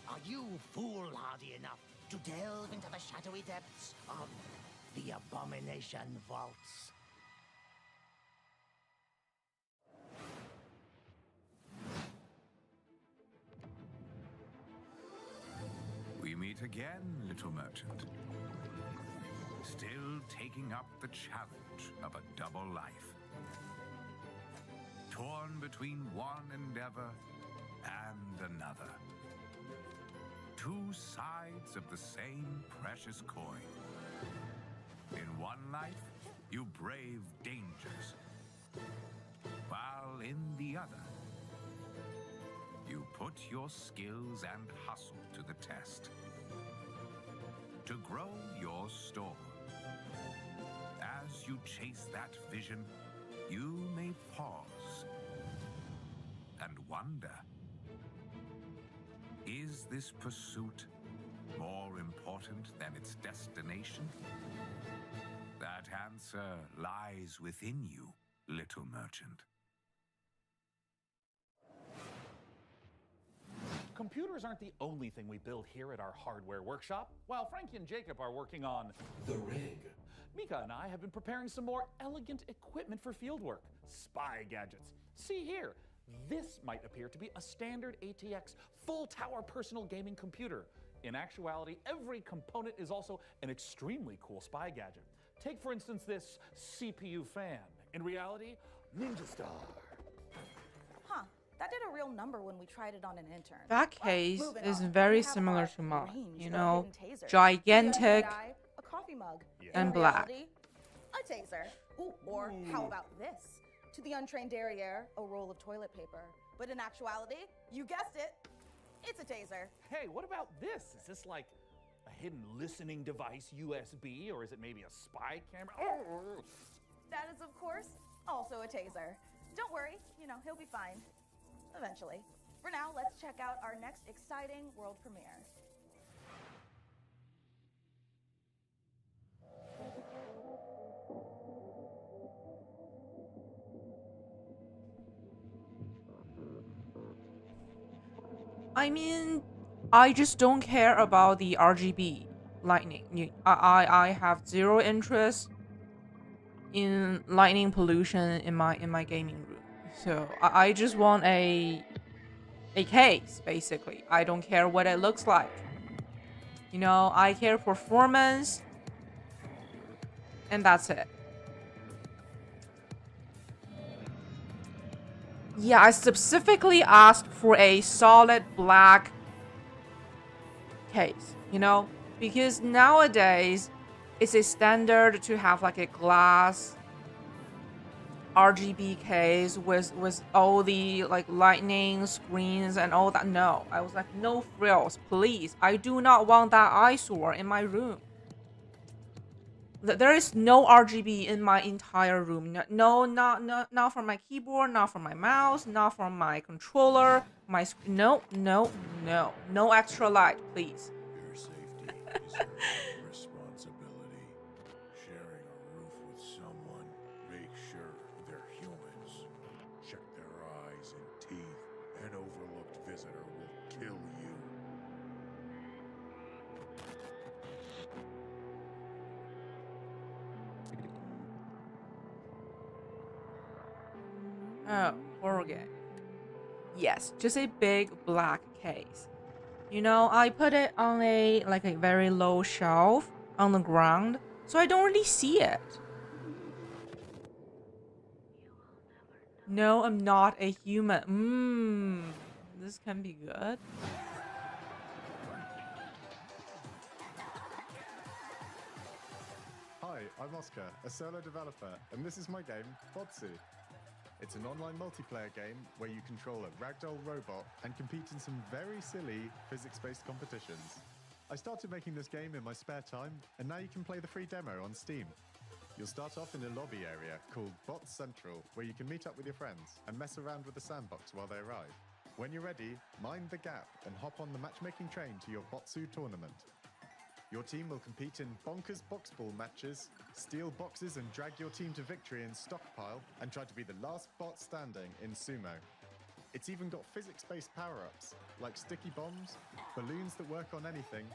Speaker 4: Are you foolhardy enough to delve into the shadowy depths of the Abomination Vaults?
Speaker 8: We meet again, little merchant. Still taking up the challenge of a double life. Torn between one endeavor and another. 2 sides of the same precious coin. In one life, you brave dangers, while in the other, you put your skills and hustle to the test. To grow your store. As you chase that vision, you may pause and wonder, is this pursuit more important than its destination? That answer lies within you, little merchant.
Speaker 5: Computers aren't the only thing we build here at our hardware workshop. While Frankie and Jacob are working on the rig, Mika and I have been preparing some more elegant equipment for fieldwork, spy gadgets. See here, this might appear to be a standard ATX full-tower personal gaming computer. In actuality, every component is also an extremely cool spy gadget. Take, for instance, this CPU fan. In reality, Ninja Star.
Speaker 12: Huh, that did a real number when we tried it on an intern.
Speaker 1: that case
Speaker 12: Moving
Speaker 1: is
Speaker 12: on,
Speaker 1: very
Speaker 12: we have
Speaker 1: similar
Speaker 12: our
Speaker 1: to mine.
Speaker 12: range
Speaker 1: You
Speaker 12: of
Speaker 1: know,
Speaker 12: hidden tasers.
Speaker 1: gigantic
Speaker 12: To the untrained eye, a coffee mug.
Speaker 1: and
Speaker 12: In
Speaker 1: black.
Speaker 12: reality, a taser. Ooh, or how about this? To the untrained derriere, a roll of toilet paper. But in actuality, you guessed it, it's a taser.
Speaker 5: Hey, what about this? Is this like a hidden listening device, USB, or is it maybe a spy camera? Oh.
Speaker 12: That is, of course, also a taser. Don't worry, you know, he'll be fine. Eventually. For now, let's check out our next exciting world premiere.
Speaker 1: I mean, I just don't care about the RGB lighting. I have zero interest in lighting pollution in my gaming room. So I just want a case, basically. I don't care what it looks like. You know, I care performance, and that's it. Yeah, I specifically asked for a solid black case, you know, because nowadays it's a standard to have like a glass RGB case with all the like lightning screens and all that. No, I was like, no frills, please. I do not want that eyesore in my room. There is no RGB in my entire room. No, not from my keyboard, not from my mouse, not from my controller. No, no, no, no extra light, please.
Speaker 10: Your safety is your responsibility. Sharing a roof with someone, make sure they're humans. Check their eyes and teeth. An overlooked visitor will kill you.
Speaker 1: Oh, horror game. Yes, just a big black case. You know, I put it on a very low shelf on the ground, so I don't really see it. No, I'm not a human. This can be good.
Speaker 11: Hi, I'm Oscar, a solo developer, and this is my game, Botsu. It's an online multiplayer game where you control a ragdoll robot and compete in some very silly physics-based competitions. I started making this game in my spare time, and now you can play the free demo on Steam. You'll start off in a lobby area called Bot Central, where you can meet up with your friends and mess around with the sandbox while they arrive. When you're ready, mind the gap and hop on the matchmaking train to your Botsu tournament. Your team will compete in bonkers box ball matches, steal boxes and drag your team to victory in stockpile, and try to be the last bot standing in sumo. It's even got physics-based power-ups, like sticky bombs, balloons that work on anything,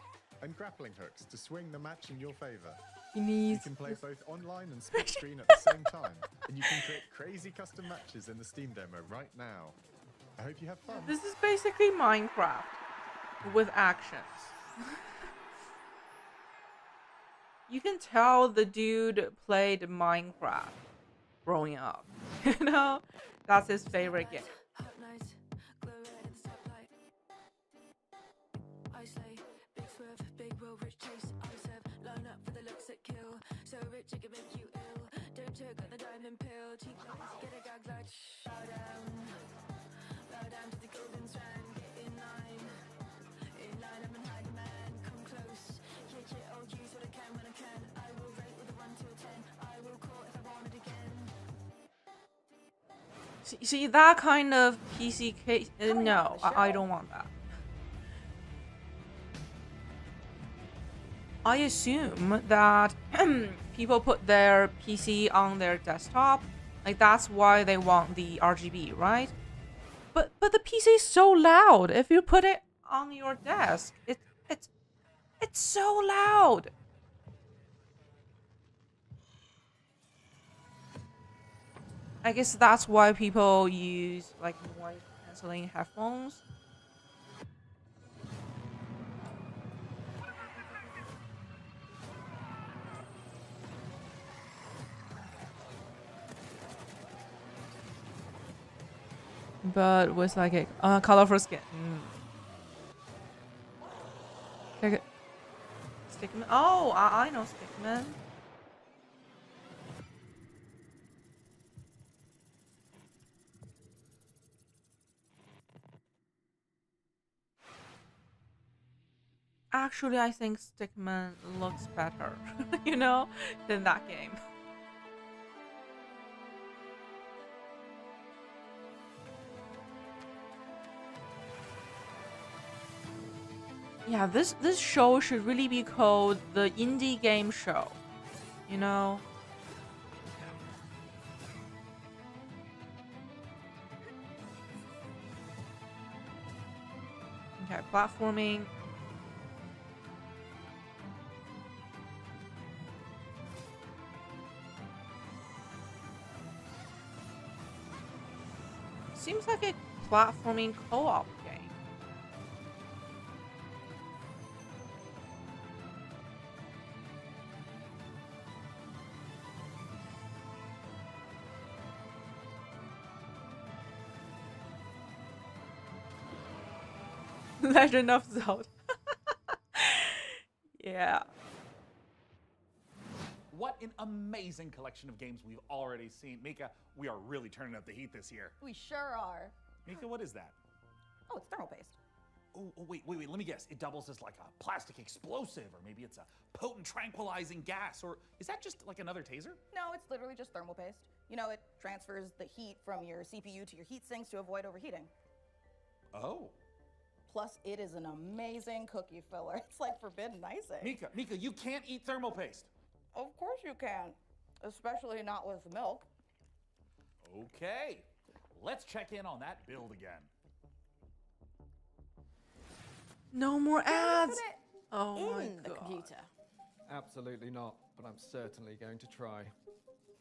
Speaker 11: and grappling hooks to swing the match in your favor. You can play both online and split screen at the same time, and you can create crazy custom matches in the Steam demo right now. I hope you have fun.
Speaker 1: This is basically Minecraft with actions. You can tell the dude played Minecraft growing up. You know, that's his favorite game. See that kind of PC case? No, I don't want that. I assume that people put their PC on their desktop, like that's why they want the RGB, right? But the PC is so loud. If you put it on your desk, it's so loud. I guess that's why people use like noise cancelling headphones. But with like a colorful skin. Like Stickman. Oh, I know Stickman. Actually, I think Stickman looks better, you know, than that game. Yeah, this show should really be called the Indie Game Show, you know? Okay, platforming. Seems like a platforming co-op game. Legend of Zelda. Yeah.
Speaker 5: what an amazing collection of games we've already seen. Mika, we are really turning up the heat this year.
Speaker 12: We sure are.
Speaker 5: Mika, what is that?
Speaker 12: Oh, it's thermal paste.
Speaker 5: Oh, wait, let me guess. It doubles as like a plastic explosive, or maybe it's a potent tranquilizing gas, or is that just like another taser?
Speaker 12: No, it's literally just thermal paste. You know, it transfers the heat from your CPU to your heat sinks to avoid overheating.
Speaker 5: Oh.
Speaker 12: Plus, it is an amazing cookie filler. It's like forbidden icing.
Speaker 5: Mika, you can't eat thermal paste.
Speaker 12: Of course you can, especially not with milk.
Speaker 5: Okay, let's check in on that build again.
Speaker 1: No more ads. Oh
Speaker 12: in
Speaker 1: my
Speaker 12: the
Speaker 1: god.
Speaker 12: computer.
Speaker 14: Absolutely not, but I'm certainly going to try.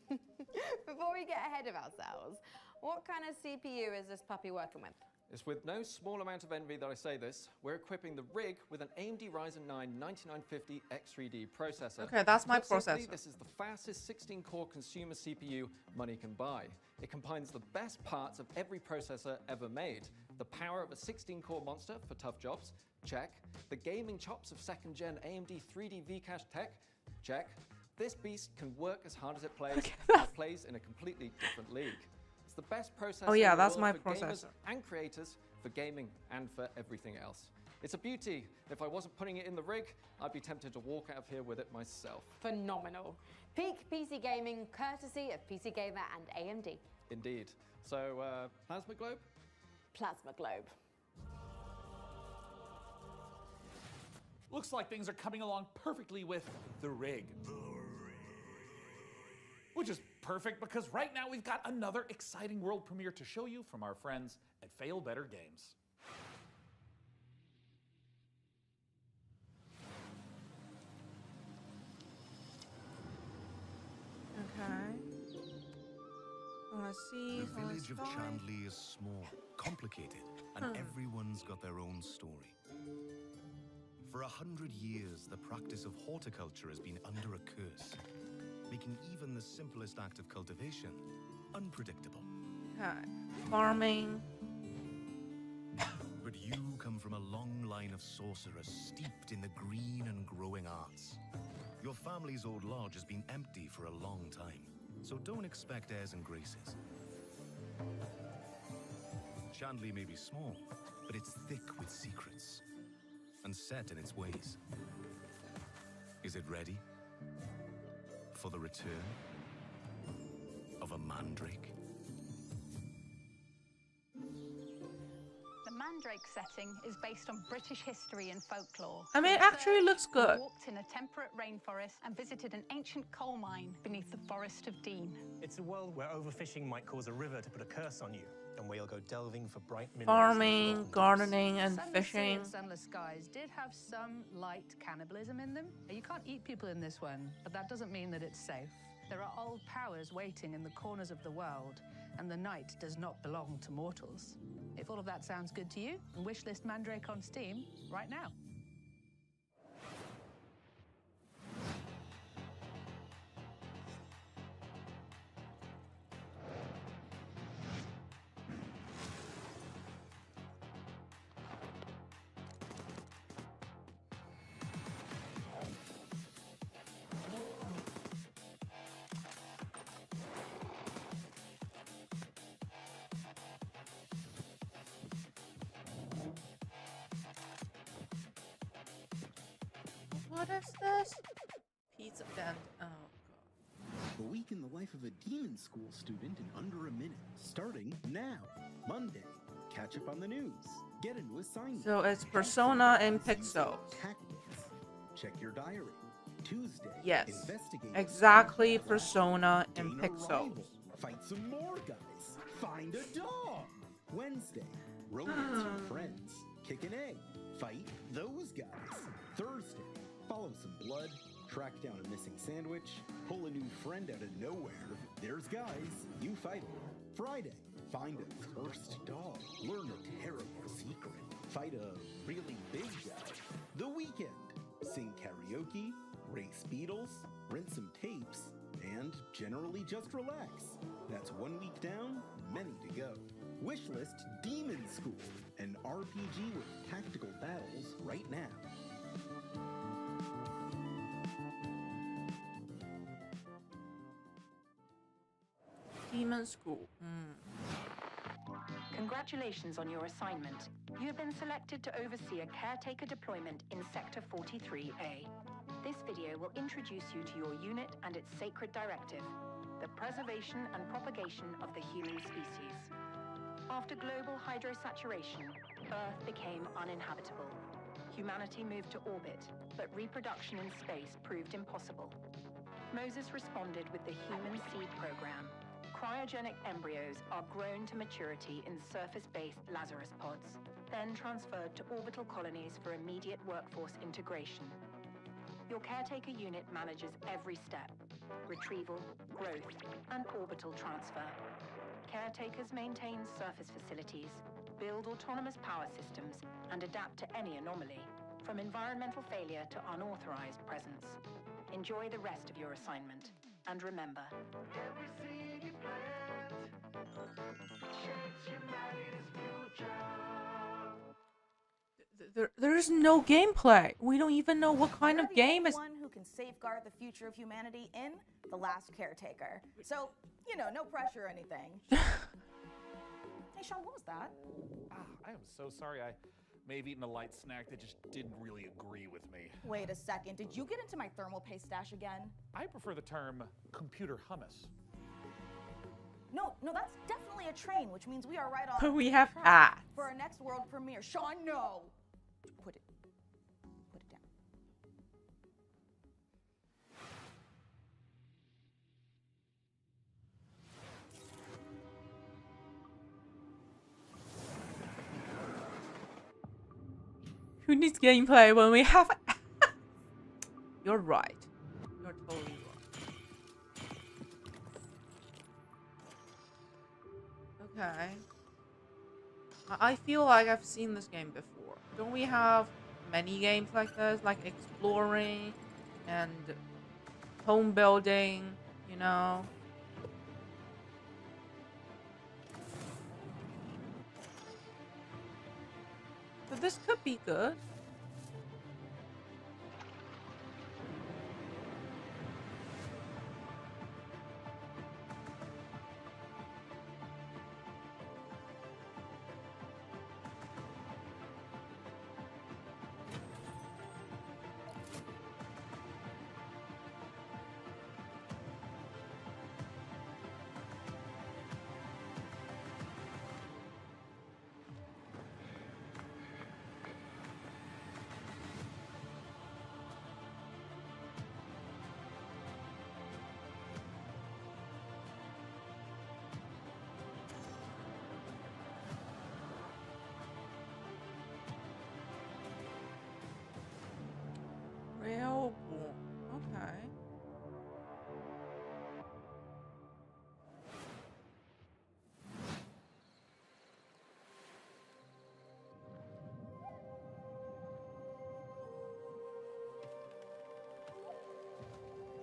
Speaker 6: Before we get ahead of ourselves, what kind of CPU is this puppy working with?
Speaker 14: It's with no small amount of envy that I say this. We're equipping the rig with an AMD Ryzen 9 9950 X3D processor.
Speaker 1: Okay, that's my
Speaker 14: Put simply,
Speaker 1: processor.
Speaker 14: This is the fastest 16-core consumer CPU money can buy. It combines the best parts of every processor ever made. The power of a 16-core monster for tough jobs, check. The gaming chops of second-gen AMD 3D V-Cache tech, check. This beast can work as hard as it plays, and it plays in a completely different league. It's the best processor
Speaker 1: Oh yeah,
Speaker 14: in the
Speaker 1: that's
Speaker 14: world
Speaker 1: my
Speaker 14: for gamers
Speaker 1: processor.
Speaker 14: and creators, for gaming and for everything else. It's a beauty. If I wasn't putting it in the rig, I'd be tempted to walk out of here with it myself.
Speaker 6: Phenomenal. Peak PC gaming, courtesy of PC Gamer and AMD.
Speaker 14: Indeed. So, Plasma Globe?
Speaker 6: Plasma Globe.
Speaker 5: Looks like things are coming along perfectly with the rig. Which is perfect because right now we've got another exciting world premiere to show you from our friends at Fail Better Games.
Speaker 1: Okay. Let's see.
Speaker 13: The
Speaker 1: so let's
Speaker 13: village of
Speaker 1: start.
Speaker 13: Chandley is small, complicated, and everyone's got their own story. For 100 years, the practice of horticulture has been under a curse, making even the simplest act of cultivation unpredictable.
Speaker 1: Okay. Farming.
Speaker 13: But you come from a long line of sorcerers steeped in the green and growing arts. Your family's old lodge has been empty for a long time, so don't expect airs and graces. Chandley may be small, but it's thick with secrets and set in its ways. Is it ready for the return of a mandrake?
Speaker 15: The Mandrake setting is based on British history and folklore.
Speaker 1: I mean, it actually looks good.
Speaker 15: Walked in a temperate rainforest and visited an ancient coal mine beneath the Forest of Dean.
Speaker 16: It's a world where overfishing might cause a river to put a curse on you, and where you'll go delving for bright minerals.
Speaker 1: Farming, gardening, and
Speaker 19: Sunless sea
Speaker 1: fishing.
Speaker 19: and sunless skies did have some light cannibalism in them. You can't eat people in this one, but that doesn't mean that it's safe. There are old powers waiting in the corners of the world, and the night does not belong to mortals. If all of that sounds good to you, wishlist Mandrake on Steam right now.
Speaker 1: What is this? Pizza stand. Oh god.
Speaker 20: A week in the life of a demon school student in under a minute. Starting now. Monday. Catch up on the news. Get into assignments.
Speaker 1: So it's Persona and Pixels.
Speaker 20: Tactics. Check your diary. Tuesday.
Speaker 1: Yes.
Speaker 20: Investigate.
Speaker 1: Exactly Persona and
Speaker 20: Gain a
Speaker 1: Pixels.
Speaker 20: rival. Fight some more guys. Find a dog. Wednesday. Romance your friends. Kick an egg. Fight those guys. Thursday. Follow some blood. Track down a missing sandwich. Pull a new friend out of nowhere. There's guys. You fight them. Friday. Find a cursed dog. Learn a terrible secret. Fight a really big guy. The weekend. Sing karaoke. Race beetles. Rent some tapes. And generally just relax. That's 1 week down, many to go. Wishlist Demon School, an RPG with tactical battles right now.
Speaker 1: Demon School.
Speaker 7: Congratulations on your assignment. You have been selected to oversee a caretaker deployment in Sector 43A. This video will introduce you to your unit and its sacred directive, the preservation and propagation of the human species. After global hydrosaturation, Earth became uninhabitable. Humanity moved to orbit, but reproduction in space proved impossible. Moses responded with the Human Seed Program. Cryogenic embryos are grown to maturity in surface-based Lazarus pods, then transferred to orbital colonies for immediate workforce integration. Your caretaker unit manages every step: retrieval, growth, and orbital transfer. Caretakers maintain surface facilities, build autonomous power systems, and adapt to any anomaly, from environmental failure to unauthorized presence. Enjoy the rest of your assignment, and remember, every seed you plant shapes humanity's future.
Speaker 1: There is no gameplay. We don't even know what kind
Speaker 12: You're
Speaker 1: of game
Speaker 12: the
Speaker 1: is.
Speaker 12: one who can safeguard the future of humanity in The Last Caretaker. So, you know, no pressure or anything. Hey, Sean, what was that?
Speaker 5: I am so sorry. I may have eaten a light snack that just didn't really agree with me.
Speaker 12: Wait a second. Did you get into my thermal paste stash again?
Speaker 5: I prefer the term computer hummus.
Speaker 12: No, that's definitely a train, which means we are right on.
Speaker 1: But we have
Speaker 12: track
Speaker 1: hats.
Speaker 12: for our next world premiere. Sean, no. Put it down.
Speaker 1: Who needs gameplay when we have? You're right. You're totally right. Okay. I feel like I've seen this game before. Don't we have many games like this, like exploring and home building, you know? So this could be good. Real cool. Okay.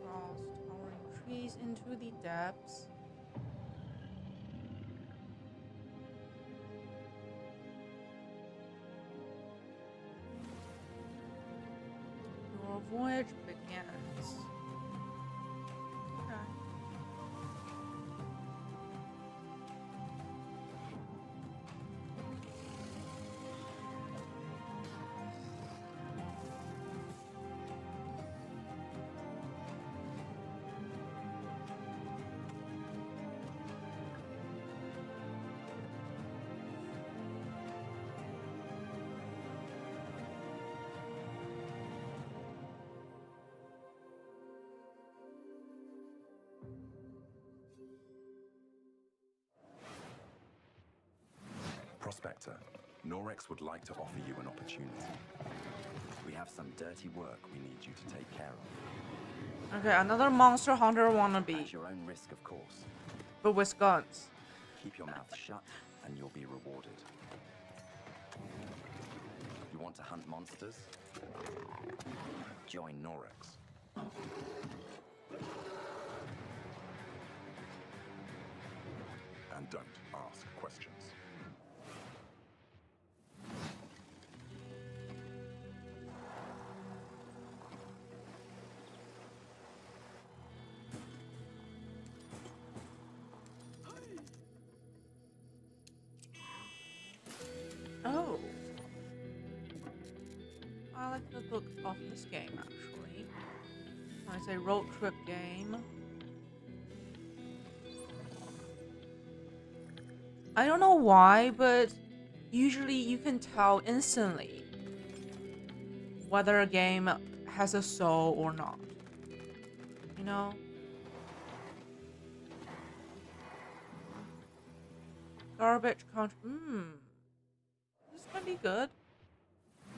Speaker 1: Cross towering trees into the depths. Your voyage begins. Okay.
Speaker 9: Prospector, Norex would like to offer you an opportunity. We have some dirty work we need you to take care of.
Speaker 1: Okay, another Monster Hunter wannabe.
Speaker 9: At your own risk, of course.
Speaker 1: But with guns.
Speaker 9: Keep your mouth shut and you'll be rewarded. You want to hunt monsters? Join Norex. And don't ask questions.
Speaker 1: I like the look of this game actually. It's a road trip game. I don't know why, but usually you can tell instantly whether a game has a soul or not. You know? Garbage this can be good.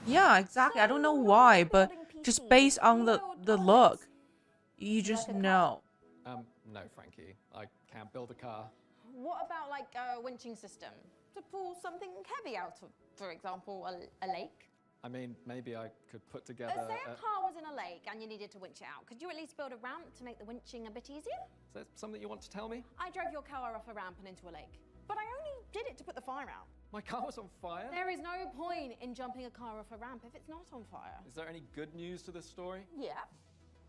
Speaker 1: Yeah, exactly. I don't know why, but just based on the look, you just know.
Speaker 14: No, Frankie. I can't build a car.
Speaker 6: What about like a winching system to pull something heavy out of, for example, a lake?
Speaker 14: I mean, maybe I could put together.
Speaker 6: Say a car was in a lake and you needed to winch it out. Could you at least build a ramp to make the winching a bit easier?
Speaker 14: Is that something you want to tell me?
Speaker 6: I drove your car off a ramp and into a lake, but I only did it to put the fire out.
Speaker 14: My car was on fire?
Speaker 6: There is no point in jumping a car off a ramp if it's not on fire.
Speaker 14: Is there any good news to this story?
Speaker 6: Yeah.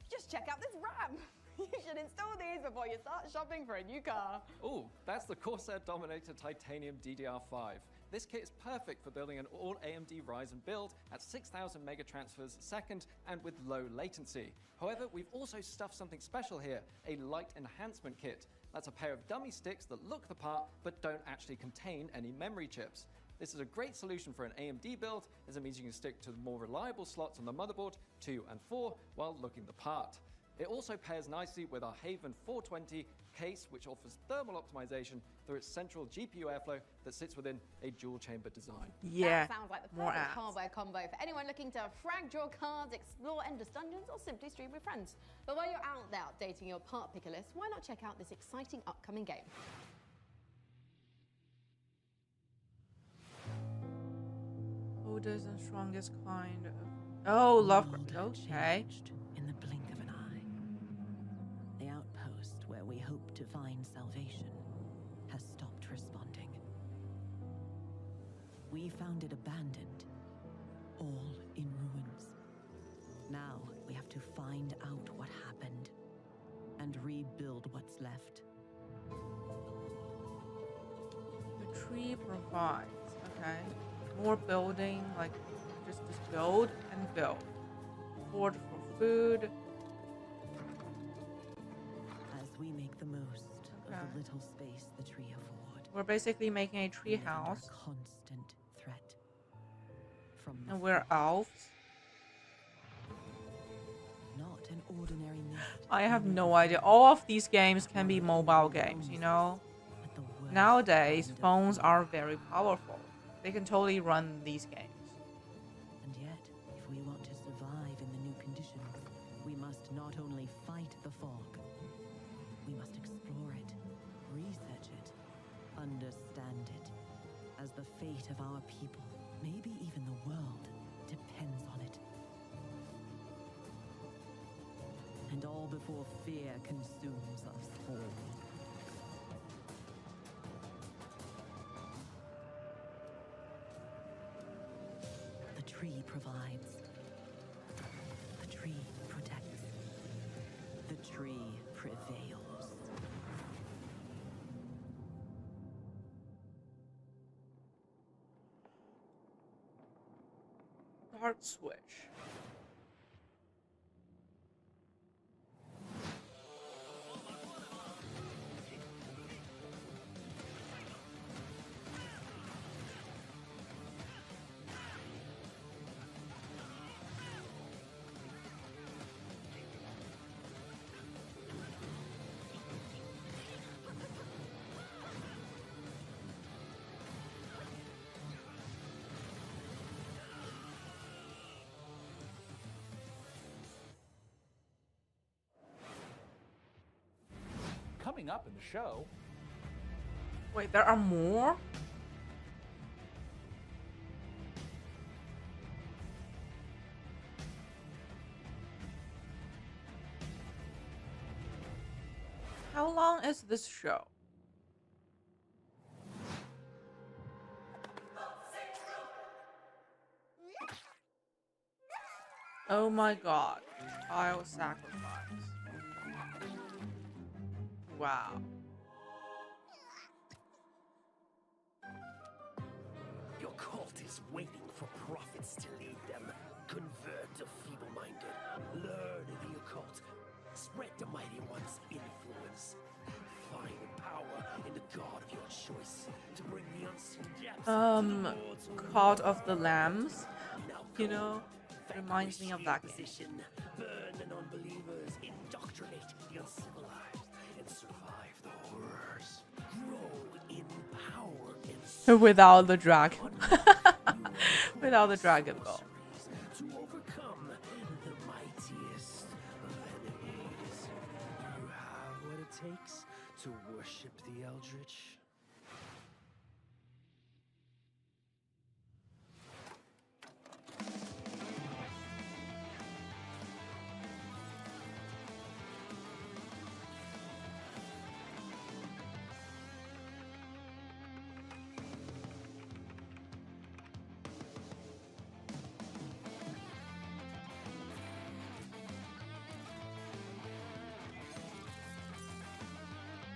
Speaker 6: Just check out this ramp. You should install these before you start shopping for a new car.
Speaker 14: Oh, that's the Corsair Dominator Titanium DDR5. This kit is perfect for building an all AMD Ryzen build at 6,000 megatransfers a second and with low latency. However, we've also stuffed something special here, a light enhancement kit. That's a pair of dummy sticks that look the part but don't actually contain any memory chips. This is a great solution for an AMD build, as it means you can stick to the more reliable slots on the motherboard 2 and 4 while looking the part. It also pairs nicely with our Haven 420 case, which offers thermal optimization through its central GPU airflow that sits within a dual chamber design.
Speaker 1: Yeah,
Speaker 6: that sounds like the
Speaker 1: more
Speaker 6: perfect
Speaker 1: ads.
Speaker 6: hardware combo for anyone looking to frag draw cards, explore endless dungeons, or simply stream with friends. But while you're out there updating your part picker list, why not check out this exciting upcoming game?
Speaker 1: Oldest and strongest kind of. Oh, Lovecraft. Okay.
Speaker 17: In the blink of an eye. The outpost where we hope to find salvation has stopped responding. We found it abandoned, all in ruins. Now we have to find out what happened and rebuild what's left.
Speaker 1: The tree provides. Okay. More building, like just build and build. Forge for food.
Speaker 17: As we make the most of the little space the tree affords.
Speaker 1: We're basically making a tree house.
Speaker 17: Constant threat. From
Speaker 1: And we're elves.
Speaker 17: not an ordinary mist.
Speaker 1: I have no idea. All of these games can be mobile games, you know? Nowadays, phones are very powerful. They can totally run these games.
Speaker 17: And yet, if we want to survive in the new conditions, we must not only fight the fog, we must explore it, research it, understand it, as the fate of our people, maybe even the world, depends on it. And all before fear consumes us all. The tree provides. The tree protects. The tree prevails.
Speaker 1: Heart switch.
Speaker 5: Coming up in the show.
Speaker 1: Wait, there are more? How long is this show? Oh my god. Child sacrifice. Wow.
Speaker 4: Your cult is waiting for prophets to lead them. Convert
Speaker 1: Cult of the Lambs, you know, reminds me of that game.
Speaker 4: Burn the non-believers, indoctrinate the uncivilized, and survive the horrors. Grow in power and
Speaker 1: Without the dragon. Without the Dragon Ball.
Speaker 4: to overcome the mightiest of enemies. You have what it takes to worship the Eldritch.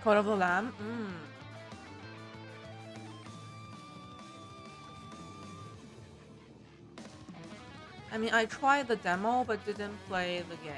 Speaker 1: Cult of the Lamb? I mean, I tried the demo, but didn't play the game.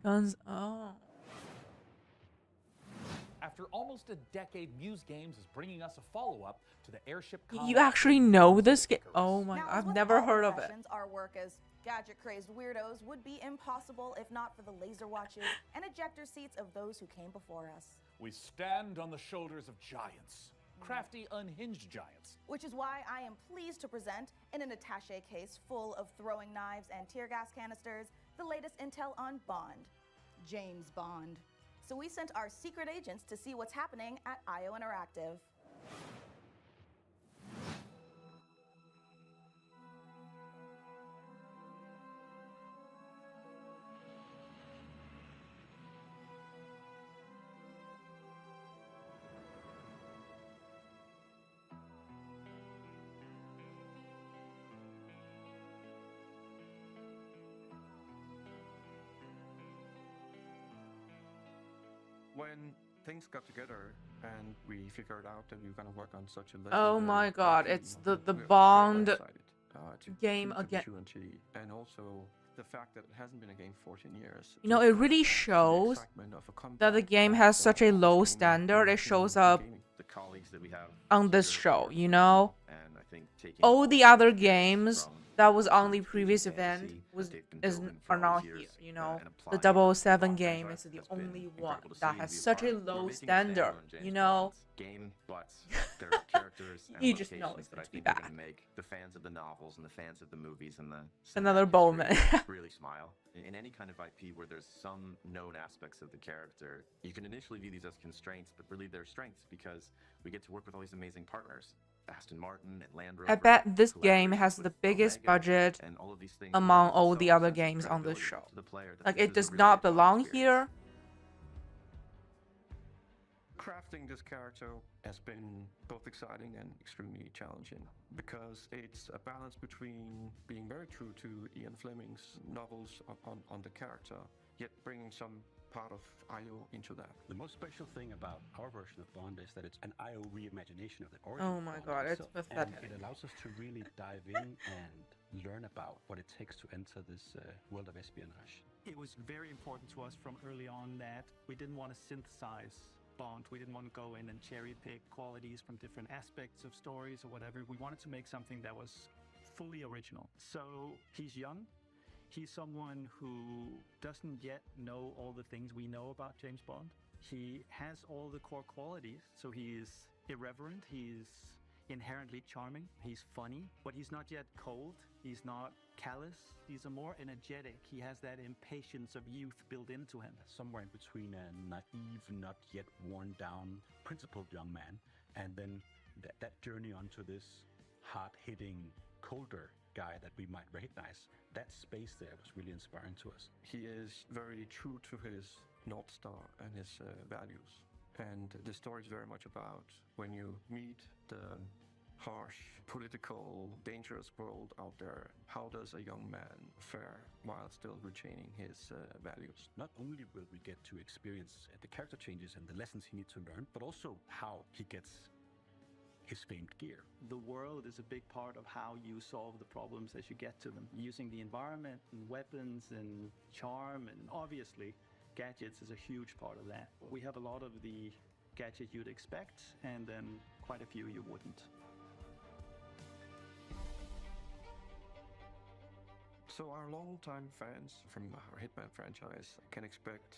Speaker 1: Guns. Oh.
Speaker 5: After almost a decade, Muse Games is bringing us a follow-up to the airship.
Speaker 1: You actually know this game? Oh my!
Speaker 12: Now,
Speaker 1: I've
Speaker 12: with
Speaker 1: never
Speaker 12: all
Speaker 1: heard of it.
Speaker 12: professions, our work as gadget-crazed weirdos would be impossible if not for the laser watches and ejector seats of those who came before us.
Speaker 5: We stand on the shoulders of giants, crafty, unhinged giants.
Speaker 12: Which is why I am pleased to present, in an attaché case full of throwing knives and tear gas canisters, the latest intel on Bond, James Bond. So we sent our secret agents to see what's happening at IO Interactive.
Speaker 21: When things got together and we figured out that we were going to work on such a
Speaker 1: Oh my
Speaker 21: legendary
Speaker 1: god,
Speaker 21: IP,
Speaker 1: it's the
Speaker 21: we were very
Speaker 1: Bond
Speaker 21: excited,
Speaker 1: game
Speaker 21: to
Speaker 1: again.
Speaker 21: opportunity, and also the fact that it hasn't been a game 14 years.
Speaker 1: You know, it really shows that the game has such a low standard. It shows up
Speaker 9: The colleagues that we have
Speaker 1: on this show, you know?
Speaker 9: and I think taking
Speaker 1: All the other games that was on the previous event are not here, you know? The 007 game is the only one that has such a low standard, you know?
Speaker 9: Game, but there are characters and
Speaker 1: You just know
Speaker 9: locations
Speaker 1: it's
Speaker 9: that
Speaker 1: going
Speaker 9: I
Speaker 1: to be
Speaker 9: think are
Speaker 1: bad.
Speaker 9: going to make the fans of the novels and the fans of the movies and the
Speaker 1: Another
Speaker 9: cinematic
Speaker 1: Bowman.
Speaker 9: history really smile. In any kind of IP where there's some known aspects of the character, you can initially view these as constraints, but really they're strengths because we get to work with all these amazing partners. Aston Martin and Land Rover.
Speaker 1: I bet this game has the biggest budget
Speaker 9: and all of these things
Speaker 1: among
Speaker 9: lend
Speaker 1: all the
Speaker 9: themselves
Speaker 1: other
Speaker 9: sense of
Speaker 1: games on this
Speaker 9: credibility
Speaker 1: show.
Speaker 9: to the player that
Speaker 1: Like,
Speaker 9: this
Speaker 1: it
Speaker 9: is a
Speaker 1: does
Speaker 9: really
Speaker 1: not
Speaker 9: fun
Speaker 1: belong
Speaker 9: experience.
Speaker 1: here.
Speaker 21: Crafting this character has been both exciting and extremely challenging because it's a balance between being very true to Ian Fleming's novels on the character, yet bringing some part of IO into that.
Speaker 22: The most special thing about our version of Bond is that it's an IO reimagination of the origin.
Speaker 1: Oh
Speaker 22: of
Speaker 1: my
Speaker 22: Bond
Speaker 1: god, it's
Speaker 22: itself.
Speaker 1: pathetic.
Speaker 22: And it allows us to really dive in and learn about what it takes to enter this world of espionage.
Speaker 23: It was very important to us from early on that we didn't want to synthesize Bond. We didn't want to go in and cherry pick qualities from different aspects of stories or whatever. We wanted to make something that was fully original. So he's young. He's someone who doesn't yet know all the things we know about James Bond. He has all the core qualities. So he is irreverent. He's inherently charming. He's funny, but he's not yet cold. He's not callous. He's a more energetic. He has that impatience of youth built into him.
Speaker 22: Somewhere in between a naive, not yet worn down, principled young man, and then that journey onto this hard-hitting, colder guy that we might recognize. That space there was really inspiring to us.
Speaker 21: He is very true to his North Star and his values. And the story is very much about when you meet the harsh, political, dangerous world out there, how does a young man fare while still retaining his values?
Speaker 22: Not only will we get to experience the character changes and the lessons he needs to learn, but also how he gets his famed gear.
Speaker 23: The world is a big part of how you solve the problems as you get to them, using the environment and weapons and charm, and obviously gadgets is a huge part of that. We have a lot of the gadgets you'd expect, and then quite a few you wouldn't.
Speaker 21: So our longtime fans from our Hitman franchise can expect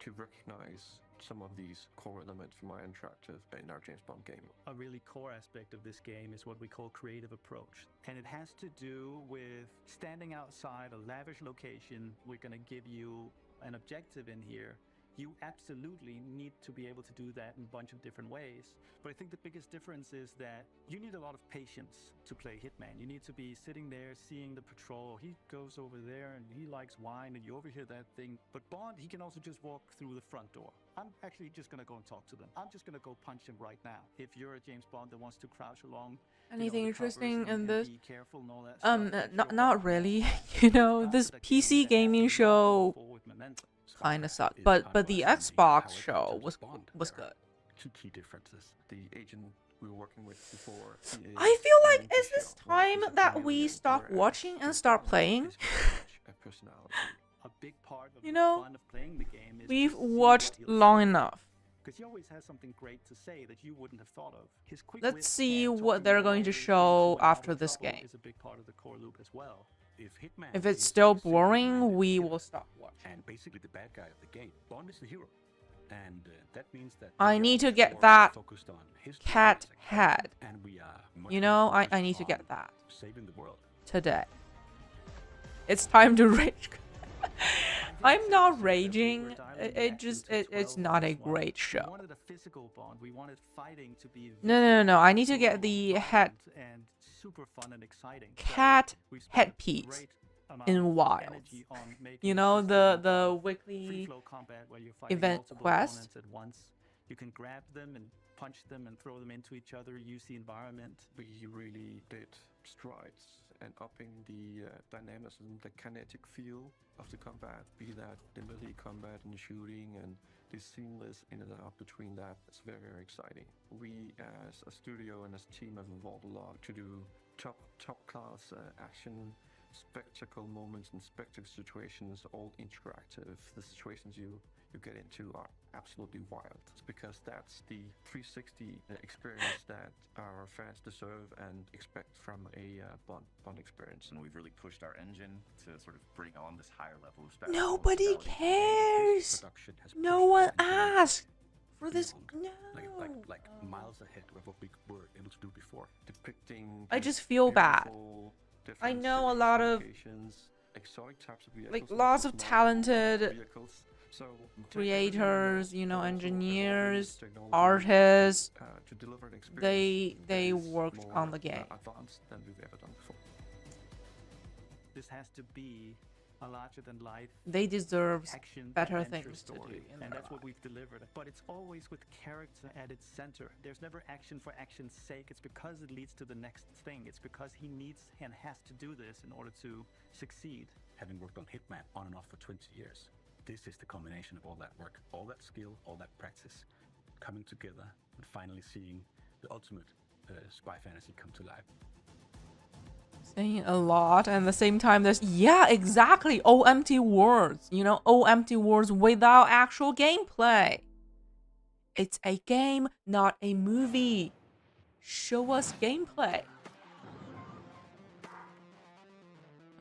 Speaker 21: to recognize some of these core elements from our interactive in our James Bond game.
Speaker 23: A really core aspect of this game is what we call creative approach. And it has to do with standing outside a lavish location. We're going to give you an objective in here. You absolutely need to be able to do that in a bunch of different ways. But I think the biggest difference is that you need a lot of patience to play Hitman. You need to be sitting there seeing the patrol. He goes over there and he likes wine and you overhear that thing. But Bond, he can also just walk through the front door. I'm actually just going to go and talk to them. I'm just going to go punch him right now. If you're a James Bond that wants to crouch along,
Speaker 1: Anything interesting in
Speaker 23: and
Speaker 1: this?
Speaker 23: be careful and all that stuff,
Speaker 1: Not really. You know, this PC gaming show kind of sucked, but the Xbox show was good.
Speaker 21: Two key differences. The agent we were working with before.
Speaker 1: I feel like is this time that we stop watching and start playing?
Speaker 23: A big part of
Speaker 1: You
Speaker 23: the
Speaker 1: know,
Speaker 23: fun of playing the game is
Speaker 1: we've
Speaker 23: to see
Speaker 1: watched
Speaker 23: what he'll
Speaker 1: long
Speaker 23: say.
Speaker 1: enough.
Speaker 23: Because he always has something great to say that you wouldn't have thought of. His quick
Speaker 1: Let's
Speaker 23: wit
Speaker 1: see
Speaker 23: and
Speaker 1: what
Speaker 23: talking
Speaker 1: they're
Speaker 23: about
Speaker 1: going to
Speaker 23: ways
Speaker 1: show
Speaker 23: to
Speaker 1: after
Speaker 23: avoid
Speaker 1: this
Speaker 23: trouble
Speaker 1: game.
Speaker 23: is a big part of the core loop as well.
Speaker 1: If it's still boring, we will stop watching.
Speaker 22: And basically the bad guy of the game, Bond is the hero. And that means that
Speaker 1: I
Speaker 22: we
Speaker 1: need
Speaker 22: are
Speaker 1: to get
Speaker 22: more
Speaker 1: that
Speaker 22: focused on his
Speaker 1: cat
Speaker 22: story as a character,
Speaker 1: head.
Speaker 22: and we are much
Speaker 1: You
Speaker 22: more
Speaker 1: know, I
Speaker 22: focused
Speaker 1: need to
Speaker 22: on
Speaker 1: get that
Speaker 22: saving the world.
Speaker 1: today. It's time to rage. I'm not raging. It's not a great
Speaker 23: We
Speaker 1: show.
Speaker 23: wanted a physical Bond. We wanted fighting to be
Speaker 1: No. I need to get the head
Speaker 23: and super fun and exciting.
Speaker 1: cat
Speaker 23: We spent a
Speaker 1: headpiece
Speaker 23: great amount
Speaker 1: in
Speaker 23: of
Speaker 1: Wilds.
Speaker 23: energy on making
Speaker 1: You
Speaker 23: a
Speaker 1: know,
Speaker 23: system
Speaker 1: the
Speaker 23: of
Speaker 1: weekly
Speaker 23: free-flow combat where you're fighting
Speaker 1: event
Speaker 23: multiple
Speaker 1: quest.
Speaker 23: opponents at once. You can grab them and punch them and throw them into each other, use the environment.
Speaker 21: We really did strides and upping the dynamism, the kinetic feel of the combat, be that the melee combat and the shooting and the seamless in and out between that. It's very, very exciting. We as a studio and as a team have evolved a lot to do top class action, spectacle moments and spectacle situations, all interactive. The situations you get into are absolutely wild. It's because that's the 360 experience that our fans deserve and expect from a Bond experience.
Speaker 2: And we've really pushed our engine to sort of bring on this higher level of spectacle.
Speaker 1: Nobody cares.
Speaker 22: Production has
Speaker 1: No
Speaker 22: pushed
Speaker 1: one
Speaker 22: the engine
Speaker 1: asked for this. No.
Speaker 22: like miles ahead of what we were able to do before.
Speaker 21: Depicting
Speaker 1: I just feel bad. I know a lot of
Speaker 21: exotic types of
Speaker 1: like
Speaker 21: vehicles,
Speaker 1: lots of
Speaker 21: small
Speaker 1: talented
Speaker 21: vehicles. So
Speaker 1: creators, you know, engineers,
Speaker 21: technology,
Speaker 1: artists.
Speaker 21: to deliver an experience
Speaker 1: They
Speaker 21: that is
Speaker 1: worked
Speaker 21: more
Speaker 1: on the game.
Speaker 21: advanced than we've ever done before.
Speaker 23: This has to be a larger-than-life
Speaker 1: They deserve
Speaker 23: action
Speaker 1: better
Speaker 23: adventure
Speaker 1: things to
Speaker 23: story,
Speaker 1: do in
Speaker 23: and
Speaker 1: their
Speaker 23: that's what we've delivered. But it's always with character at its center. There's never action for action's sake. It's because it leads to the next thing. It's because he needs and has to do this in order to succeed.
Speaker 22: Having worked on Hitman on and off for 20 years, this is the combination of all that work, all that skill, all that practice, coming together and finally seeing the ultimate spy fantasy come to life.
Speaker 1: Saying a lot, and at the same time, there's exactly. All empty words, you know, all empty words without actual gameplay. It's a game, not a movie. Show us gameplay.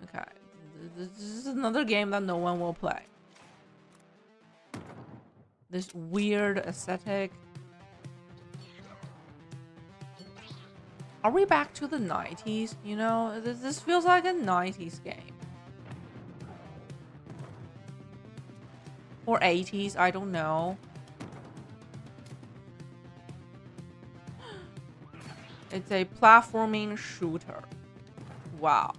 Speaker 1: Okay, this is another game that no one will play. This weird aesthetic. Are we back to the 90s? You know, this feels like a 90s game. Or 80s, I don't know. It's a platforming shooter. Wow.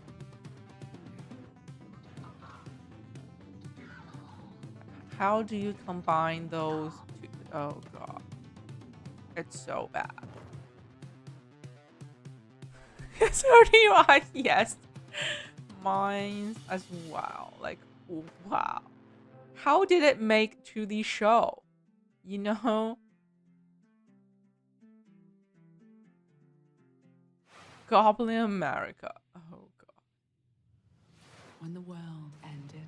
Speaker 1: How do you combine those two? Oh god. It's so bad. 35, yes. Mine as well. Like, wow. How did it make to the show? You know? Goblin America. Oh, God.
Speaker 3: When the world ended,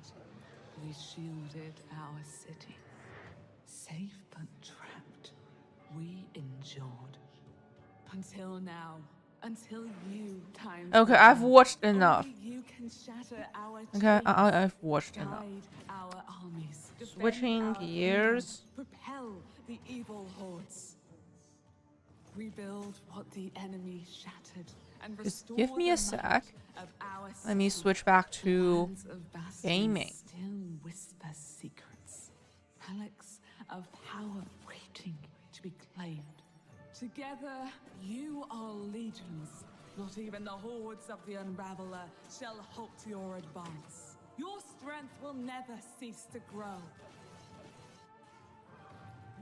Speaker 3: we shielded our city. Safe but trapped, we endured. Until now. Until you, time.
Speaker 1: Okay, I've watched enough.
Speaker 3: Only you can shatter our
Speaker 1: Okay,
Speaker 3: chains,
Speaker 1: I've watched enough.
Speaker 3: guide our armies, defend
Speaker 1: Switching
Speaker 3: our
Speaker 1: gears.
Speaker 3: freedom, propel the evil hordes. Rebuild what the enemy shattered and
Speaker 1: Just
Speaker 3: restore
Speaker 1: give me a
Speaker 3: the
Speaker 1: sec.
Speaker 3: might of our
Speaker 1: Let me
Speaker 3: city.
Speaker 1: switch back
Speaker 3: The
Speaker 1: to
Speaker 3: lands of Bastion
Speaker 1: gaming.
Speaker 3: Still whisper secrets. Relics of power waiting to be claimed. Together, you are legions. Not even the hordes of the Unraveler shall halt your advance. Your strength will never cease to grow.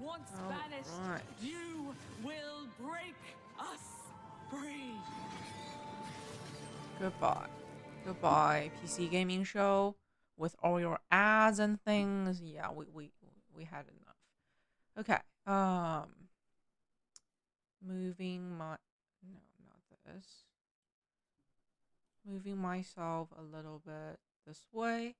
Speaker 3: Once banished,
Speaker 1: right.
Speaker 3: you will break us free.
Speaker 1: Goodbye. Goodbye, PC gaming show. With all your ads and things. Yeah, we had enough. Okay. Moving my no, not this. Moving myself a little bit this way.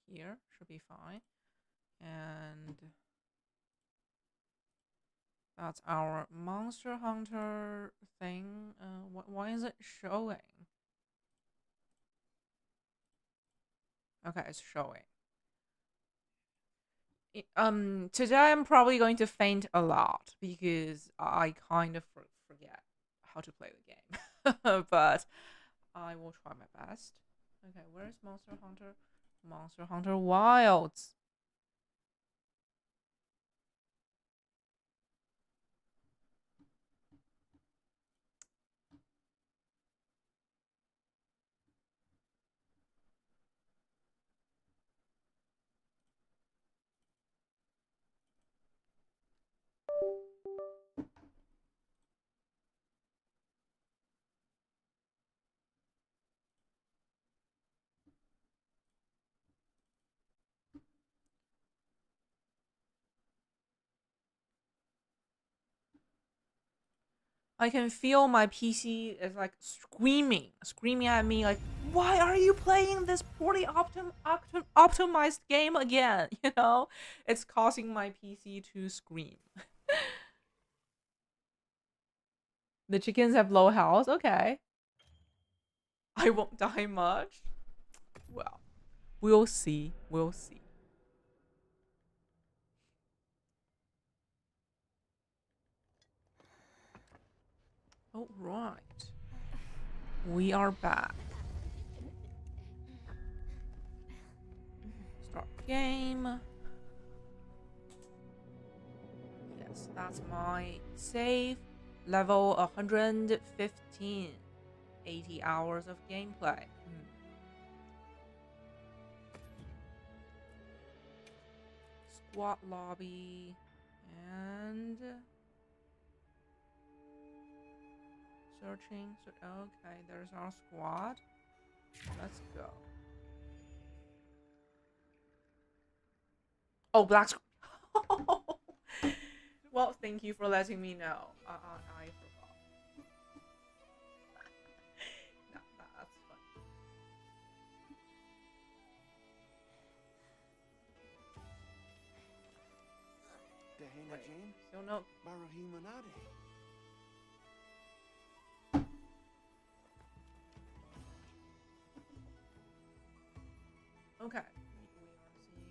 Speaker 1: Here should be fine. And that's our Monster Hunter thing. Why is it showing? Okay, it's showing. Today I'm probably going to faint a lot because I kind of forget how to play the game. But I will try my best. Okay, where's Monster Hunter? Monster Hunter Wilds. I can feel my PC is like screaming at me like, why are you playing this poorly optimized game again? You know, it's causing my PC to scream. The chickens have low health. Okay. I won't die much. Well, we'll see. We'll see. All right. We are back. Start game. Yes, that's my save. Level 115. 80 hours of gameplay. Squad lobby. And... searching. So, okay, there's our squad. Let's go. Oh, black screen. Well, thank you for letting me know. I forgot. No, that's fine. Wait, still no. Okay. We are seeing.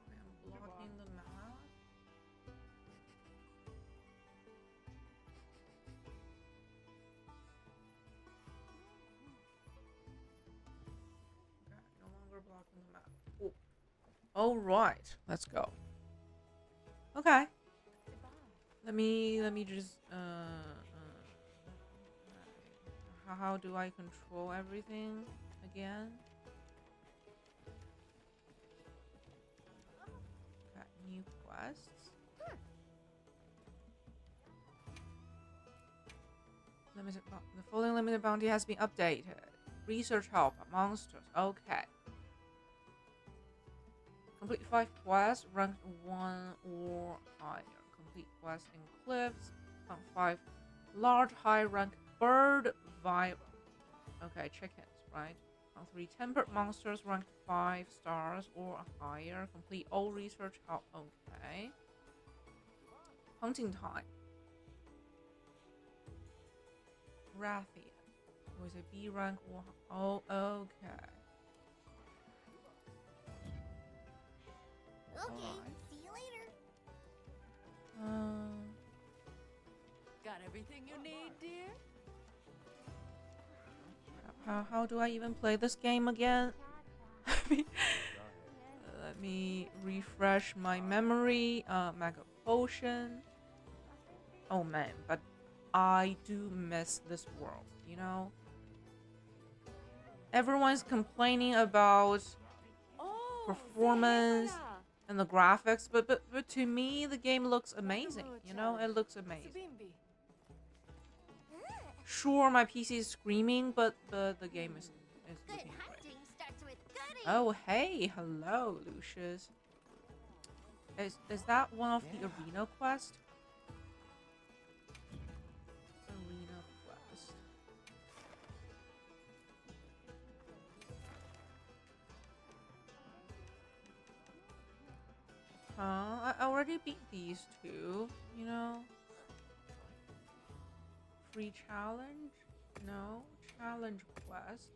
Speaker 1: I am blocking the map. Okay, no longer blocking the map. Oh. All right, let's go. Okay. Let me just how do I control everything again? Okay, new quests. fully limited bounty has been updated. Research help, monsters. Okay. Complete 5 quests, ranked 1 or higher. Complete quests in cliffs. Hunt 5 large high rank bird viral. Okay, chickens, right? Hunt 3 tempered monsters ranked 5 stars or higher. Complete all research help. Okay. Hunting time. Rathian with a B rank or oh, okay.
Speaker 8: Okay, see you later.
Speaker 10: Got everything you need, dear?
Speaker 1: How do I even play this game again? Let me refresh my memory. Mega potion. Oh man, but I do miss this world, you know? Everyone's complaining about performance and the graphics, but to me the game looks amazing, you know? It looks amazing. Sure, my PC is screaming, but the game is looking great. Oh hey, hello Lucius. Is that one of the arena quests? Arena quest. I already beat these two, you know. Free challenge? No. Challenge quest.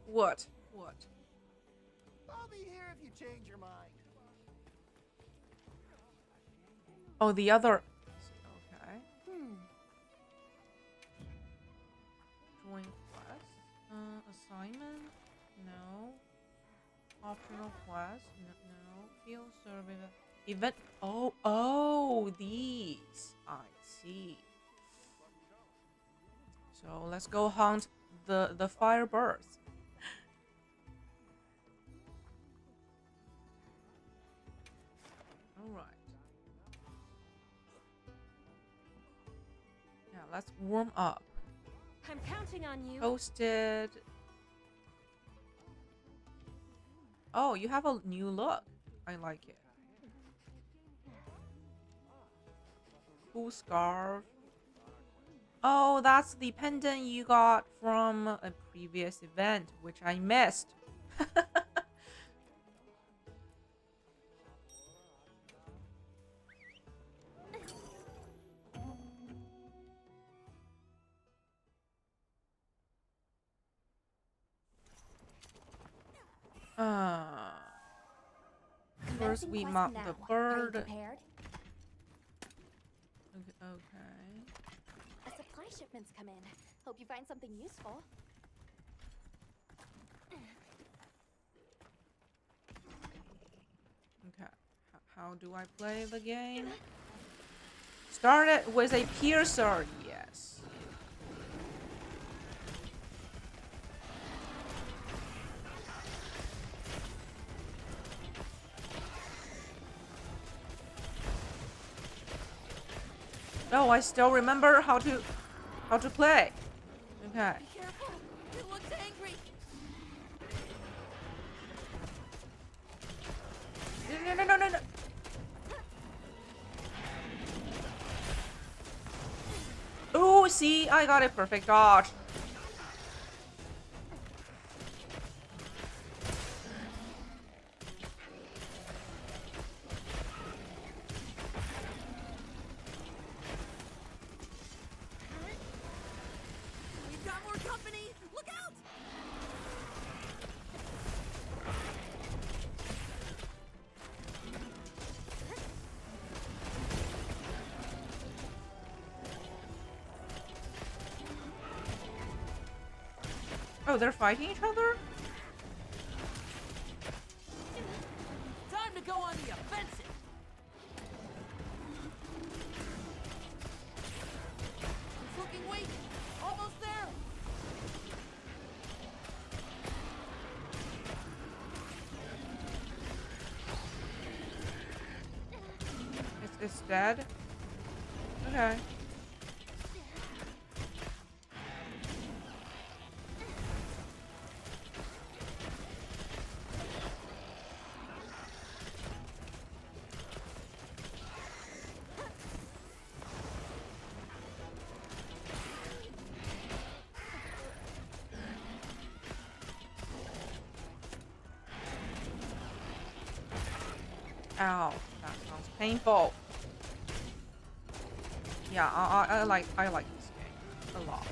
Speaker 1: What? What?
Speaker 4: I'll be here if you change your mind.
Speaker 1: Oh, the other. Okay. Join quest. Assignment? No. Optional quest? No. Field survey. Event. Oh, these. I see. So let's go hunt the firebirds. All right. Yeah, let's warm up.
Speaker 8: I'm counting on you.
Speaker 1: Posted. Oh, you have a new look. I like it. Cool scarf. Oh, that's the pendant you got from a previous event, which I missed. First we mount the bird.
Speaker 8: Okay.
Speaker 1: Okay.
Speaker 8: A supply shipment's come in. Hope you find something useful.
Speaker 1: Okay. How do I play the game? Start it with a piercer. Yes. Oh, I still remember how to play. Okay.
Speaker 10: Be careful. It looks angry.
Speaker 1: No. Oh, see, I got a perfect dodge.
Speaker 10: We've got more company. Look out!
Speaker 1: Oh, they're fighting each other?
Speaker 10: Time to go on the offensive. It's looking weak. Almost there.
Speaker 1: It's dead? Okay. Ow, that sounds painful. Yeah, I like this game a lot.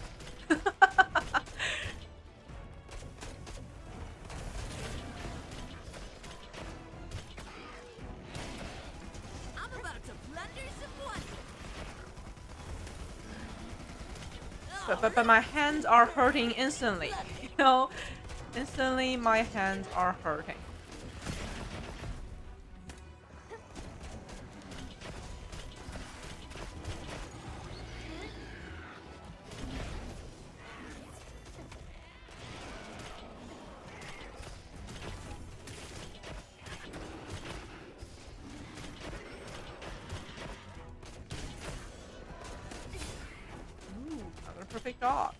Speaker 10: I'm about to plunder some wonder.
Speaker 1: But my hands are hurting instantly. You know, instantly my hands are hurting. Ooh, another perfect dog.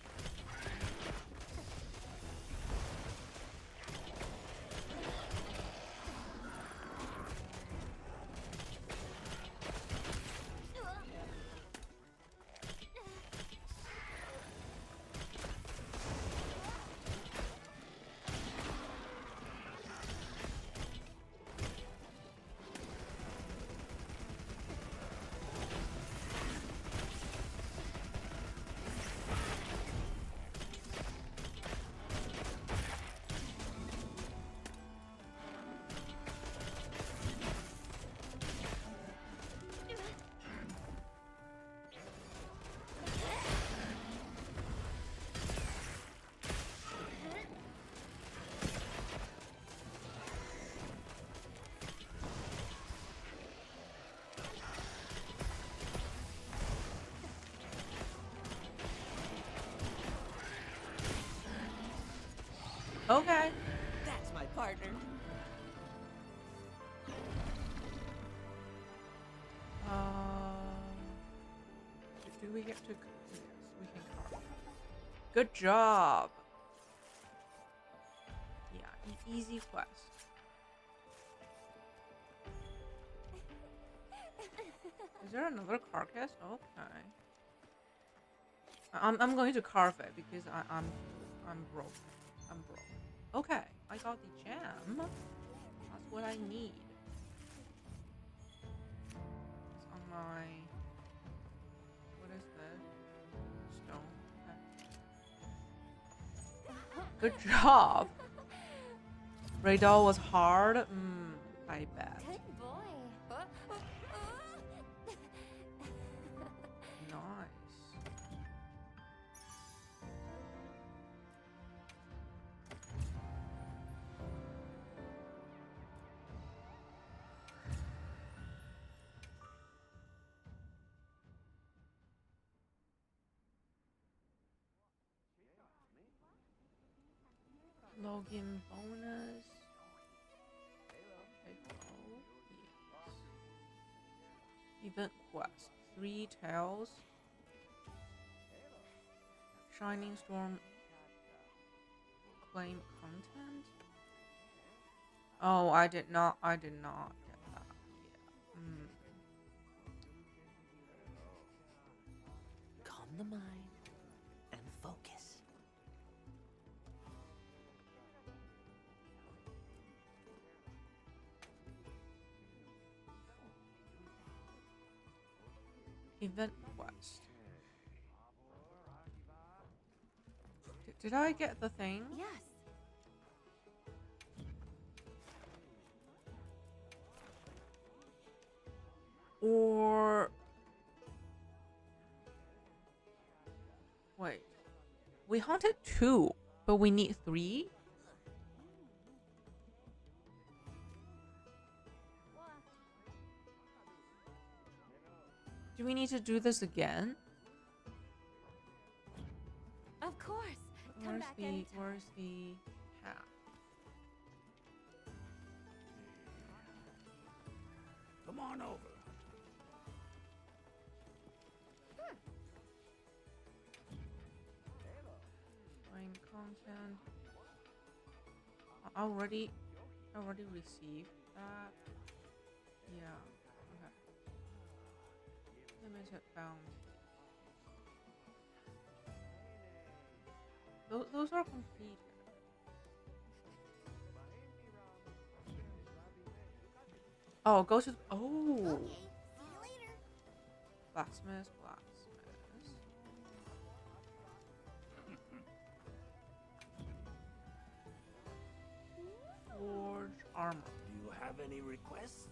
Speaker 1: Okay.
Speaker 10: That's my partner.
Speaker 1: Do we get to? Yes, we can carve. Good job. Yeah, easy quest. Is there another carcass? Okay. I'm going to carve it because I'm broke. I'm broke. Okay, I got the gem. That's what I need. It's on my. What is this? Stone. Okay. Good job. Radar was hard. I bet.
Speaker 8: Good boy.
Speaker 1: Nice. Login bonus. Yes. Event quest. 3 tails. Shining Storm. Claim content. Oh, I did not get that. Yeah.
Speaker 4: Calm the mind and focus.
Speaker 1: Event quest. Did I get the thing?
Speaker 8: Yes.
Speaker 1: Or wait, we hunted 2, but we need 3. Do we need to do this again?
Speaker 8: Of course. Come back anytime.
Speaker 1: Where's the path?
Speaker 11: Come on over.
Speaker 1: fountain. I already received that. Yeah. Okay. Limited bounty. Those are completed. Oh, go to. Oh. Blacksmith. Forge armor.
Speaker 4: Do you have any requests?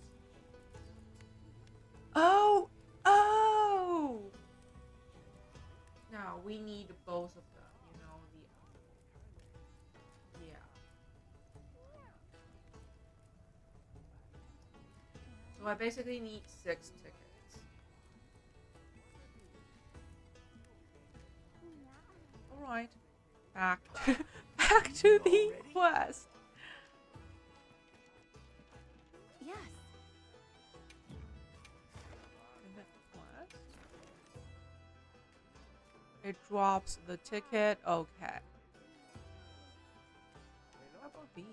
Speaker 1: Oh! Oh! Now we need both of them, you know, yeah. So I basically need 6 tickets. Alright. Back to the quest.
Speaker 8: Yes.
Speaker 1: It drops the ticket. Okay. How about these?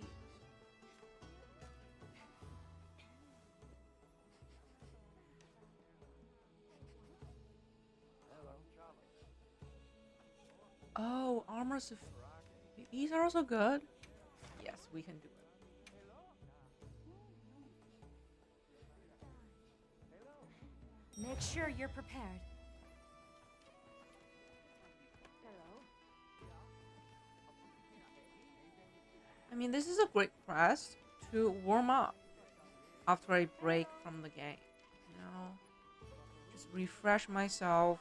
Speaker 1: Oh, armors. These are also good. Yes, we can do it.
Speaker 8: Make sure you're prepared.
Speaker 1: I mean, this is a great quest to warm up after a break from the game. You know, just refresh myself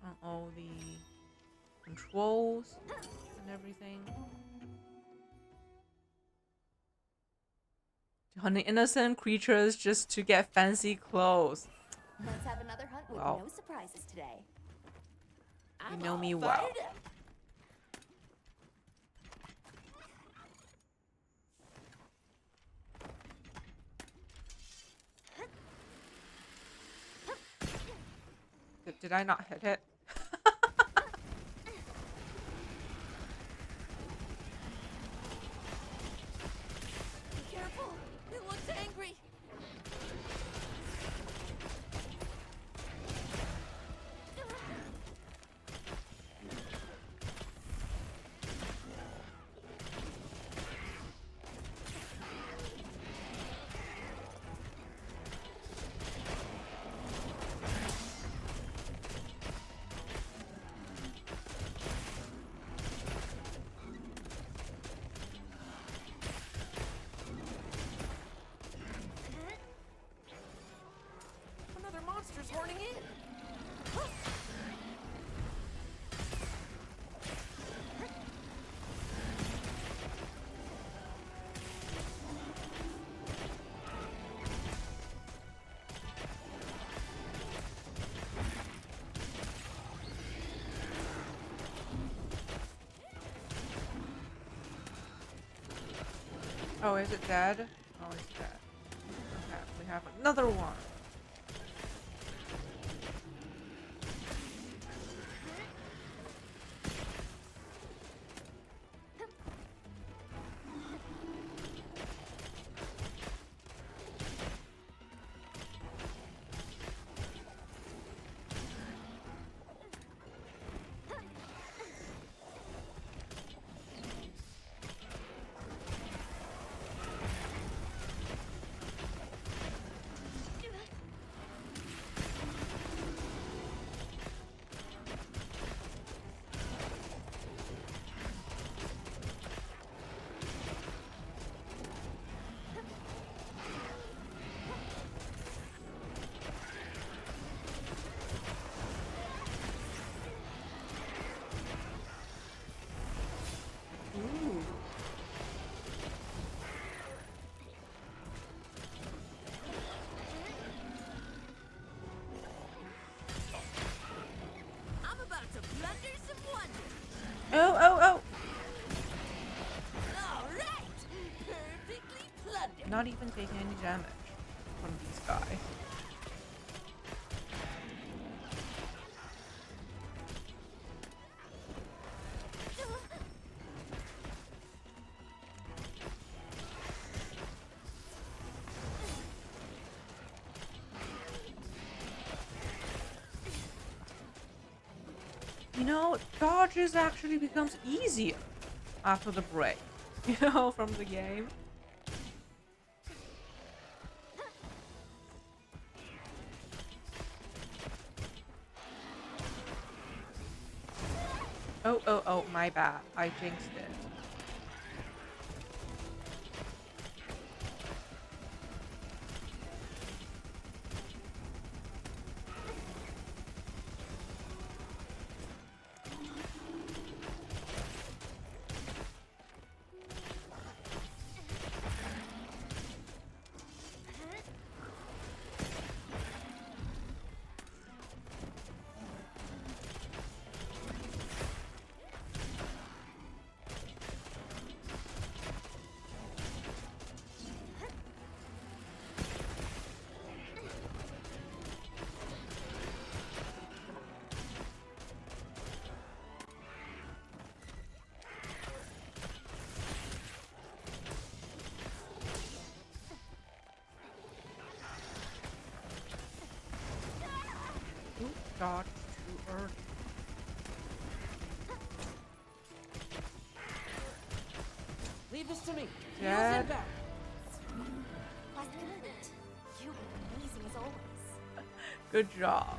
Speaker 1: on all the controls and everything. To hunt innocent creatures just to get fancy clothes.
Speaker 8: Let's have another hunt with
Speaker 1: Wow.
Speaker 8: no surprises today.
Speaker 1: You know me well. Did I not hit it?
Speaker 10: Be careful. It looks angry. Another monster's horning in.
Speaker 1: Oh, is it dead? Oh, it's dead. Okay, we have another one. Ooh.
Speaker 10: I'm about to plunder some wonders.
Speaker 1: Oh, oh, oh!
Speaker 10: All right. Perfectly plundered.
Speaker 1: Not even taking any damage from these guys. You know, dodges actually becomes easier after the break, you know, from the game. Oh, my bad. I jinxed it. Dodge too early.
Speaker 10: Leave this to me.
Speaker 1: Dead.
Speaker 8: Quest complete. You've been amazing as always.
Speaker 1: Good job.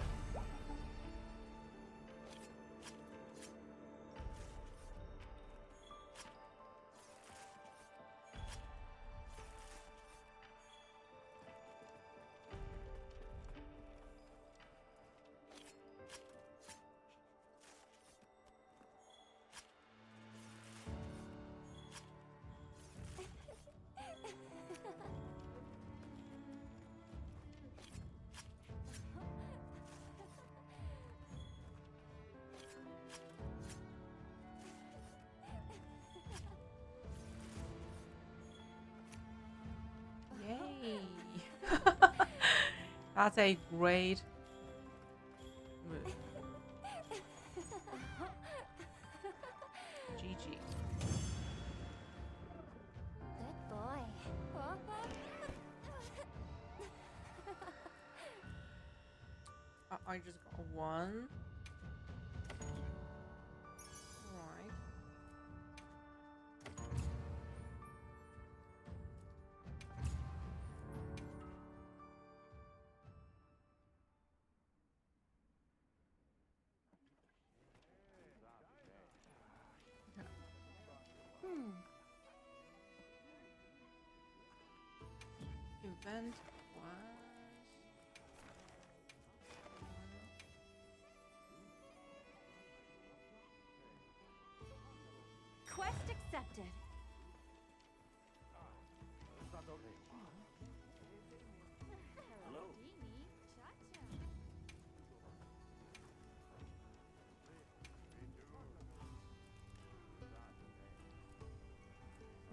Speaker 1: Yay! That's a great move. GG.
Speaker 8: Good boy.
Speaker 1: I just got one. Right. Event was
Speaker 8: Quest accepted.
Speaker 4: Hello.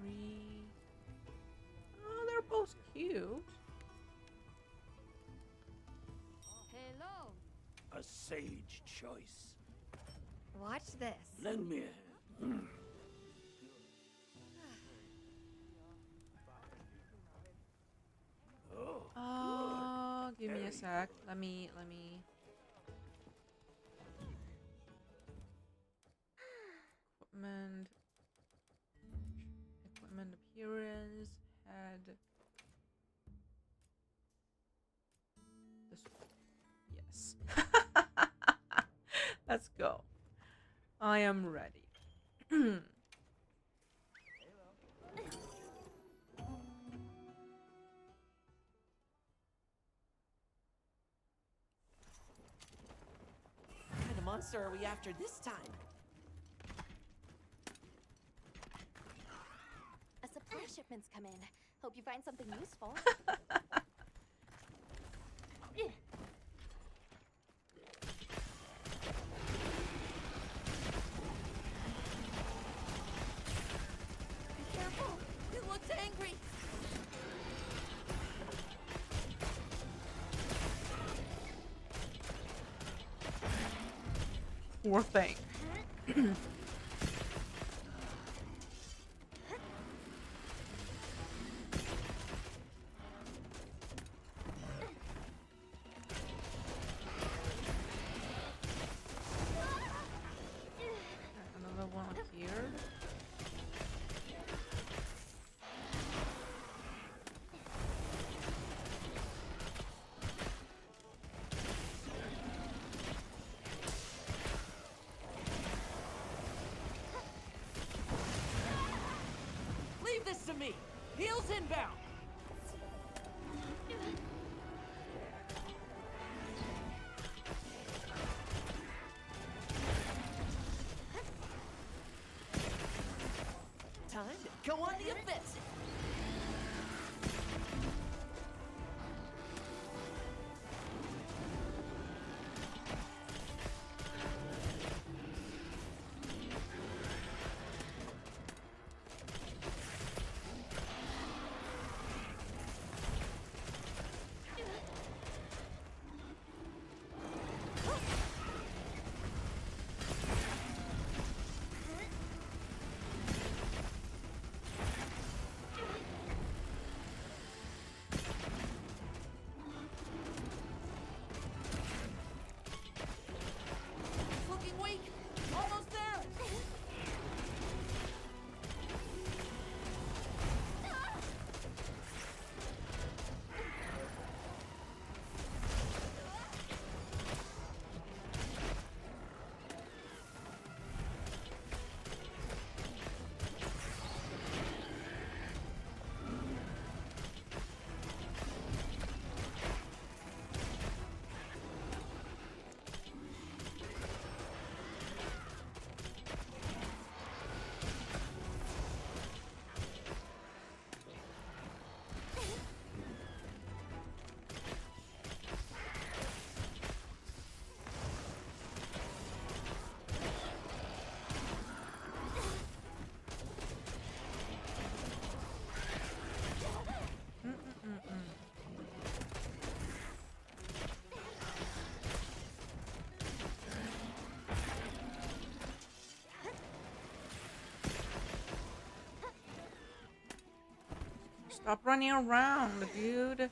Speaker 1: three. Oh, they're both cute.
Speaker 8: Hello.
Speaker 4: A sage choice.
Speaker 8: Watch this.
Speaker 4: Lend me a hand.
Speaker 1: Oh, give me a sec. Let me. Equipment. Equipment appearance. Head. This one. Yes. Let's go. I am ready.
Speaker 10: What kind of monster are we after this time?
Speaker 8: A supply shipment's come in. Hope you find something useful.
Speaker 10: Be careful! It looks angry!
Speaker 1: Poor thing.
Speaker 10: Heels inbound. Time to go on the offensive. Looking weak. Almost there.
Speaker 1: Stop running around, dude.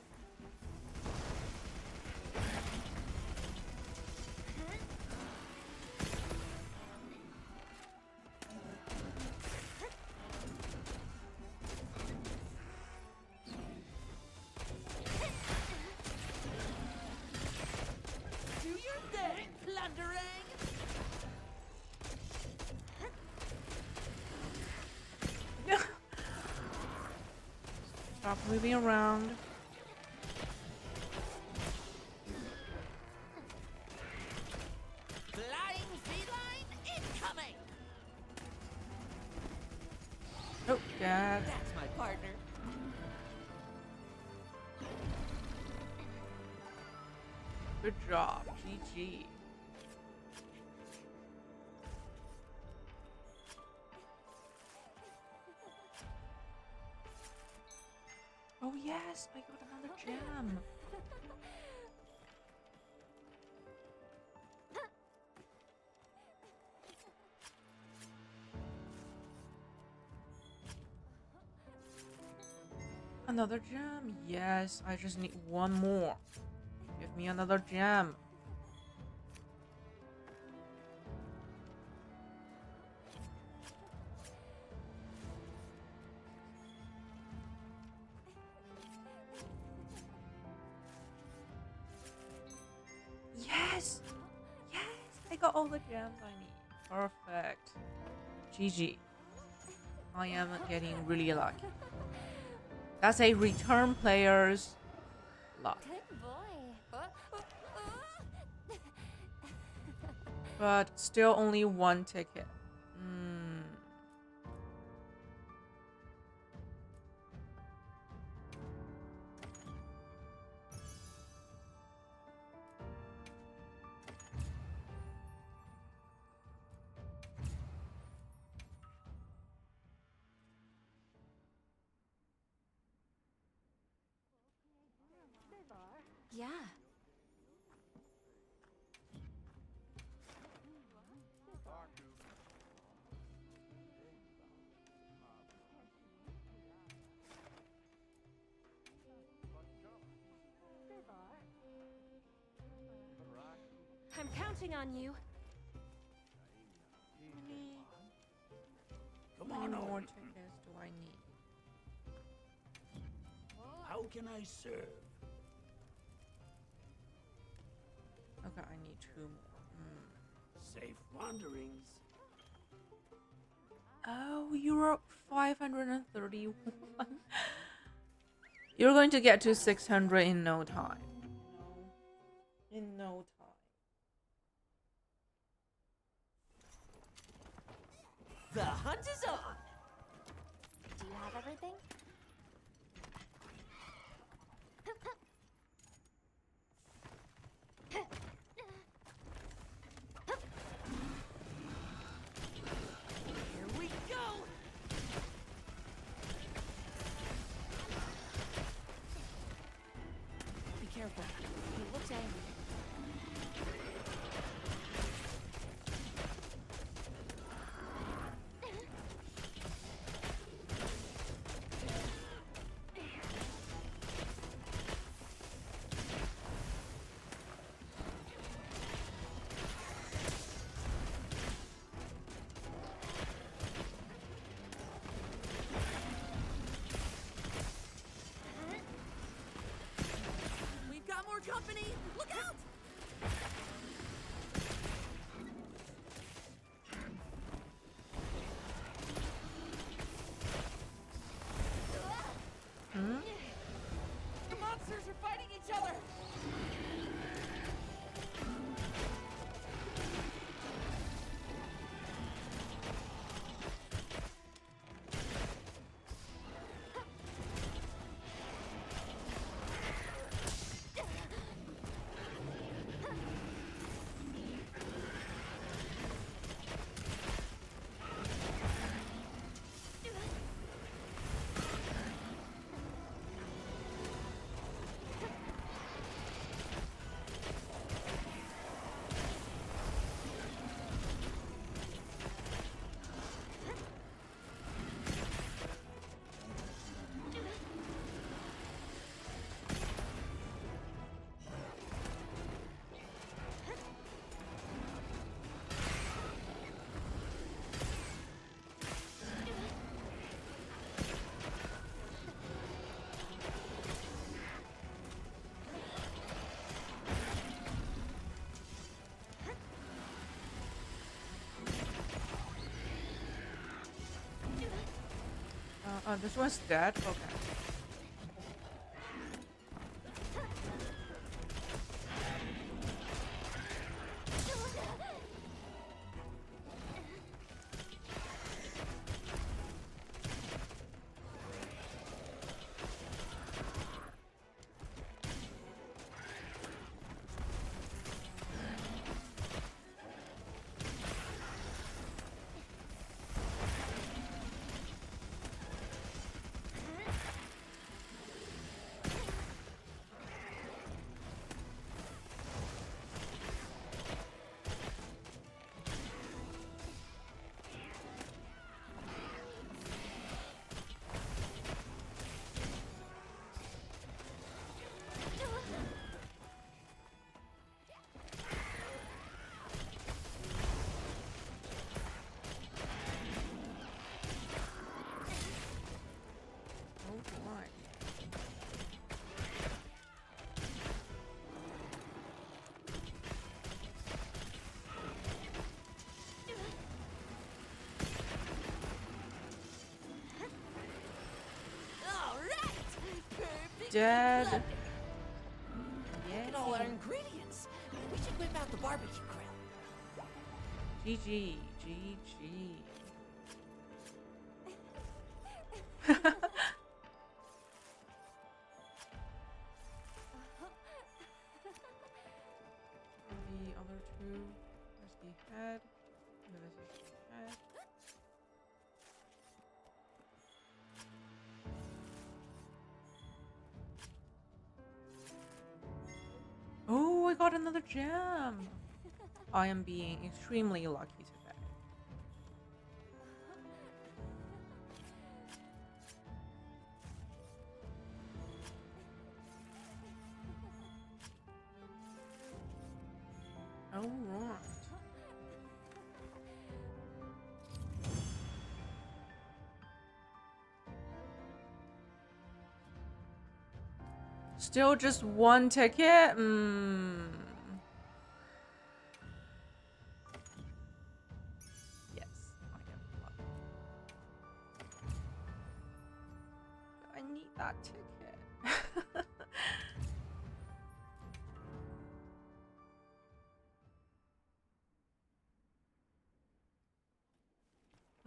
Speaker 10: Do your thing, plundering.
Speaker 1: Stop moving around.
Speaker 10: Flying feline incoming.
Speaker 1: Oh, God.
Speaker 10: That's my partner.
Speaker 1: Good job. GG. Oh yes, I got another gem. Another gem. Yes, I just need one more. Give me another gem. Yes! Yes! I got all the gems I need. Perfect. GG. I am getting really lucky. That's a return player's luck.
Speaker 8: Good boy.
Speaker 1: But still only one ticket. Hmm.
Speaker 8: Yeah. I'm counting on you.
Speaker 1: How many more tickets do I need?
Speaker 11: How can I serve?
Speaker 1: Okay, I need 2 more.
Speaker 11: Safe wanderings.
Speaker 1: Oh, Europe 531. You're going to get to 600 in no time. In no time.
Speaker 13: The hunt is on.
Speaker 8: Do you have everything?
Speaker 13: Here we go.
Speaker 10: Be careful. He looks angry.
Speaker 13: We've got more company. Look out!
Speaker 1: Hmm?
Speaker 13: The monsters are fighting each other.
Speaker 1: This one's dead? Okay. Dead.
Speaker 13: Look
Speaker 1: Yeah.
Speaker 13: at all our ingredients. We should whip out the barbecue grill.
Speaker 1: GG. GG. The other two. There's the head. Okay, this is the head. Oh, I got another gem. I am being extremely lucky today. All right. Still just one ticket? Yes, I am lucky. I need that ticket.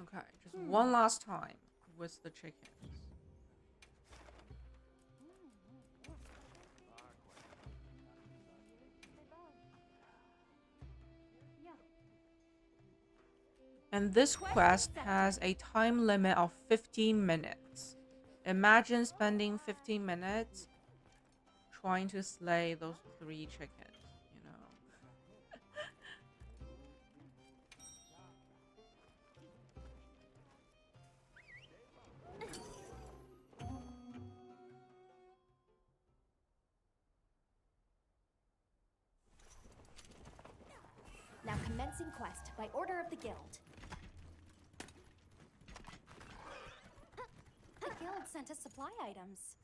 Speaker 1: Okay, just one last time with the chickens. And this quest has a time limit of 15 minutes. Imagine spending 15 minutes trying to slay those 3 chickens, you know.
Speaker 8: Now commencing quest by order of the guild. The guild sent us supply items.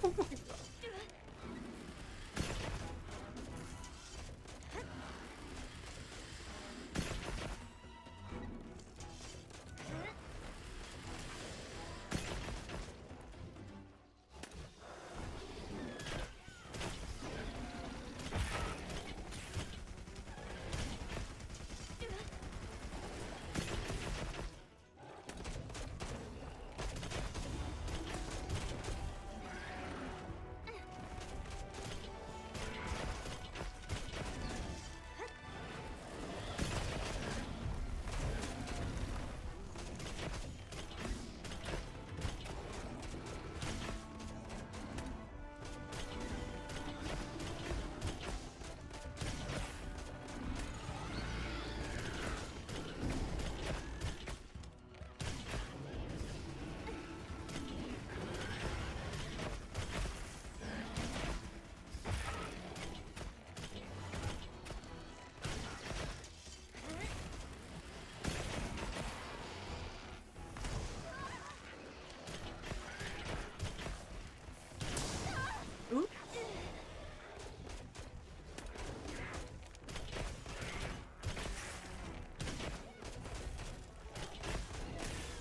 Speaker 1: Oh my god.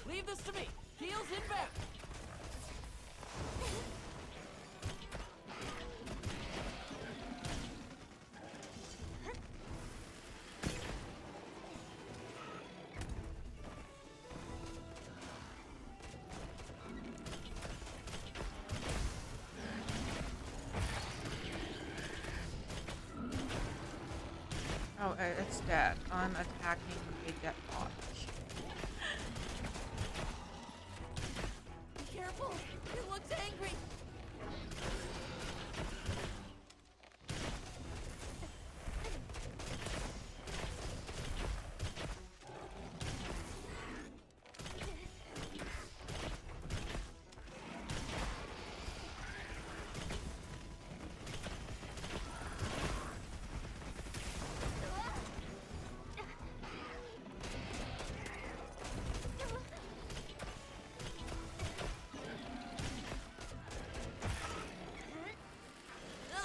Speaker 13: Leave this to me. Heels inbound.
Speaker 1: Oh, it's dead. I'm attacking a dead bot.
Speaker 13: Be careful. It looks angry.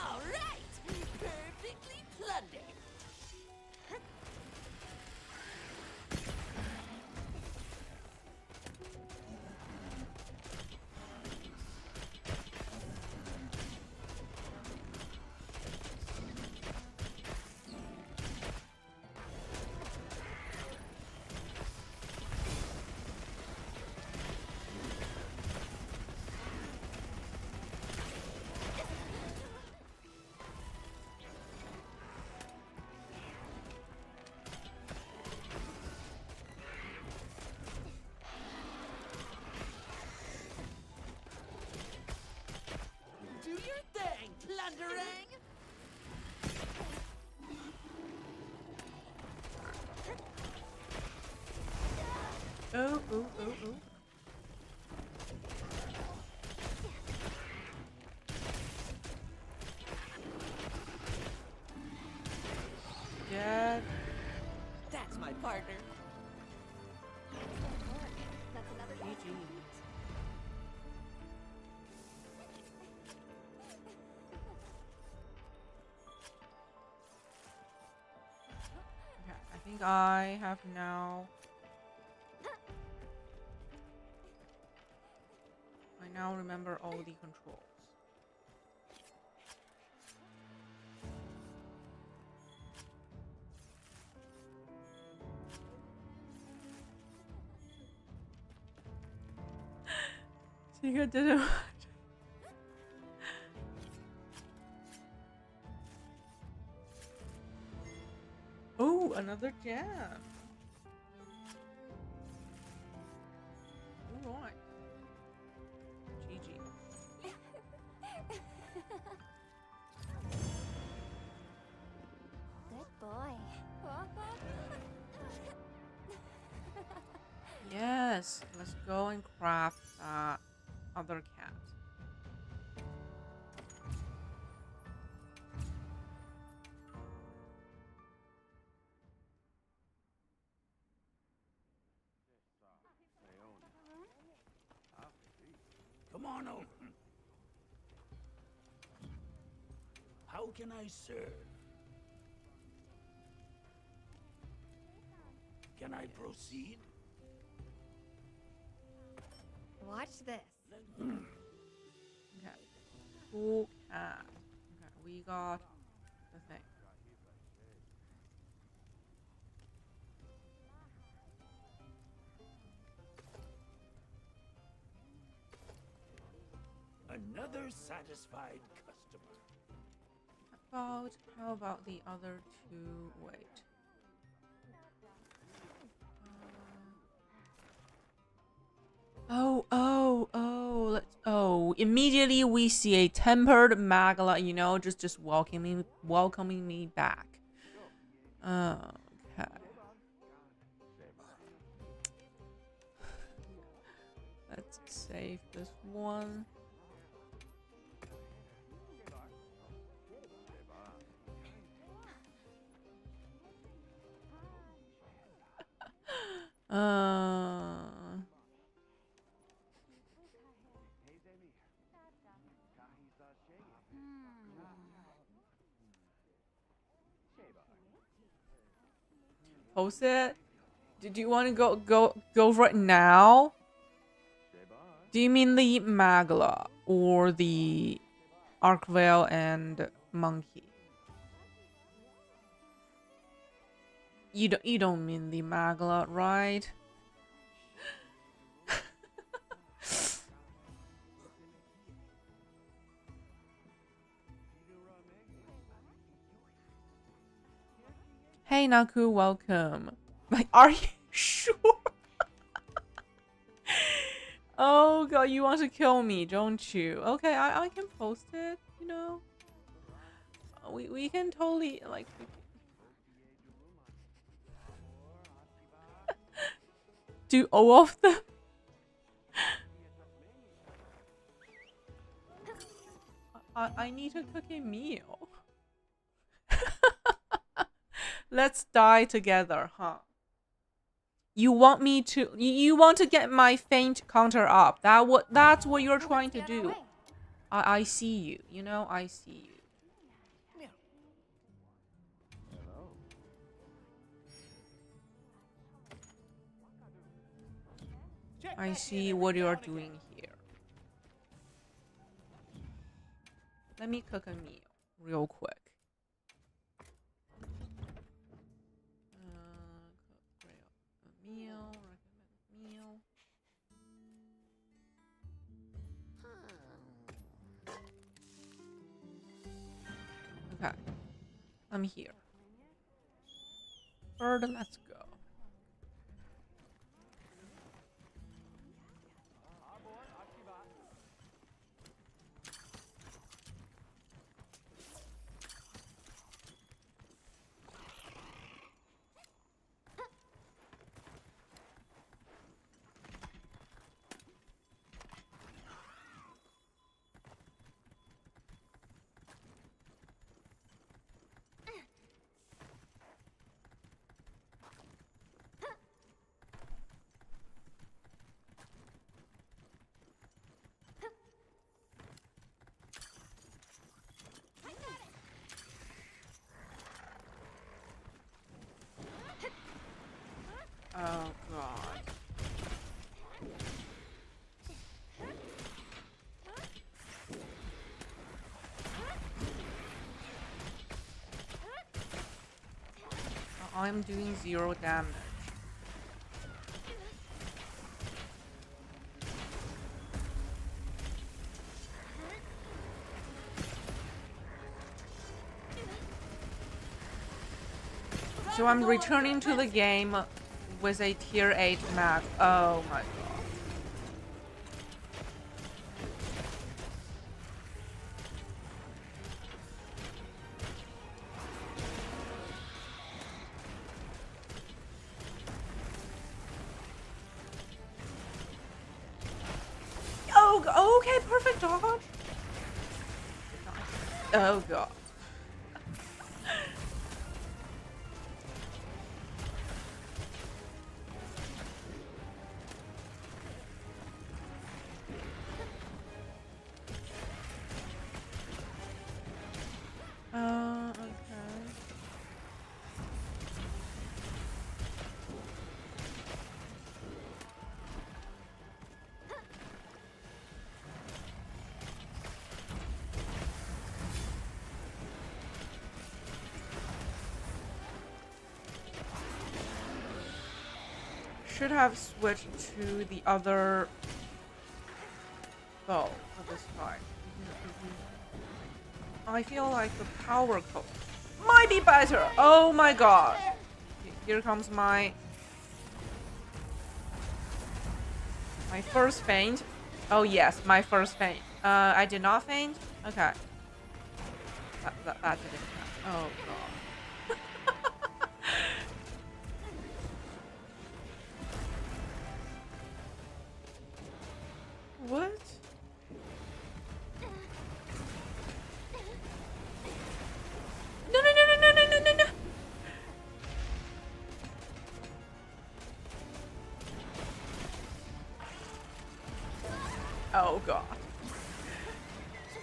Speaker 13: All right. Perfectly plundered. Do your thing, plundering.
Speaker 1: Oh, oh, oh, oh. Dead.
Speaker 13: That's my partner.
Speaker 8: That's another
Speaker 1: GG. I have now. I now remember all the controls. Tika didn't watch. Oh, another jam. Alright. GG.
Speaker 8: Good boy.
Speaker 1: Yes, let's go and craft other cat.
Speaker 11: Come on over. How can I serve? Can I proceed?
Speaker 8: Watch this.
Speaker 1: Okay. Cool cat. Okay, we got the thing.
Speaker 11: Another satisfied customer.
Speaker 1: How about the other two? Wait. Immediately we see a tempered Magla, you know, just welcoming me back. Okay. Let's save this one. Post it? Did you want to go for it now? Do you mean the Magla or the Arcvale and Monkey? You don't mean the Magla, right? Hey Naku, welcome. Like, are you sure? Oh god, you want to kill me, don't you? Okay, I can post it, you know. We can totally like do all of them. I need to cook a meal. Let's die together, huh? You want me to? You want to get my faint counter up? That's what you're trying to do. I see you. You know, I see you. I see what you're doing here. Let me cook a meal real quick. Recommend meal. Okay, I'm here. Bird, let's go. I'm doing 0 damage. So I'm returning to the game with a tier 8 map. Oh my god. Oh, okay, perfect dodge. Oh god. Okay. Should have switched to the other bow for this fight. I feel like the power code might be better. Oh my god. Here comes my first feint. Oh yes, my first feint. I did not feint. Okay. That didn't happen. Oh god. What? No, no, no, no, no, no, no, no. Oh god.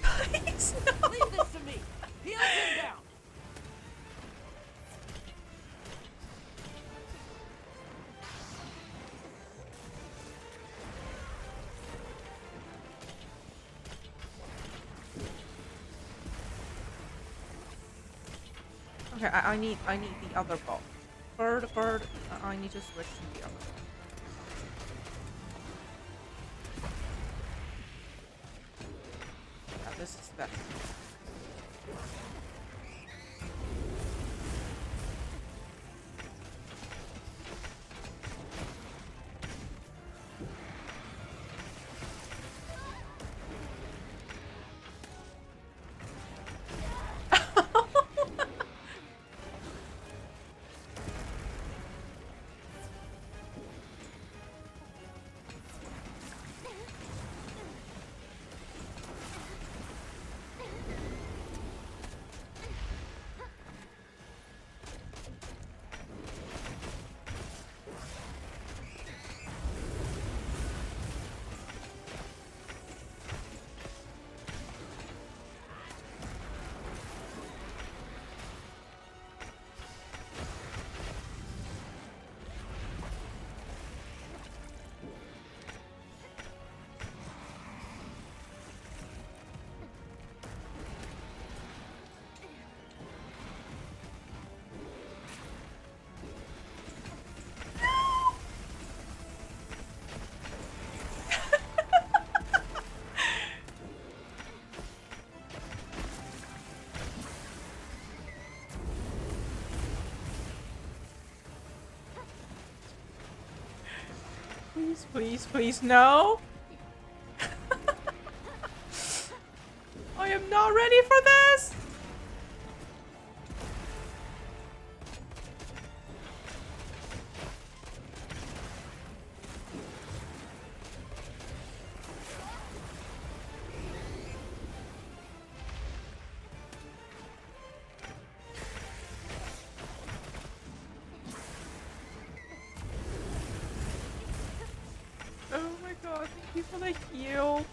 Speaker 1: Please, no.
Speaker 13: Leave this to me. Heal him down.
Speaker 1: Okay, I need the other ball. Bird. I need to switch to the other ball. Yeah, this is better. Please, no. I am not ready for this. Oh my god, thank you for the heal.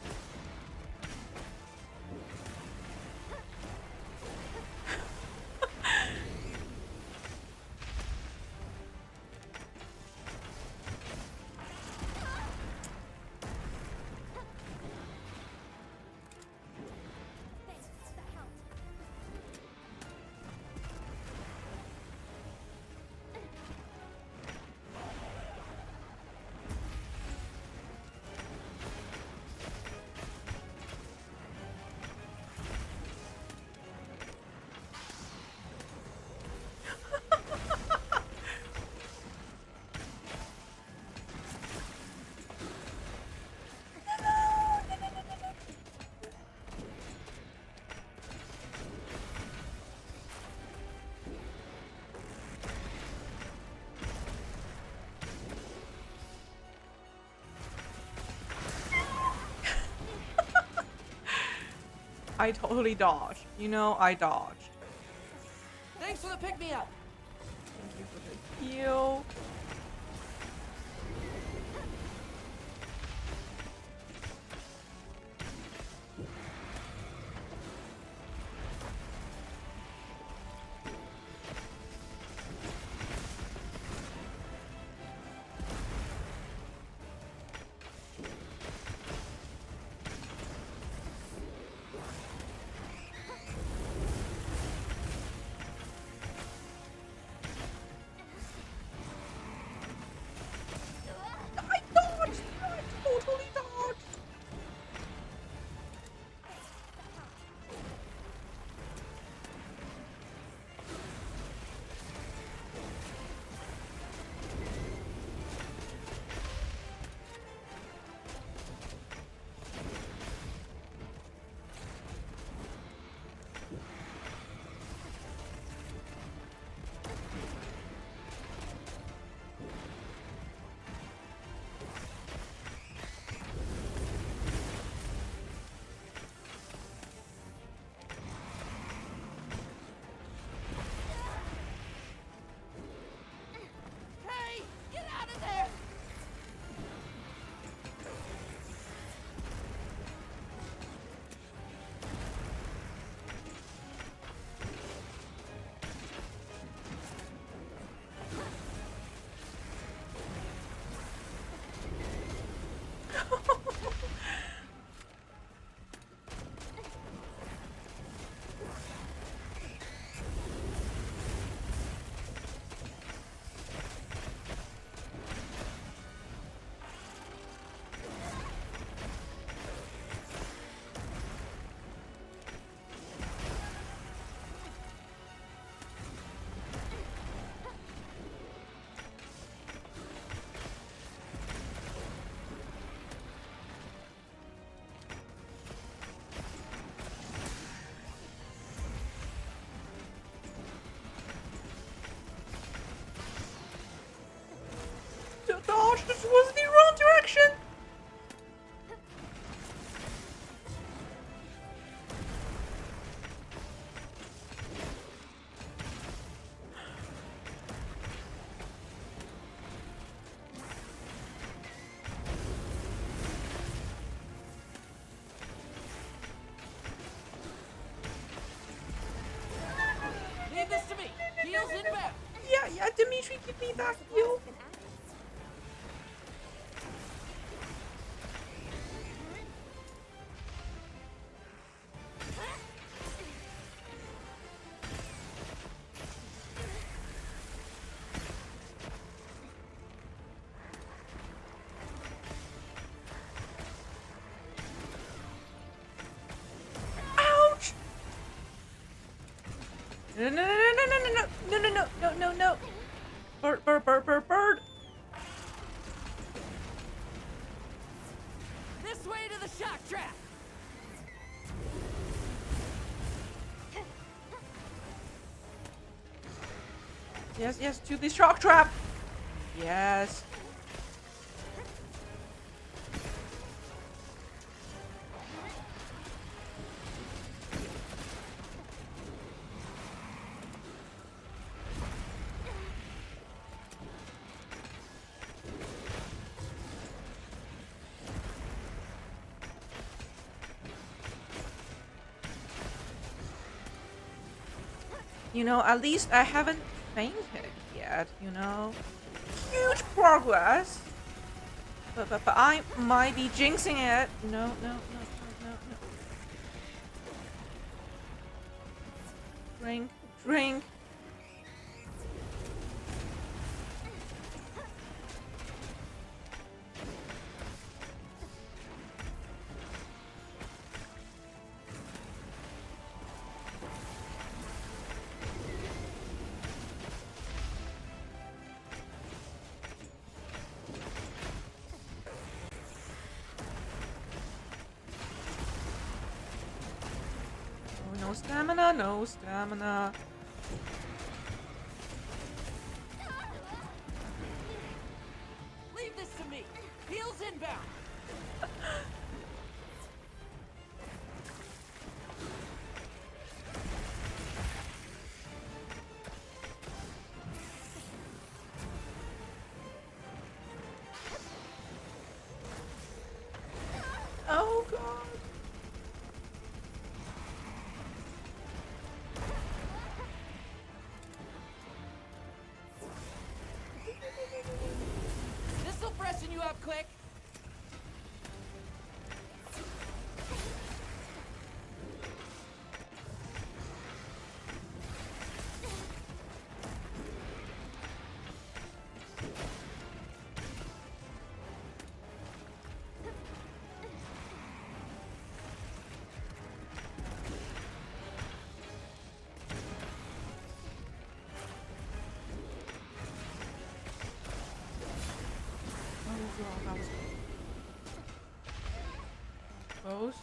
Speaker 1: I totally dodged. You know, I dodged.
Speaker 13: Thanks for the pick-me-up.
Speaker 1: Thank you for the heal. Totally dodged.
Speaker 13: Hey, get out of there!
Speaker 1: Dodge, this was the wrong direction.
Speaker 13: Leave this to me. Heels inbound.
Speaker 1: Yeah, Dimitri, give me that heal. Ouch! No, no, no, no, no, no, no, no, no, no, no, no. Bird, bird, bird, bird, bird.
Speaker 13: This way to the shock trap.
Speaker 1: Yes, yes, to the shock trap. Yes. You know, at least I haven't fainted yet, you know. Huge progress. But I might be jinxing it. No, no, no, no, no, no. Drink, drink. Oh, no stamina, no stamina.
Speaker 13: Leave this to me. Heels inbound.
Speaker 1: god.
Speaker 13: This'll freshen you up quick.
Speaker 1: Oh god, that was close.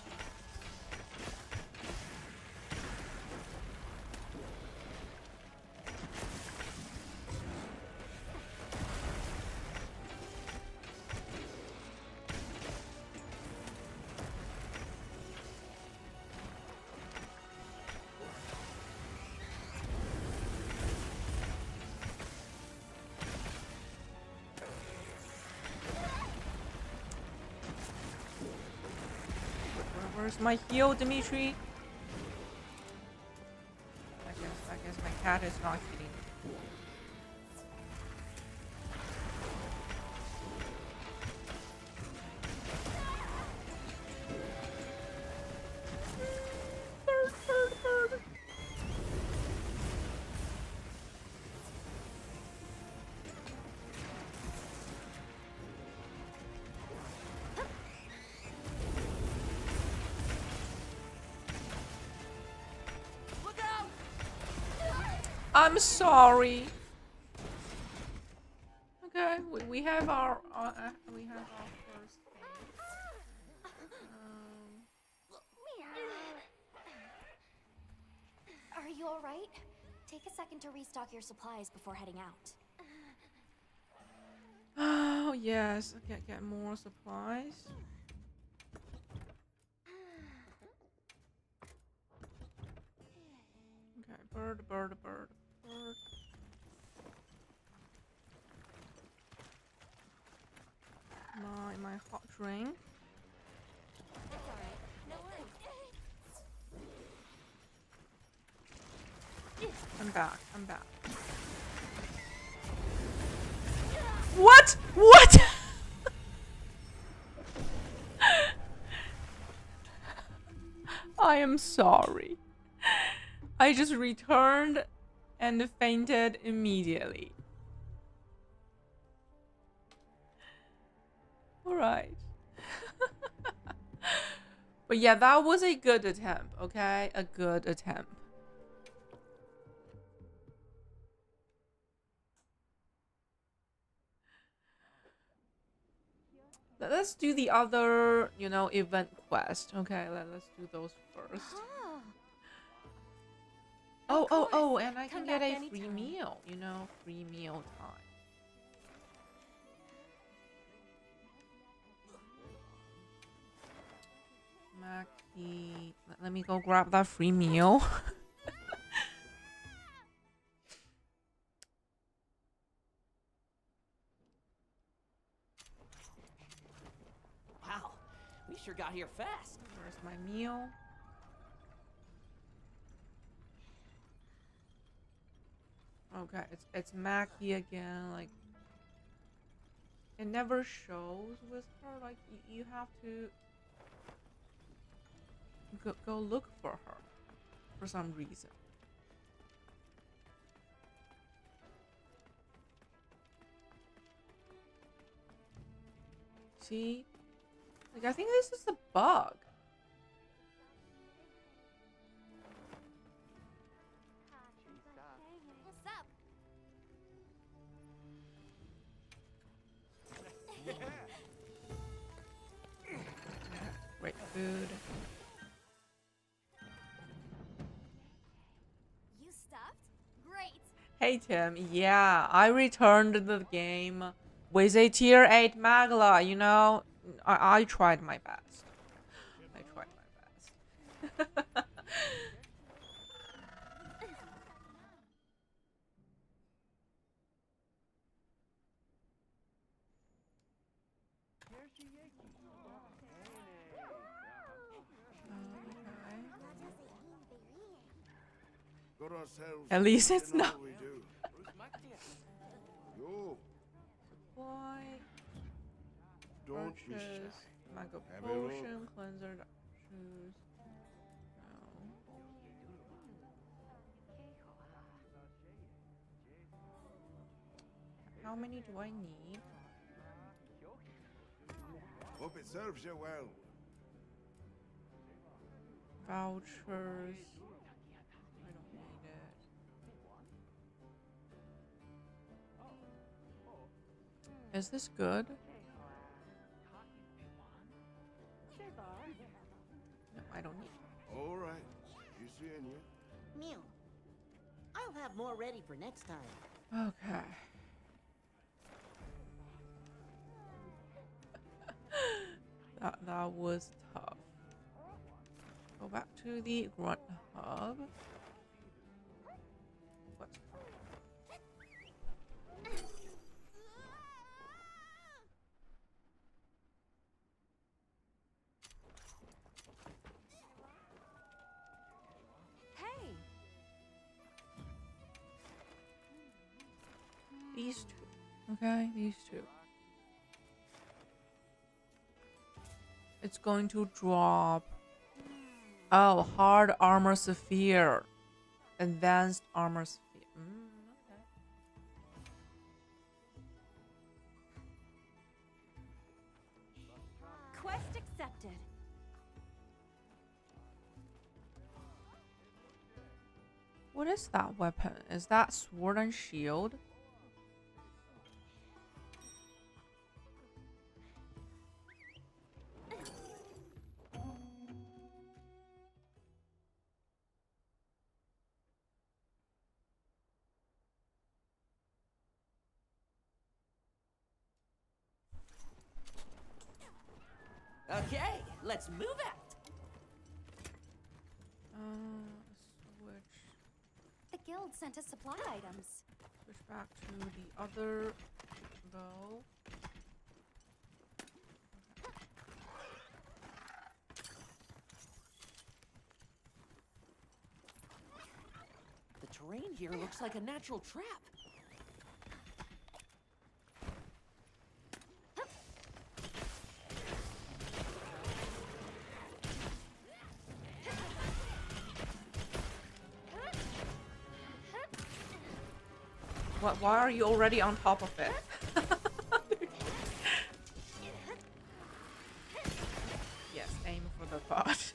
Speaker 1: Where's my heal, Dimitri? I guess my cat is not hitting. I'm sorry. Okay, we have our first thing.
Speaker 8: Are you alright? Take a second to restock your supplies before heading out.
Speaker 1: Oh yes, get more supplies. Okay, bird. My hot drink.
Speaker 8: That's alright. No worries.
Speaker 1: I'm back. What? What? I am sorry. I just returned and fainted immediately. Alright. But yeah, that was a good attempt, okay? A good attempt. Let's do the other, event quest. Okay, let's do those first. Oh, and I can get a free meal, free meal time. Mackie, let me go grab that free meal.
Speaker 13: Wow, we sure got here fast.
Speaker 1: Where's my meal? Okay, it's Mackie again. Like, it never shows with her. Like, you have to go look for her for some reason. See? Like, I think this is a bug.
Speaker 8: What's up?
Speaker 1: Great food.
Speaker 8: You stuffed? Great.
Speaker 1: Hey Tim, yeah, I returned the game with a tier 8 Magla, I tried my best.
Speaker 15: got ourselves.
Speaker 1: At least it's
Speaker 15: you know
Speaker 1: not.
Speaker 15: what we do. Yo,
Speaker 1: Why?
Speaker 15: don't be
Speaker 1: Purchase
Speaker 15: shy.
Speaker 1: mega
Speaker 15: Have a look.
Speaker 1: potion, cleanser, shoes. No. How many do I need?
Speaker 15: Hope it serves you well.
Speaker 1: Vouchers. I don't need it. Is this good? No, I don't need it.
Speaker 15: All right. You seeing you?
Speaker 13: Mew. I'll have more ready for next time.
Speaker 1: Okay. That was tough. Go back to the grunt hub. What?
Speaker 8: Hey!
Speaker 1: These two. Okay, these two. It's going to drop. Oh, hard armor sphere. Advanced armor sphere. Okay.
Speaker 8: Quest accepted.
Speaker 1: What is that weapon? Is that sword and shield?
Speaker 13: Okay, let's move out.
Speaker 1: Switch.
Speaker 8: The guild sent us supply items.
Speaker 1: Switch back to the other bow.
Speaker 13: The terrain here looks like a natural trap.
Speaker 1: What? Why are you already on top of it? Yes, aim for the butt.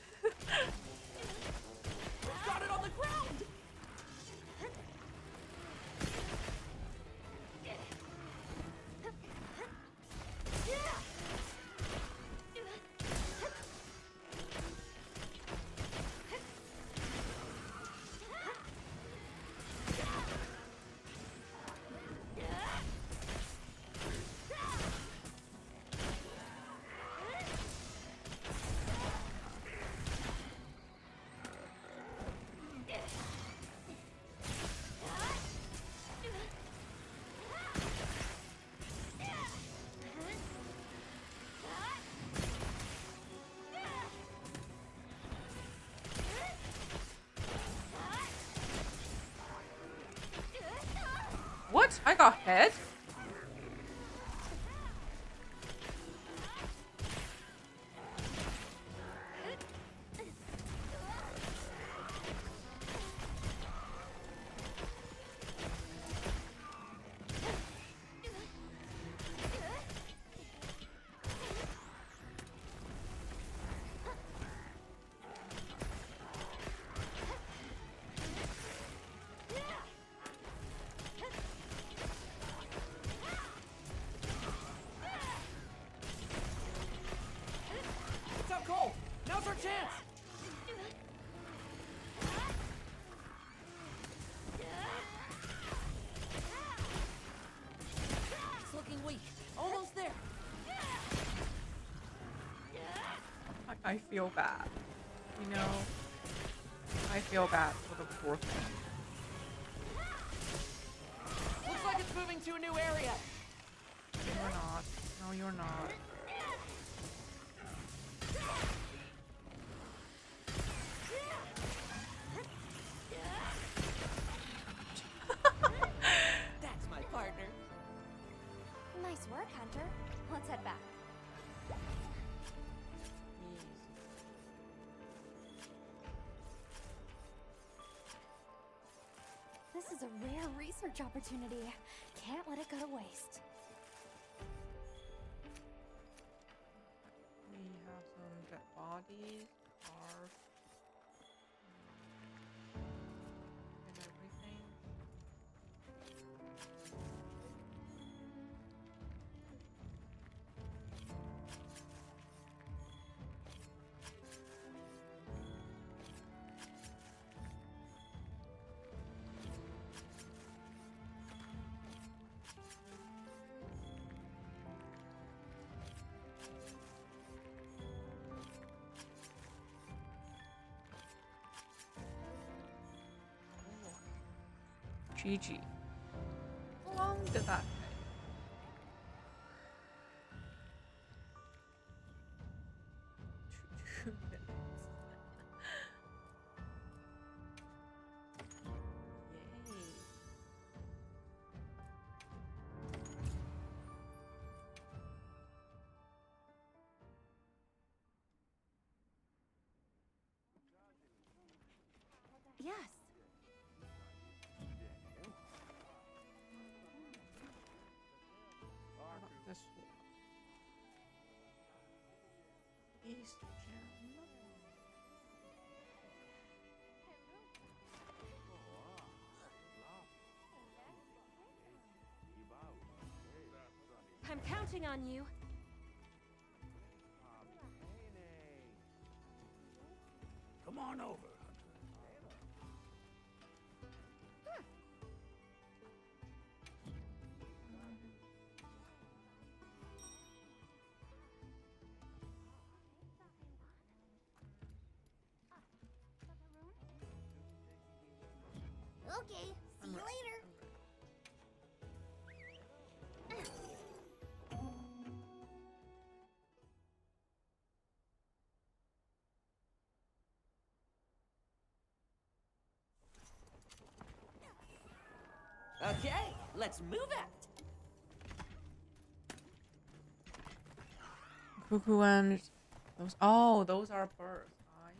Speaker 13: Got it on the ground.
Speaker 1: What? I got hit?
Speaker 13: It's out cold. Now's our chance. It's looking weak. Almost there.
Speaker 1: I feel bad. You know, I feel bad for the poor thing.
Speaker 13: Looks like it's moving to a new area.
Speaker 1: You're not. No, you're not.
Speaker 8: This is a rare research opportunity. Can't let it go to waste.
Speaker 1: We have some dead bodies, cars, and everything. GG. How long did that take? Two minutes. Yay.
Speaker 8: Yes.
Speaker 1: This one. East Jam.
Speaker 8: I'm counting on you.
Speaker 11: Come on over.
Speaker 8: Okay, see you later.
Speaker 13: Okay, let's move out.
Speaker 1: Cuckoo and those. Oh, those are birds. I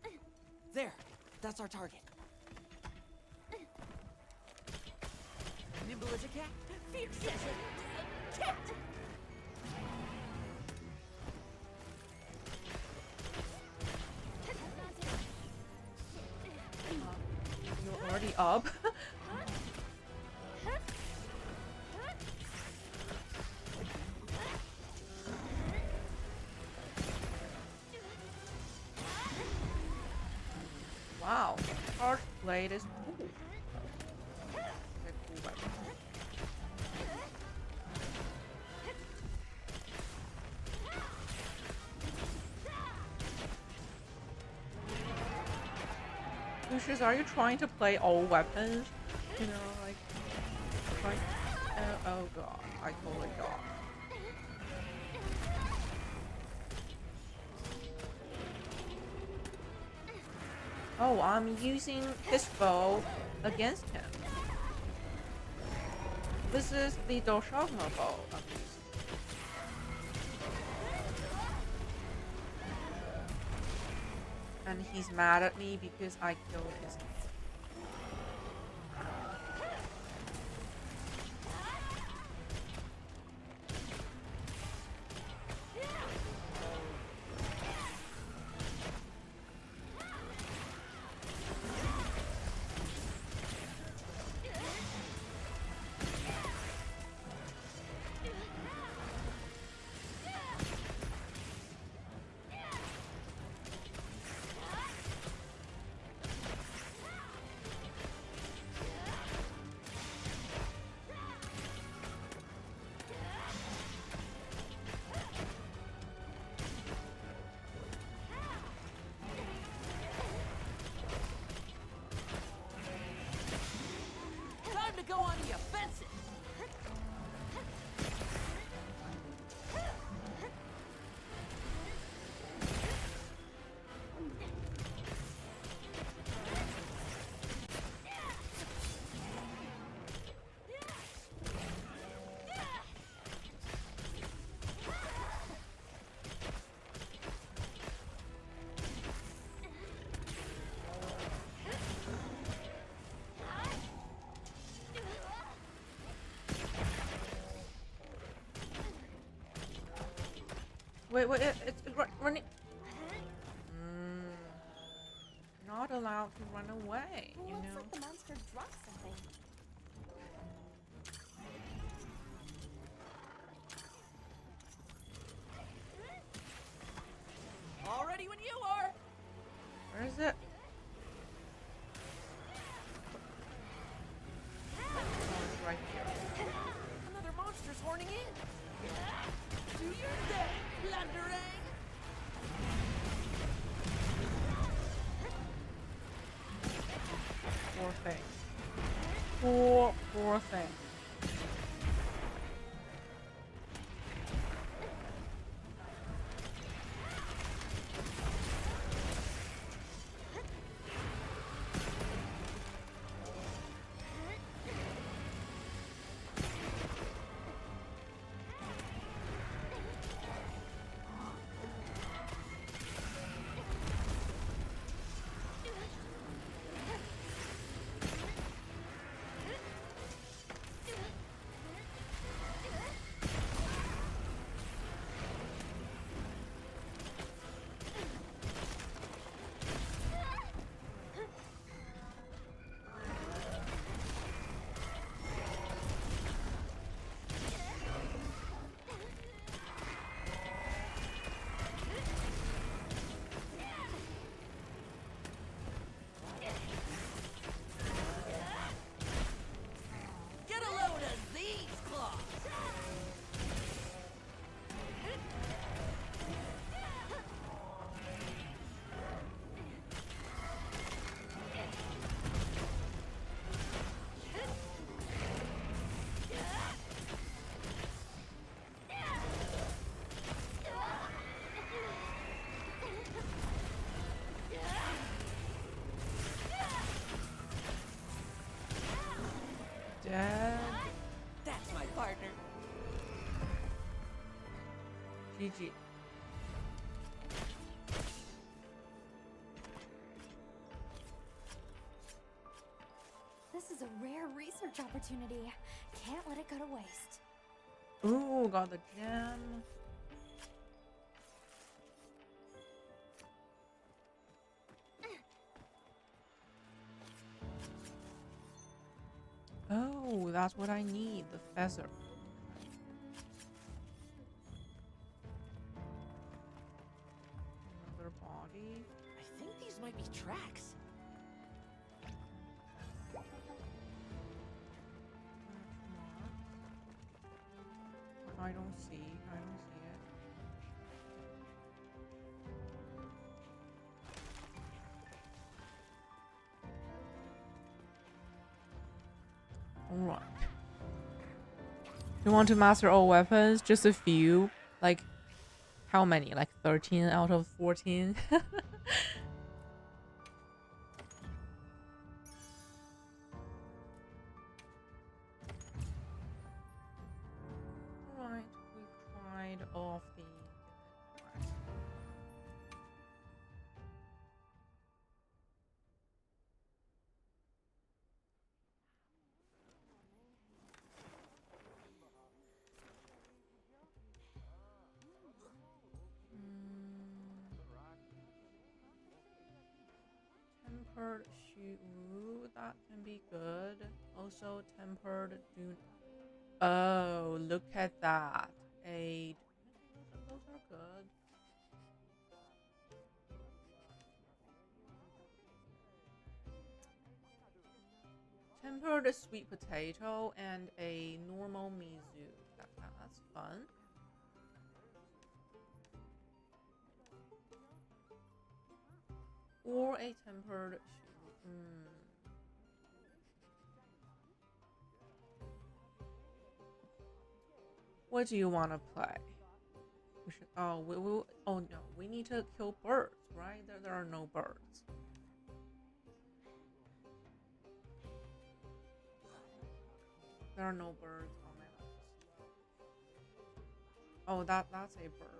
Speaker 1: see.
Speaker 13: There, that's our target. Nimble as a cat, fierce as a cat.
Speaker 1: You're already up. Wow, hard blade is cool. Okay, cool weapon. Lucius, are you trying to play all weapons? You know, like, trying. Oh god, I totally got. Oh, I'm using his bow against him. This is the Doshagma bow I'm using. And he's mad at me because I killed his kid. Wait, it's running. Not allowed to run away, you
Speaker 8: Looks
Speaker 1: know?
Speaker 8: like the monster dropped something.
Speaker 13: All ready when you are.
Speaker 1: Where is it? Oh, it's right here.
Speaker 13: Another monster's horning in. Do your thing, blunderang.
Speaker 1: Poor thing. Poor thing.
Speaker 13: Get a load of these claws.
Speaker 1: Dead.
Speaker 13: That's my partner.
Speaker 1: GG.
Speaker 8: This is a rare research opportunity. Can't let it go to waste.
Speaker 1: Ooh, got the gem. Oh, that's what I need, the feather. Another body.
Speaker 13: I think these might be tracks.
Speaker 1: I don't see it. Alright. You want to master all weapons? Just a few. Like, how many? Like 13 out of 14? Alright, we tried all of the quests. Tempered shoe, that can be good. Also tempered dune. Oh, look at that. Those are good. Tempered sweet potato and a normal mizu. That's fun. Or a tempered shoe. What do you want to play? We should. Oh, oh no, we need to kill birds, right? There are no birds. There are no birds on my list. Oh, that's a bird.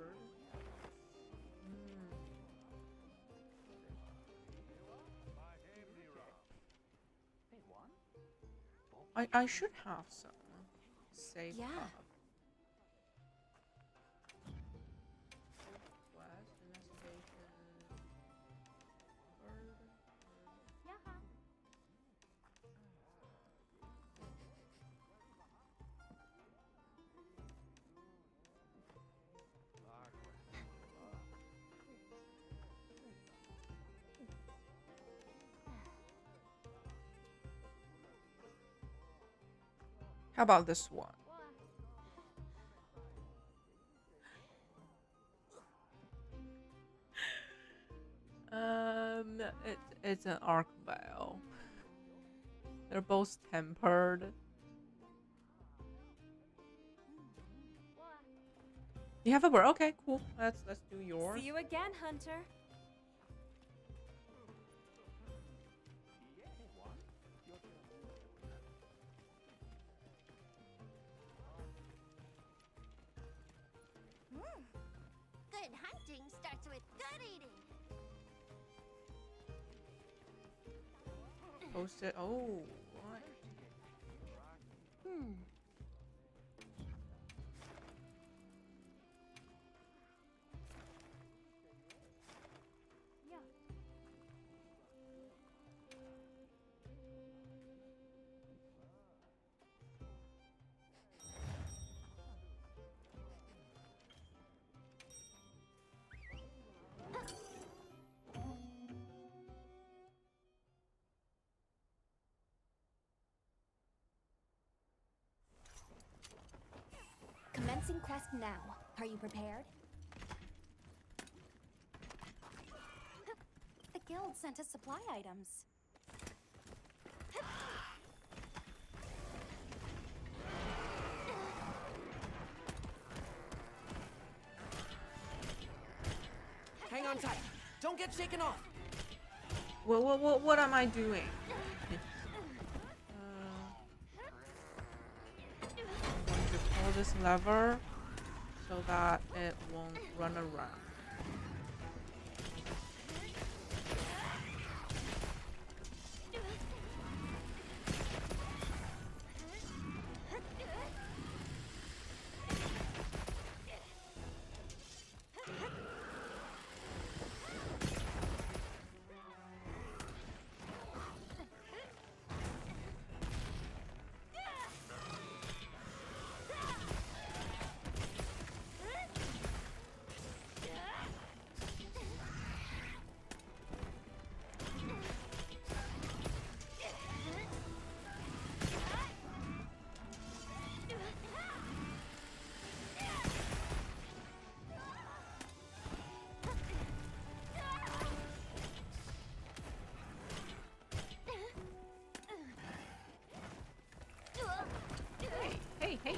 Speaker 1: I should have some safe hub. How about this one? It's an arc veil. They're both tempered. You have a bird. Okay, cool. Let's do yours.
Speaker 8: See you again, Hunter.
Speaker 16: Good hunting starts with good eating.
Speaker 1: Post it. Oh, right.
Speaker 8: Commencing quest now. Are you prepared? The guild sent us supply items.
Speaker 13: Hang on tight. Don't get shaken off.
Speaker 1: What am I doing? I'm going to pull this lever so that it won't run around. Hey.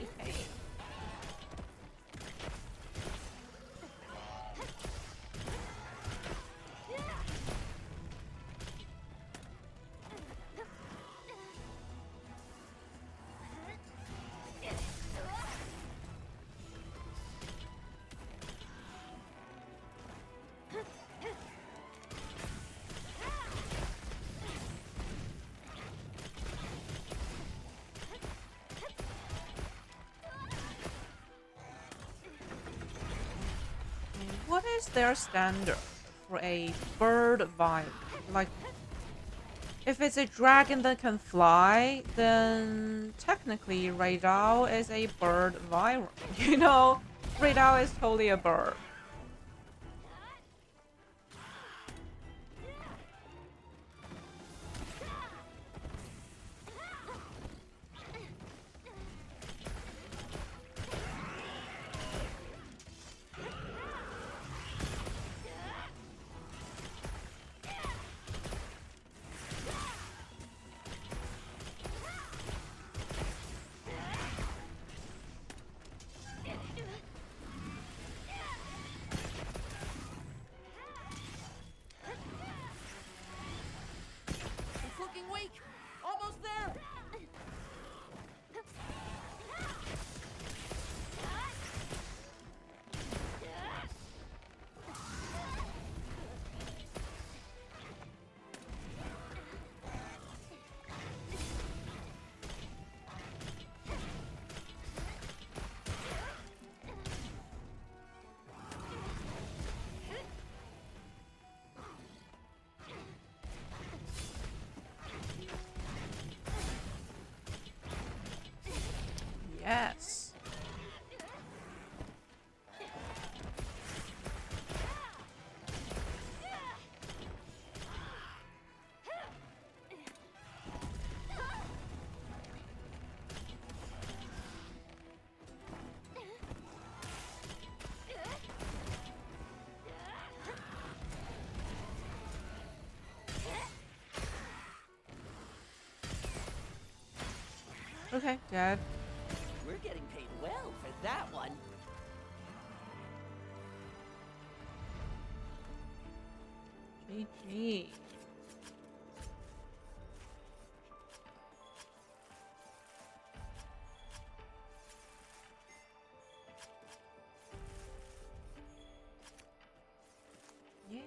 Speaker 1: What is their standard for a bird virus? Like, if it's a dragon that can fly, then technically Raidao is a bird virus. You know, Raidao is totally a bird. Okay, dead.
Speaker 13: We're getting paid well for that one.
Speaker 1: GG. Yeah.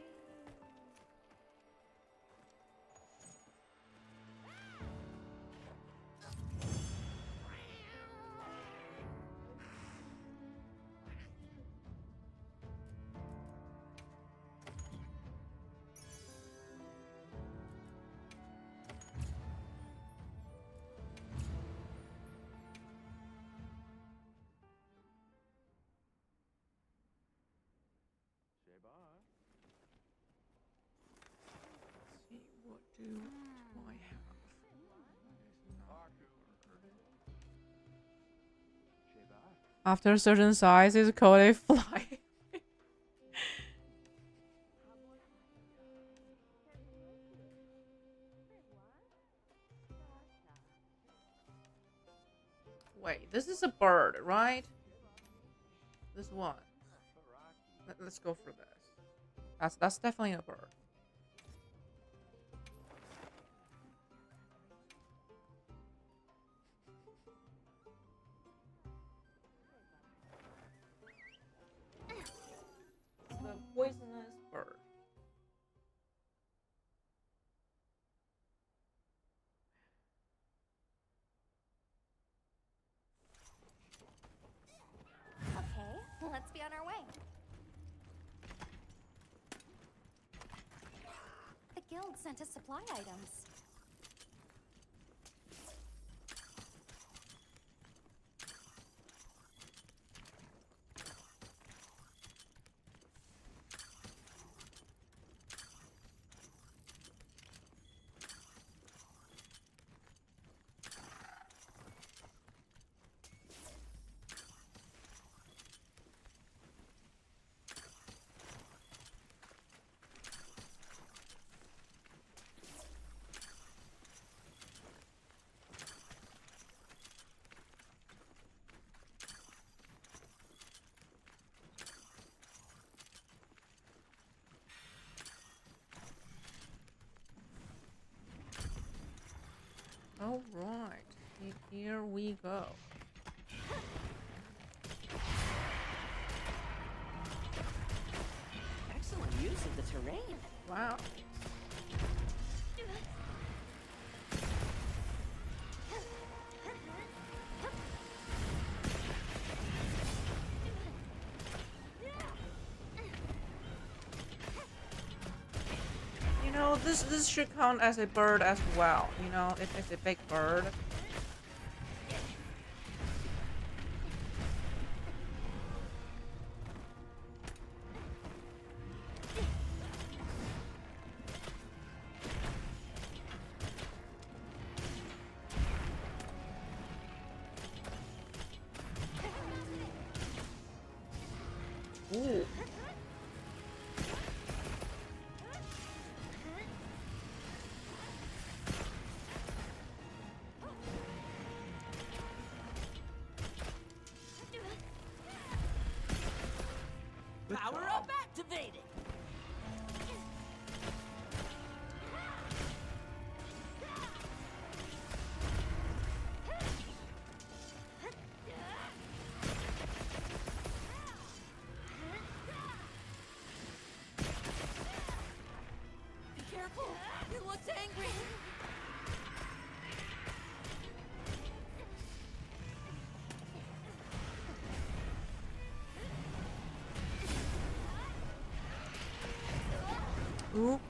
Speaker 1: See, what do I have? After a certain size, it's called a fly. Wait, this is a bird, right? This one. Let's go for this. That's definitely a bird. The poisonous bird.
Speaker 8: Okay, let's be on our way. The guild sent us supply items. All right, here we go.
Speaker 13: Excellent use of the terrain.
Speaker 1: Wow. You know, this should count as a bird as well. You know, if it's a big bird. Ooh.
Speaker 13: Power up activated. Be careful. He looks angry.
Speaker 1: Oops.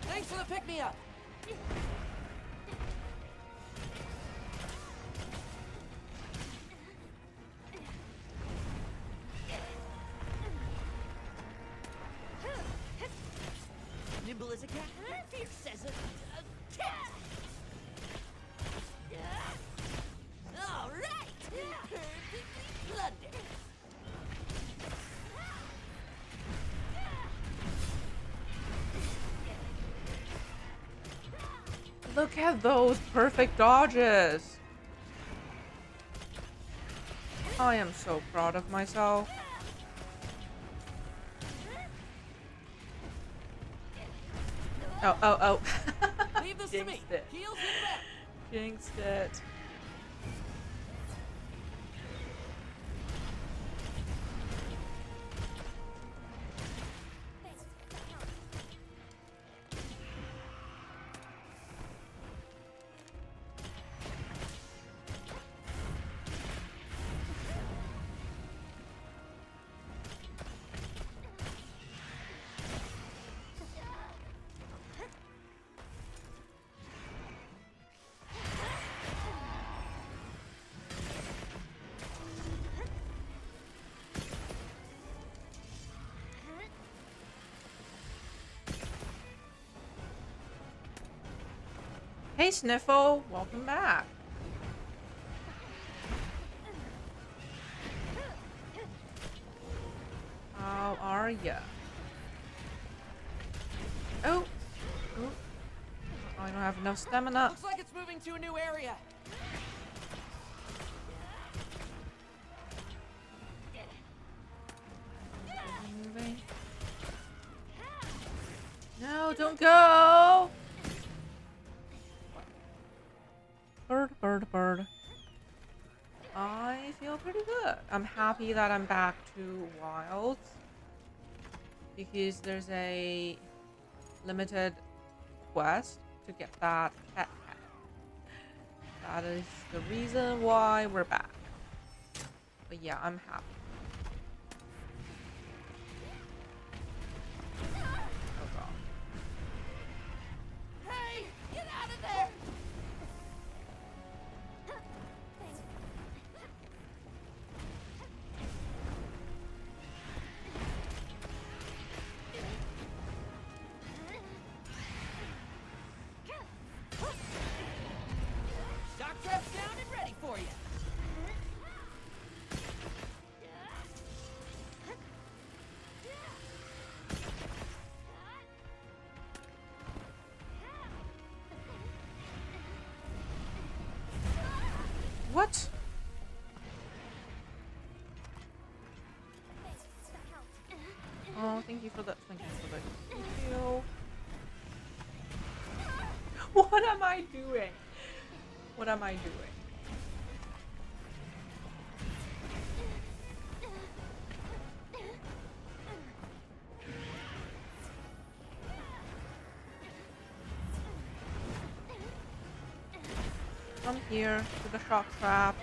Speaker 13: Thanks for the pick-me-up. nimble as a cat, fierce as a cat. All right, perfectly plundered.
Speaker 1: Look at those perfect dodges. I am so proud of myself. Oh, oh, oh.
Speaker 13: Leave this to me.
Speaker 1: Jinxed it.
Speaker 13: Heels in back.
Speaker 1: Jinxed it. Hey Sniffle, welcome back. How are ya? Oh, oh, I don't have enough stamina.
Speaker 13: Looks like it's moving to a new area.
Speaker 1: Moving. No, don't go. Bird, bird, bird. I feel pretty good. I'm happy that I'm back to Wilds because there's a limited quest to get that pet. That is the reason why we're back. But yeah, I'm happy. Oh god.
Speaker 13: Hey, get out of there! Shock trap's down and ready for you.
Speaker 1: What? Oh, thank you for that. Thank you for that. Thank you. What am I doing? What am I doing? Come here to the shock trap.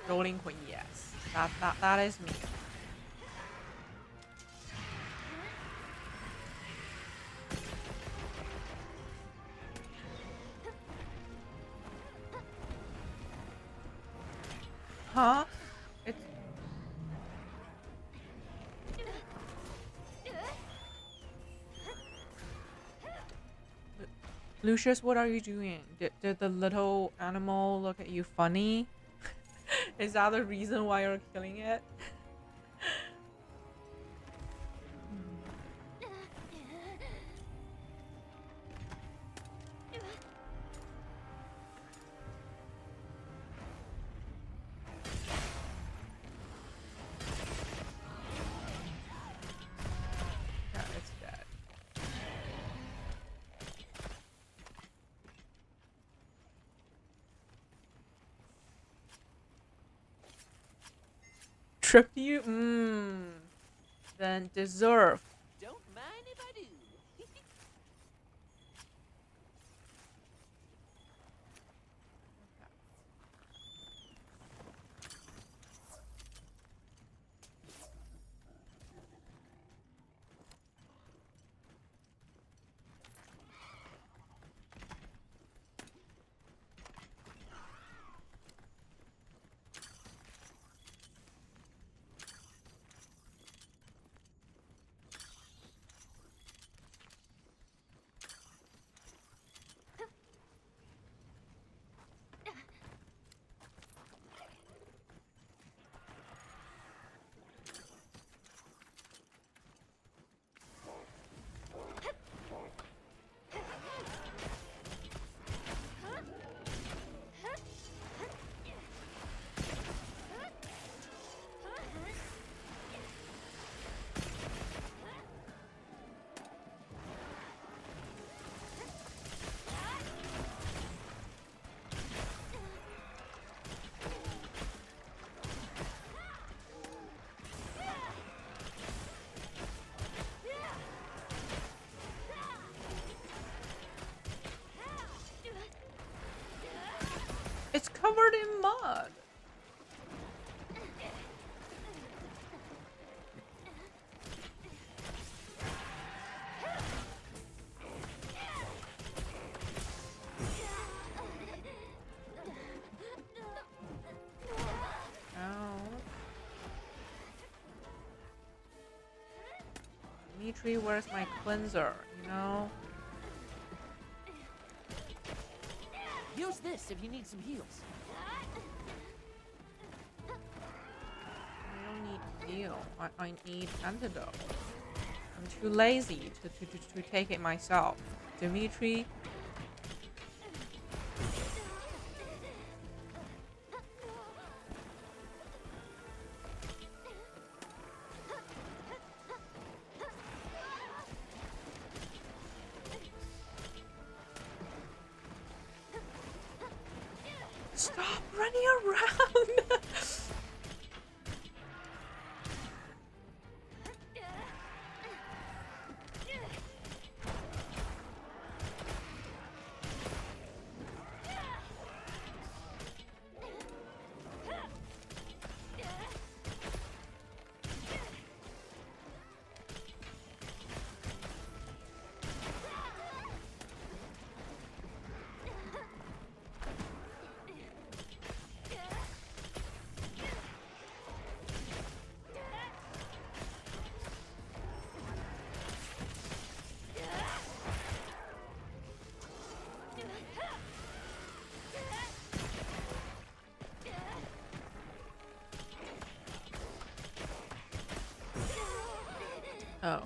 Speaker 1: Rolling Queen, yes. That is me. Huh? It's... Lucius, what are you doing? Did the little animal look at you funny? Is that the reason why you're killing it? Yeah, it's dead. Tripped you? Then deserve.
Speaker 13: Don't mind if I do.
Speaker 1: god. Dimitri, where's my cleanser? You know?
Speaker 13: Use this if you need some heals.
Speaker 1: I don't need heal. I need antidote. I'm too lazy to take it myself. Dimitri. Stop running around! Oh.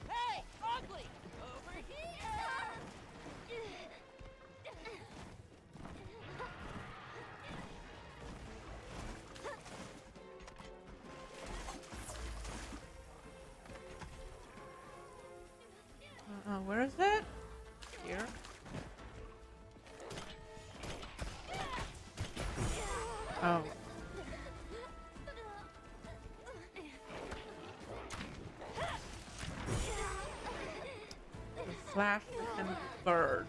Speaker 13: Hey, ugly! Over here!
Speaker 1: Where is it? Here. Oh. The flash and bird.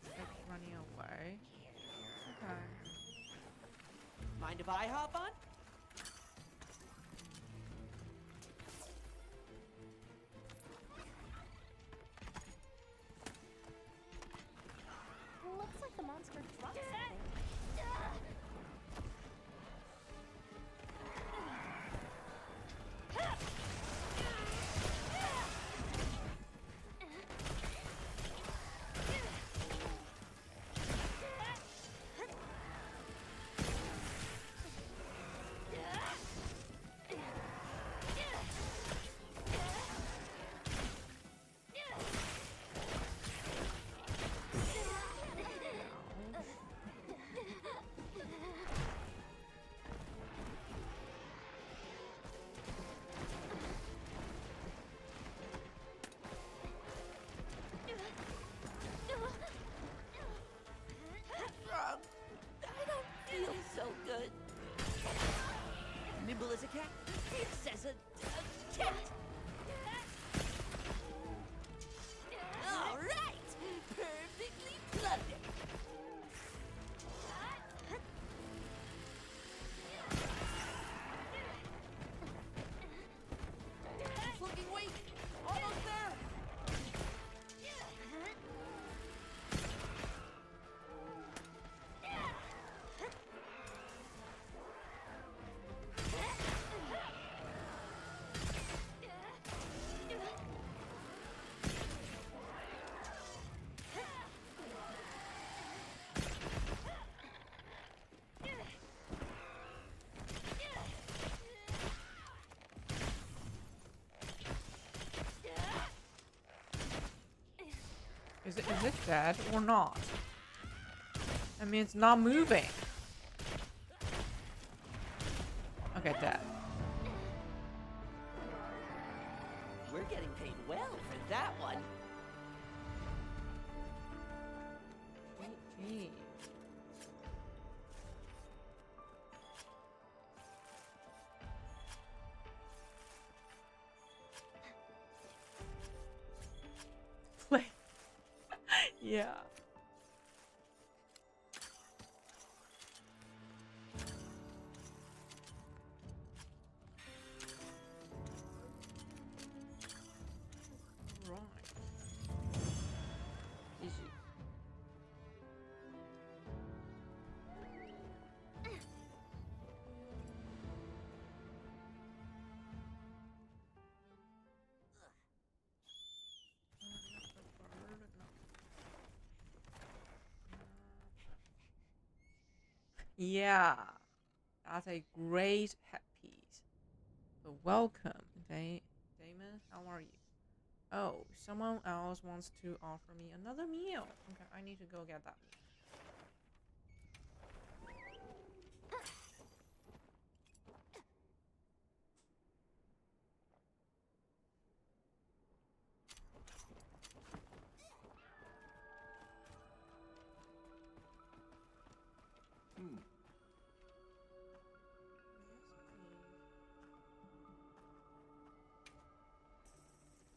Speaker 1: It's running away. Okay.
Speaker 13: Mind if I hop on?
Speaker 8: Looks like the monster dropped something.
Speaker 13: I don't feel so good. Nimble as a cat, fierce as a cat. All right, perfectly plundered. It's looking weak. Almost there.
Speaker 1: Is it dead or not? I mean, it's not moving. Okay, dead.
Speaker 13: We're getting paid well for that one.
Speaker 1: Gee. Wait. Yeah. Right. GG. Yeah, that's a great headpiece. So welcome, Damon. How are you? Oh, someone else wants to offer me another meal. Okay, I need to go get that meal.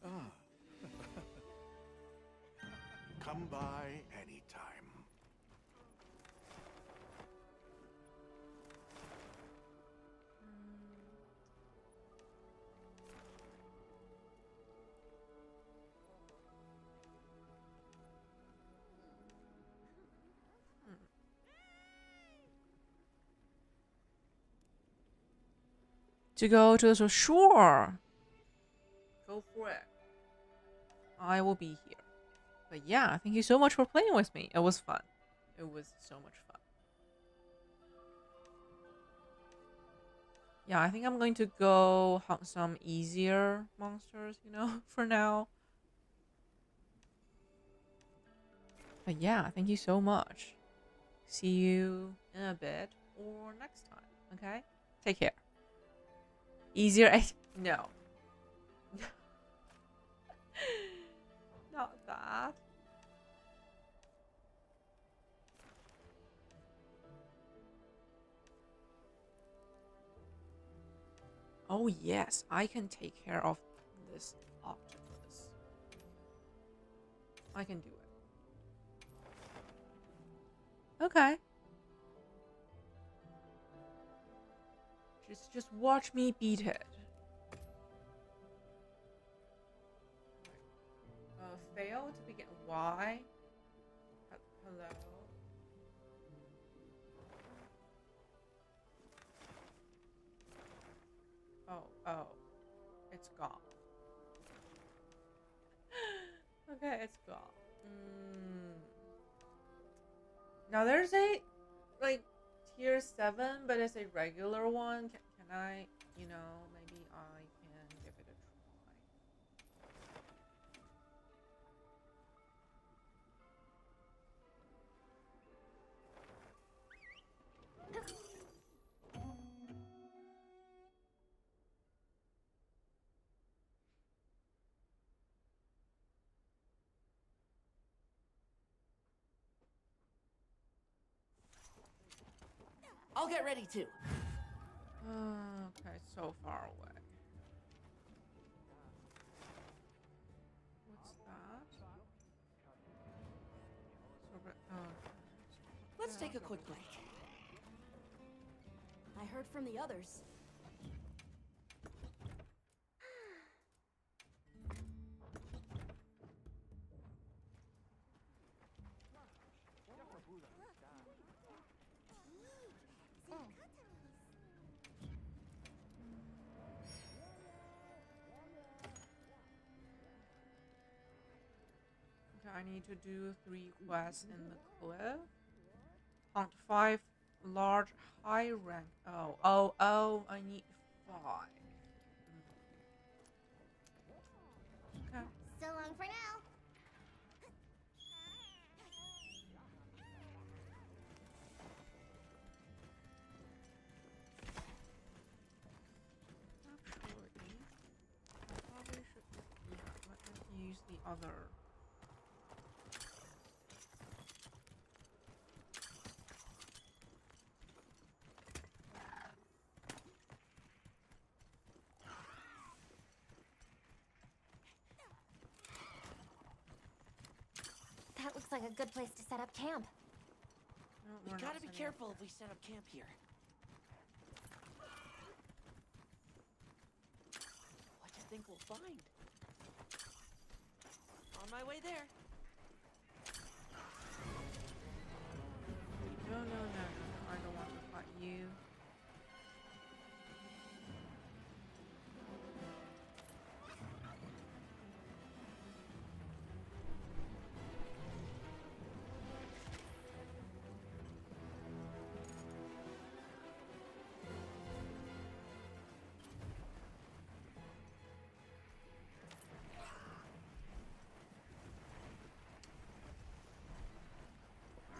Speaker 15: Ah. Come by anytime.
Speaker 1: To go to the store. Sure. Go for it. I will be here. But yeah, thank you so much for playing with me. It was fun. It was so much fun. Yeah, I think I'm going to go hunt some easier monsters, you know, for now. But yeah, thank you so much. See you in a bit or next time, okay? Take care. Easier? No. Not that. Oh yes, I can take care of this octopus. I can do it. Okay. Just watch me beat it. Fail to begin. Why? Hello? Oh. It's gone. Okay, it's gone. Now there's a, like, tier 7, but it's a regular one. Can I, you know, maybe I can give it a
Speaker 13: I'll get ready too.
Speaker 1: Okay, so far away. What's that?
Speaker 13: Let's take a quick break.
Speaker 8: I heard from the others.
Speaker 1: Okay, I need to do 3 quests in the cliff. Hunt 5 large high rank. Oh, I need 5. Okay.
Speaker 16: So long for now.
Speaker 1: other.
Speaker 8: That looks like a good place to set up camp.
Speaker 1: No,
Speaker 13: We
Speaker 1: we're not
Speaker 13: gotta be
Speaker 1: setting
Speaker 13: careful
Speaker 1: up
Speaker 13: if we set up camp here. What do you think we'll find? On my way there.
Speaker 1: No, no, no, no, no. I don't want to fight you.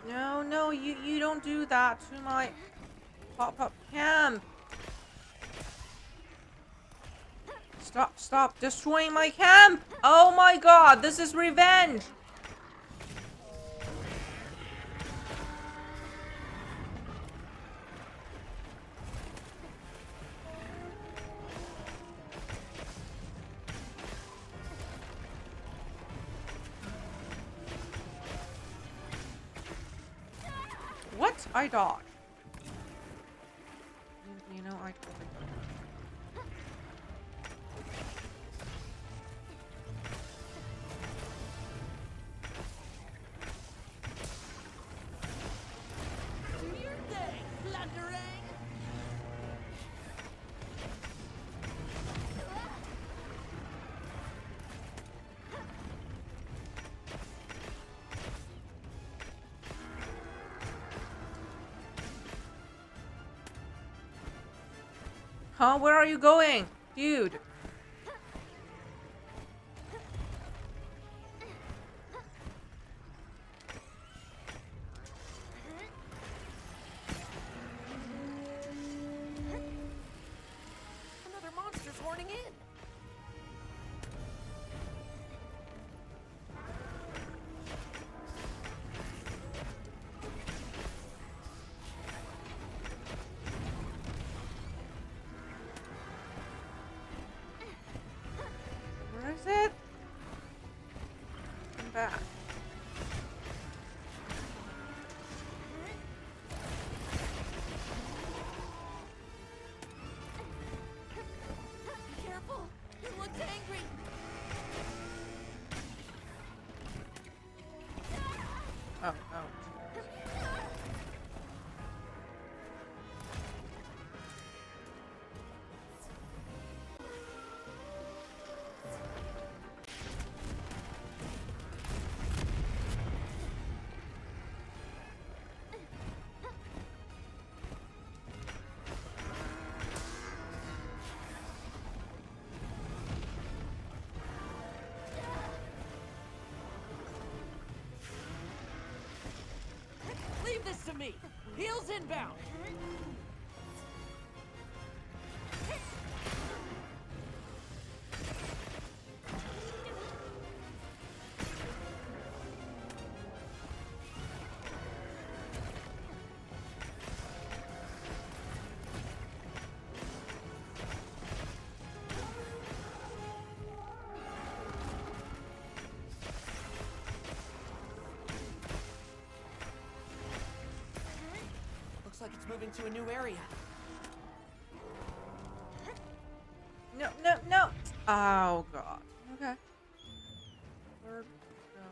Speaker 1: No, no, you don't do that to my pop-up camp. Stop destroying my camp. Oh my god, this is revenge. What? I dodged. You know, I totally dodged.
Speaker 13: Do your thing, Blunderang!
Speaker 1: Huh? Where are you going? Dude.
Speaker 13: Another monster's horning in.
Speaker 1: Where is it? Come back.
Speaker 13: Be careful. He looks angry.
Speaker 1: Oh, oh.
Speaker 13: Leave this to me. Heels inbound. Looks like it's moving to a new area.
Speaker 1: No, no, no. Oh god. Okay. Where'd it go?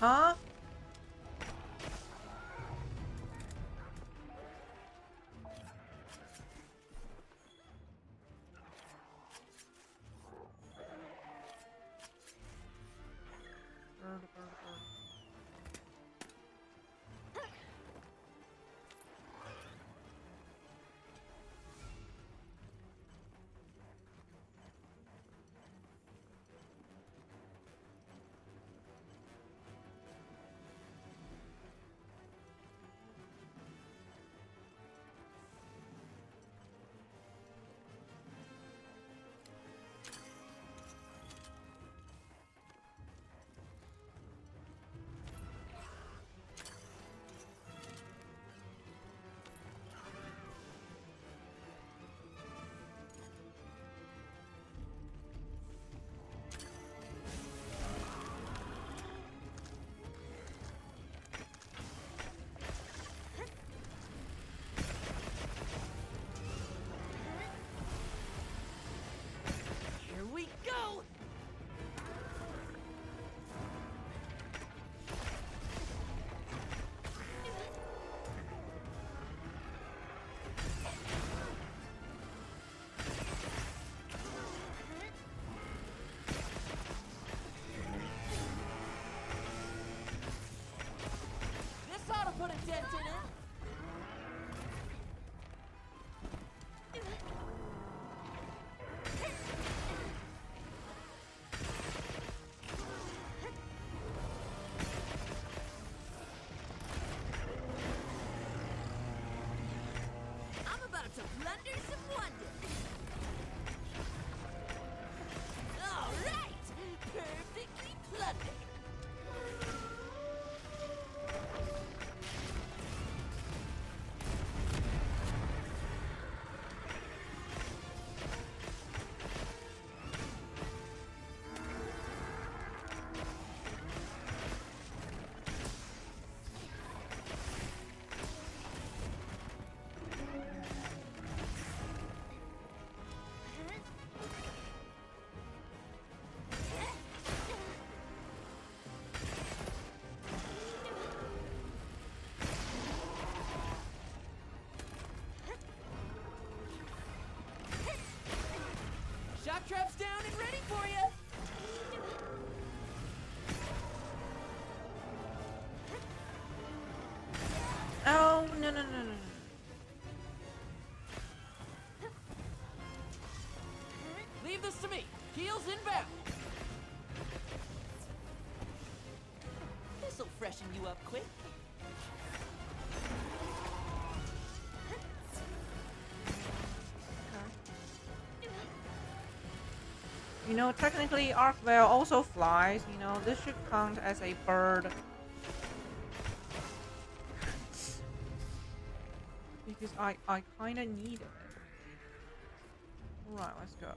Speaker 1: Huh? Bird, bird, bird.
Speaker 13: Here we go! This ought to put a dent in it! I'm about to plunder some wonder. All right, perfectly plundered. Shock trap's down and ready for you.
Speaker 1: Oh, no, no, no, no, no.
Speaker 13: Leave this to me. Heels inbound. This'll freshen you up quick.
Speaker 1: You know, technically Arcvale also flies, you know, this should count as a bird. Because I kinda need it. Alright, let's go.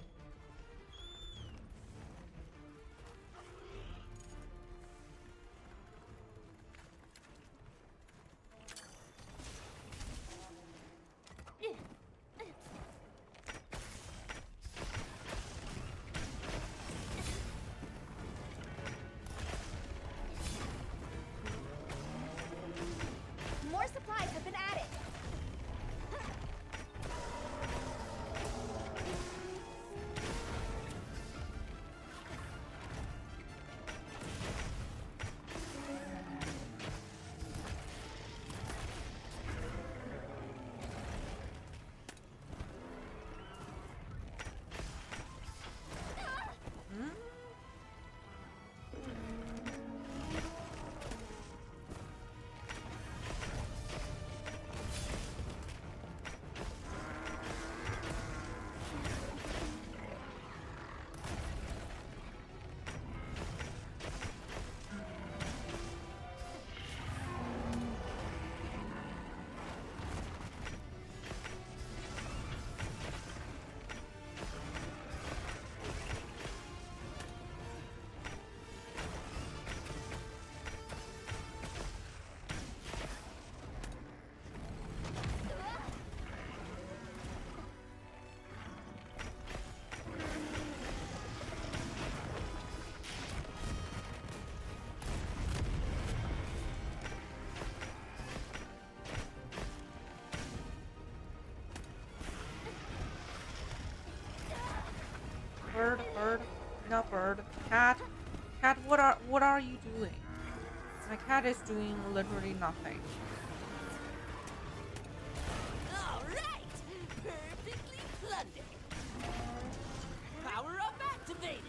Speaker 8: More supplies have been added.
Speaker 1: cat is doing literally nothing.
Speaker 13: All right, perfectly plundered. Power up activated.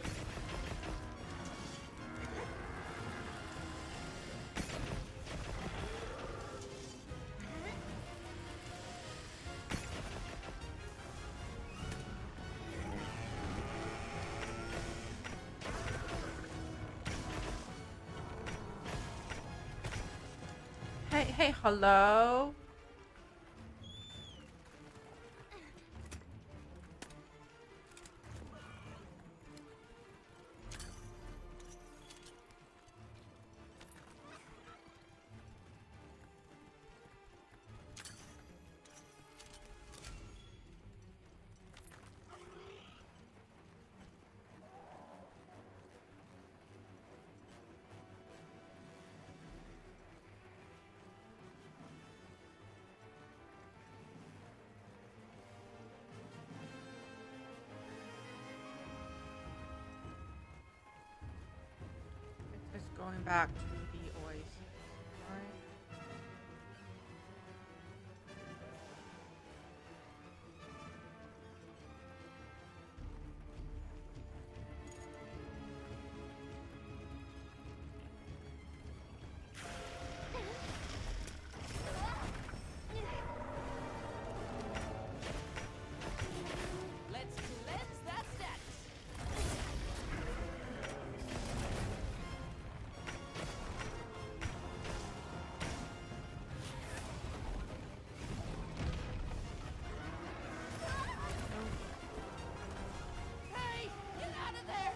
Speaker 1: Hey, hello? It's going back to the oasis, right?
Speaker 13: Let's cleanse that status. Hey, get out of there!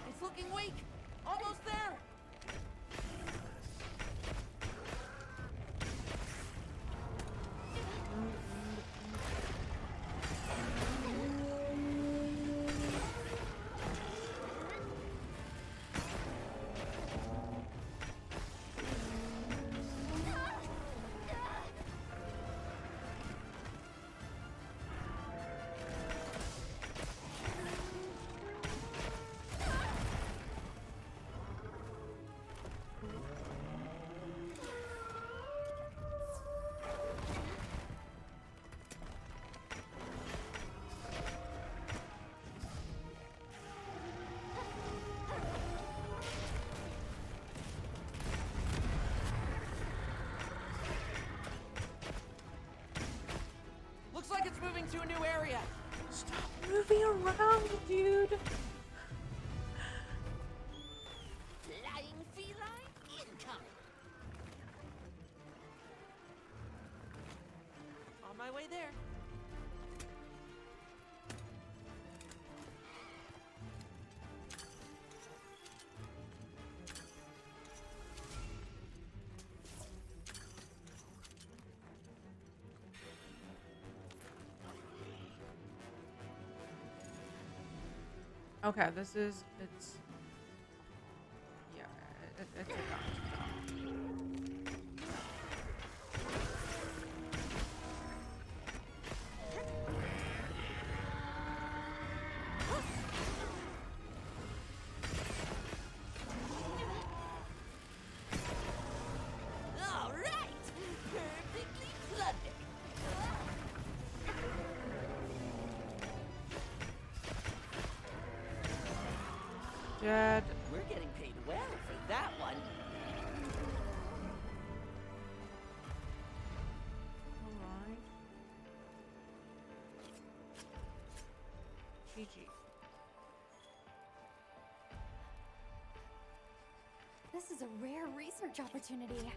Speaker 13: It's looking weak. Almost there. Looks like it's moving to a new area.
Speaker 1: Stop moving around, dude.
Speaker 13: Flying feline incoming. On my way there.
Speaker 1: Okay, it's yeah, it's a dodge.
Speaker 13: All right, perfectly plundered.
Speaker 1: Dead.
Speaker 13: We're getting paid well for that one.
Speaker 1: Alright. GG.
Speaker 8: This is a rare research opportunity.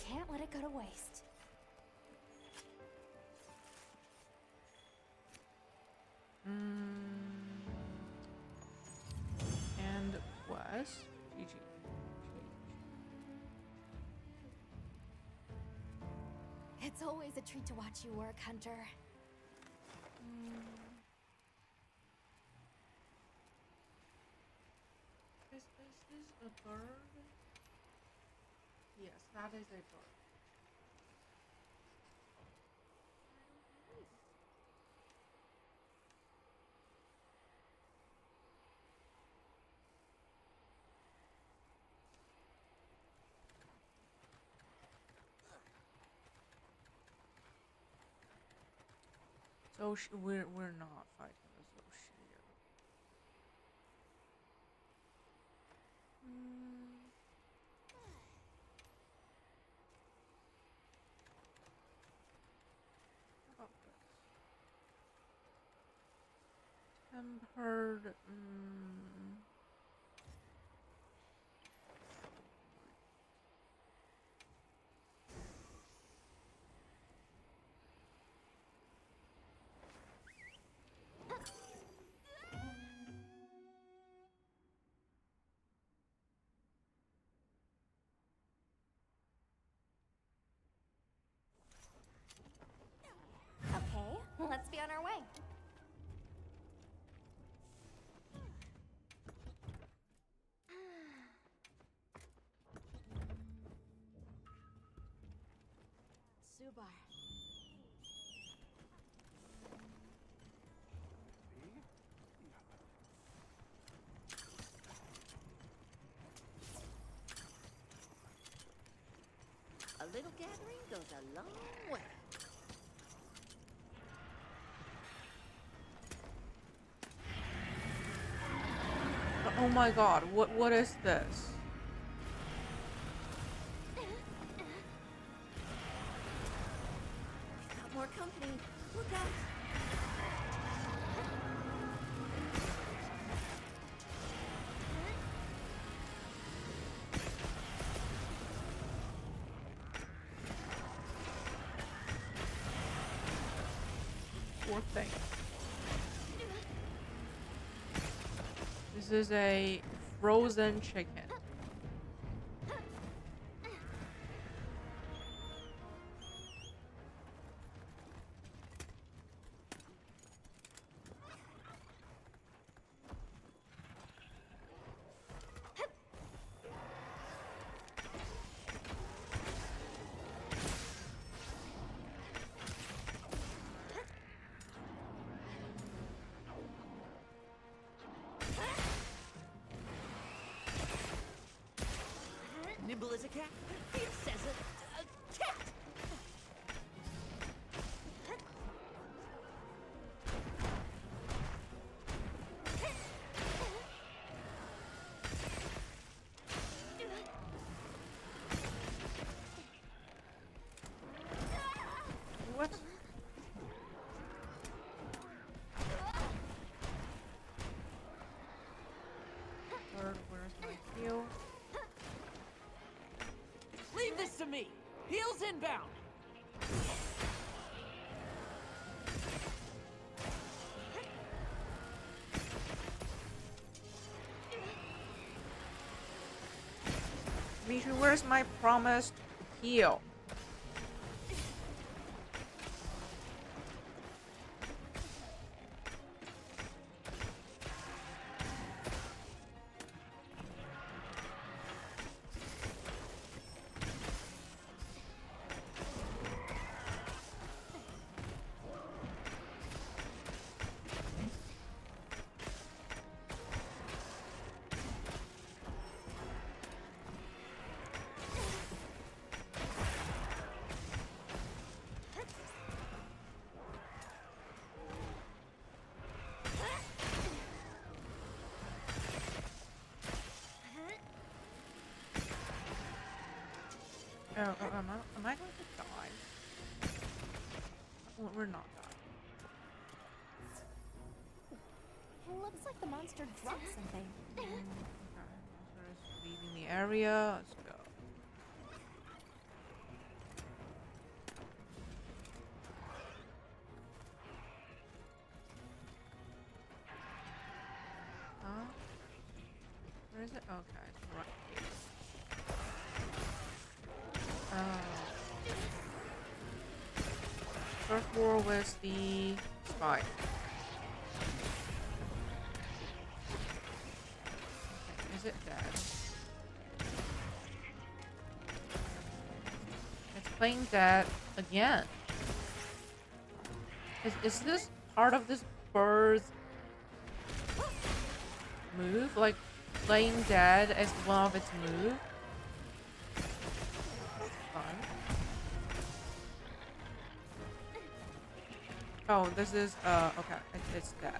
Speaker 8: Can't let it go to waste.
Speaker 1: And was GG.
Speaker 8: It's always a treat to watch you work, Hunter.
Speaker 1: Is this a bird? Yes, that is a bird. So we're not fighting the Zoshir. How about this? Tempered.
Speaker 8: Okay, let's be on our way.
Speaker 10: Subar.
Speaker 13: A little gathering goes a long way.
Speaker 1: Oh my god, what is this?
Speaker 13: Got more company. Look out.
Speaker 1: Poor thing. This is a frozen chicken.
Speaker 13: Nimble as a cat. It says a cat.
Speaker 1: What? Where's my heal?
Speaker 13: Leave this to me. Heels inbound.
Speaker 1: Mishu, where's my promised heal? Oh, am I going to die? Well, we're not dying.
Speaker 8: It looks like the monster dropped something.
Speaker 1: Okay, monster is leaving the area. Let's go. Huh? Where is it? Okay, it's right here. Oh. Number 4 was the spy. Okay, is it dead? It's playing dead again. Is this part of this bird's move? Like playing dead as one of its moves? That's fun. Oh, this is okay. It's dead.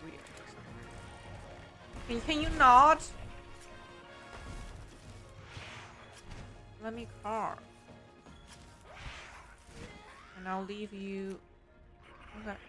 Speaker 1: Weird. Can you not? Let me carve. And I'll leave you. Okay, okay.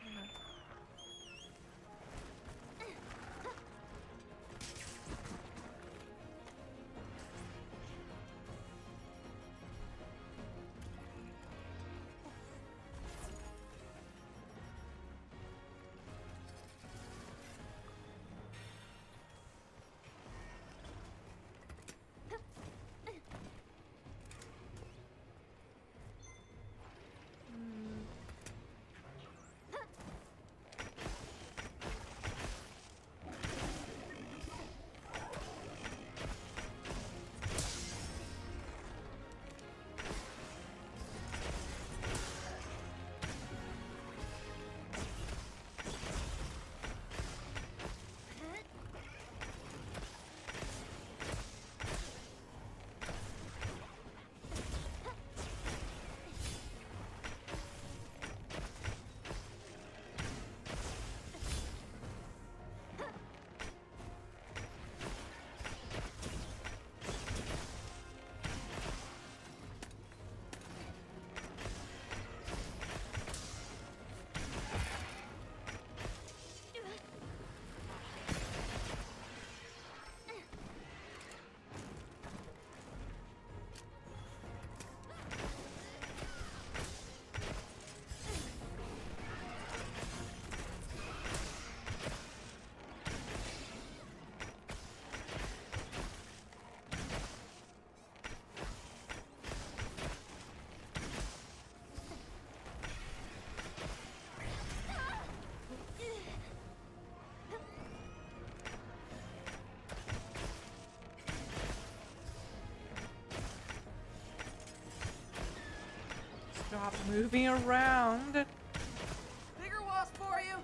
Speaker 1: Stop moving around.
Speaker 13: Bigger wasp for you.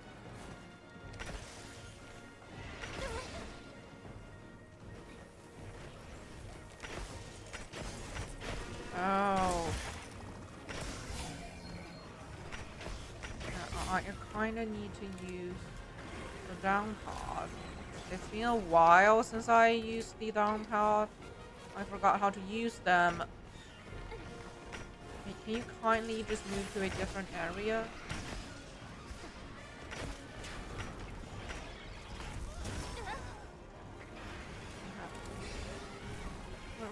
Speaker 1: Oh. I kind of need to use the down pod. It's been a while since I used the down pod. I forgot how to use them. Can you kindly just move to a different area?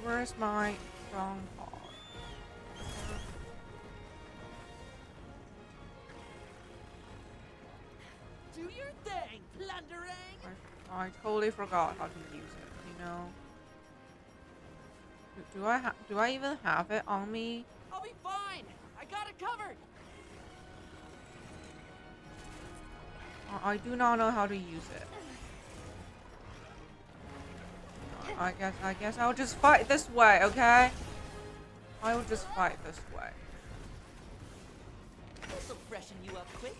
Speaker 1: Where's my strong pod?
Speaker 13: Do your thing, plundering.
Speaker 1: I totally forgot how to use it, you know? Do I even have it on me?
Speaker 13: I'll be fine. I got it covered.
Speaker 1: I do not know how to use it. I guess I'll just fight this way, okay? I will just fight this way.
Speaker 13: This'll freshen you up quick.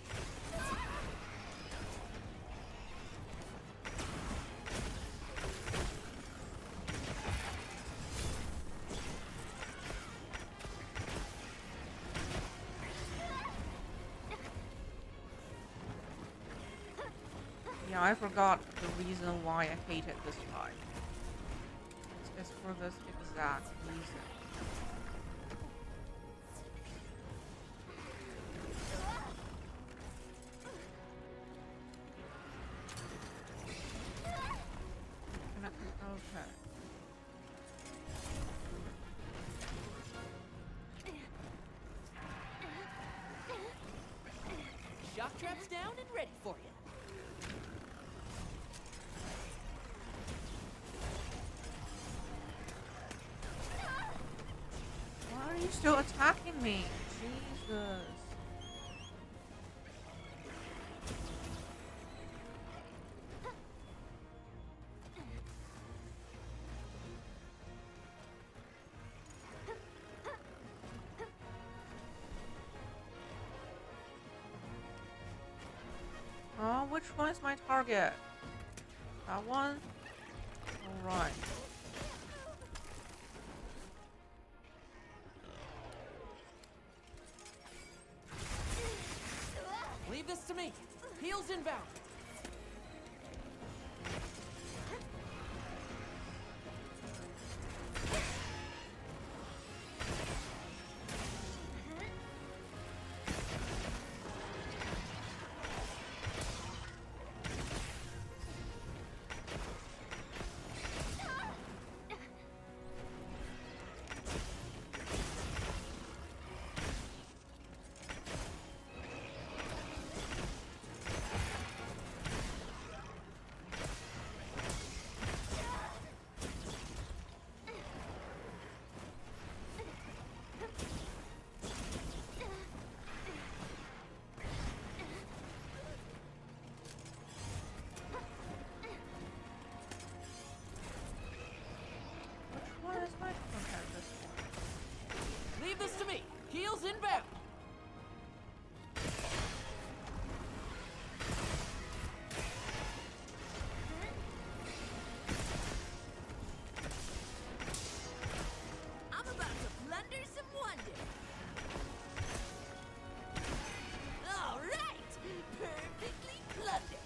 Speaker 1: Yeah, I forgot the reason why I hated this fight. It's for this exact reason. Okay.
Speaker 13: Shock trap's down and ready for you.
Speaker 1: Why are you still attacking me? Jesus. Which one is my target? That one? Alright.
Speaker 13: Leave this to me. Heels inbound. Leave this to me. Heels inbound.
Speaker 10: I'm about to plunder some wonder. All right, perfectly plundered.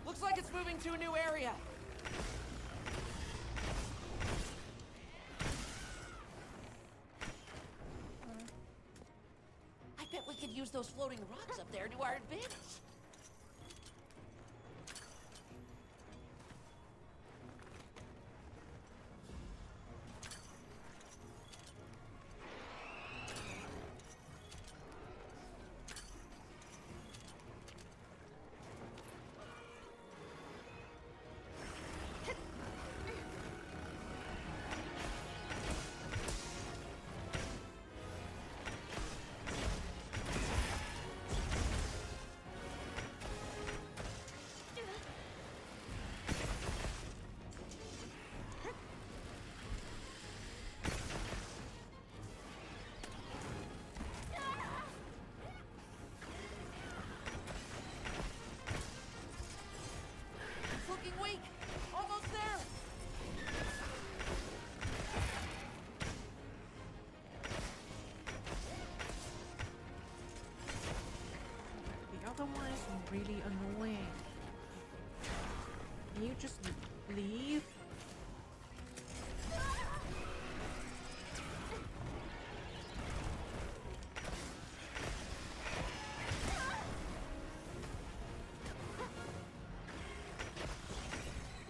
Speaker 13: Looks like it's moving to a new area.
Speaker 10: I bet we could use those floating rocks up there to our advantage.
Speaker 13: Looking weak. Almost there.
Speaker 1: The other one is really annoying. Can you just leave?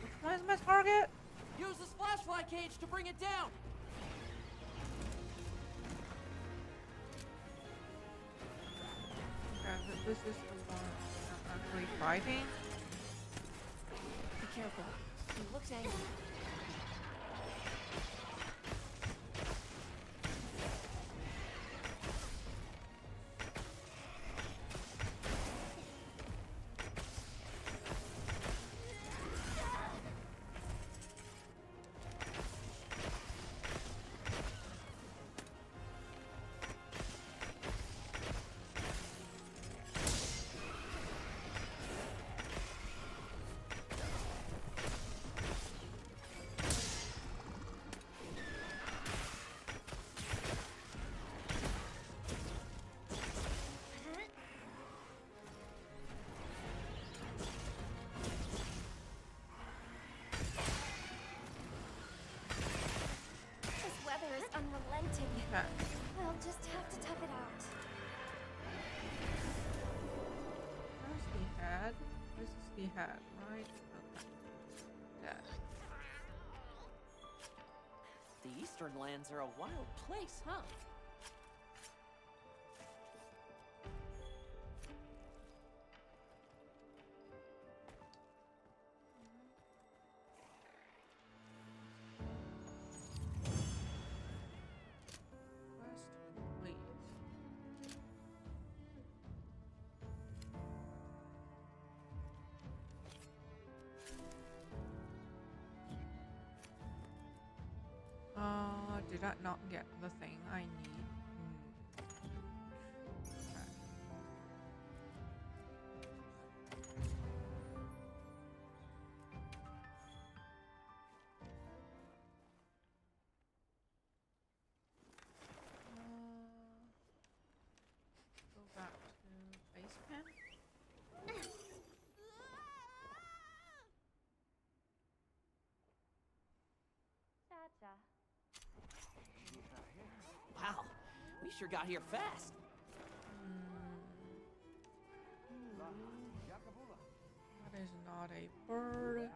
Speaker 1: Which one is my target?
Speaker 13: Use the splashfly cage to bring it down.
Speaker 1: Okay, this is the one I'm actually fighting.
Speaker 10: Be careful. He looks angry.
Speaker 8: This weather is unrelenting.
Speaker 1: Okay.
Speaker 8: We'll just have to tough it out.
Speaker 1: Where's the head? This is the head, right? Okay. Yeah.
Speaker 13: The Eastern Lands are a wild place, huh?
Speaker 1: did I not get the thing I need? Okay. Go back to base camp.
Speaker 13: Wow, we sure got here fast.
Speaker 1: That is not a bird.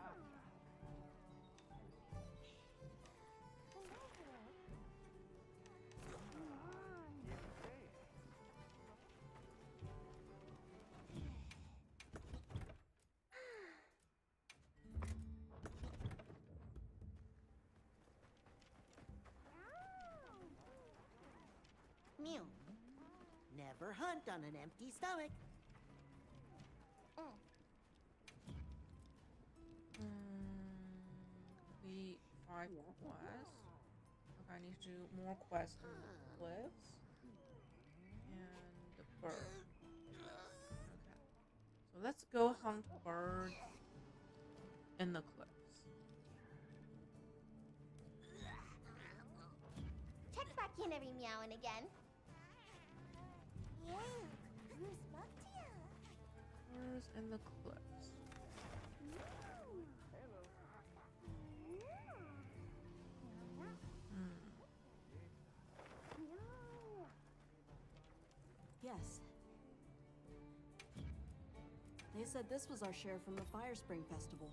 Speaker 4: Mew. Never hunt on an empty stomach.
Speaker 1: Complete 5 quests. Okay, I need to do more quests in the cliffs. And the bird. Okay. So let's go hunt birds in the cliffs.
Speaker 16: Check back in every meow and again. Yeah, who's
Speaker 1: Birds in the cliffs.
Speaker 18: Yes. They said this was our share from the Fire Spring Festival.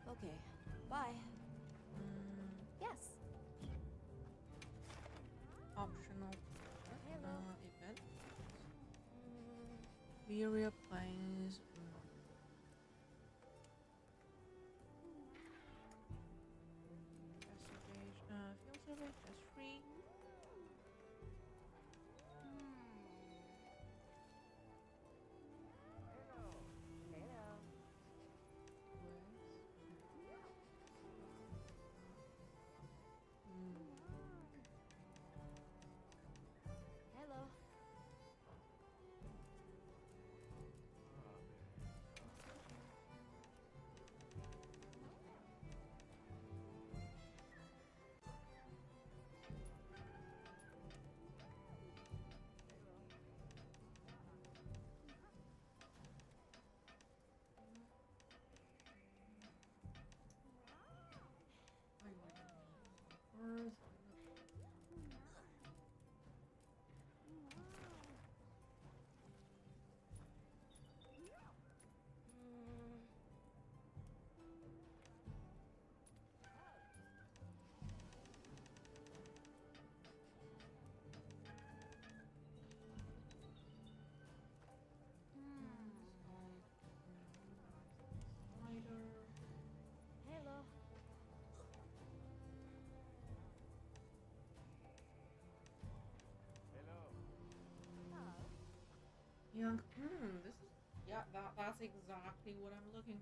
Speaker 18: Okay, bye.
Speaker 8: Yes.
Speaker 1: Optional event. Myria Plains. Field survey test free.
Speaker 8: Hello. Hello.
Speaker 1: Young. This is that's exactly what I'm looking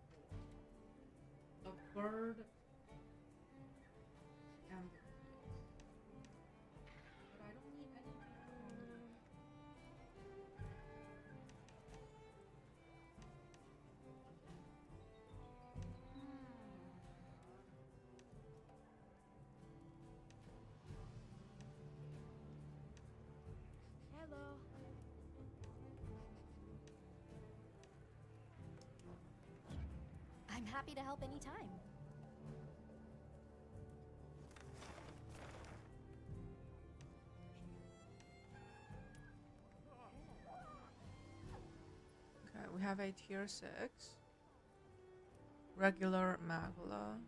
Speaker 1: for. A bird and the but I don't need anything.
Speaker 8: Hello. I'm happy to help anytime.
Speaker 1: Okay, we have a tier 6. Regular Magula.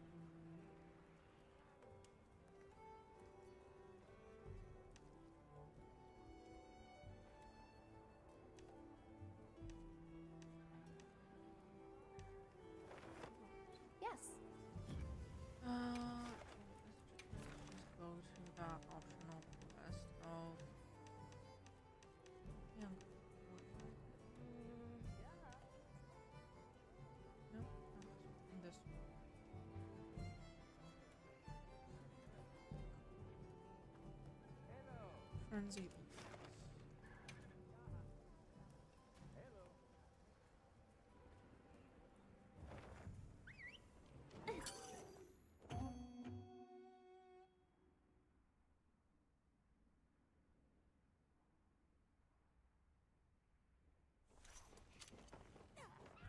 Speaker 1: Back optional quest. Oh. Yeah. Nope. In this one. Frenzy.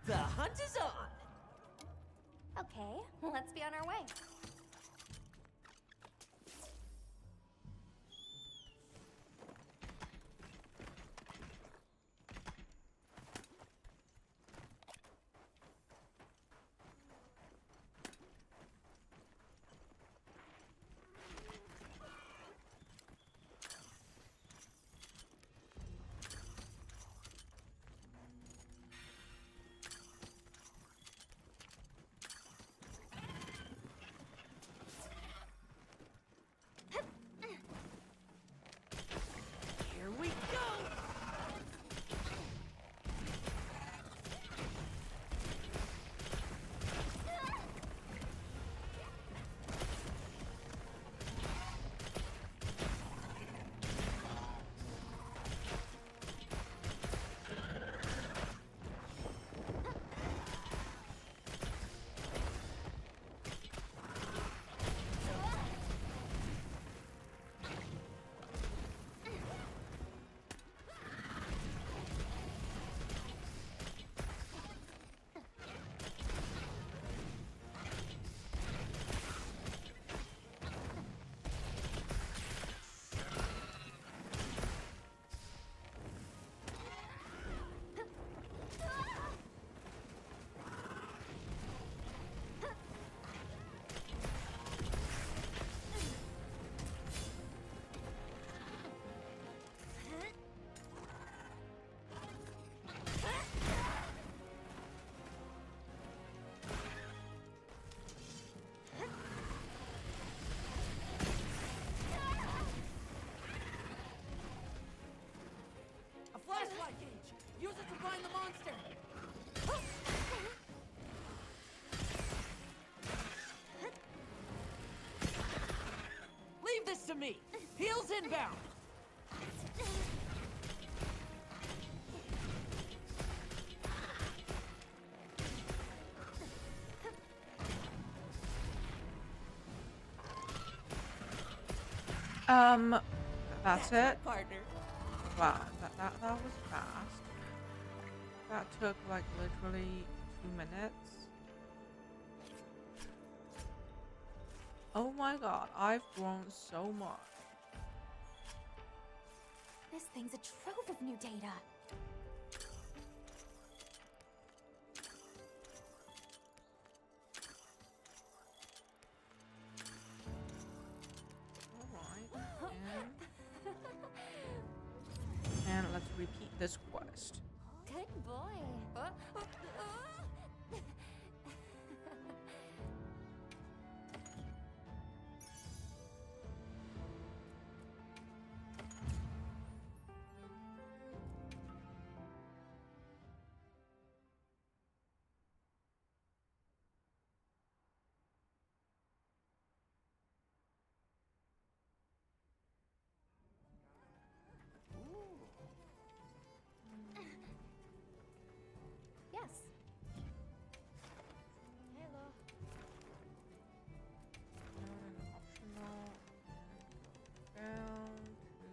Speaker 13: The hunt is on!
Speaker 8: Okay, let's be on our way.
Speaker 13: Here we go! A flashlight gauge! Use it to find the monster! Leave this to me! Heels inbound!
Speaker 1: That's it.
Speaker 13: Partner.
Speaker 1: Wow, that was fast. That took like literally 2 minutes. Oh my god, I've grown so much.
Speaker 8: This thing's a trove of new data.
Speaker 1: Alright, and let's repeat this quest.
Speaker 8: Good boy. Yes. Hello.
Speaker 1: Optional. Down to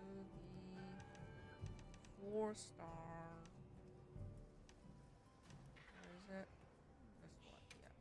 Speaker 1: the 4-star. Where is it? This one, yeah.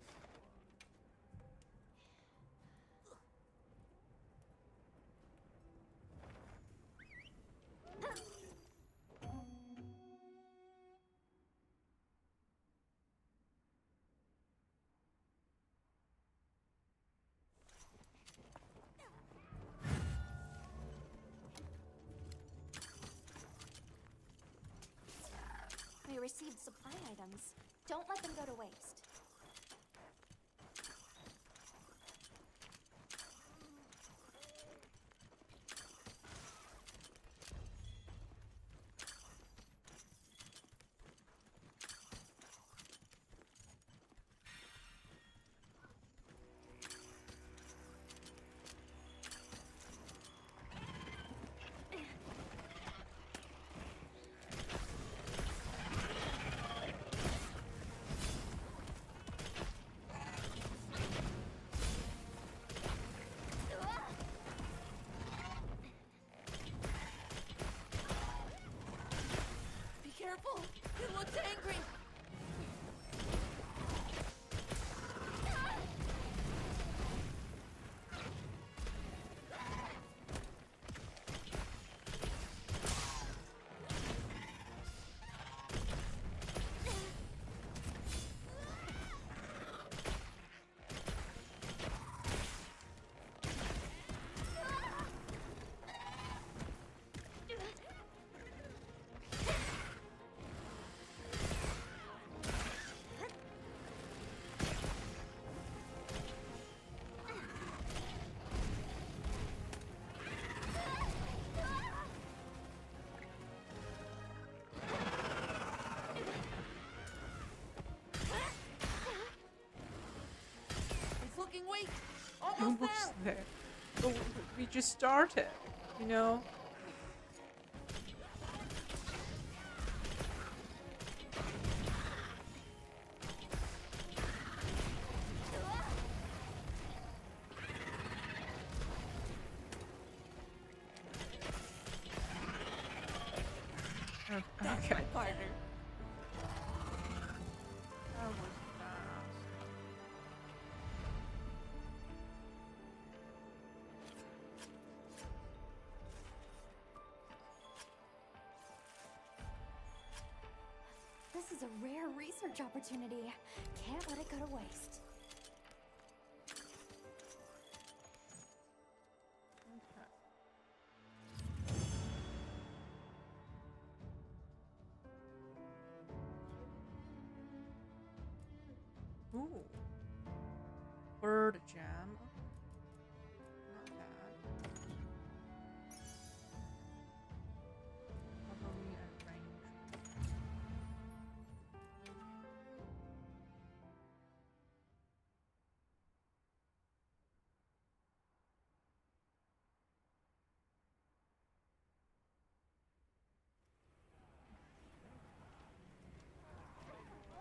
Speaker 8: We received supply items. Don't let them go to waste.
Speaker 13: Wait! Almost
Speaker 1: Almost
Speaker 13: there!
Speaker 1: there. But we just started, you know?
Speaker 13: That's
Speaker 1: Okay.
Speaker 13: my partner.
Speaker 1: That was fast.
Speaker 8: This is a rare research opportunity. Can't let it go to waste.
Speaker 1: Ooh. Bird jam. Not bad. Cavalry and range.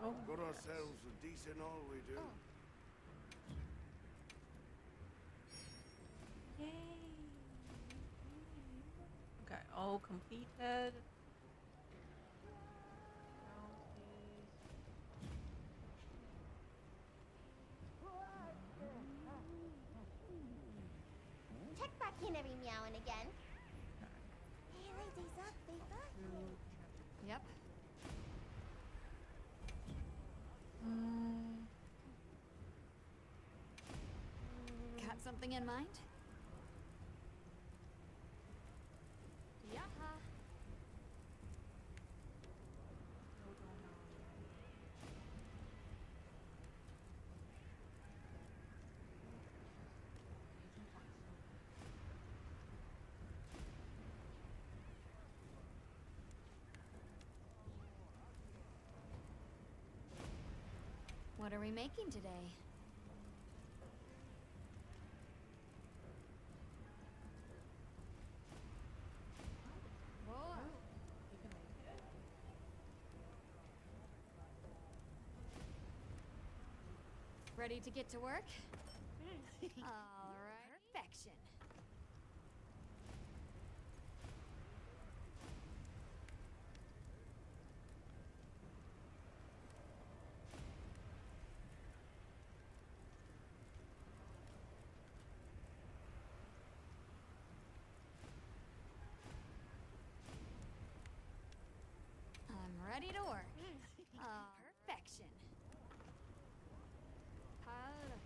Speaker 1: Oh,
Speaker 15: Got
Speaker 1: yes.
Speaker 15: ourselves a decent haul, we do.
Speaker 1: Yay! Okay, all completed.
Speaker 16: Check back in every meow and again. Hey, ladies up, they got you.
Speaker 8: Yep. Got something in mind? Yeah. What are we making today? Whoa. Ready to get to work? All right. Perfection. I'm ready to work. Perfection. Pal-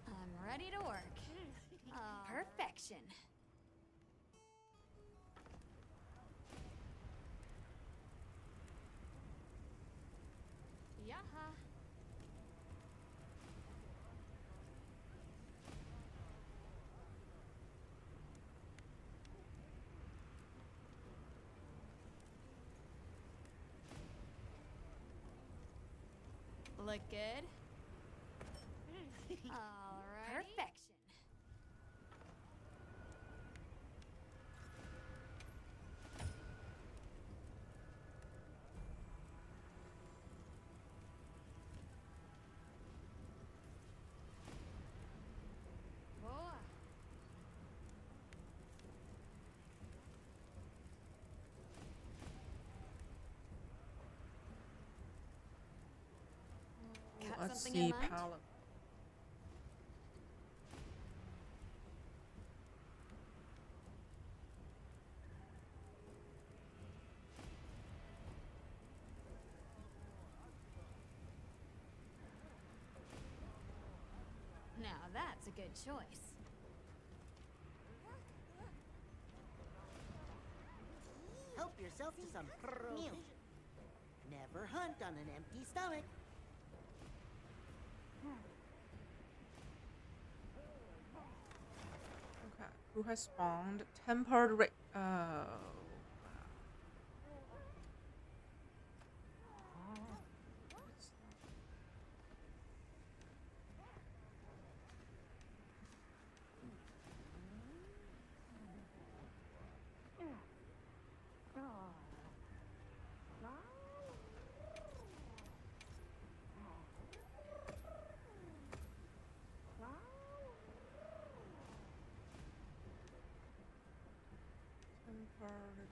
Speaker 8: I'm ready to work. Perfection. Yaha. Look good? All right. Perfection. Boa. Got
Speaker 1: Let's
Speaker 8: something in
Speaker 1: see,
Speaker 8: mind?
Speaker 1: palette.
Speaker 8: Now that's a good choice.
Speaker 13: Help yourself to some provision. Never hunt on an empty stomach.
Speaker 1: Okay, who has spawned? Tempered Oh. Tempered.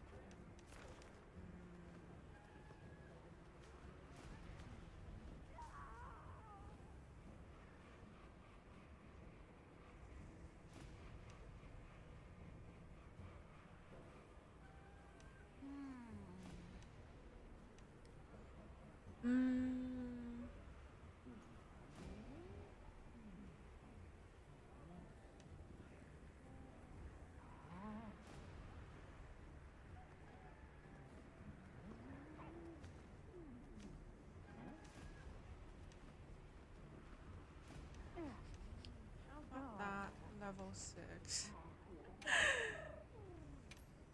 Speaker 1: How about that? Level 6.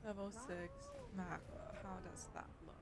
Speaker 1: Level 6 map. How does that look?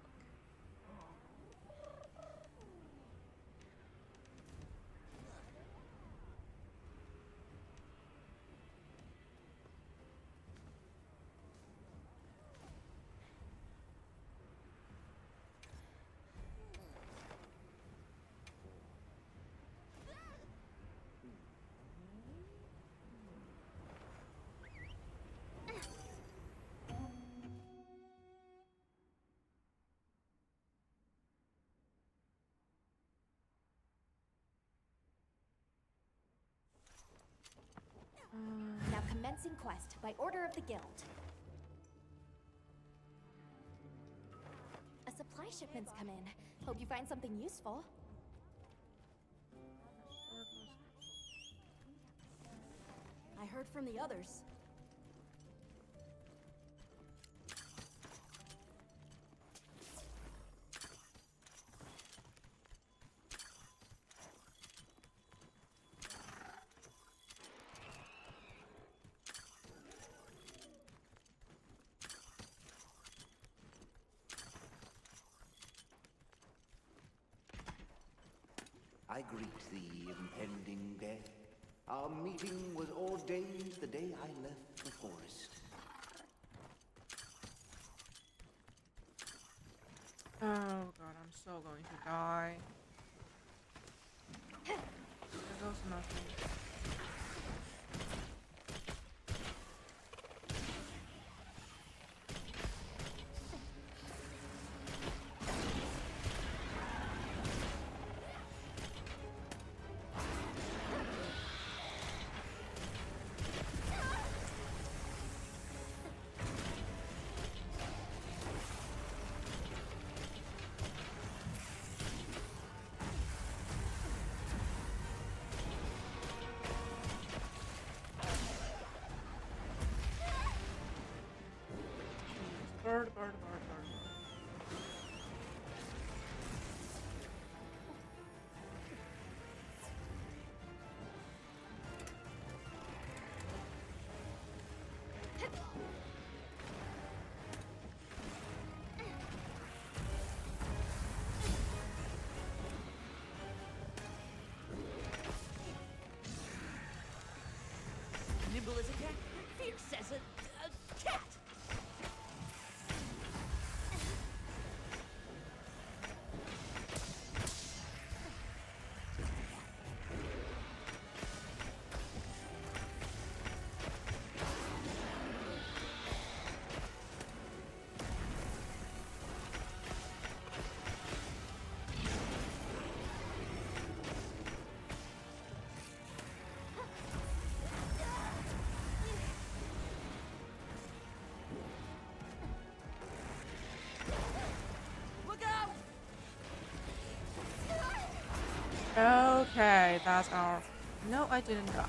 Speaker 8: Now commencing quest by order of the guild. A supply shipment's come in. Hope you find something useful.
Speaker 18: I heard from the others.
Speaker 7: I greet thee, impending death. Our meeting was ordained the day I left the forest.
Speaker 1: Oh god, I'm so going to die. There goes nothing. Bird.
Speaker 13: Nimble as a cat, fierce as a cat.
Speaker 1: Okay, that's our No, I didn't die.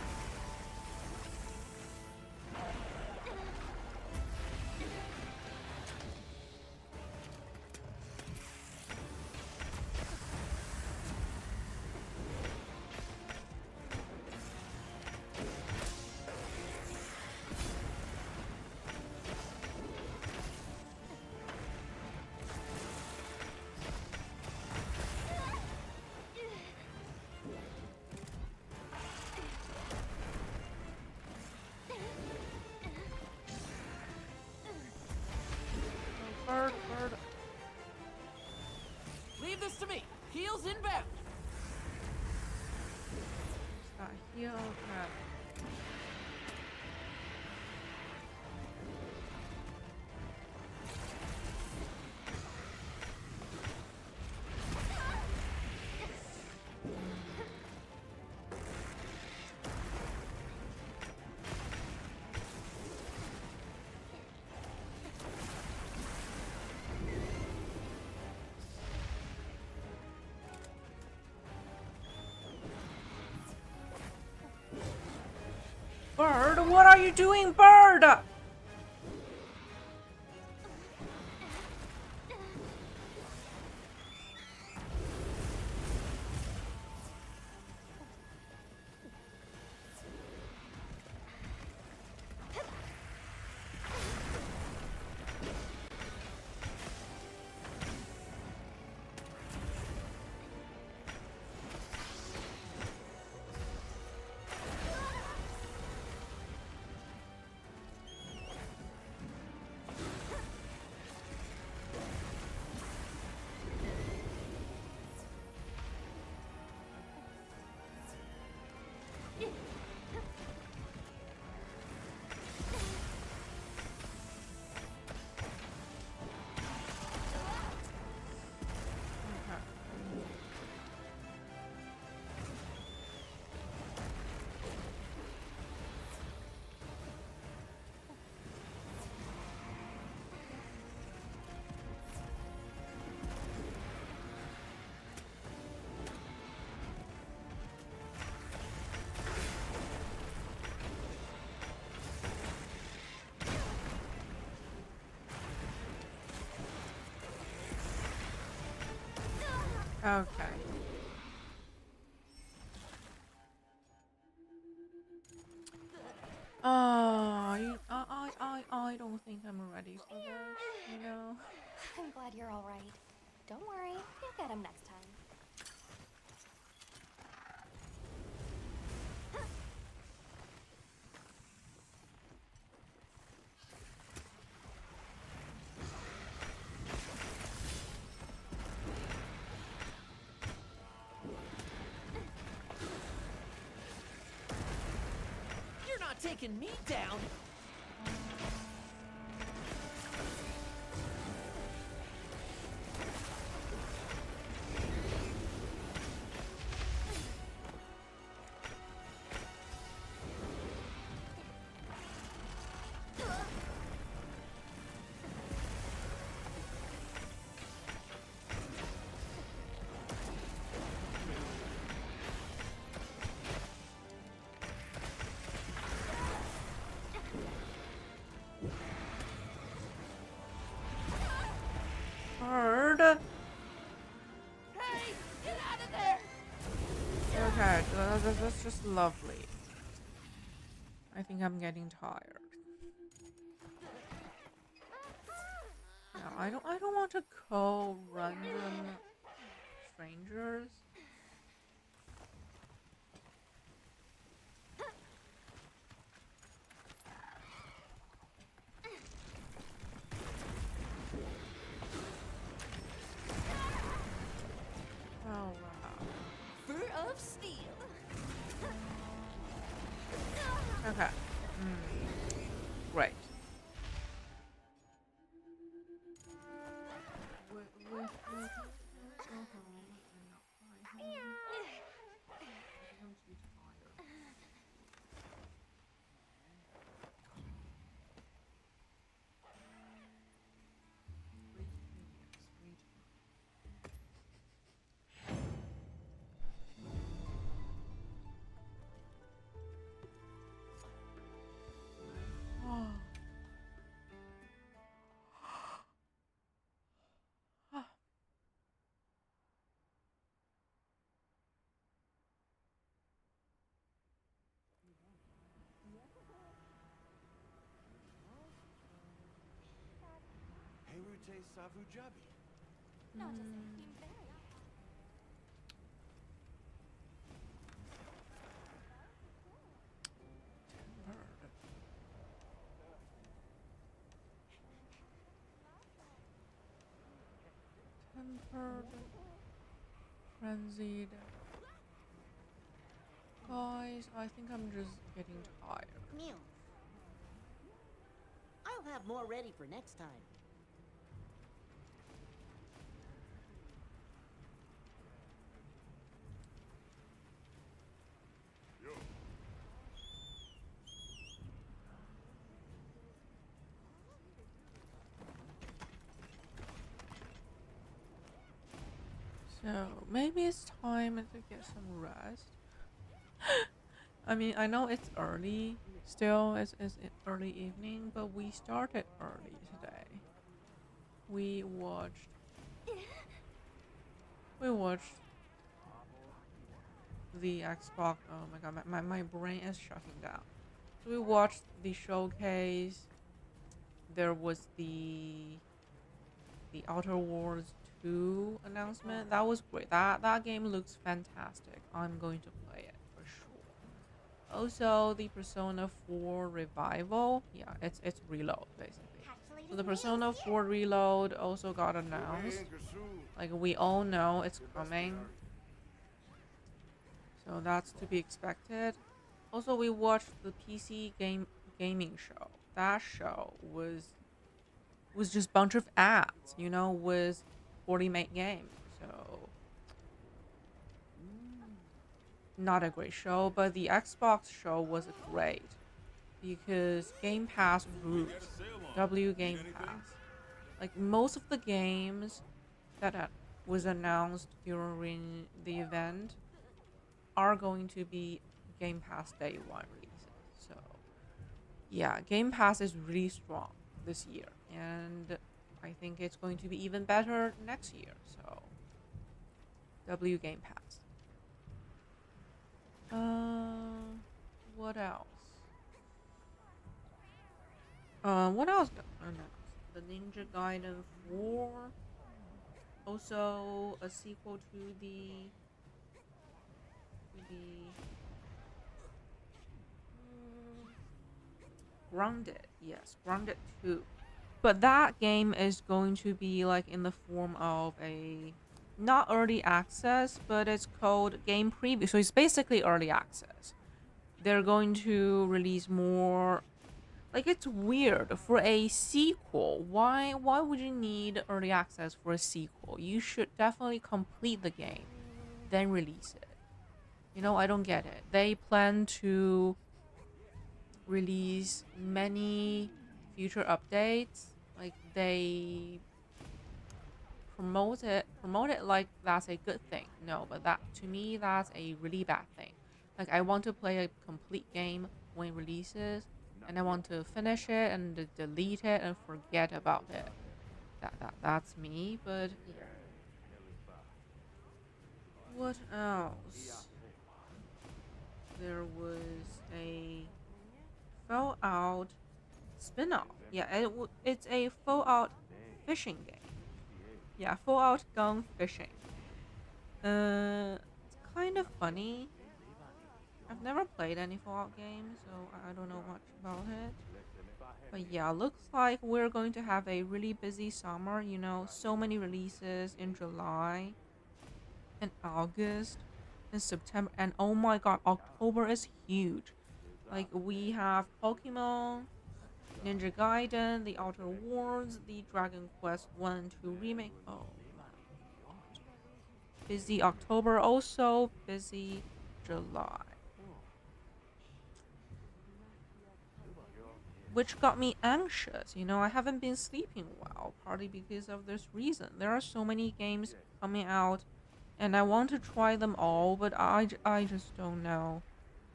Speaker 1: Bird.
Speaker 13: Leave this to me. Heels inbound.
Speaker 1: Heal. Okay. Bird, what are you doing, Bird? Okay. I don't think I'm ready for this, you know?
Speaker 8: I'm glad you're all right. Don't worry, you'll get him next time.
Speaker 13: You're not taking me down.
Speaker 1: Bird.
Speaker 13: Hey, get out of there.
Speaker 1: Okay, that's just lovely. I think I'm getting tired. No, I don't want to call random strangers. Oh wow.
Speaker 13: Fur of steel.
Speaker 1: Okay. Great.
Speaker 15: Savu Jabi.
Speaker 1: Tempered. Frenzied. Guys, I think I'm just getting tired.
Speaker 13: Mew. I'll have more ready for next time.
Speaker 1: So maybe it's time to get some rest. I mean, I know it's early still, it's early evening, but we started early today. We watched the Xbox. Oh my god, my brain is shutting down. So we watched the showcase. There was the Outer Worlds 2 announcement. That was great. That game looks fantastic. I'm going to play it for sure. Also, the Persona 4 revival. Yeah, it's Reload basically. So the Persona 4 Reload also got announced. Like we all know it's coming. So that's to be expected. Also, we watched the PC gaming show. That show was just a bunch of ads, you know, with poorly made games. So not a great show, but the Xbox show was great because Game Pass roots. W Game Pass. Like most of the games that was announced during the event are going to be Game Pass Day 1 releases. So yeah, Game Pass is really strong this year, and I think it's going to be even better next year. So W Game Pass. What else? What else got announced? The Ninja Gaiden 4. Also a sequel to the Grounded. Yes, Grounded 2. But that game is going to be like in the form of a not early access, but it's called game preview. So it's basically early access. They're going to release more. Like it's weird for a sequel. Why would you need early access for a sequel? You should definitely complete the game, then release it. You know, I don't get it. They plan to release many future updates. Like they promote it like that's a good thing. No, but that to me that's a really bad thing. Like I want to play a complete game when it releases, and I want to finish it and delete it and forget about it. That's me. But yeah. What else? There was a Fallout spin-off. Yeah, it's a Fallout fishing game. Yeah, Fallout Gun Fishing. It's kind of funny. I've never played any Fallout games, so I don't know much about it. But yeah, looks like we're going to have a really busy summer. You know, so many releases in July and August and September. And oh my god, October is huge. Like we have Pokemon, Ninja Gaiden, The Outer Worlds, the Dragon Quest 1 and 2 remake. Oh my god. Busy October, also busy July. Which got me anxious. You know, I haven't been sleeping well, partly because of this reason. There are so many games coming out, and I want to try them all, but I just don't know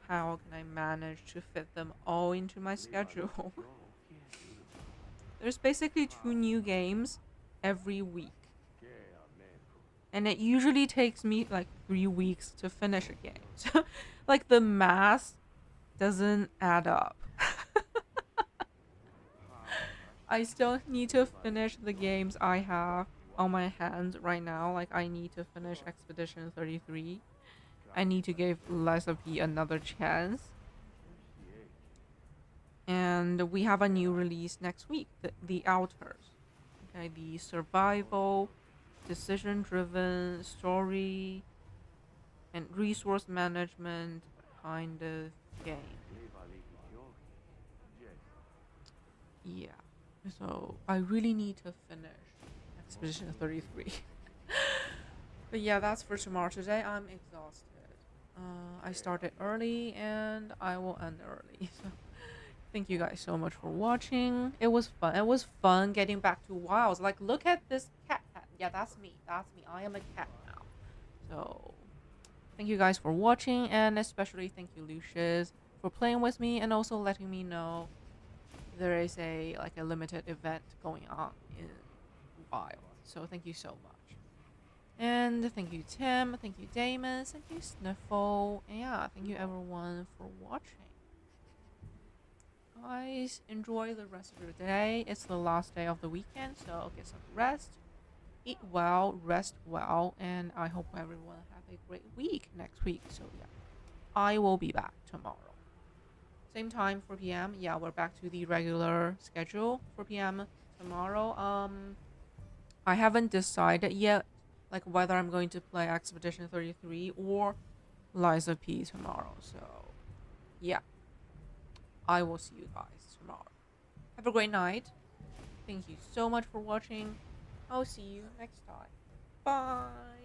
Speaker 1: how can I manage to fit them all into my schedule. There's basically 2 new games every week. And it usually takes me like 3 weeks to finish a game. So, like, the math doesn't add up. I still need to finish the games I have on my hands right now. Like, I need to finish Expedition 33. I need to give Liza P another chance. And we have a new release next week, the Outers. Okay, the survival, decision-driven story, and resource management kind of game. Yeah, so I really need to finish Expedition 33. But yeah, that's for tomorrow. Today I'm exhausted. I started early and I will end early. So thank you guys so much for watching. It was fun. It was fun getting back to wilds. Like, look at this cat. Yeah, that's me. That's me. I am a cat now. So thank you guys for watching, and especially thank you, Lucius, for playing with me and also letting me know there is a limited event going on in Wild. So thank you so much. And thank you, Tim. Thank you, Damon. Thank you, Sniffle. And yeah, thank you everyone for watching. Guys, enjoy the rest of your day. It's the last day of the weekend, so get some rest. Eat well, rest well, and I hope everyone have a great week next week. So yeah, I will be back tomorrow. Same time, 4 p.m. Yeah, we're back to the regular schedule, 4 p.m. tomorrow. I haven't decided yet, like, whether I'm going to play Expedition 33 or Liza P tomorrow. So yeah, I will see you guys tomorrow. Have a great night. Thank you so much for watching. I'll see you next time. Bye.